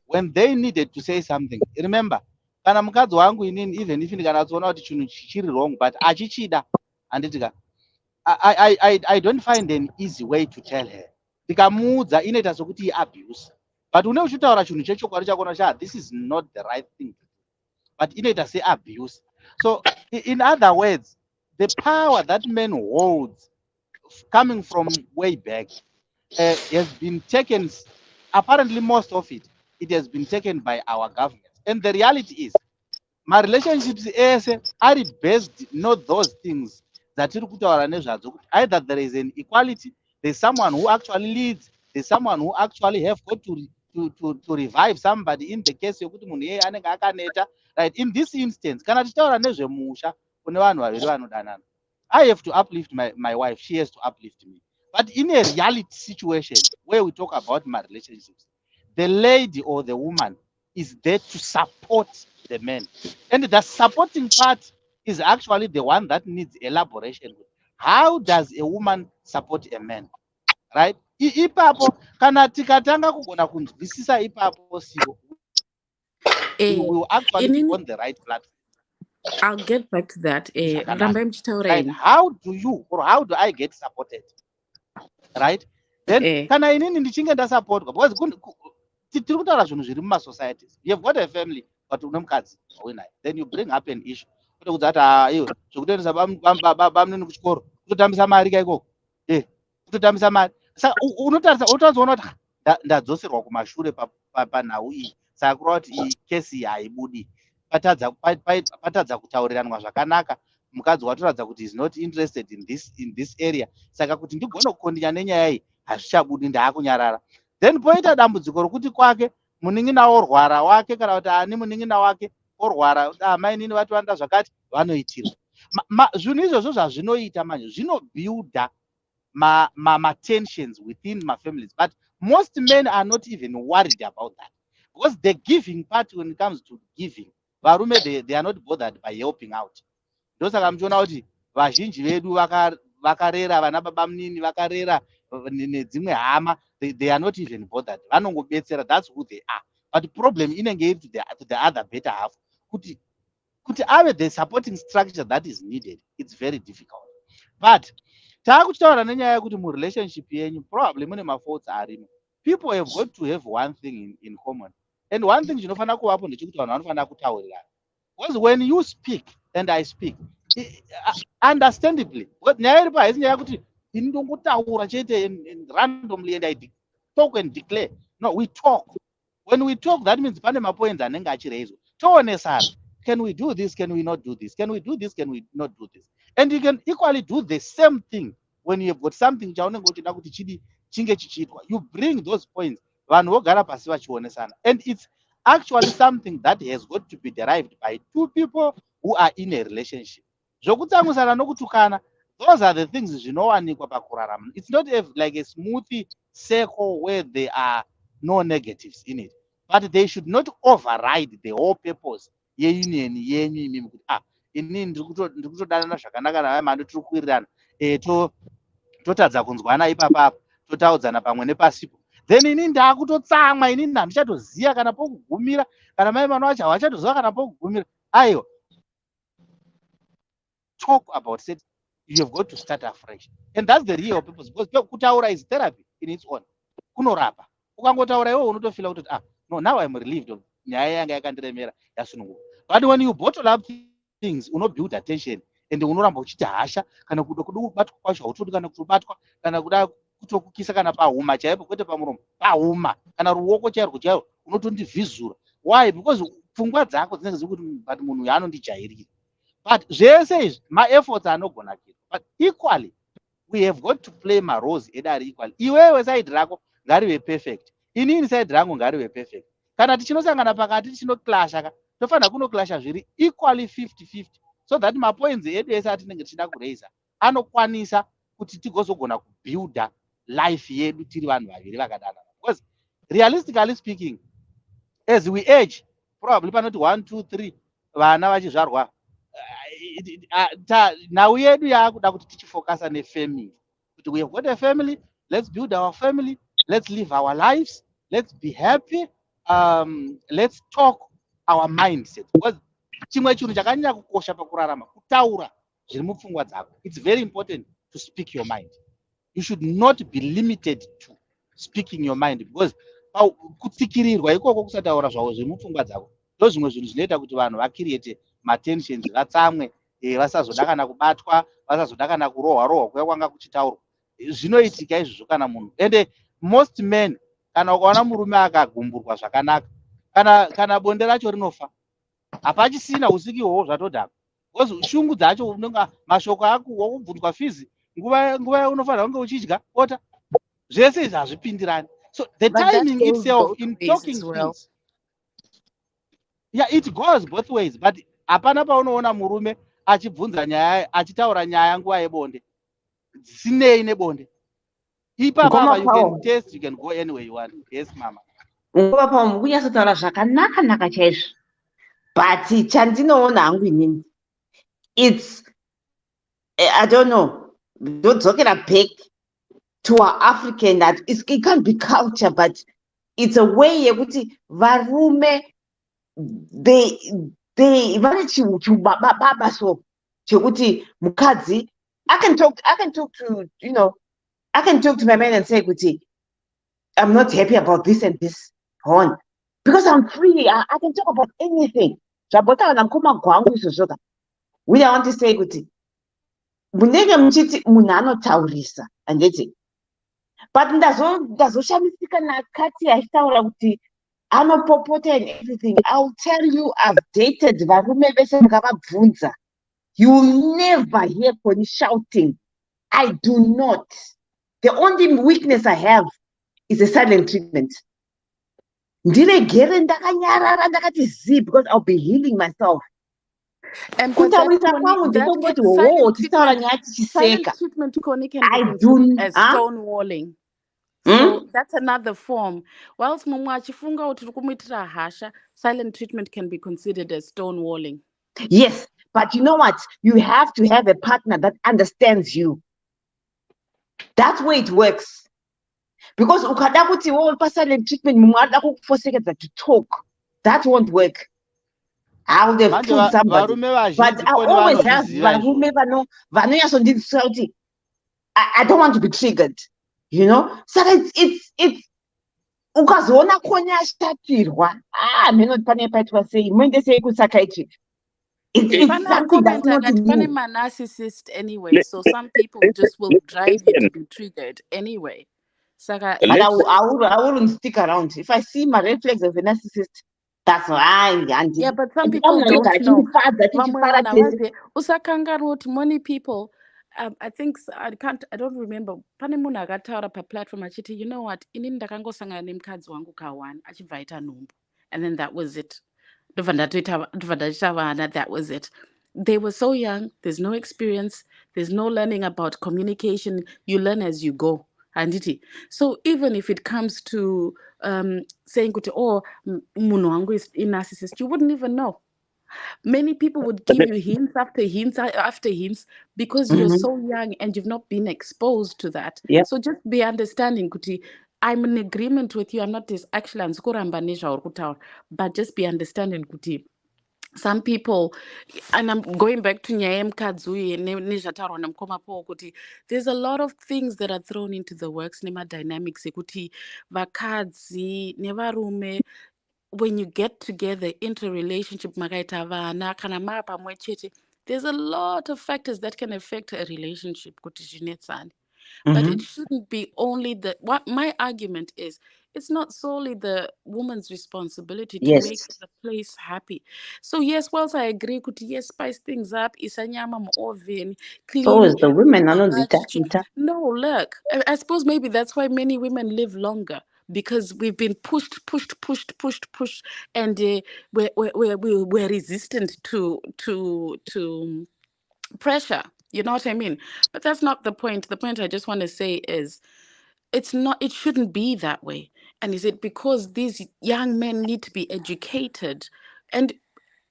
when they needed to say something, remember, kana mukadzi wangu inini, even if ndikanatsona kuti chinhu chiri wrong, but achichida, handitika, I don't find an easy way to tell her. Ndikamuudza inoita sokuti abuse. But une uchitaura chinhu chechokwadi chakona cha, this is not the right thing to do. But inoita say abuse. So in other words, the power that men holds coming from way back has been taken, apparently most of it has been taken by our government. And the reality is, my relationships are based not those things that either there is an equality, there's someone who actually leads, there's someone who actually have got to revive somebody in the case of right. In this instance, I have to uplift my wife, she has to uplift me. But in a reality situation where we talk about my relationships, the lady or the woman is there to support the man. And the supporting part is actually the one that needs elaboration. How does a woman support a man? Right? Ipapo, kana tikatanga kugona kunzwisisa ipapo siwo, we will actually be on the right platform. I'll get back to that. Right? How do you or how do I get supported? Right? Then kana inini ndichinge ndasupportwa, because tiri kutaura zvinhu zviri mumasocieties. You have got a family, but une mukadzi hauinaye, then you bring up an issue. Kutokudza kuti iwe zvekutoendesa bamunini kuchikoro kutotambisa mari kaikoko, kutotambisa mari. Saka unotarisona kuti ndadzoserwa kumashure panhau iyi, saka kureva kuti kesi iyi haibudi, patadza kutauriranwa zvakanaka, mukadzi watoratidza kuti is not interested in this area, saka kuti ndigone kukondinya nenyaya iyi hazvichabudi, ndaakunyarara. Then poita dambudziko rokuti kwake munin'ina orwara wake, kana kuti ani munin'ina wake orwara, mainini vatowanda zvakati, vanoitira. Zvinhu izvozvo zvazvinoita manje zvinobuilda tensions within my families. But most men are not even worried about that, because the giving part, when it comes to giving, varume they are not bothered by helping out. Ndosaka muchiona kuti vazhinji vedu vakarera vana baba munini, vakarera nedzimwe hama, they are not even bothered, vanongobetsera, that's who they are. But the problem inenge iri to the other better half, kuti ave the supporting structure that is needed, it's very difficult. But taakuchitaura nenyaya yekuti murelationship yenyu probably mune mafaults arimo. People have got to have one thing in common, and one thing chinofanira kuvapo ndechekuti vanhu vanofanira kutaurirana. Because when you speak and I speak, understandably, nyaya iripo haisi nyaya yekuti ini ndongotaura chete randomly and I talk and declare. No, we talk. When we talk, that means pane mapoints anenge achiraiswa, toonesana. Can we do this? Can we not do this? Can we do this? Can we not do this? And you can equally do the same thing when you've got something chaunenge uchida kuti chinge chichiitwa. You bring those points, vanhu vogara pasi vachionesana. And it's actually something that has got to be derived by two people who are in a relationship. Zvokutsamwisana nokutukana, those are the things zvinowanikwa pakurarama. It's not like a smoothie circle where there are no negatives in it, but they should not override the whole purpose yeunion yenyu imimi kuti inini ndiri kutodanana zvakanaka naye mando tiri kuwirirana, totadza kunzwana ipapapa, totaudzana pamwe nepasipo, then inini ndaakutotsamwa, inini handichatozia kana pokugumira, kana mai mano vacho havachatoziva kana pokugumira. Aiwa, talk about it, you have got to start afresh, and that's the real purpose, because kutaura is therapy in its own, kunorapa. Ukangotaura iwe unotofila kuti no, now I'm relieved of nyaya yanga yakandiremera yasununguka. But when you bottle up things, build attention, and unoramba uchiti hasha, kana kuda kubatwa kwacho hautodi kana kutobatwa, kana kuda kutokukisa kana pahuma chaipo, kwete pamuromo, pahuma, kana ruoko chairo unotondivhizura. Why? Because pfungwa dzako dzinenge ziri kuti but munhu yaanondijairira. But zvese izvi ma-efforts anogona kuita, but equally we have got to play maroles edari equally. Iwewe side rako ngarive perfect, inini side rangu ngarive perfect. Kana tichinosangana pakati, tichinoklashaka, tofanira kunoclasha zviri equally 50-50 so that mapoints edu ese atinenge tichida kuraisa anokwanisa kuti tigozogona kubuilda life yedu tiri vanhu vaviri vakadanana, because realistically speaking as we age probably panoti 1 2 3 vana vachizvarwa nhau yedu yakuda kuti tichifocasa nefamily, kuti we have got a family, let's build our family, let's live our lives, let's be happy, let's talk our mindset, because chimwe chinhu chakanyanya kukosha pakurarama kutaura zviri mupfungwa dzako. It's very important to speak your mind. You should not be limited to speaking your mind, because kutsikirirwa ikoko kusataura zvavo zviri mupfungwa dzako ndozvimwe zvinhu zvinoita kuti vanhu vacreate matensions, vatsamwe, vasazoda kana kubatwa, vasazoda kana kurohwa kuya kwanga kuchitaurwa. Zvinoitika izvozvo kana munhu, ende most men kana ukaona murume akagumburwa zvakanaka, kana bonde racho rinofa hapachisina usiku ihwohwo zvatodhaka, because shungu dzacho unonga mashoko ako wakubvunzwa fizi nguva unofanira kunge uchidya ota, zvese izvi hazvipindirani. So the timing itself in talking things, yeah, it goes both ways, but hapana paunoona murume achibvunza nyaya, achitaura nyaya nguva yebonde dzisinei nebonde. Ipapa you can test, you can go anywhere you want. Yes mama. Nguva paumu kunyatsotaura zvakanaka chaizvo, but chandinoona hangu inini it's I don't know, ndodzokera back to our African, that it can't be culture, but it's a way yekuti varume they vane chibaba so chekuti mukadzi I can talk to, you know, I can talk to my man and say kuti I'm not happy about this and this on, because I'm free. I can talk about anything. Zvabota namkoma gwangu izvozvo. We want to say kuti munenge muchiti munhu anotaurisa anditi, but ndazoshamisika nakati achitaura kuti anopopota and everything. I'll tell you, I've dated varume vese mukavabvunza, you will never hear Connie shouting. I do not. The only weakness I have is a silent treatment. Ndiregere ndakanyarara ndakati zip, because I'll be healing myself. And but that silent treatment Connie can be considered as stonewalling. So that's another form. Whilst mumwe achifunga kuti uri kumuitira hasha, silent treatment can be considered as stonewalling. Yes, but you know what? You have to have a partner that understands you. That's where it works. Because ukada kuti wopa silent treatment mumwe ada kukufosekeza to talk, that won't work. I would have killed somebody. But I always have varume vanonyasondinzisa kuti I don't want to be triggered. You know, so it's ukazoona Connie ashatirwa, mhenoti pane paitwa sei, muende sei psychiatric. It's something that's not in you. I'm a narcissist anyway, so some people just will drive you to be triggered anyway. But I wouldn't stick around. If I see my red flags of a narcissist, that's why. Yeah, but some people don't know. Many people. I think I don't remember. Pane munhu akataura paplatform achiti, you know what, inini ndakangosangana nemukadzi wangu kawana achibva aita nhumbu, and then that was it. That was it. They were so young, there's no experience, there's no learning about communication. You learn as you go. So even if it comes to saying oh munhu wangu is a narcissist, you wouldn't even know. Many people would give you hints after hints after hints because you're so young and you've not been exposed to that. Yep. So just be understanding, Kuti. I'm in agreement with you. I'm not this actually, but just be understanding, Kuti. Some people, and I'm going back to Nyayem Kadzui and there's a lot of things that are thrown into the works, nema dynamics, Kuti, vakadzi, nevarume. When you get together into a relationship, there's a lot of factors that can affect a relationship. But it shouldn't be only what my argument is. It's not solely the woman's responsibility to make the place happy. So yes, whilst I agree, yes, spice things up, isanyama oven, clean. So is the women, No, look, I suppose maybe that's why many women live longer. because we've been pushed, and we're resistant to pressure. You know what I mean? But that's not the point. The point I just want to say is it shouldn't be that way. And is it because these young men need to be educated? And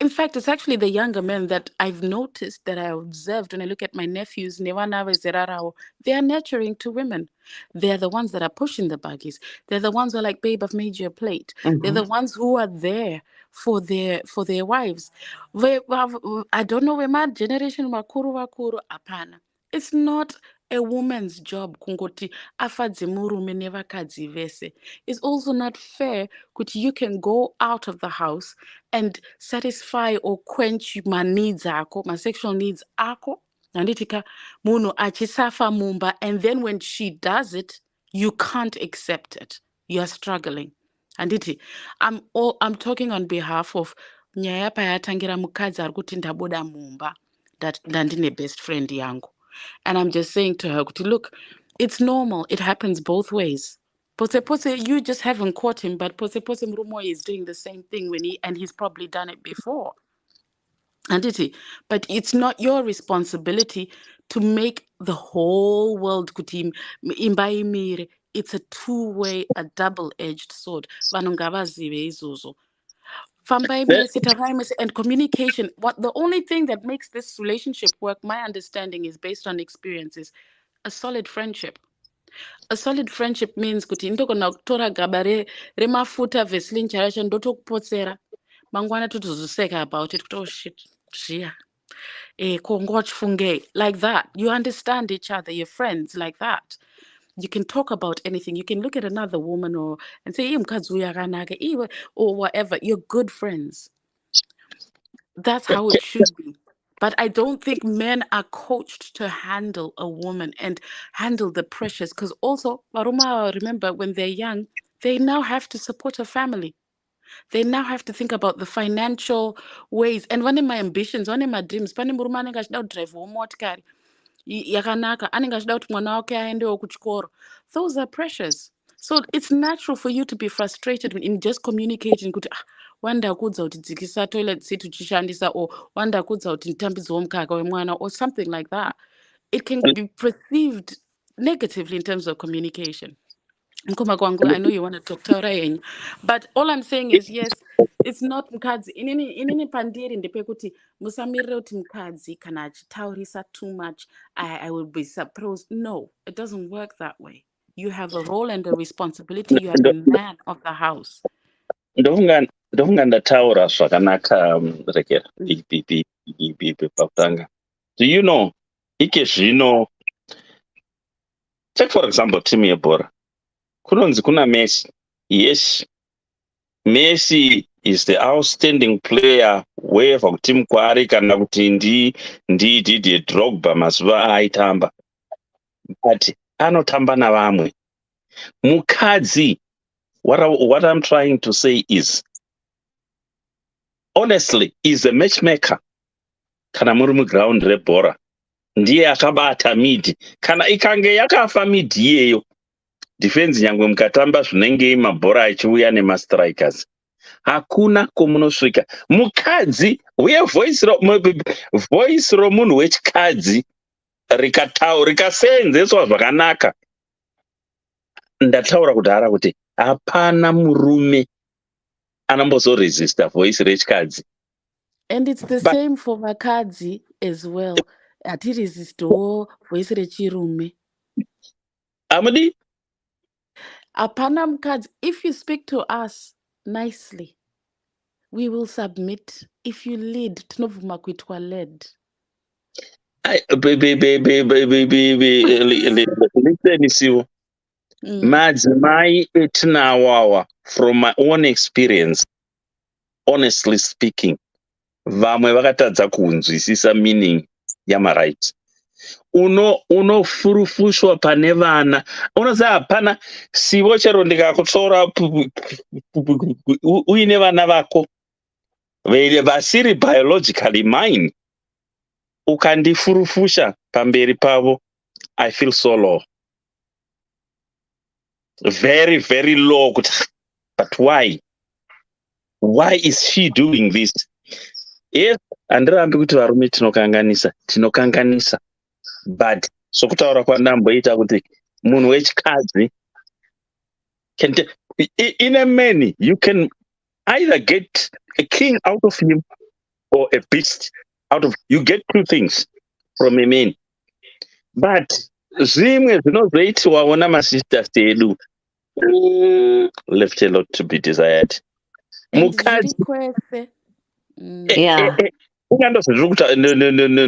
in fact, it's actually the younger men that I've noticed, that I observed when I look at my nephews, they are nurturing to women. They're the ones that are pushing the buggies. They're the ones who are like, babe, I've made you a plate. They're the ones who are there for their wives. I don't know where my generation wakuru apana. It's not a woman's job kungoti afadze murume nevakadzi vese. It's also not fair that you can go out of the house and satisfy or quench my needs ako, my sexual needs ako. Nanditika muno achisafa mumba, and then when she does it, you can't accept it. You are struggling. Anditi, I'm talking on behalf of nyaya payatangira mukadzi ari kuti ndabuda mumba ndandine best friend yangu. And I'm just saying to her, look, it's normal. It happens both ways. Pose, you just haven't caught him, but Pose Mrumo is doing the same thing and he's probably done it before. But it's not your responsibility to make the whole world kutim imbaimire. It's a two-way, a double-edged sword. And communication. The only thing that makes this relationship work, my understanding, is based on experiences. A solid friendship. A solid friendship means kuti ndokona kutora gaba remafuta Vaseline characho ndotokupotsera mangwana totozoseka about it, oh shit, zviya kongochfunge, like that. You understand each other, you're friends like that. You can talk about anything. You can look at another woman and say or whatever. You're good friends. That's how it should be. But I don't think men are coached to handle a woman and handle the pressures. Because also, Varuma, remember, when they're young, they now have to support a family. They now have to think about the financial ways. And one of my ambitions, one of my dreams, pani murume anenge achida kudrive motikari yakanaka, anenge achida kuti mwana wake aendewo kuchikoro. Those are pressures. So it's natural for you to be frustrated in just communicating kuti wanda kudza kuti dzikisa toilet seat uchishandisa, or wanda kudza kuti nditambidzewo mukaka wemwana, or something like that. It can be perceived negatively in terms of communication. I know you want to talk to, but all I'm saying is, yes, it's not mukadzi. Inini pandiri ndepekuti musamirire kuti mukadzi kana achitaurisa too much, I will be surprised. No, it doesn't work that way. You have a role and a responsibility. You are the man of the house. Ndofunga ndataura zvakanaka rekera pakutanga. Do you know, ike zvino, take for example timu yebhora, kunonzi kuna Messi. Yes, Messi is the outstanding player wherever team kwari kana kuti ndi Drogba mazuva aitamba, but anotamba navamwe. Mukadzi, what I'm trying to say is, honestly, is a matchmaker. Kana muri muground rebhora, ndiye akabata mid. Kana ikange yakafa mid iyeyo, defense nyangwe mukatamba zvinenge mabhora achiuya nemastrikers, hakuna komunosvika. Mukadzi uye voice romunhu wechikadzi rikaseenzeswa zvakanaka, ndataura kudhara kuti hapana murume anombozoresista voice rechikadzi. And it's the same for vakadzi as well. Atiresistwo voice rechirume. Amadi? Apana mukadzi, if you speak to us nicely, we will submit. If you lead, tinovuma kuitwa led. Listen, madzimai etinawawa, from my own experience, honestly speaking, vamwe vakatadza kunzwisisa meaning yamaright. Unofurufushwa pane vana, unoziva hapana sivo chero ndikakutora uine vana vako vasiri biologically mine, ukandifurufusha pamberi pavo, I feel so low. very, very low. But why? Why is she doing this? Yes, handirambi kuti varume tinokanganisa. But sokutaura kwandamboita kuti munhu wechikadzi in a man you can either get a king out of him or a beast out of you. Get two things from a man. But zvimwe zvinozoitwawo namasisters edu left a lot to be desired. Mukadzi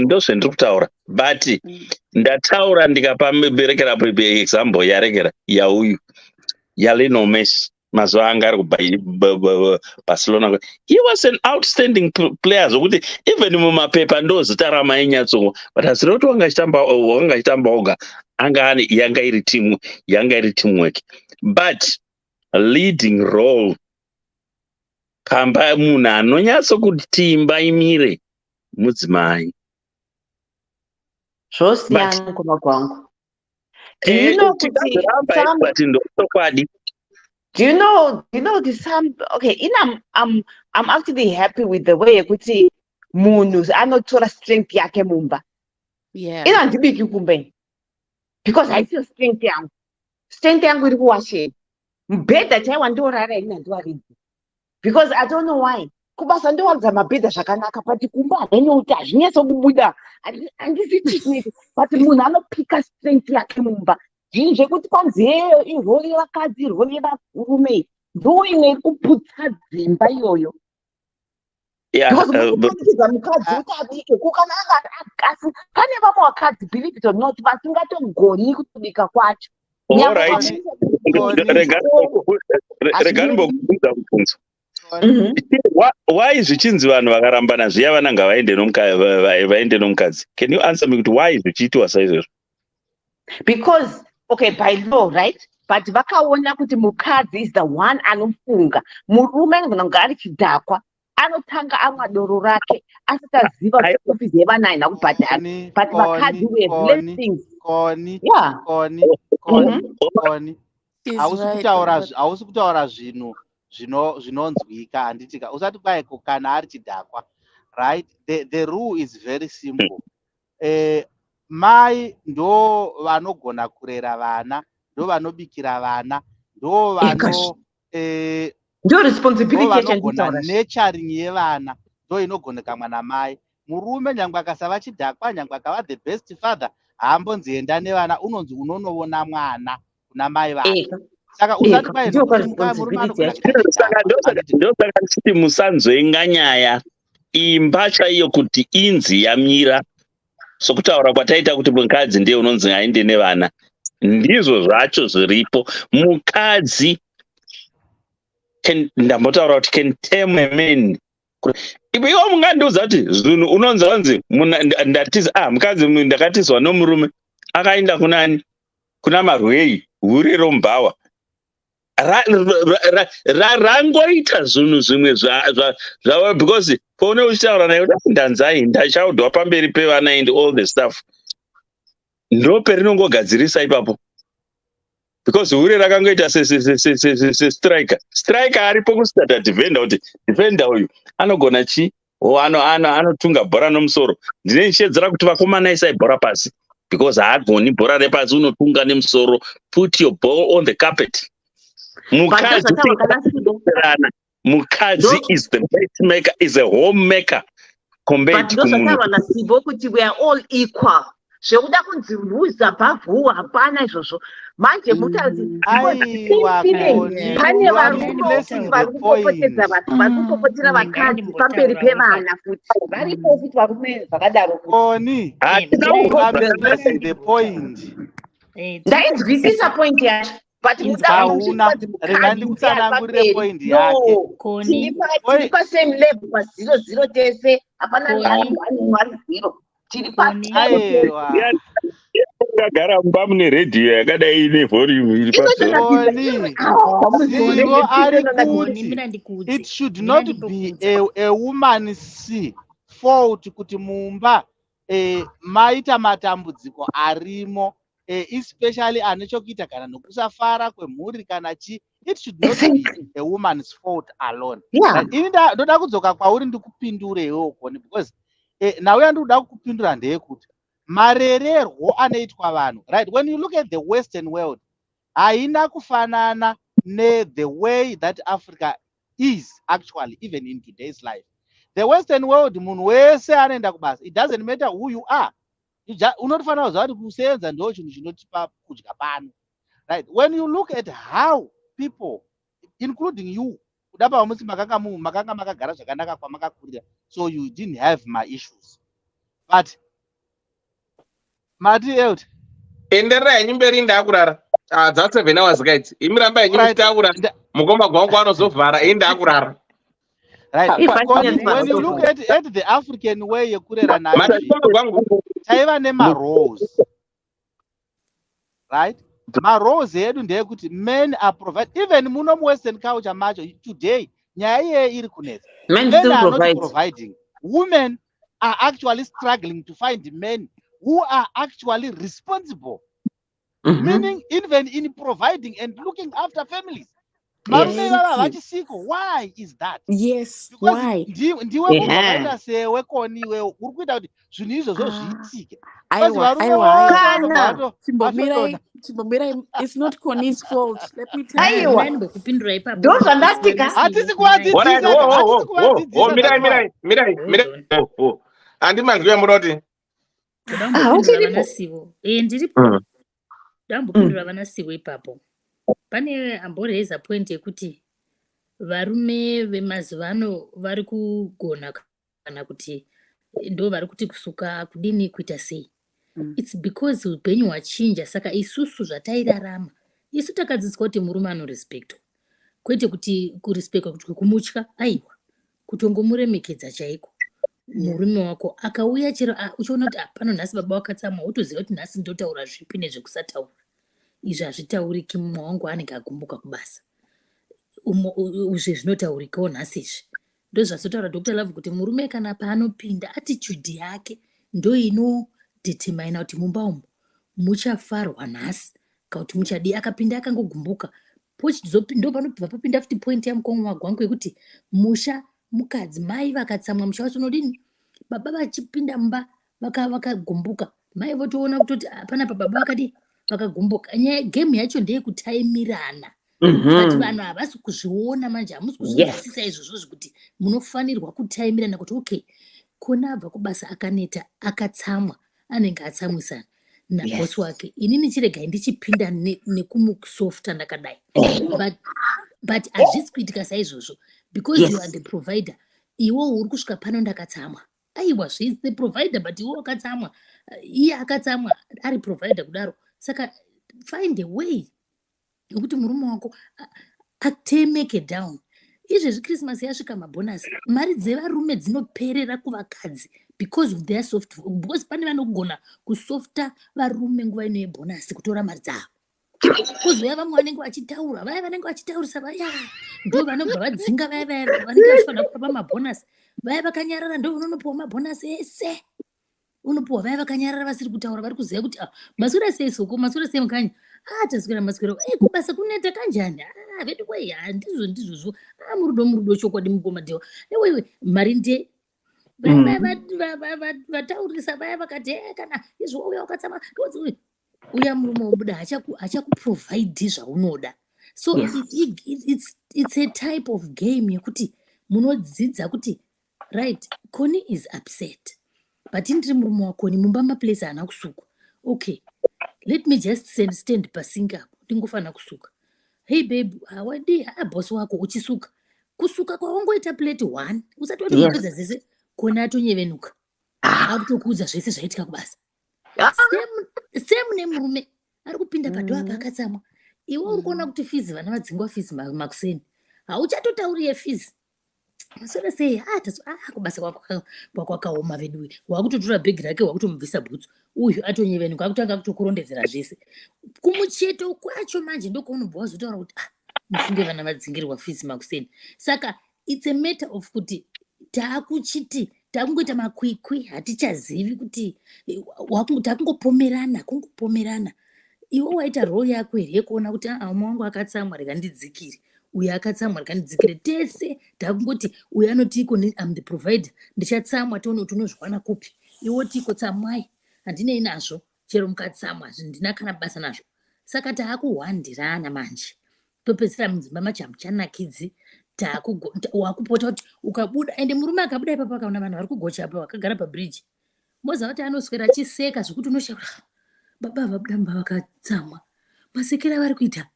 ndozvendiri kutaura, but ndataura ndikapaberekera example yarekera yauyu yalino Messi mazuva anga ari kuBarcelona. He was an outstanding player zvokuti even mumapepa ndozita ramainyatso, but hazina kuti wanga achitamba oga, yanga iri teamwork. But leading role, kamba munhu anonyatso kuti imba imire mudzimai. Zvosiyana kumagwangu. Do you know the some okay, I'm actually happy with the way kuti munhu anotora strength yake mumba. Yeah. Ina ndibiki kumbe. Because I feel strength yangu iri kuwasheni. Mbedha chaiwa ndiorara ina ndiwaridzi. Because I don't know why. Kubasa ndowaridza mabhedha zvakanaka, but kumba haina kuti hazvinyatso kubuda. Handiziti but munhu anopika strength yake mumba. Zvinhu zvekuti kwanzi irori vakadzi, irori varume, ndo imwe iri kuputsa dzimba iyoyo. Because mukadzi kuti abike kana asi pane vamwe vakadzi, believe it or not, vasingatogoni kutobika kwacho. Regani mbokubvunza mubvunzo. Why zvichinzi vanhu vakarambana zviya vananga vaende nomukadzi? Can you answer me kuti why zvichiitwa saizvozvo? Because okay, by law, right? But vakaona kuti mukadzi is the one anofunga. Murume anogona kunge ari chidhakwa, anotanga amwa doro rake asati aziva kuti ofisi yevana haina kubhadhara. But vakadzi were blessings. Hausi kutaura zvinhu zvinonzwika, handitika usati kwaiko kana ari chidhakwa, right? The rule is very simple. Mai ndo vanogona kurera vana, ndo vanobikira vana, ndo vanogona nurturing yevana, ndo inogonekamwa namai. Murume nyangwe akasava chidhakwa, nyangwe akava the best father, haambonzi enda nevana, unonzi unonoona mwana kuna mai vake. Saka usati kwaino kuti murume anogona ndosaka ndichiti musanzoenga nyaya imba chaiyo kuti inzi yamira. Sokutaura kwataita kuti mukadzi ndiye unonzi aende nevana, ndizvo zvacho zviripo. Mukadzi ndambotaura kuti can tame a man. Iwe mungandiudza kuti zvinhu unonzi ndatiza mukadzi ndakatizwa nomurume akaenda kunani, kuna marwei huri rombawa rangoita zvinhu zvimwe zvavo, because paune uchitaura naye ndanzai ndachaudwa pamberi pevana and all the stuff, ndo perinongogadzirisa ipapo. Because huri rakangoita striker aripo kusitata defender, kuti defender uyu anogona chi anotunga bhora nomusoro. Ndine ndichiedzera kuti vakomana isai bhora pasi, because haagoni bhora repasi, unotunga nemusoro. Put your ball on the carpet. Mukadzi is the matchmaker, is a homemaker compared to munhu. Kuti we are all equal. Zvekuda kunzi who's above who hapana izvozvo. Manje mutazi pane varume vari kupopotedza vanhu, vari kupopotera vakadzi pamberi pevana futi. Varipo futi varume zvakadaro. Ndainzwisisa point yacho. But rega ndikutsanangurire point yake. Tiri pa same level pa 0 tese, hapana mwari 0. Tiri pa ngagara mumba mune radio yakadai ine volume iri paso. It should not be a woman's fault kuti mumba maita matambudziko arimo especially ane chokuita kana nokusafara kwemhuri kana chi, it should not be a woman's fault alone. Yeah. Ini ndoda kudzoka kwauri ndikupindure iwewo koni, because nauya ndikuda kukupindura ndeyekuti marererwo anoitwa vanhu, right? When you look at the Western world, haina kufanana the way that Africa is actually, even in today's life. The Western world, munhu wese anoenda kubasa. It doesn't matter who you are. Unofanira kuziva kuti kusenza ndo chinhu chinotipa kudya pano. Right? When you look at how people, including you, kudaba musi makanga makagara zvakanaka kwamakakurira, so you didn't have my issues. But Mati out. Enderera henyu mberi ndakurara. That's 7 hours guys. Imiramba henyu mutaura. Mukoma gwangu anozovhara ndakurara. Right. When you look at the African way yekurera nayo, taiva nema-roles. Right? Ma-roles edu ndeyekuti men are provided. Even muno Western culture macho today, nyaya iye iri kunetsa. Men are not providing. Women are actually struggling to find men who are actually responsible. Meaning even in providing and looking after families. Why is that? Yes. Because why? Ndiwe kuvaita sewe koni wewe uri kuita kuti zvinhu izvozvo zviitike. Chimbomirai, it's not Connie's fault. Let me tell you. Hatisi kuvadzidzisa. Mirai. Andimanzwi muroti. Ndambopindura vanasivo. Ndiripo. Ndambopindura vanasivo ipapo. Pane amboreza point yekuti varume vemazivano vari kugona kana kuti ndo vari kuti kusuka kudini kuita sei. It's because upenyu hwachinja, saka isusu zvatairarama isu takadzidziswa kuti murume anorespektwa, kwete kuti kurespektwa kuti kumutya. Aiwa, kutongomuremekedza chaiko. Murume wako akauya chero uchiona kuti pano nhasi baba wakatsamwa, wotoziva kuti nhasi ndotaura zvipi nezvekusataura. Izvi hazvitauriki, mumwe wangu anenge agumbuka kubasa. Izvi zvinotaurikawo nhasi izvi. Ndozvazotaura Dr. Love kuti murume kana paanopinda attitude yake ndo inodetermina kuti mumba umu muchafarwa nhasi kana kuti muchadi. Akapinda akangogumbuka, ndo panobva papinda futi point yamukoma magwangu yekuti musha mukadzi mai vakatsamwa musha wacho unodini. Baba vachipinda mumba vakagumbuka, mai votoona kutoti panapa baba vakadi vakagumbuka. Game yacho ndeyekutaimirana. But vanhu havasi kuzviona manje, hamusi kuzvinzwisisa izvozvo kuti munofanirwa kutaimirana kuti okay, kona abva kubasa akaneta akatsamwa anenge atsamwisana nabosi wake. Inini chiregai ndichipinda nekumusofta ndakadai. But hazvisi kuitika saizvozvo because you are the provider. Iwo uri kusvika pano ndakatsamwa. Aiwa, she is the provider but iwo akatsamwa. Iye akatsamwa ari provider kudaro. Saka find a way yokuti murume wako make it down. Izvezvi Christmas yasvika mabhonasi, mari dzevarume dzinoperera kuvakadzi because of their soft, because pane vanogona kusofta varume nguva ino yebhonasi kutora mari dzavo. Kuzoya vamwe vanenge vachitaura, vaya vanenge vachitaurisa vaya ndo vanobva vadzinga vaya vanenge vachifanira kupa mabhonasi. Vaya vakanyarara ndo vanonopiwa mabhonasi ese. Unopiwa vaya vakanyarara vasiri kutaura, vari kuziva kuti maswera sei soko, maswera sei mukanyi. Taswera maswera, kubasa kuneta kanjani? Vedu kwei ndizvozvo. Murudo chokwadi mukomadewa. Iwe mari nde vataurisa vaya vakati kana izvo uya wakatsama uya murume wobuda hachakuprovidhi zvaunoda. So it's a type of game yekuti munodzidza kuti right, Connie is upset but ndiri murume wakoni mumba maplace haana kusukwa. Okay, let me just stand pasinga apo ndingofanira kusuka. Hey babe, hawadi bosi wako uchisuka. Kusuka kwawangoita plate 1 usati watopedza zese kona atonyevenuka. Akutokuudza zvese zvaitika kubasa. Same nemurume ari kupinda padho apa akatsamwa. Iwe uri kuona kuti fizi vana vadzingwa fizi makuseni. Hauchatotauriye fizi. Maswera sei kubasa kwako kwakaoma vedu. Wakutotora bhegi rake wakutomubvisa bhutsu. Uyu atonyevenuka akutanga kutokurondedzera zvese. Kumucheto kwacho manje ndokuunobva wazotaura kuti mufunge vana vadzingirwa fizi makuseni. Saka it's a matter of kuti takungoita makwikwi, hatichazivi kuti takungopomerana. iwe waita role yako here yekuona kuti mama wangu akatsamwa rega ndidzikire, uyu akatsamwa rega ndidzikire, tese takungoti uyu anotiko am the provider, ndichatsamwa tonozwana kupi, iwe tiko tsamwai, handinei nazvo, chero mukatsamwa handina kana basa nazvo. Saka taakuhwandirana manje, topedzisira mudzimba macho hamuchanakidzi, wakupota kuti ukabuda, ende murume akabuda ipapo akaona vanhu vari kugocha apa vakagara pabridge, moziva kuti anoswera achiseka zvokuti unoshaura baba vabuda mba vakatsamwa, masekera vari kuita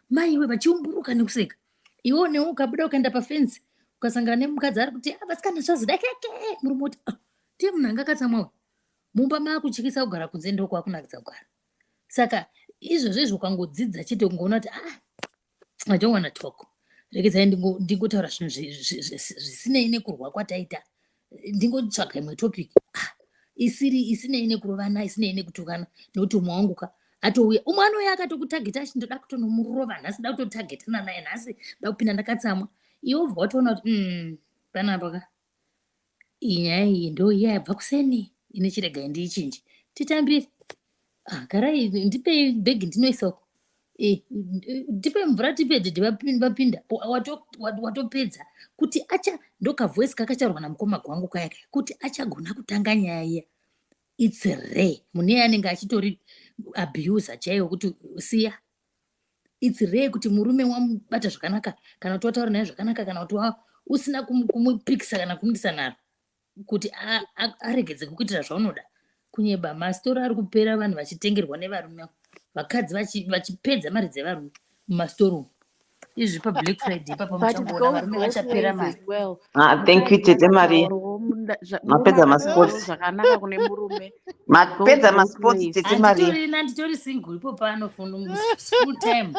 maiwe vachiumburuka nekuseka. Iwo newe ukabuda ukaenda pafenzi ukasangana nemukadzi ari kuti vasikana zvazida keke, murume kuti ndiye munhu anga akatsamwa, mumba maakutyisa kugara kunze ndoko akunakidza kugara. Saka izvozvo ukangodzidza chete ungoona kuti I don't want to talk, regedzai ndingotaura zvinhu zvisinei nekurwa kwataita, ndingotsvaga imwe topic isinei nekurovana, isinei nekutukana, nokuti umwe wanguka atouya, umwe anouya akatokutageta achindoda kutonomurova nhasi, da kutotagetana naye nhasi, da kupinda ndakatsamwa, iwe ubva watoona kuti panapa iyi nyaya iyi ndo iya yabva kuseni, ine chirega ndiichinji titambire, garai ndipei bhegi ndinoisako, ndipe mvura tipe dhedhe vapinda, watopedza kuti ndokavhoisi kakacharwa namukoma gwangu kaya kuti achagona kutanga nyaya iya. It's rare mune anenge achitori abuser chaiwo kuti siya. It's rare kuti murume wamubata zvakanaka kana kuti wataura naye zvakanaka kana kuti usina kumupikisa kana kumudisa naro kuti aregedze kukuitira zvaunoda. Kunyeba mastori ari kupera, vanhu vachitengerwa nevarume, vakadzi vachipedza mari dzevarume mumastori umu. Izvi paBlack Friday papa muchangoona varume vachapera mari. Thank you Tete Maria. Mapedza masports zvakanaka kune murume. Mapedza masports Tete Maria. Nditori single ipo paanofunda full time.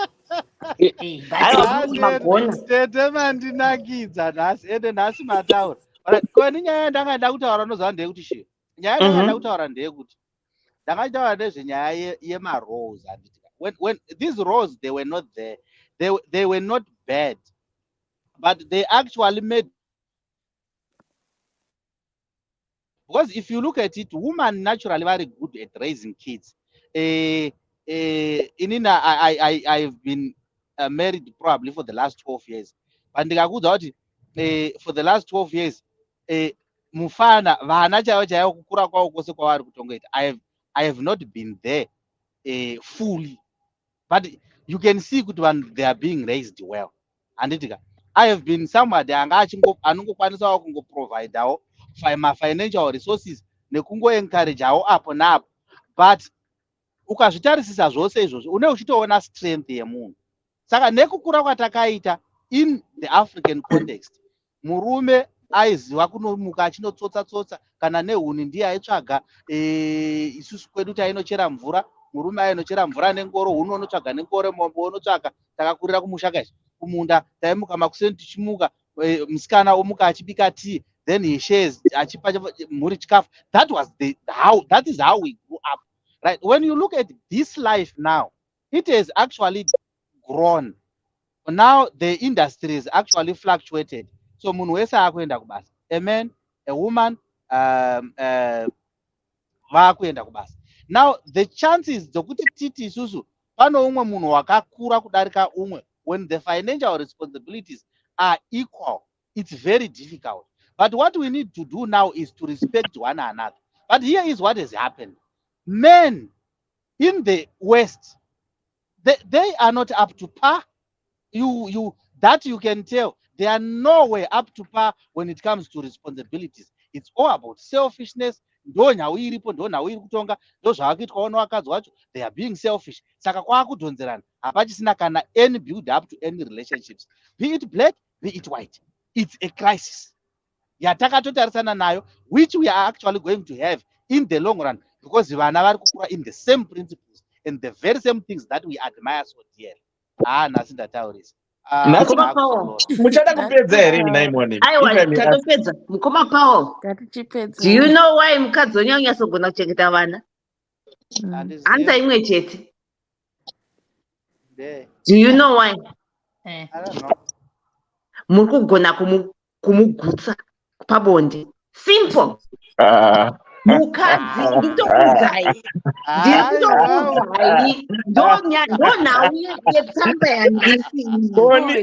Tete mandinakidza nhasi, ende nhasi mataura. Koni nyaya yandangada kutaura nozva ndeyekuti she. Nyaya yandangada kutaura ndeyekuti ndakataura nezvenyaya yemarose. When these roles, they were not there, they were not bad, but they actually made, because if you look at it, women naturally very good at raising kids. Inina, I've been married probably for the last 12 years, and for the last 12 years mufana vana chaivo kukura kwavo kwose kwavari kutongoita, I have not been there fully, but you can see kuti vanhu they are being raised well. Anditika, I have been somebody anongokwanisawo kungoprovidawo financial resources nekungoencourageawo apo napo, but ukazvitarisisa zvose izvozvo une uchitoona strength yemunhu. Saka nekukura kwatakaita in the African context, murume aiziva kunomuka achinotsotsa kana nehuni ndiye aitsvaga, isusu kwedu tainochera mvura, murume ainochera mvura nengoro, huni unotsvaga nengoro, mombe unotsvaga. Takakurira kumusha kaizvi kumunda, taimuka makuseni tichimuka, musikana omuka achibika tea, then he shares achipa mhuri chikafu. That is how we grew up, right? When you look at this life now, it has actually grown. Now the industry is actually fluctuated. So munhu wese akuenda kubasa, a man, a woman, vakuenda kubasa. Now the chances dzokuti titi isusu pano umwe munhu wakakura kudarika umwe, when the financial responsibilities are equal, it's very difficult. But what we need to do now is to respect one another. But here is what has happened. Men in the West, they are not up to par. That you can tell. They are nowhere up to par when it comes to responsibilities. It's all about selfishness. They are being selfish. Saka kwakudhonzerana hapachisina kana any build up to any relationships. Be it black, be it white. It's a crisis. Yatakatotarisana nayo, which we are actually going to have in the long run, because we are in the same principles and the very same things that we admire so dearly. Nasi ndatauris. Muchada kupedza here munaimoni. Aiwa tatopedza. Mukoma Paul. Do you know why mukadzi onyanyasogona kuchengeta vana? Answer imwe chete. Do you know why? I don't know. Muri kugona kumugutsa pabonde. Simple. mukadzi nditokuudzai ndiri kutokuudzai ndonhau yetsamba yandisi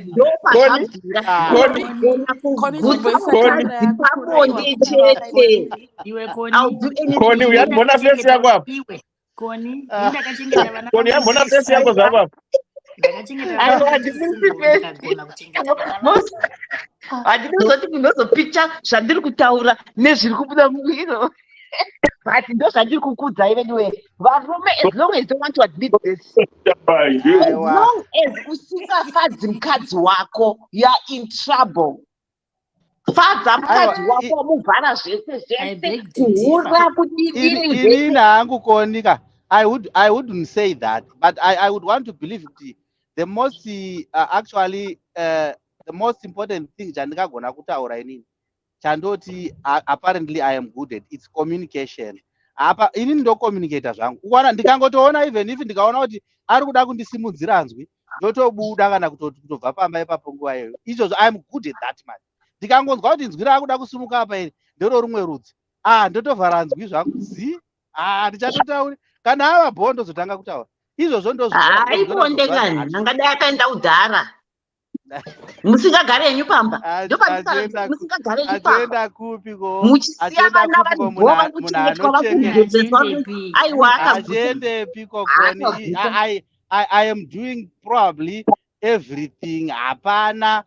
ndopazvabvira ndogona kugutsa mukadzi pabonde chete. Iwe Koni uyambona face yako hapo? Koni ndakachengeta vana Koni uyambona face yako zvapo hapo? handinozoti munozopicha zvandiri kutaura nezviri kubuda mumwiro but ndo zvandiri kukuudzai anyway varume as long as don't want to admit this as long as usingafadzi mukadzi wako you're in trouble. Fadza mukadzi wako muvhara zvese zvese kuhura ini hangu konika I wouldn't say that, but I would want to believe the most actually the most important thing chandikagona kutaura inini chandoti apparently I am good at it's communication. Apa ini ndocommunicata zvangu ukwana ndikangotoona even if ndikaona kuti ari kuda kundisimudzira nzwi ndotobuda kana kutobva pamba ipapo nguva iyoyo izvozvo I am good at that man. Ndikangonzwa kuti nzwi rakuda kusimuka apa iri ndoro rumwe rudzi ndotovhara nzwi zvangu zi ndichatotauri kana ava bho ndozotanga kutaura izvozvo ndozvondekani nangadai akaenda udhara musingagare henyu pamba musingagare henyu pamba kupiko muchisiya vana vanobhova kuchengetwa vakudzezeswa aiwa achiende piko koni I am doing probably everything hapana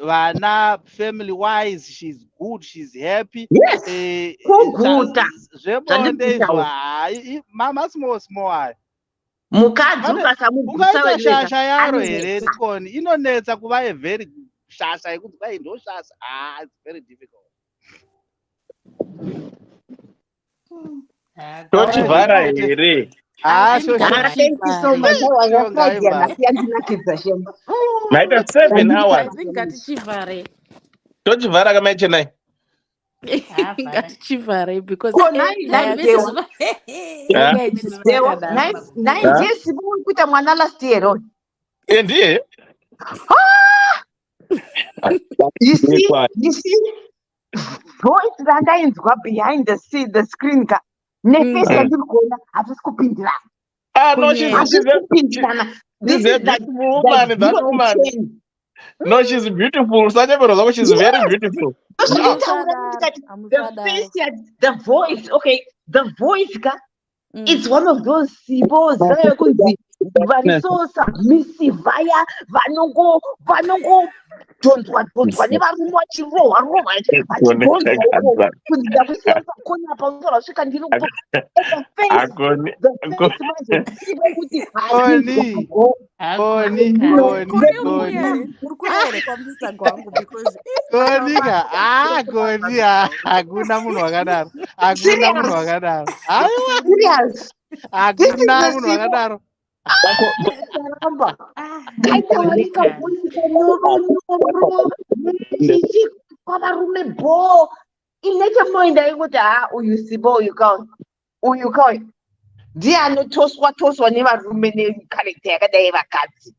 vana family wise she's good, she's happy. Yes. Kuguta zvebonde izvo mama small mukadzi ukasamugutsa shasha yaro here koni inonetsa kuva very shasha yekuti kwai ndo shasha it's very difficult. tochivhara here thank you so much. maita 7 hours tochivhara kamaichena ngatichivhare because kuita mwana last year ndiye you see voice randainzwa behind the screen ka nefesi yandiri kuona hatisi kupindirana No, she's beautiful. She's very beautiful. The voice, okay, the voice, it's one of those symbols. Very so submissive. Vaya, vanongo, tonzwa nevarume vachirohwa konika hakuna munhu wakadaro hakuna munhu wakadaro varume bho inechemoenda yekuti uyu sibo uyu kauyu ndiye anotoswa nevarume nekarekta yakadai vakadzi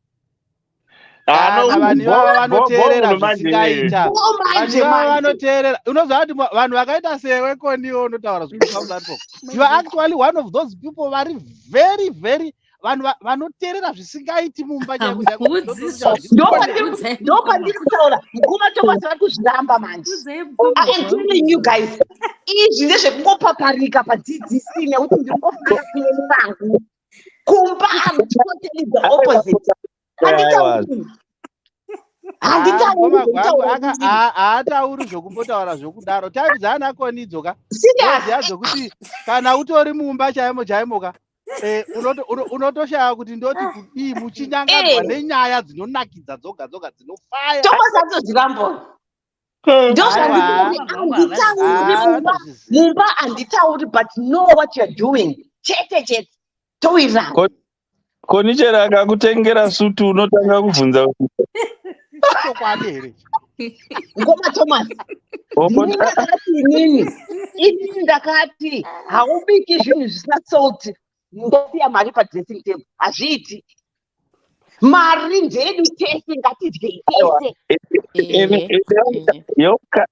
vanhu ivava vanoteerera zvisingaita vanhu ivava vanoteerera unozva kuti vanhu vakaita sewe koniwo unotaura zvikusauzatipo you are actually one of those people vari very very vanhu vanoteerera zvisingaiti mumba ndopandiri kutaura mukuma tomasi vari kuzviramba manje I am telling you guys izvi ndezvekungopaparika paDDC nekuti ndiri ngofunga sine vangu kumba I'm totally the opposite haatauri zvokumbotaura zvokudaro taibvizana konidzoka oziya zvokuti kana utori mumba chaimoka unotoshaya kuti ndoti kudii muchinyangadzwa nenyaya dzinonakidza dzoga dzinofaya mumba handitauri but know what you're doing chete toiramba koni chero akakutengera sutu unotanga kubvunza chokwadi here ngoma Thomas inini ndakati haubiki zvinhu zvisina salt ndosiya mari padressing table hazviiti mari ndedu tese ngatidye tese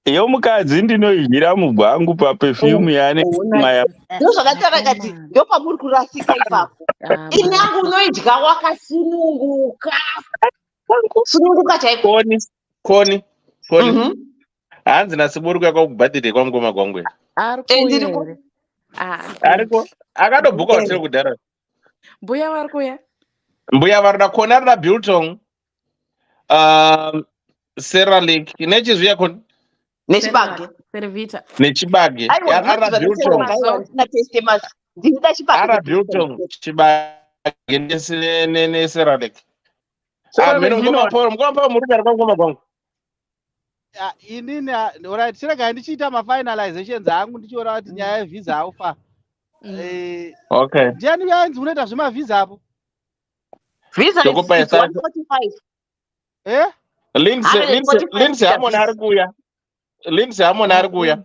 yomukadzi ndinoidyira mugwangu papefyumu yane maya. Ndozvakataura kati ndopamuri kurasika ipapo. Ini yangu unoidya wakasununguka. Sununguka chaiko. Koni. Hanzi nasiburuka kwakubhadhire kwangu magwangwe. Ariko akatobhuka hoteli kudhara. Mbuya vari kuya? Mbuya varida kona rina Biltong. Serra Lake nechizviya koni nechibage nechibage ara Biltong chibage neSerra Lake. Mukapa murugari kwangu magwangu. Inini alright, sirega ndichiita mafinalizations angu ndichiona kuti nyaya yevisa aufa. Okay. Ndiani yanzi unoita zvemavisa apo? Visa is 145. Lindsay Hamon ari kuya. Lindsay Hamon ari kuya.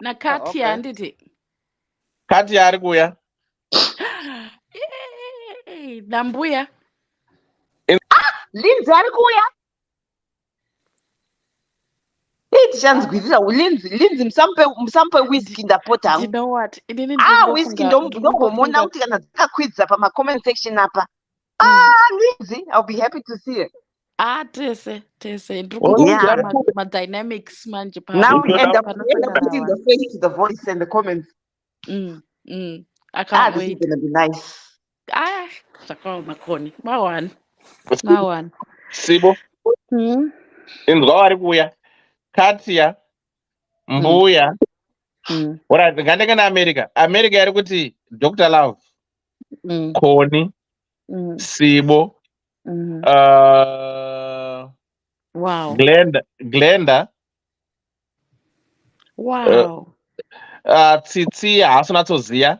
Na Kati handiti. Kati ari kuya. Nambuya. Lindsay ari kuya. Ndichanzwirira Lindsay musampe whisky ndapota hangu. You know what? Whisky ndomona kuti kana dzakakwidza pama comment section apa. Lindsay, I'll be happy to see it. Tese. My dynamics manje pa. Now we end up putting the face to the voice and the comments. I can't wait. This is gonna be nice. Sakwa makoni. Mawan. Sibo. Indwa ari kuya. Katia. Mbuya. Alright, ngandenge na America yari kuti Dr. Love. Koni. Sibo. Wow. Glenda. Wow. Tsitsi haasina toziya.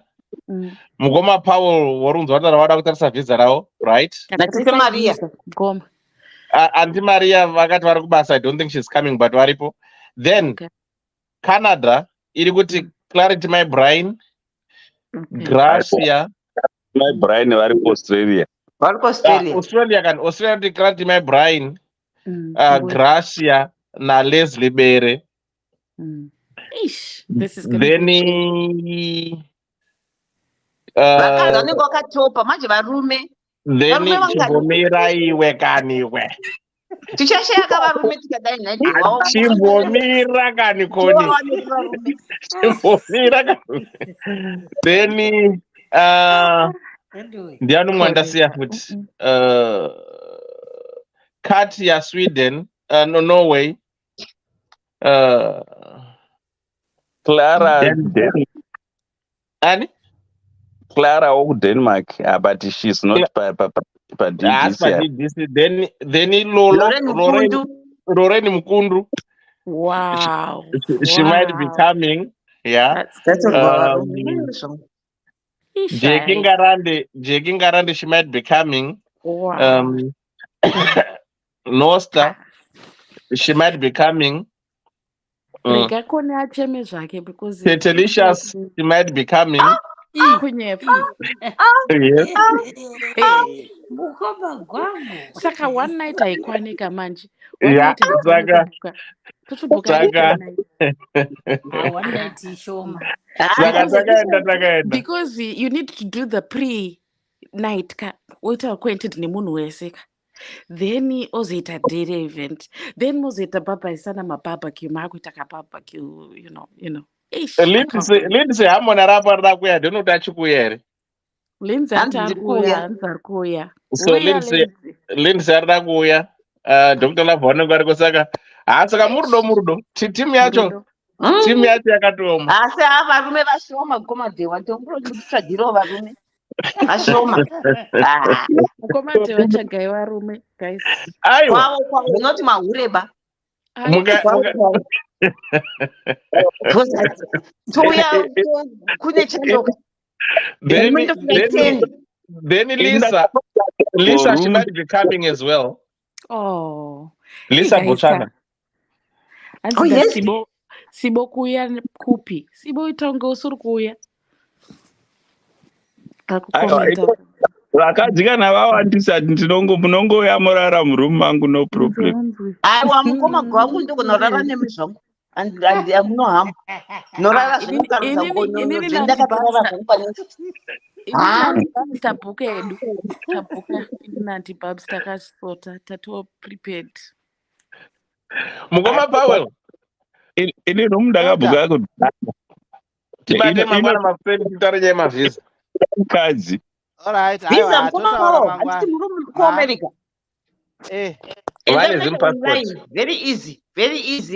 Mugoma Paul warunzwa kuti vada kutarisa visa ravo, right? Natite Maria. Goma. Auntie Maria vakati vari kubasa. I don't think she's coming, but varipo. Then Canada iri kuti Clarity My Brain. Gracia. My Brain vari kuAustralia. Australia Clarity My Brain. Gracia na Leslie Bere. This is gonna be vanenge vakatopa manje varume. Then chimbomira iwe kaniwe. Tichashayaka varume tikadai naiti wao. Chimbomira kani koni. Chimbomira kani. Then ndiani mwandasiya futi. Kati ya Sweden, Norway. Clara. Ani? Clara of Denmark, but she's not by DDC. Then Lorraine Mkundu. Wow. She might be coming. Yeah. That's Jake Ngarande, she might be coming. Wow. Nosta, she might be coming. Telicious, she might be coming. Yes. Saka one night aikwanika manje. Yeah, because you need to do the pre-night wait acquainted nemunhu wese then ozoita day event then mozoita barbecue mabarbecue maakuita kabarbecue you know. Lindsay hamona rapo arida kuya ndinoti achikuya here. Lindsay ari kuya. So Lindsay arida kuya. Dr. Love vanenge ariko saka saka murudo timu yacho yakatoma. Asi varume vashoma Gomadewa ndomutsvagirawo varume vashoma. Gomadewa chagai varume guys. Kwavo unoti mahureba. Touya kune chandoka. Then Lisa she might be coming as well. Oh, Lisa Bochana. Oh yes. Sibo kuya kupi. Sibo itongo usuri kuya. vakadzi kana vawandisa munongouya murara murume mangu no problem. Aiwa mukoma gwangu ndogona kurara nemi zvangu munohamba norara zvenyu karudza zvendakatorara zvangu pane tabhuka edu tabhuka inandibabs takasota prepared. Mukoma Powell ini nomu ndakabhuka kuti tibate mangwana mafeni titarenyai mavhisa kadzi. Alright, visa mukoma Powell handiti muri kuAmerica. Vane zim passport. Very easy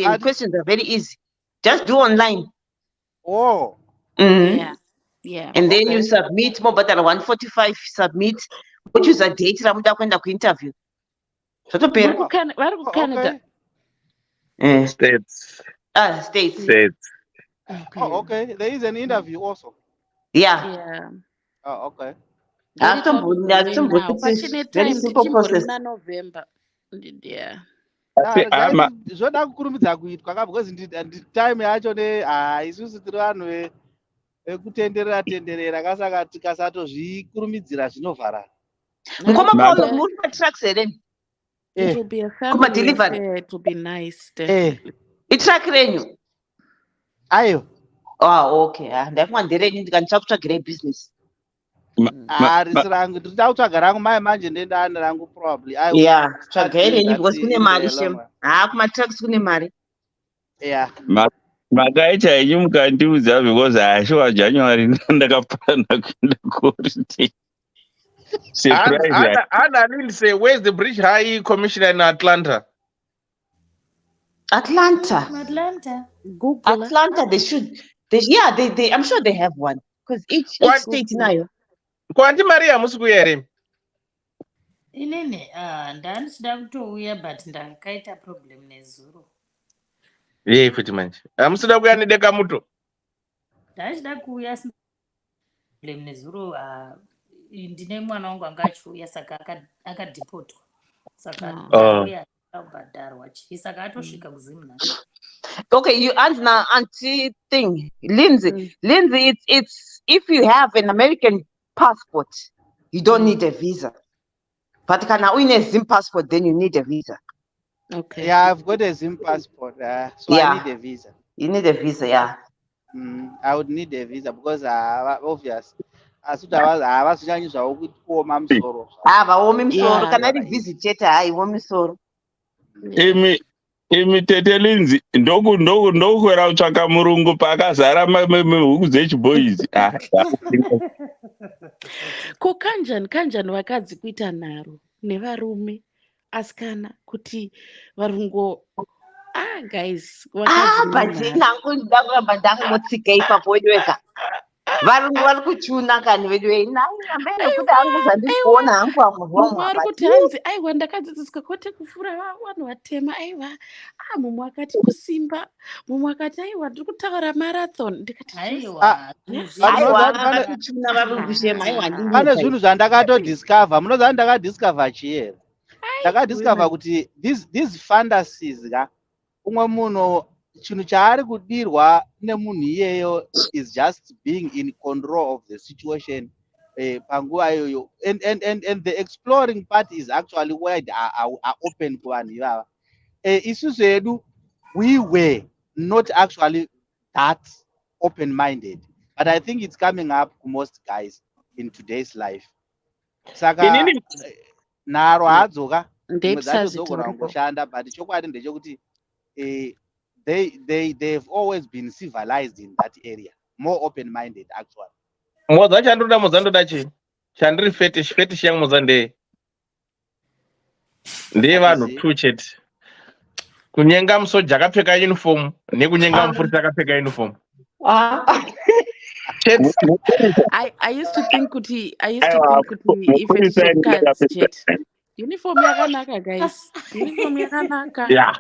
and questions are very easy. Just do online. Oh. Yeah. And then you submit more better 145 submit. Which is a date ramuda kwenda kuinterview. Vari kuCanada. States. States. Okay. Oh, okay. There is an interview also. Yeah. Oh, okay. Very simple process. November. Yeah. Zvoda kukurumidza kuitwa ka because time yacho isusu tiri vanhu vekutenderera kasaka tikasatozvikurumidzira zvinovharana. Mukoma Paulo muri patrucks here. It will be a family affair. It will be nice. Definitely. Itruck renyu. Ayo. Okay. Ndafunga nderenyu ndikanichakutsvagirai business. Risi rangu ndinoda kutsvaga rangu mai manje ndendani rangu probably. Yeah, tsvagai renyu because kune mari shem. Kumatrucks kune mari. Yeah. Makaita yenyu mukandiudza because ashuwa January ndakapana kuenda kuholiday. Surprise. I need to say, where's the British High Commissioner in Atlanta? Atlanta. Google. Atlanta. They should. They I'm sure they have one because each state nayo. Kwanti Maria musikuyere. Inene ndanisida kutouya but ndakaita problem nezuro. Futi manje. Amusida kuya nedeka muto. Ndachida kuuya problem nezuro ndine mwana wangu angachiuya saka akadhipotwa. Saka ndauya kubhadharwa saka atosvika kuzimuna. Okay, you anti thing. Lindsay, it's if you have an American passport, you don't need a visa. But kana uine Zim passport, then you need a visa. Okay. Yeah, I've got a Zim passport, so I need a visa. You need a visa, yeah. I would need a visa because obvious. Avazvinyanyi zvavo kuoma musoro. Vaomi musoro kana iri visitor haiwomi musoro. Imi tete Lindsay ndokukwera kutsvaka murungu pakazara huku dzechiboys. Ko kanjani vakadzi kuita nharo nevarume asikana kuti varungo guys but nangu ndida kuramba ndangotsika ipapo wedweka. Varungu vari kuchuna kani wedwei naiambe nekuti hangu zvandikuona hangu mumwe ari kuti hanzi aiwa ndakadzidziswa kwete kufura vanhu vatema aiwa mumwe akati kusimba mumwe akati aiwa ndiri kutaura marathon ndikati pane zvinhu zvandakatodiscover munoziva ndakadiscover chii ndakadiscover kuti these fantasies umwe munhu chinhu chaari kudirwa nemunhu iyeyo is just being in control of the situation panguva iyoyo and the exploring part is actually wide are open kuvanhu ivava. Isusu edu we were not actually that open-minded, but I think it's coming up to most guys in today's life. Saka naro hadzoka dzatogona kungoshanda, but chokwadi ndechekuti they've always been civilized in that area, more open-minded actually. Moza chandoda chi chandiri fetish yangu moza ndeye vanhu two chete kunyenga musoja akapfeka uniform nekunyenga mufurisa akapfeka uniform. I used to think kuti if it's for cats chat uniform yakanaka guys, uniform yakanaka. Yeah.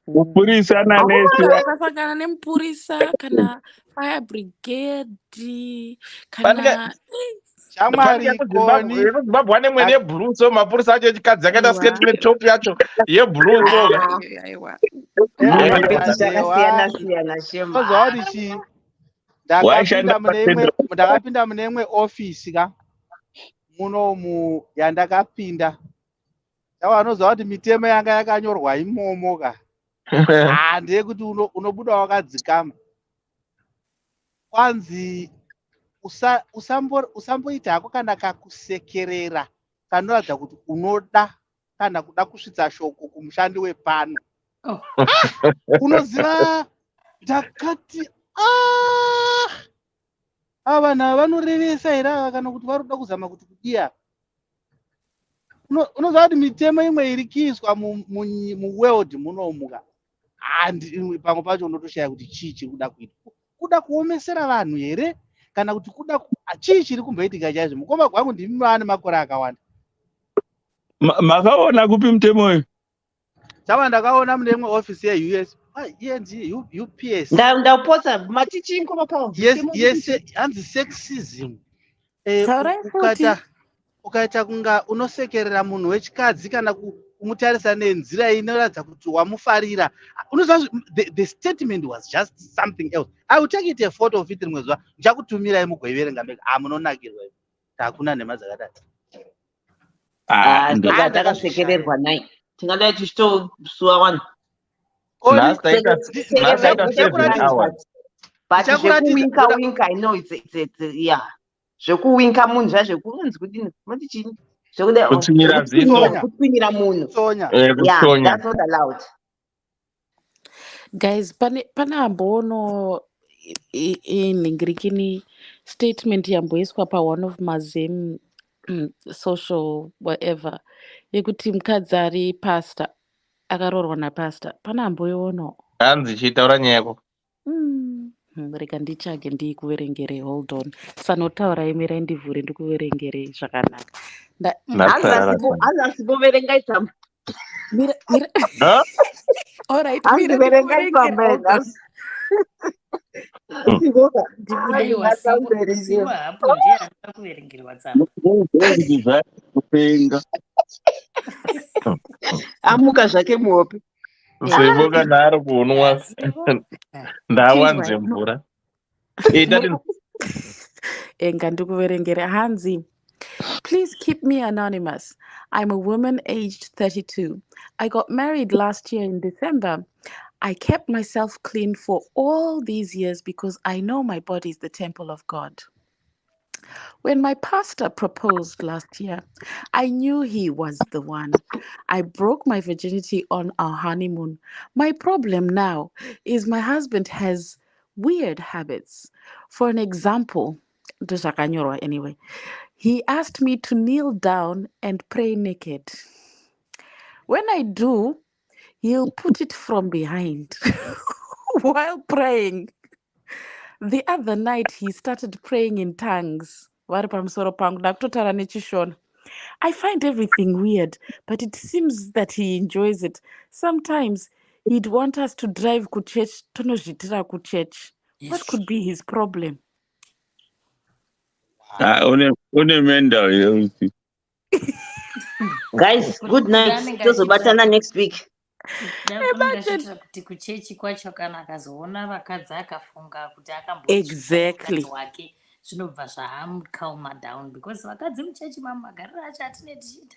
Mupurisa nanesi akasangana nemupurisa kana fire brigade kana Zimbabwe ane mwene yeblue, so mapurisa acho echikadzi akaita sketi netop yacho yeblue. Ndakapinda mune imwe ofisi munomu yandakapinda vanoziva kuti mitemo yanga yakanyorwa imomo ka ndeyekuti unobuda wakadzikama kwanzi usamboita hako kana kakusekerera kanoratidza kuti unoda kana kuda kusvitsa shoko kumushandi wepano. Unoziva ndakati ava vanhu ava vanorevesa here ava kana kuti vari kuda kuzama kuti kudiya. Unoziva kuti mitemo imwe iri kuiswa muworld munomuka pamwe pacho unotoshaya kuti chii chiri kuda kuitwa, kuda kuomesera vanhu here kana kuti kuda chii chiri kumboitika chaizvo. Mukoma gwangu ndimi maane makore akawanda. Makaona kupi mutemo uyu? Chava ndakaona mune imwe ofisi yeUS UPS ndapotsa matichingo papo. Yes, hanzi sexism. Ukaita kunga unosekerera munhu wechikadzi kana kumutarisa nenzira inoratidza kuti wamufarira. The statement was just something else. I will take it a photo of it rimwe zuva ndichakutumirai mugoiverenga mega. Munonakirwa hakuna nhema dzakadai. Ndakasekererwa nai tingadai tichitosuwa vanhu zvekuwinka I know it's yeah zvekuwinka munhu zvazvekunzi kudini mati chini zvekutwinyira munhu that's not allowed. Guys, pane amboono inhingirikini statement yamboiswa one of mazem social whatever yekuti mukadzi ari pastor akaroorwa napastor. Pane amboiono hanzi chitaura nyaya yako rega ndichage ndikuverengere. Hold on, sanotaura imirai ndivhure ndikuverengere zvakanaka. Asiboverenga itsamba. Alright, amuka zvake muhope Sevoka naro kunwa ndawanze mvura. Enga ndikuverengere hanzi. Please keep me anonymous. I'm a woman aged 32. I got married last year in December. I kept myself clean for all these years because I know my body is the temple of God. When my pastor proposed last year, I knew he was the one. I broke my virginity on our honeymoon. My problem now is my husband has weird habits. For an example, anyway, he asked me to kneel down and pray naked. When I do, he'll put it from behind while praying. The other night, he started praying in tongues. I find everything weird, but it seems that he enjoys it. Sometimes he'd want us to drive to church. What could be his problem? Guys, good night. Tozobatana next week. kuti kuchechi kwacho kana akazoona vakadzi akafunga kuti exactly wake zvinobva zvaamukama down because vakadzi muchechi magariro acho atine tichita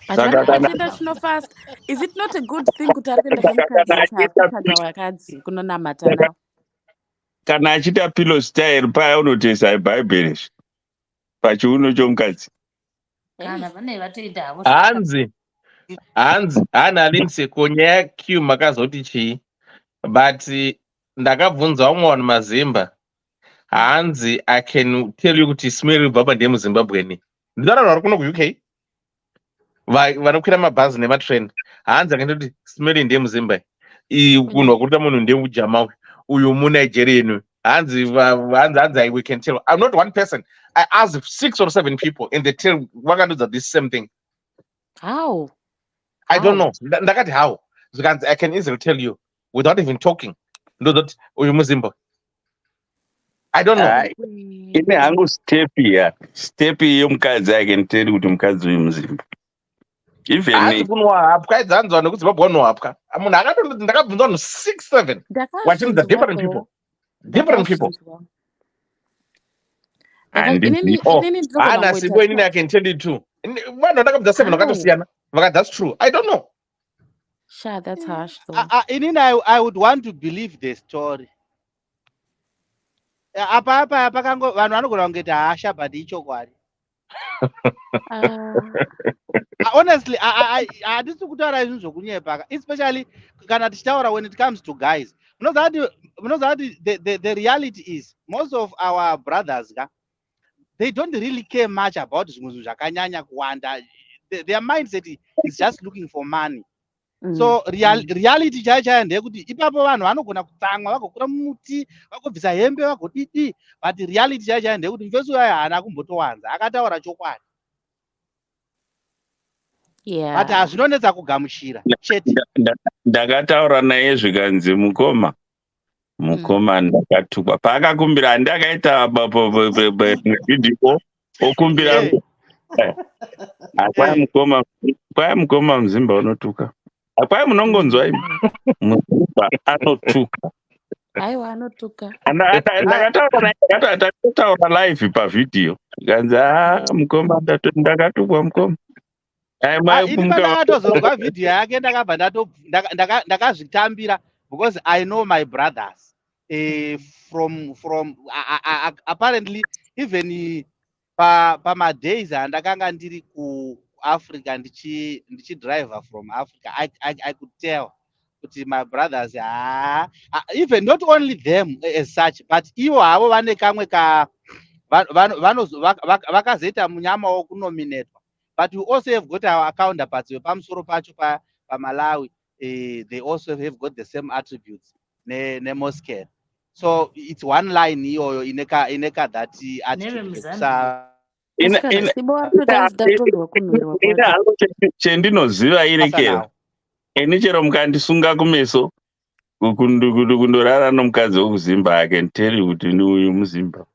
atenda chinofast. Is it not a good thing kuti ari kuenda nemukadzi wakadzi kunonamata nawo kana achita pillow style paya unotesa bhaibheri pachiuno chomukadzi kana vane vatoita havo hanzi hana linseko nyaya q makazoti chii but ndakabvunza umwe vanhu mazimba hanzi I can tell you kuti smell baba ndiye muzimbabweni ndidararo vari kuno kuuk vanokwira mabhazi nematrain hanzi akandoti smell ndiye muzimba kunwa kuruta munhu ndiye mujama uyu munigerian hanzi we can tell. I'm not one person. I asked 6 or 7 people and they tell vakandudza this same thing. How? I don't know. Ndakati how? I can easily tell you without even talking. No, that uyu muzimba. I don't know. Ine hangu stepi yomukadzi I can tell kuti mukadzi uyu muzimba. Even kunwa hapwa idzanzwa nekuti babonwa hapwa. Munhu akatondoti ndakabvunza vanhu 6-7. Watching the different people. Different people. handizii. Hana sibo inini I can tell you too. Vanhu vakabva 7 vakatosiyana. Vaka that's true. I don't know. Sure, that's harsh though. Inini I would want to believe the story. Apa pakango vanhu vanogona kungeti hasha but ichokwadi. Honestly, handisi kutaura zvinhu zvokunyepa, especially kana tichitaura when it comes to guys. Munoziva kuti the reality is most of our brothers they don't really care much about zvimwe zvinhu zvakanyanya kuwanda. Their mindset is just looking for money. So reality chaiyo ndeyekuti ipapo vanhu vanogona kutsamwa vagokura mumuti vagobvisa hembe vagodidi, but reality chaiyo ndeyekuti mufeso wayo haana kumbotowanza, akataura chokwadi. But hazvinonetsa kugamuchira chete. Ndakataura naye zvikanzi mukoma ndakatukwa paakakumbira handakaita video okumbira kwai mukoma muzimba unotuka, kwai munongonzwa muzimba anotuka. Aiwa anotuka. Ndakataura live pavhidhiyo ikanzi mukoma ndakatukwa mukoma. Ini pandakatozonzwa vhidhiyo yake ndakabva ndakazvitambira because I know my brothers from apparently even pamadays andakanga ndiri kuAfrica ndichidriver from Africa. I could tell kuti my brothers even not only them as such but ivo havo vane kamwe vakazoita munyama wokunominatwa. But we also have got our counterparts pamusoro pacho paMalawi. They also have got the same attributes neMoscow. So it's one line iyoyo ineka that attitude. Chendinoziva irekera ini chero mukandisunga kumeso kundorara nomukadzi wokuzimba I can tell you kuti ndiuyu muzimba.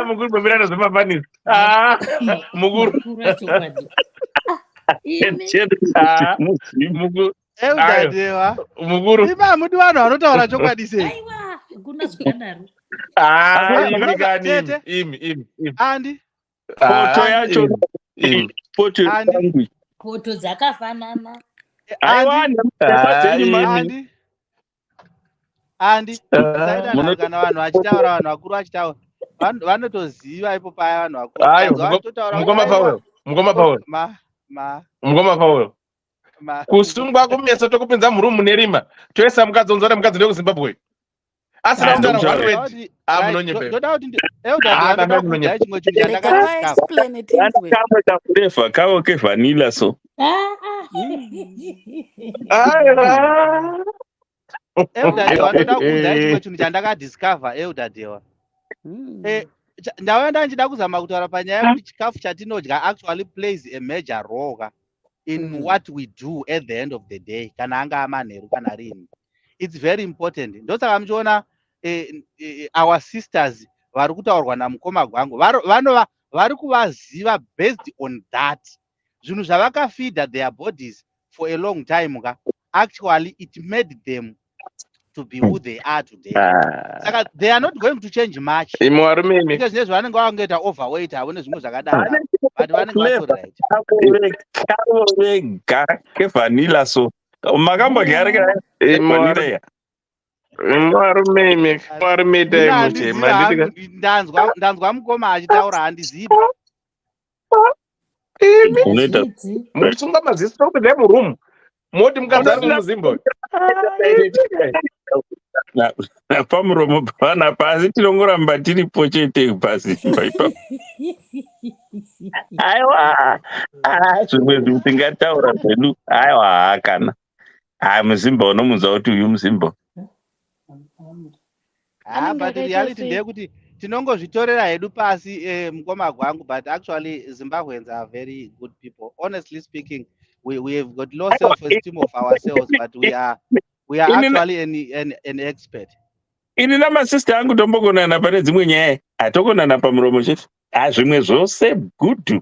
Mukuru bambirana zvemafanisi. Mukuru Eudadewa. Mukuru. Ima mudu vanhu vanotaura chokwadi sei? Aiwa, kuna zvikadaro. Andi. Poto yacho. Poto dzakafanana. Andi. Saida kana vanhu vachitaura, vanhu vakuru vachitaura. Vanotoziva ipo paya vanhu vakuru. Mukoma Paul. Mukoma Paul. Kusungwa kumeso tokupinza murumu nerima toesa mukadzonzora mukadzi ndekuZimbabwe asina mutara wanowedi munonyepe flavor kawo ke vanilla so vanoda kuudza chimwe chinhu chandakadiscover eudadewa. Ndawenda ndichida kuzama kutaura panyaya yekuti chikafu chatinodya actually plays a major role in what we do at the end of the day. Kana anga manheru kana rini. It's very important. Ndosaka muchiona our sisters vari kutaurwa namukoma gwangu vari kuvaziva based on that. Zvinhu zvavakafeeda their bodies for a long time actually it made them to be who they are today. Saka they are not going to change much. Because there's one going to get overweight. I want to but one going to right. Vanilla so. Magambo gari vanilla. Ndanzwa mukoma achitaura handizivi. Muchisunga maziso tokupinda murumu. Moti mukadzi ari muZimbabwe. Pamuromo pana pasi tinongoramba tiripo chete pasi ipapo. Aiwa zvimwe zvinhu tingataura zvedu aiwa kana muZimbabwe unomunzwa kuti uyu muZimbabwe. But reality ndeyekuti tinongozvitorera hedu pasi mukoma gwangu, but actually Zimbabweans are very good people. Honestly speaking, we have got low self-esteem of ourselves, but We are Ini na- actually an expert. ini namasista angu tombogonana pane dzimwe nyaya hatokonana pamuromo chete. Zvimwe zvose gudhu.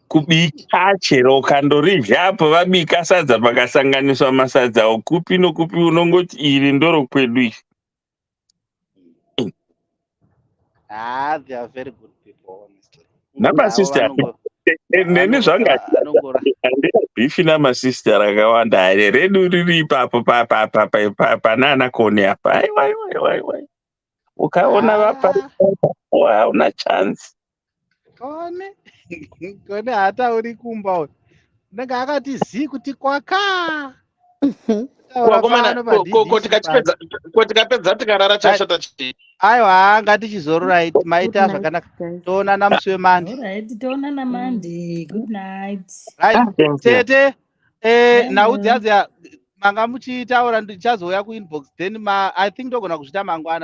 Kubika chero ukandorirya apo vabika sadza pakasanganiswa masadza okupi nokupi unongoti iri ndoro kwedu iri. They are very good people, honestly. Namasista neni zvanga bhifi namasista rakawanda hari redu riri ipapo panana kone apa. Aiwa. Ukaona vapa hauna chance. Kone hatauri kumba uyu. Unenge akati zii kuti kwaka. Kuti kapedza tikarara chashata chii. Aiwa ngatichizorora maita zvakanaka. Toonana musi weMonday. Alright, toonana Monday. Good night. Right. Tete nhau dziya manga muchitaura ndichazouya kuinbox then I think ndogona kuzvita mangwana.